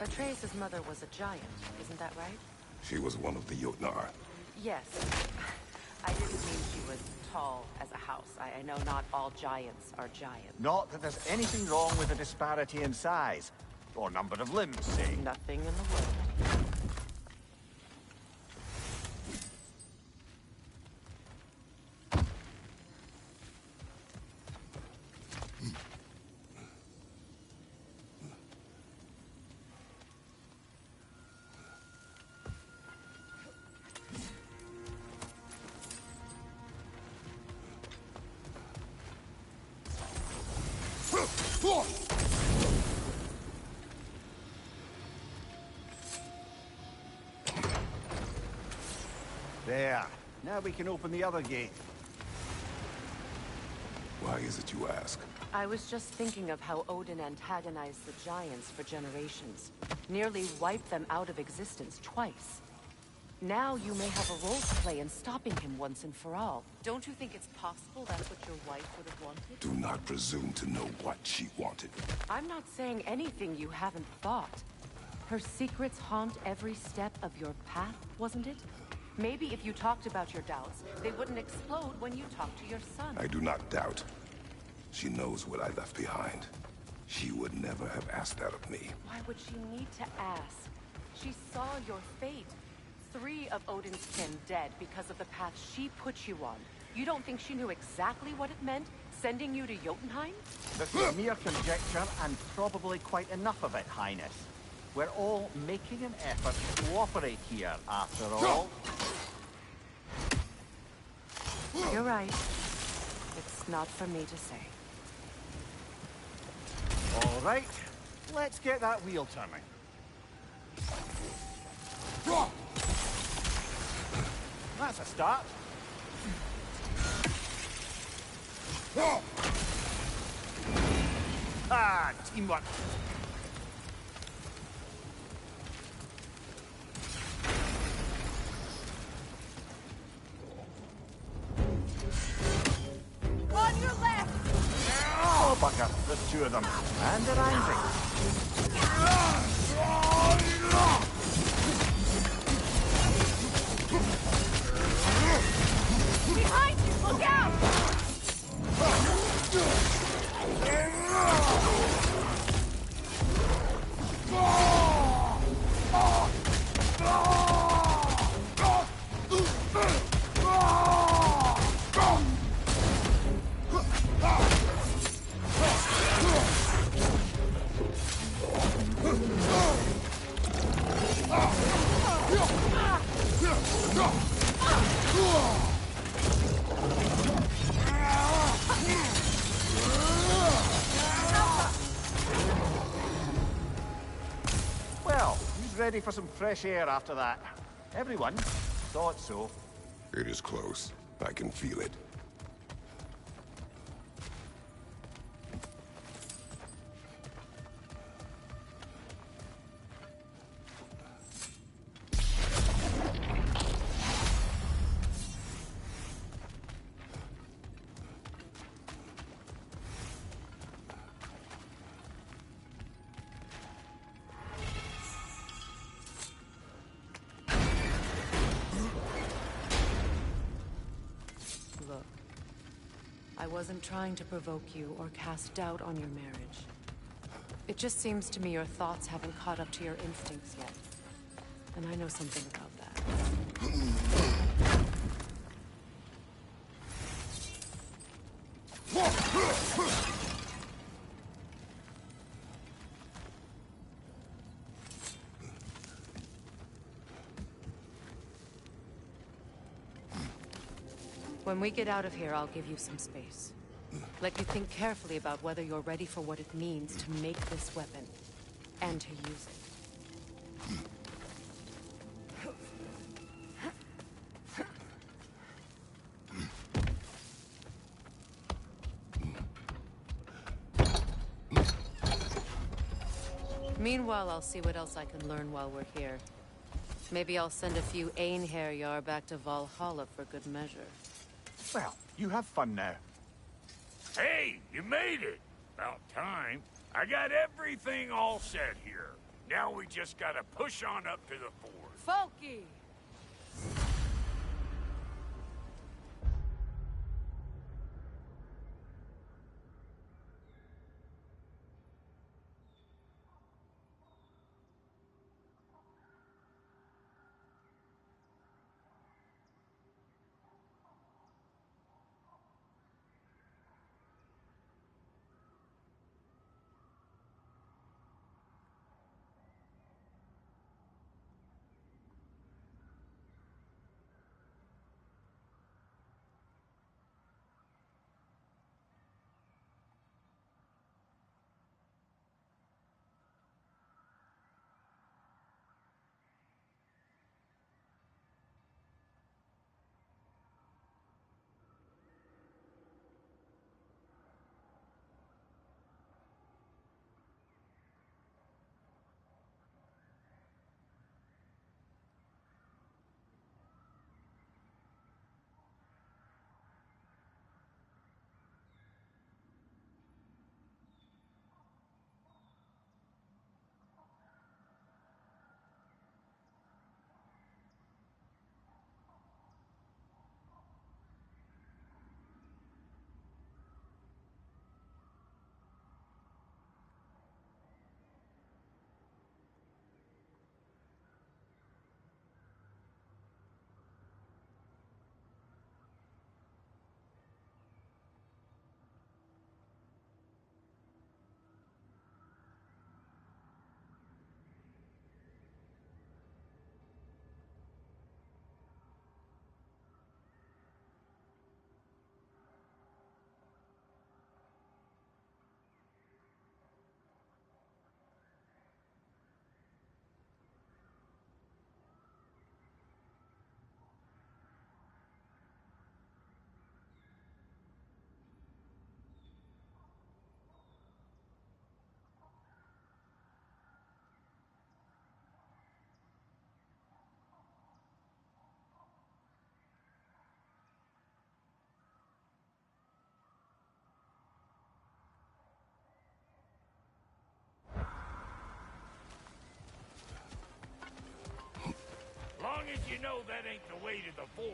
Speaker 4: Atreus' mother was a giant, isn't that right?
Speaker 2: She was one of the Jotnar.
Speaker 4: Yes. I didn't mean she was tall as a house. I know not all giants are giants.
Speaker 19: Not that there's anything wrong with the disparity in size. Or number of limbs, say.
Speaker 4: Nothing in the world.
Speaker 19: There. Now we can open the other gate.
Speaker 2: Why is it you ask?
Speaker 4: I was just thinking of how Odin antagonized the giants for generations. Nearly wiped them out of existence twice. Now you may have a role to play in stopping him once and for all. Don't you think it's possible that's what your wife would have wanted?
Speaker 2: Do not presume to know what she wanted.
Speaker 4: I'm not saying anything you haven't thought. Her secrets haunt every step of your path, wasn't it? Maybe if you talked about your doubts, they wouldn't explode when you talked to your son.
Speaker 2: I do not doubt. She knows what I left behind. She would never have asked that of me.
Speaker 4: Why would she need to ask? She saw your fate. 3 of Odin's kin dead because of the path she put you on. You don't think she knew exactly what it meant, sending you to Jotunheim?
Speaker 19: This is mere conjecture, and probably quite enough of it, Highness. We're all making an effort to cooperate here, after all.
Speaker 4: You're right. It's not for me to say.
Speaker 19: All right, let's get that wheel turning. That's a start. Ah, teamwork.
Speaker 11: On your left!
Speaker 19: Oh, Bucker, there's 2 of them. And they're angry.
Speaker 11: Behind you! Look out!
Speaker 19: Well, who's ready for some fresh air after that? Everyone? Thought so.
Speaker 2: It is close. I can feel it.
Speaker 4: Look, I wasn't trying to provoke you or cast doubt on your marriage. It just seems to me your thoughts haven't caught up to your instincts yet. And I know something about that. When we get out of here, I'll give you some space. Let you think carefully about whether you're ready for what it means to make this weapon, and to use it. Meanwhile, I'll see what else I can learn while we're here. Maybe I'll send a few Einherjar back to Valhalla for good measure.
Speaker 19: Well, you have fun now.
Speaker 6: Hey, you made it! About time. I got everything all set here. Now we just gotta push on up to the fort.
Speaker 11: Folky!
Speaker 6: Long as you know that ain't the way to the forge.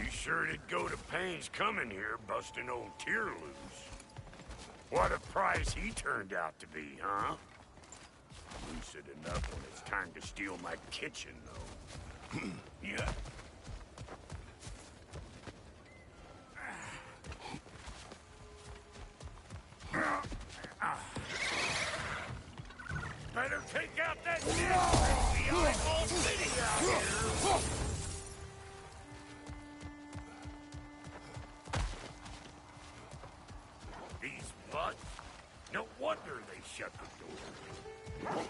Speaker 6: You sure did go to pains coming here, busting old Tyr loose. What a prize he turned out to be, huh? Lucid enough when it's time to steal my kitchen, though. Yeah. Better take out that shit! The eyeball city out here! These butts? No wonder they shut the door.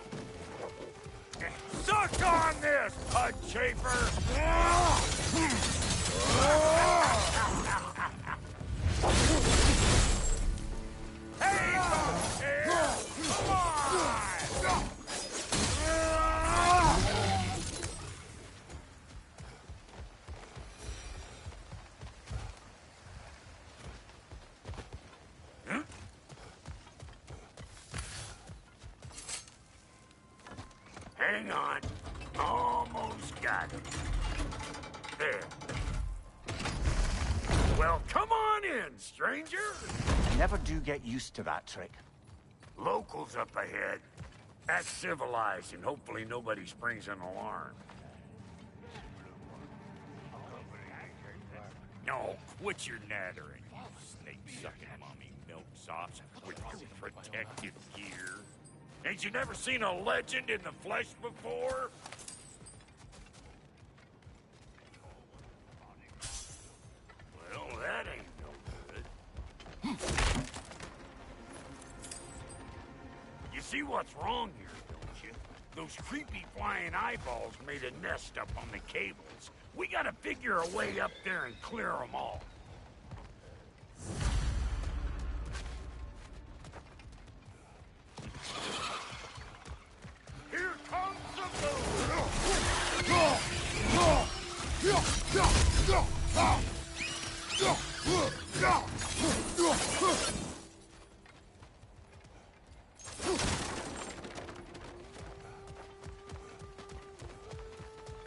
Speaker 6: Suck on this, Pud Chafer! Hey, folks here! Come on! Hang on. Almost got him. There. Well, come on in, stranger.
Speaker 19: Never do get used to that trick.
Speaker 6: Locals up ahead. Act civilized, and hopefully nobody springs an alarm. No, quit your nattering, you snake-sucking mommy milksops with your protective gear. Ain't you never seen a legend in the flesh before? Well, that ain't no good. You see what's wrong here, don't you? Those creepy flying eyeballs made a nest up on the cables. We gotta figure a way up there and clear them all. Here comes the moon!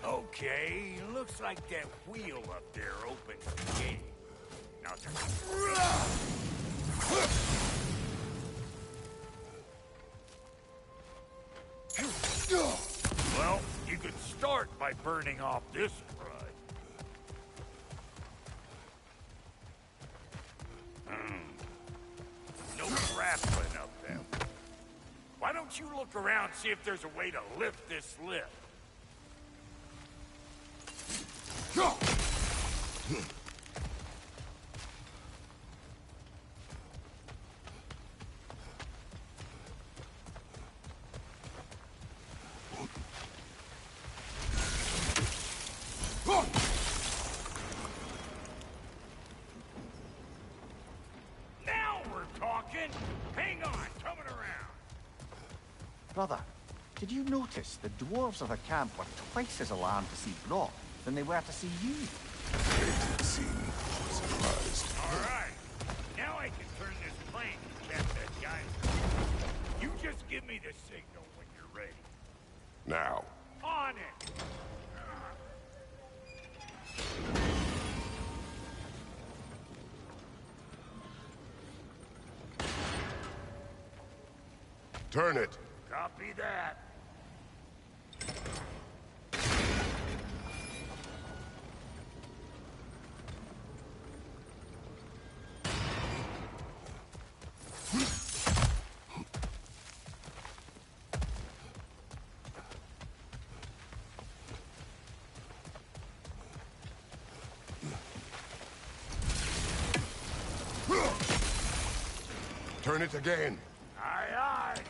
Speaker 6: Okay, looks like that wheel up there opens the gate. Now well, you could start by burning off this crud. No grappling up there. Why don't you look around, see if there's a way to lift this lift? Now we're talking. Hang on, coming around.
Speaker 19: Brother, did you notice the dwarves of the camp were twice as alarmed to see Brock than they were to see you?
Speaker 2: They did seem surprised.
Speaker 6: All right, now I can turn this plane and catch that guy. You just give me the signal when you're ready.
Speaker 2: Now.
Speaker 6: On it.
Speaker 2: Turn it.
Speaker 6: Copy that.
Speaker 2: Turn it again.
Speaker 6: Aye, aye.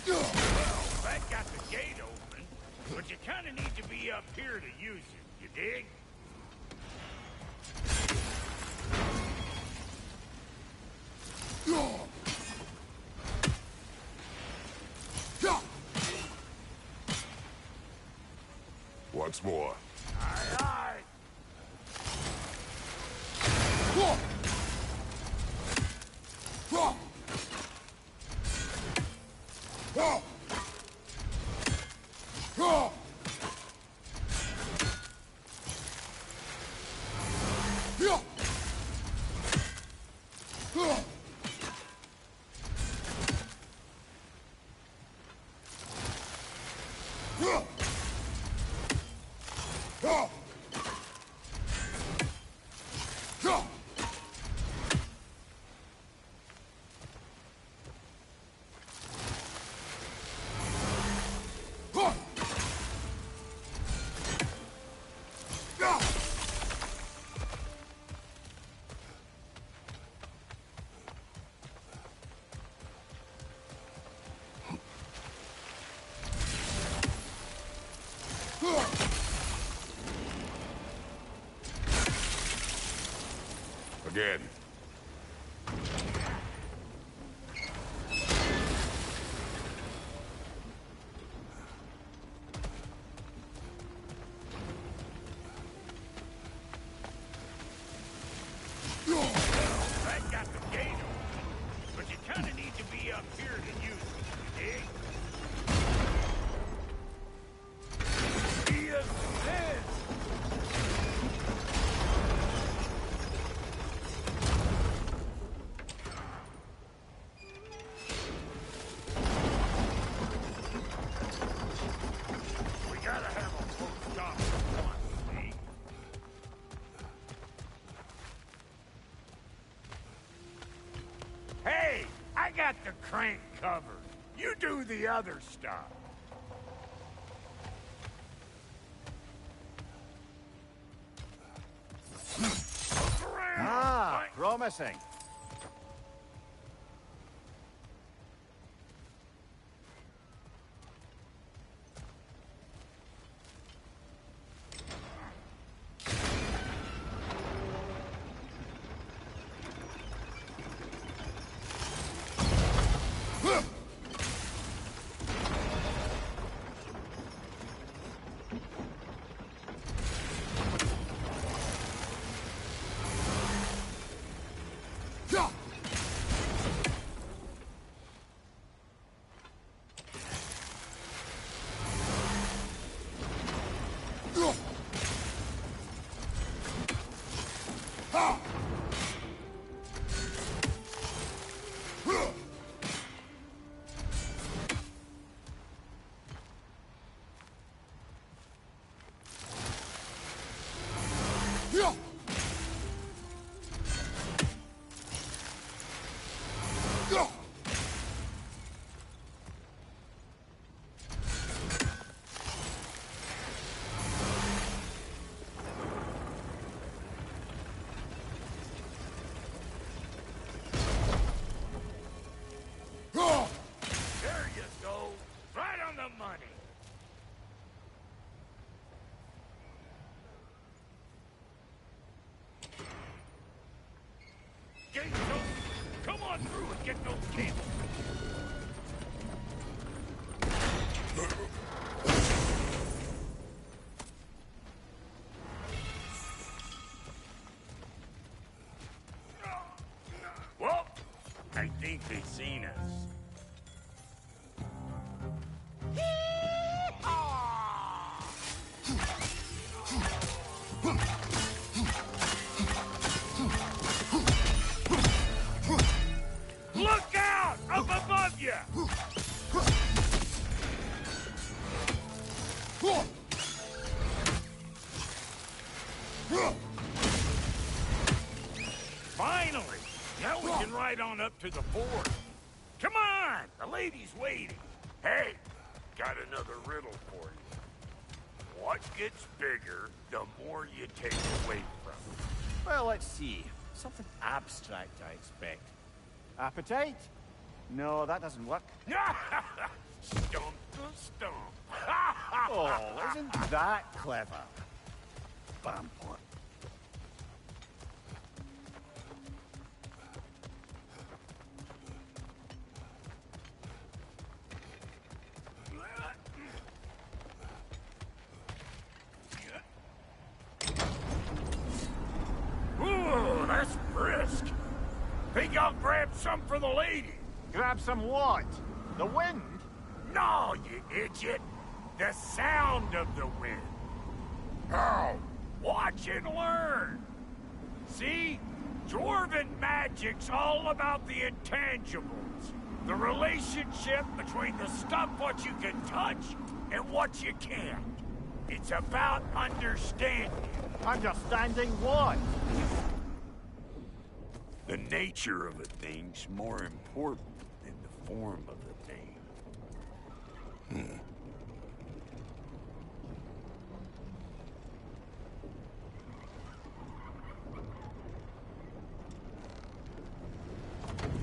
Speaker 6: Well, that got the gate open, but you kind of need to be up here to use it, you dig?
Speaker 2: Once more.
Speaker 6: Aye, aye.
Speaker 2: Again.
Speaker 6: That got the gate open, but you kind of need to be up here to use it, you dig? Yes, this. We gotta have a full stop for once, see? Hey, I got the crank covered. You do the other stuff. Look around.
Speaker 19: Ah, promising.
Speaker 6: get those kids. Well, I think they've seen us. Look out! Up above you! Finally! Now we can ride on up to the fort. Come on! The lady's waiting. Hey, got another riddle for you. What gets bigger, the more you take away from it?
Speaker 19: Well, let's see. Something abstract, I expect. Appetite? No, that doesn't work.
Speaker 6: Stump the stump.
Speaker 19: Oh, isn't that clever? Bam point.
Speaker 6: Ooh, that's brisk. Think I'll grab some for the lady.
Speaker 19: Grab some what? The wind?
Speaker 6: No, you idiot. The sound of the wind. Oh, watch and learn. See? Dwarven magic's all about the intangibles. The relationship between the stuff what you can touch and what you can't. It's about understanding.
Speaker 19: Understanding what?
Speaker 6: The nature of a thing's more important than the form of the thing.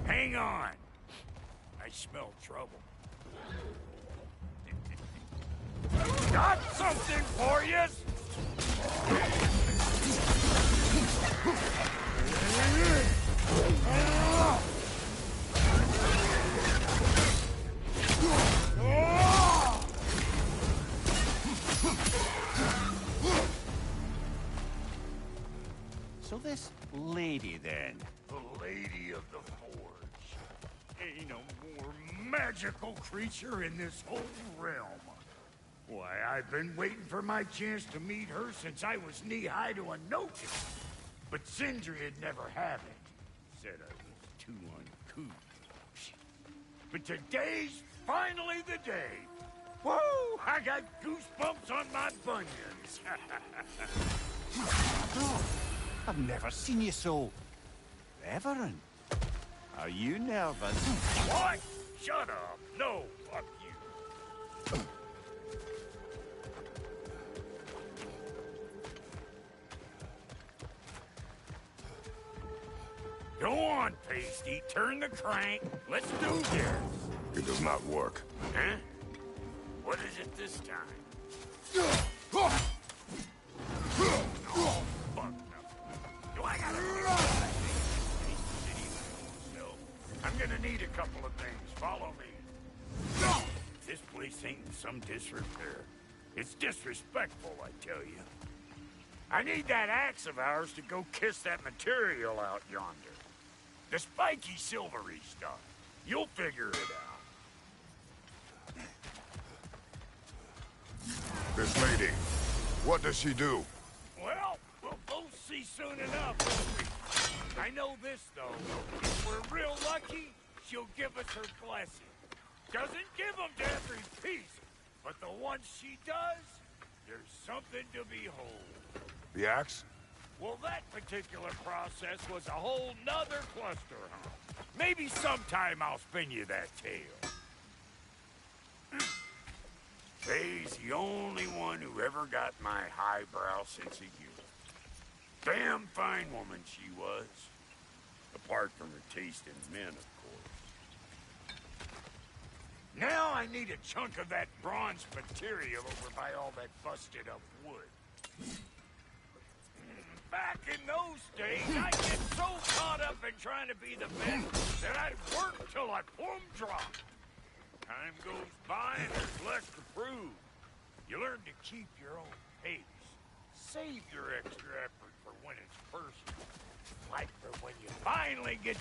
Speaker 6: Hang on. I smell trouble. Got something for you!
Speaker 19: So this lady, then?
Speaker 6: The Lady of the Forge. Ain't no more magical creature in this whole realm. Why, I've been waiting for my chance to meet her since I was knee-high to a notice. But Sindri'd never have it. Said I was too uncouth. But today's finally the day. Woo! I got goosebumps on my bunions.
Speaker 19: I've never seen you so... reverent. Are you nervous?
Speaker 6: What? Shut up. No, fuck you. Go on, Pasty. Turn the crank. Let's do this.
Speaker 2: It does not work.
Speaker 6: Huh? What is it this time? Oh, fuck no. Do I gotta I'm gonna need a couple of things. Follow me. This place ain't in some disrepair. It's disrespectful, I tell you. I need that axe of ours to go kiss that material out yonder. The spiky silvery stuff. You'll figure it out.
Speaker 2: This lady, what does she do?
Speaker 6: Well, we'll both see soon enough, won't we? I know this, though. If we're real lucky, she'll give us her blessing. Doesn't give them to every piece, but the ones she does, there's something to behold.
Speaker 2: The axe?
Speaker 6: Well, that particular process was a whole nother cluster, huh? Maybe sometime I'll spin you that tale. Faye's the only one who ever got my highbrow sense of humor. Damn fine woman she was. Apart from her taste in men, of course. Now I need a chunk of that bronze material over by all that busted up wood. Back in those days, I get so caught up been trying to be the best, then I'd work till I plumb drop. Time goes by and there's less to prove. You learn to keep your own pace. Save your extra effort for when it's personal. Like for when you finally get...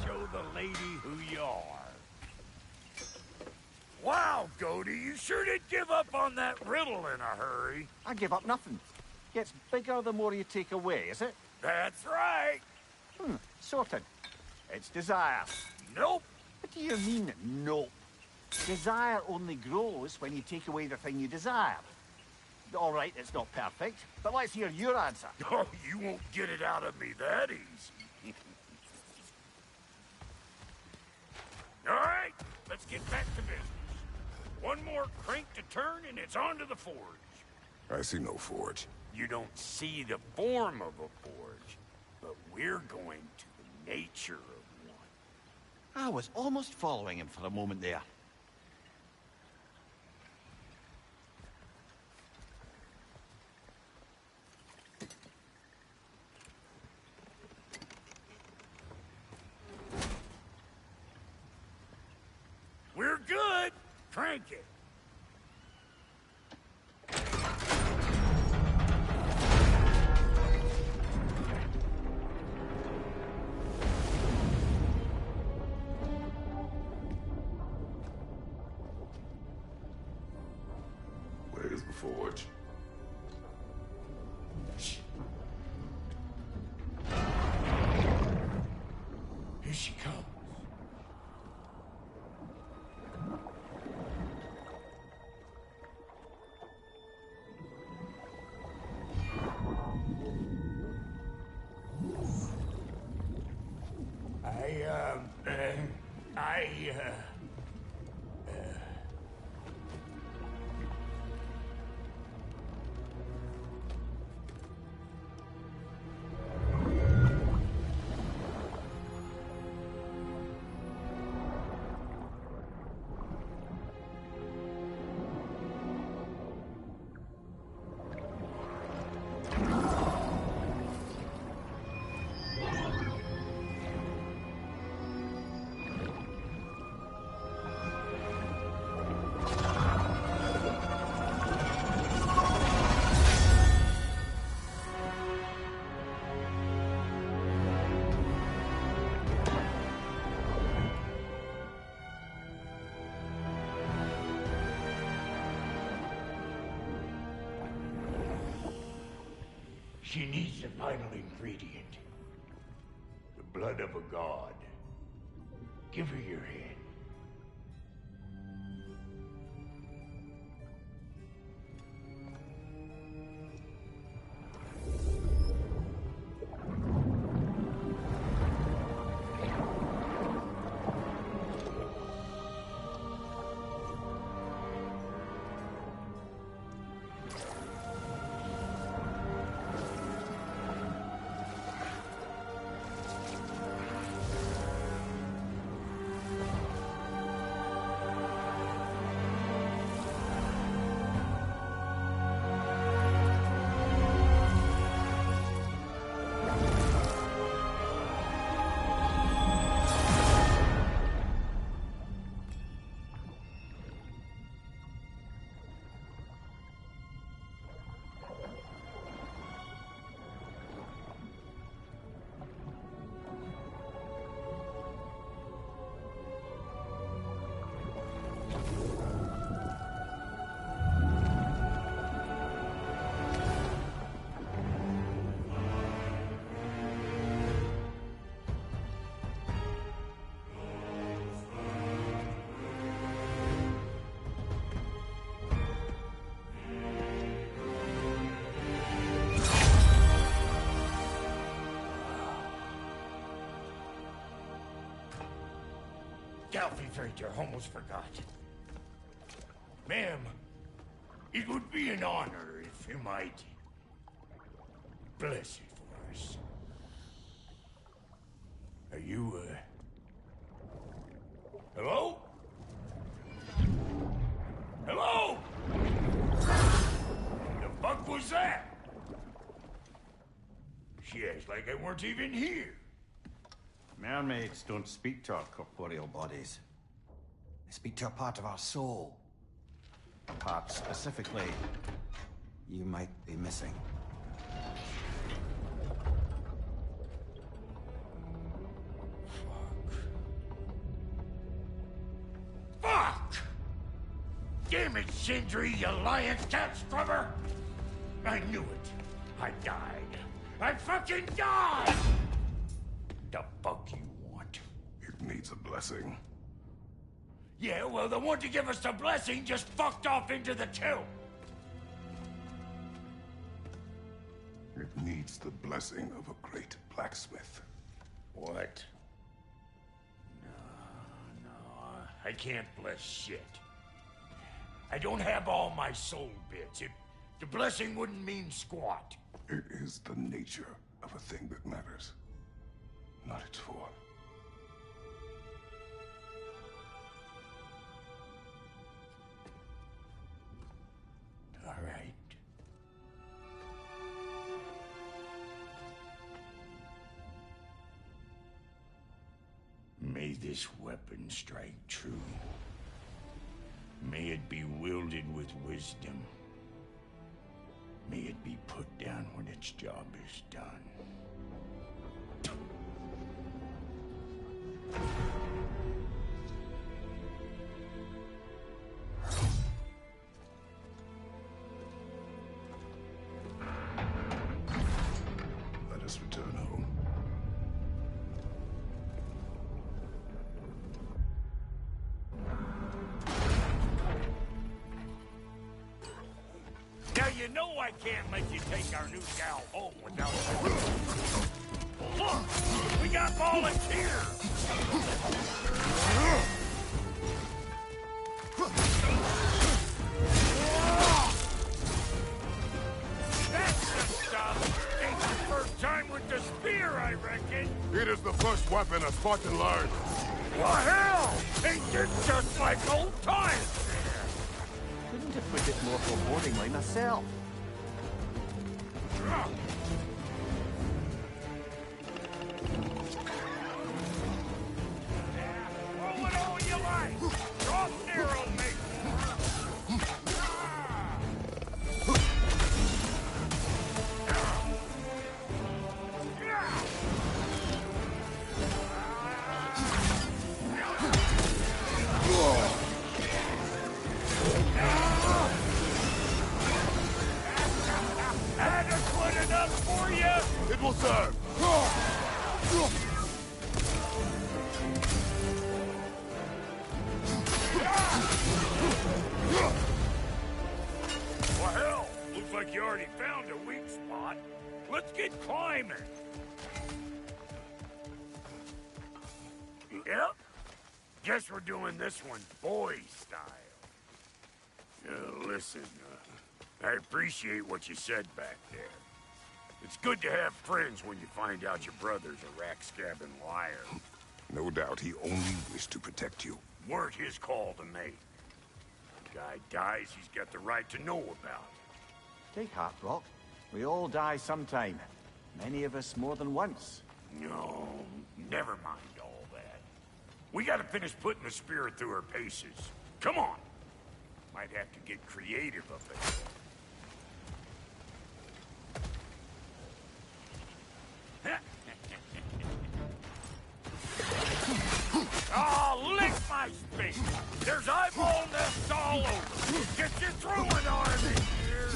Speaker 6: Show the lady who you are. Wow, Cody, you sure did give up on that riddle in a hurry.
Speaker 19: I give up nothing. Gets bigger the more you take away, is it?
Speaker 6: That's right.
Speaker 19: Sorted. It's desire.
Speaker 6: Nope.
Speaker 19: What do you mean, nope? Desire only grows when you take away the thing you desire. All right, it's not perfect, but let's hear your answer.
Speaker 6: Oh, you won't get it out of me that easy. All right, let's get back to business. One more crank to turn and it's on to the forge.
Speaker 2: I see no forge.
Speaker 6: You don't see the form of a forge, but we're going to the nature of one.
Speaker 9: I was almost following him for a moment there.
Speaker 6: We're good. Crank it.
Speaker 2: Where's the forge?
Speaker 6: Here she comes. She needs the final ingredient. The blood of a god. Give her your hand. Galfy Frater, almost forgot. Ma'am, it would be an honor if you might bless it for us. Are you, hello? Hello? The fuck was that? She acts like I weren't even here.
Speaker 9: Mermaids don't speak to our corporeal bodies. They speak to a part of our soul. A part specifically you might be missing.
Speaker 6: Fuck! Damn it, Sindri, you lying cat scrubber! I knew it. I died. I fucking died! The fuck you want?
Speaker 2: It needs a blessing.
Speaker 6: Yeah, well, the one to give us the blessing just fucked off into the tomb.
Speaker 2: It needs the blessing of a great blacksmith.
Speaker 6: What? No, I can't bless shit. I don't have all my soul bits. The blessing wouldn't mean squat.
Speaker 2: It is the nature of a thing that matters, not its form.
Speaker 6: All right. May this weapon strike true. May it be wielded with wisdom. May it be put down when its job is done.
Speaker 2: Let us return home.
Speaker 6: Now you know I can't let you take our new gal home without... Look! We got volunteers! That's the stuff! Ain't the first time with the spear, I reckon!
Speaker 2: It is the first weapon a Spartan learned.
Speaker 6: Well, hell! Ain't this just like old times?
Speaker 19: Couldn't have put it more forebodingly myself.
Speaker 6: Roll it all you like! Drop narrow, mate! Adequate enough for you?
Speaker 2: It will serve.
Speaker 6: Well, hell, looks like you already found a weak spot. Let's get climbing. Yep. Guess we're doing this one boy style. Listen, I appreciate what you said back there. It's good to have friends when you find out your brother's a rack-scabbing liar.
Speaker 2: No doubt he only wished to protect you.
Speaker 6: Weren't his call to make. Guy dies, he's got the right to know about it.
Speaker 19: Take heart, Rock. We all die sometime. Many of us more than once.
Speaker 6: No, never mind all that. We gotta finish putting the spirit through her paces. Come on! Might have to get creative up it. Oh, lick my space! There's eyeball nests all over! Get your throwing arm in here!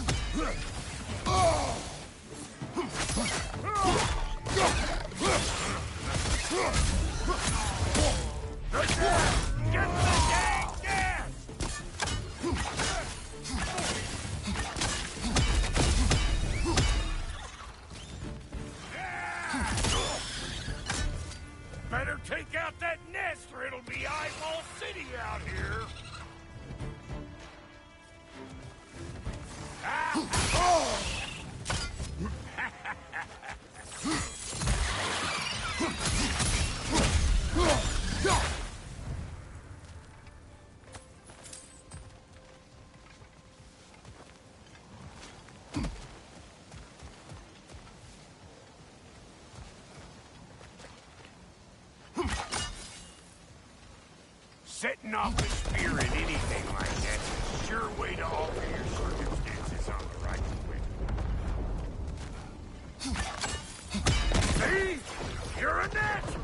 Speaker 6: Good gas! Get the dang gas! Better take out that nest or it'll be eyeball Setting off a spear in anything like that's a sure way to alter your circumstances on the right foot. See? You're a natural!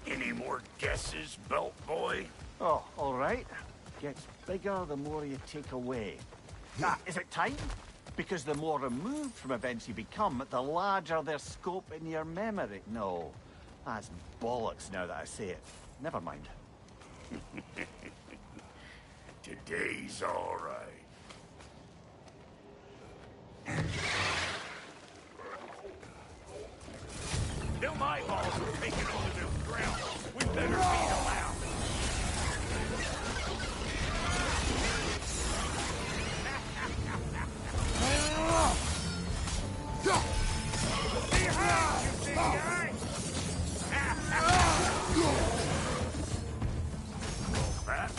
Speaker 6: Any more guesses, belt boy?
Speaker 19: Oh, all right. Gets bigger the more you take away. Ah, is it time? Because the more removed from events you become, the larger their scope in your memory. No, that's bollocks now that I say it. Never mind.
Speaker 6: Today's all right. Them eyeballs are taking over them grounds. We better beat them out. Behind you, big guy! That.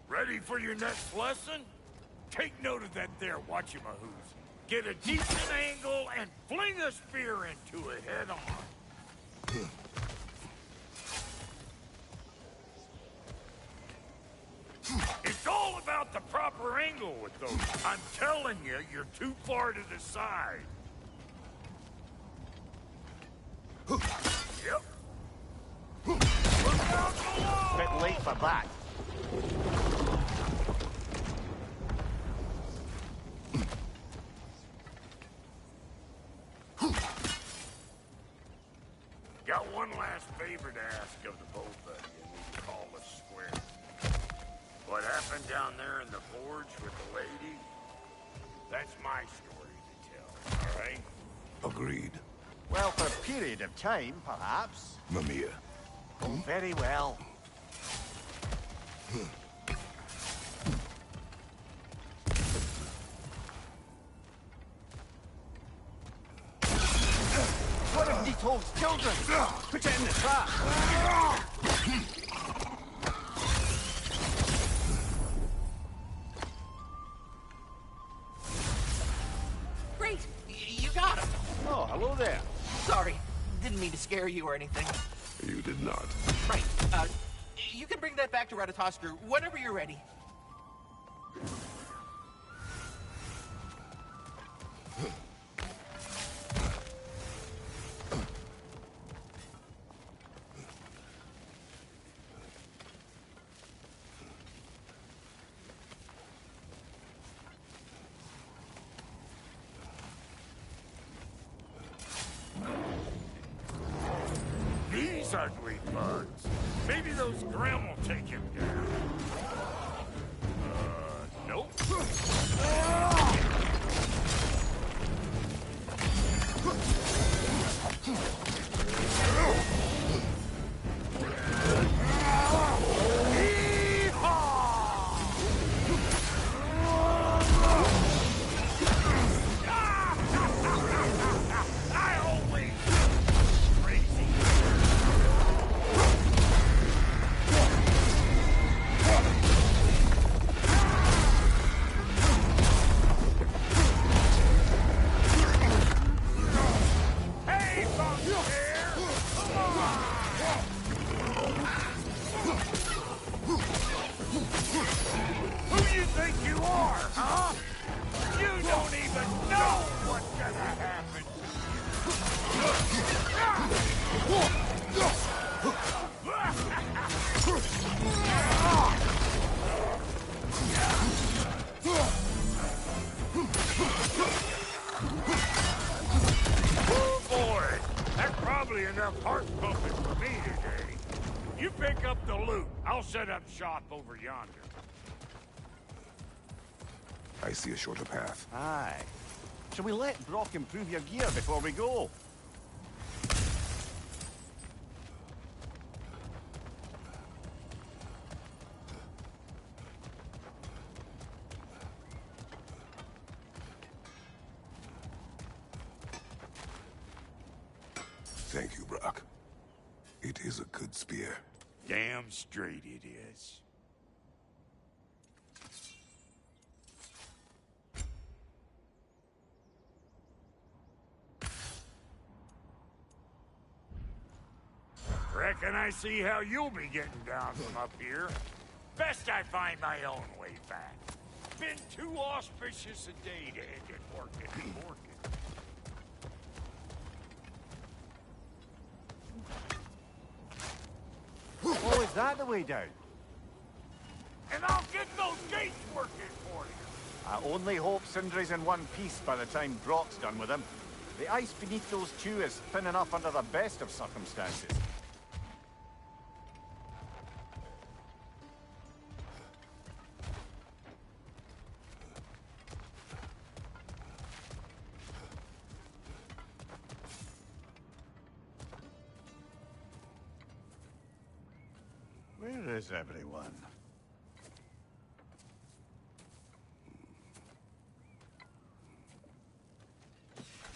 Speaker 6: Ready for your next lesson? Take note of that there whatchamahoos. Get a decent angle and fling a spear into it head on. It's all about the proper angle with those. I'm telling you, you're too far to the side. Yep. Look out below!
Speaker 19: Bit late for that.
Speaker 6: Got one last favor to ask of the both of you, and we can call us square. What happened down there in the forge with the lady? That's my story to tell, all right?
Speaker 2: Agreed.
Speaker 19: Well, for a period of time, perhaps.
Speaker 2: Mamiya.
Speaker 19: Oh, very well. One of Nito's children! Put it in the trap!
Speaker 17: Great! You got him!
Speaker 19: Oh, hello there.
Speaker 17: Sorry, didn't mean to scare you or anything.
Speaker 2: You did not.
Speaker 17: Right, you can bring that back to Ratatoskr whenever you're ready.
Speaker 6: These ugly bugs. Maybe those Grim will take him down. Nope. Who you think you are, huh? You don't even know what's gonna happen Boy, that's probably enough heart pumping for me today. You pick up the loot. I'll set up shop over yonder.
Speaker 2: I see a shorter path.
Speaker 19: Aye. Shall we let Brock improve your gear before we go?
Speaker 2: Thank you, Brock. It is a good spear.
Speaker 6: Damn straight it is. Reckon I see how you'll be getting down from up here. Best I find my own way back. Been too auspicious a day to end it working and working.
Speaker 19: Oh, is that the way down?
Speaker 6: And I'll get those gates working for you.
Speaker 19: I only hope Sindri's in one piece by the time Brock's done with him. The ice beneath those two is thin enough under the best of circumstances.
Speaker 9: Where is everyone?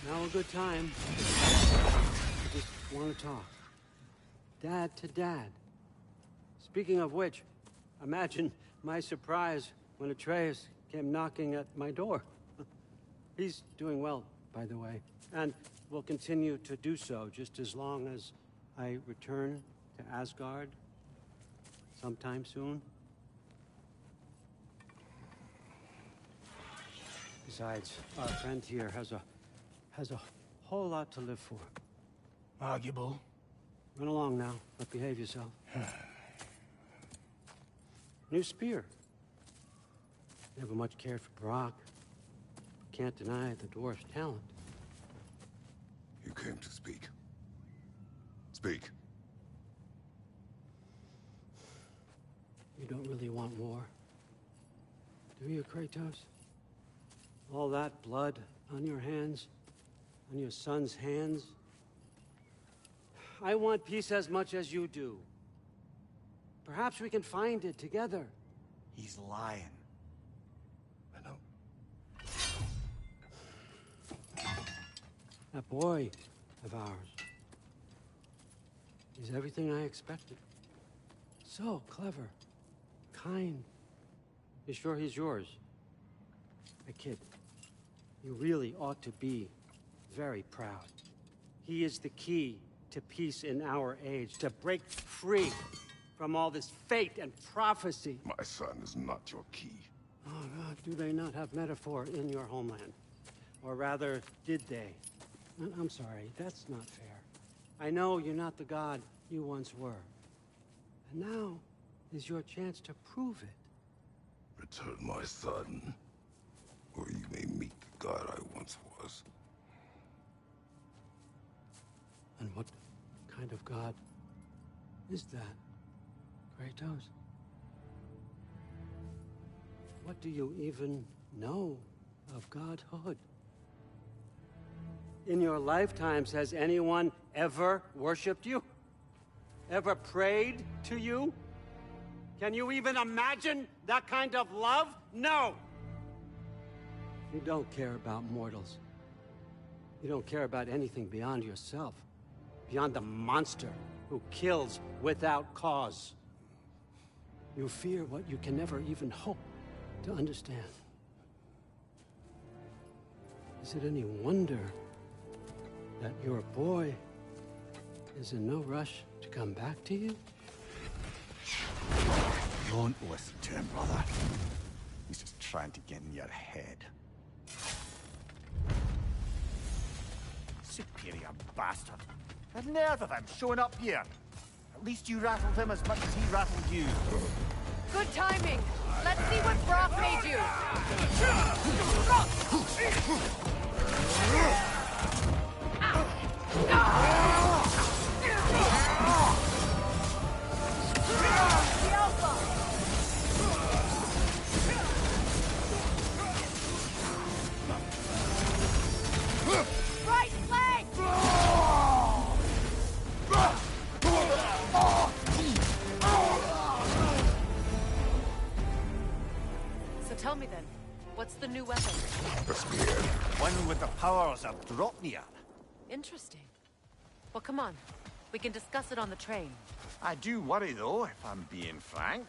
Speaker 15: Now a good time. I just want to talk. Dad to Dad. Speaking of which, imagine my surprise when Atreus came knocking at my door. He's doing well, by the way, and will continue to do so just as long as I return to Asgard sometime soon. Besides, our friend here has a whole lot to live for.
Speaker 7: Arguable.
Speaker 15: Run along now, but behave yourself. New spear. Never much cared for Brock. Can't deny the dwarf's talent.
Speaker 2: You came to speak. Speak.
Speaker 15: You don't really want war, do you, Kratos? All that blood on your hands, on your son's hands? I want peace as much as you do. Perhaps we can find it together.
Speaker 19: He's lying.
Speaker 2: I know.
Speaker 15: That boy of ours is everything I expected. So clever, kind. You sure he's yours? A kid. You really ought to be very proud. He is the key to peace in our age, to break free from all this fate and prophecy.
Speaker 2: My son is not your key.
Speaker 15: Oh, God, do they not have metaphor in your homeland? Or rather, did they? I'm sorry, that's not fair. I know you're not the god you once were. And now is your chance to prove it.
Speaker 2: Return my son, or you may meet the god I once was.
Speaker 15: And what kind of god is that, Kratos? What do you even know of godhood? In your lifetimes, has anyone ever worshipped you? Ever prayed to you? Can you even imagine that kind of love? No! You don't care about mortals. You don't care about anything beyond yourself. Beyond the monster who kills without cause. You fear what you can never even hope to understand. Is it any wonder that your boy is in no rush to come back to you?
Speaker 19: Don't listen to him, brother. He's just trying to get in your head. Superior bastard. The nerve of him showing up here. At least you rattled him as much as he rattled you.
Speaker 11: Good timing. Let's see what Brock made you. Right leg!
Speaker 4: So tell me then, what's the new weapon?
Speaker 2: The spear.
Speaker 19: One with the powers of Dropnir.
Speaker 4: Interesting. Well, come on. We can discuss it on the train.
Speaker 19: I do worry, though, if I'm being frank.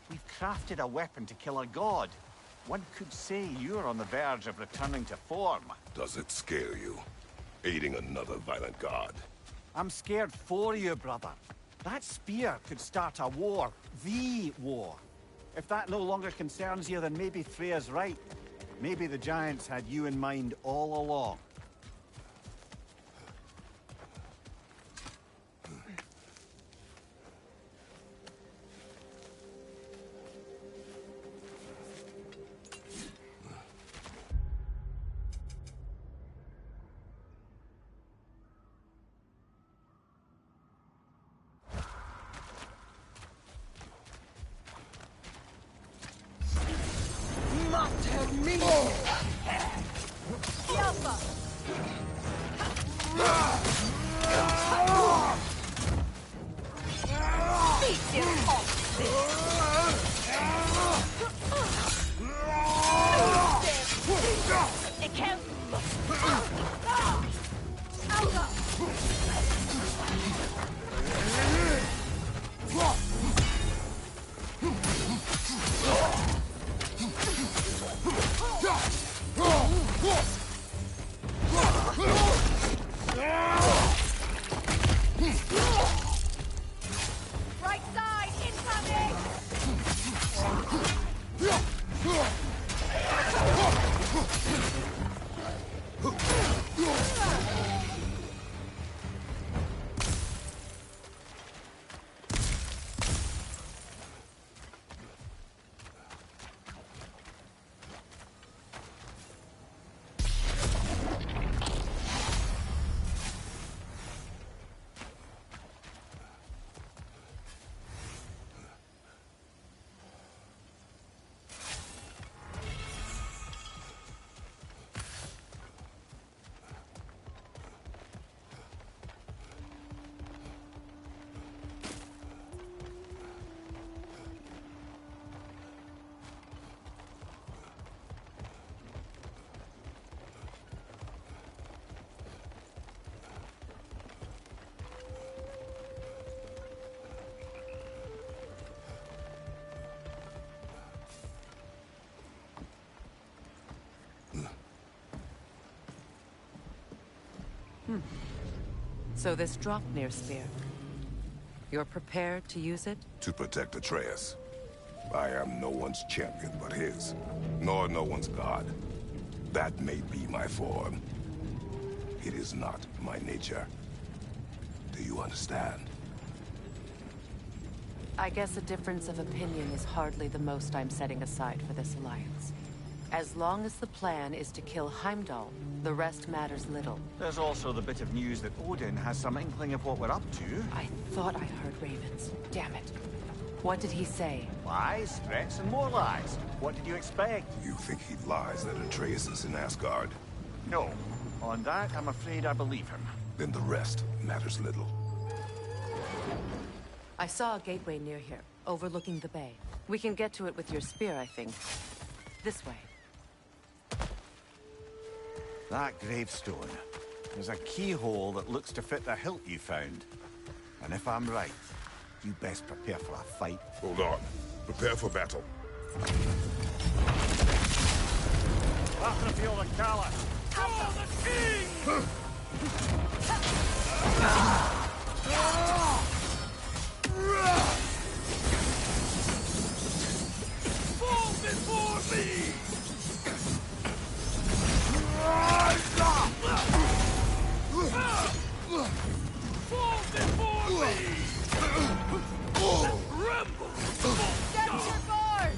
Speaker 19: We've crafted a weapon to kill a god. One could say you're on the verge of returning to form.
Speaker 2: Does it scare you? Aiding another violent god?
Speaker 19: I'm scared for you, brother. That spear could start a war. The war. If that no longer concerns you, then maybe Freya's right. Maybe the Giants had you in mind all along.
Speaker 11: Right side, incoming!
Speaker 4: So this Draupnir spear, you're prepared to use it?
Speaker 2: To protect Atreus. I am no one's champion but his, nor no one's god. That may be my form. It is not my nature. Do you understand?
Speaker 4: I guess a difference of opinion is hardly the most I'm setting aside for this alliance. As long as the plan is to kill Heimdall, the rest matters little.
Speaker 19: There's also the bit of news that Odin has some inkling of what we're up to.
Speaker 4: I thought I heard ravens. Damn it. What did he say?
Speaker 19: Lies, threats, and more lies. What did you expect?
Speaker 2: You think he lies that Atreus is in Asgard?
Speaker 19: No. On that, I'm afraid I believe him.
Speaker 2: Then the rest matters little.
Speaker 4: I saw a gateway near here, overlooking the bay. We can get to it with your spear, I think. This way.
Speaker 19: That gravestone. There's a keyhole that looks to fit the hilt you found. And if I'm right, you best prepare for a fight.
Speaker 2: Hold on. Prepare for battle.
Speaker 19: Battlefield of Kala.
Speaker 11: For the king!
Speaker 6: Fall before me! Fall before me! Tremble!
Speaker 11: Set your guard!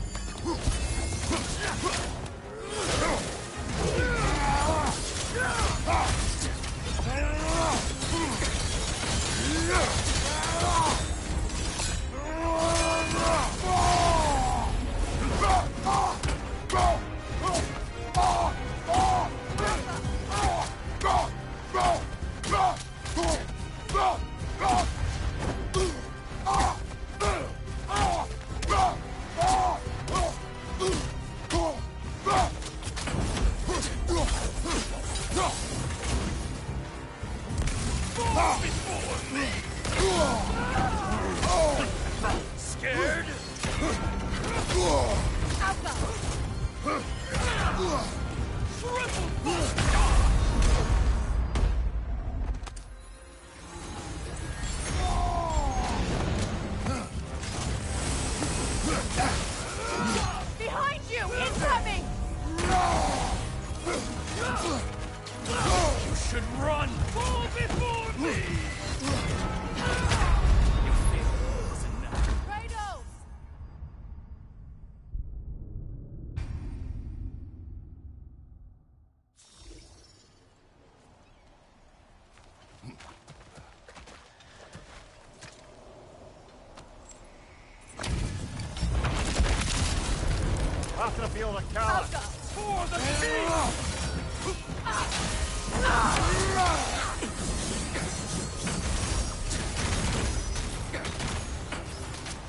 Speaker 19: After the field of Callus.
Speaker 6: For the king!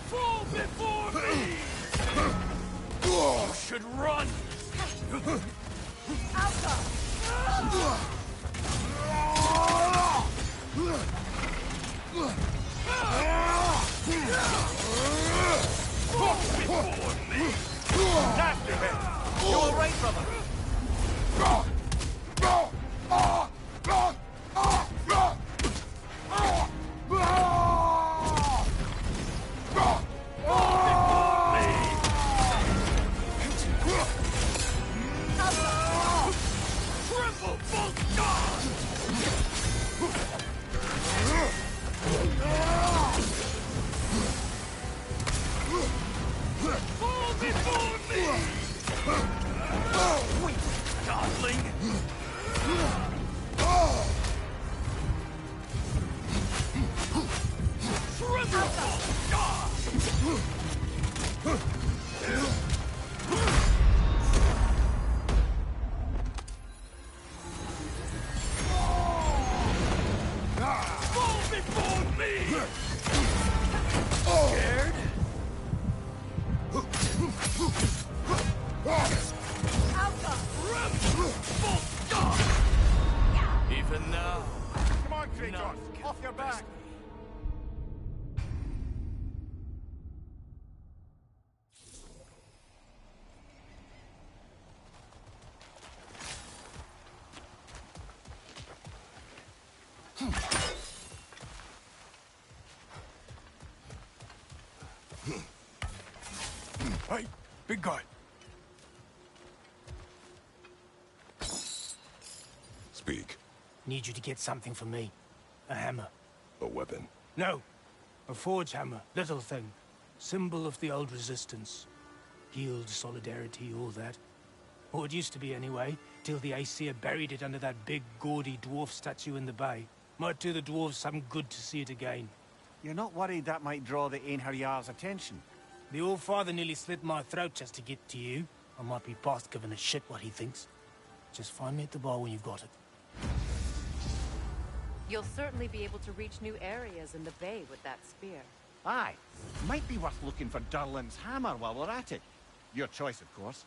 Speaker 6: Fall before me! You should run! Fall before me!
Speaker 7: Tap your head! You all right, brother?
Speaker 6: Triple bolt dodge! Fall before me! Weak godling! Triple bolt dodge! Fall before me! Scared? Even now.
Speaker 19: Come on, Kratos. Off your back.
Speaker 6: Hey, big guy.
Speaker 2: Speak.
Speaker 15: Need you to get something for me. A hammer.
Speaker 2: A weapon.
Speaker 15: No. A forge hammer. Little thing. Symbol of the old resistance. Guild, solidarity, all that. Or it used to be anyway, till the Aesir buried it under that big, gaudy dwarf statue in the bay. Might do the dwarves some good to see it again.
Speaker 19: You're not worried that might draw the Einherjar's attention?
Speaker 15: The old father nearly slit my throat just to get to you. I might be past giving a shit what he thinks. Just find me at the bar when you've got it.
Speaker 4: You'll certainly be able to reach new areas in the bay with that spear.
Speaker 19: Aye. Might be worth looking for Durlin's hammer while we're at it. Your choice, of course.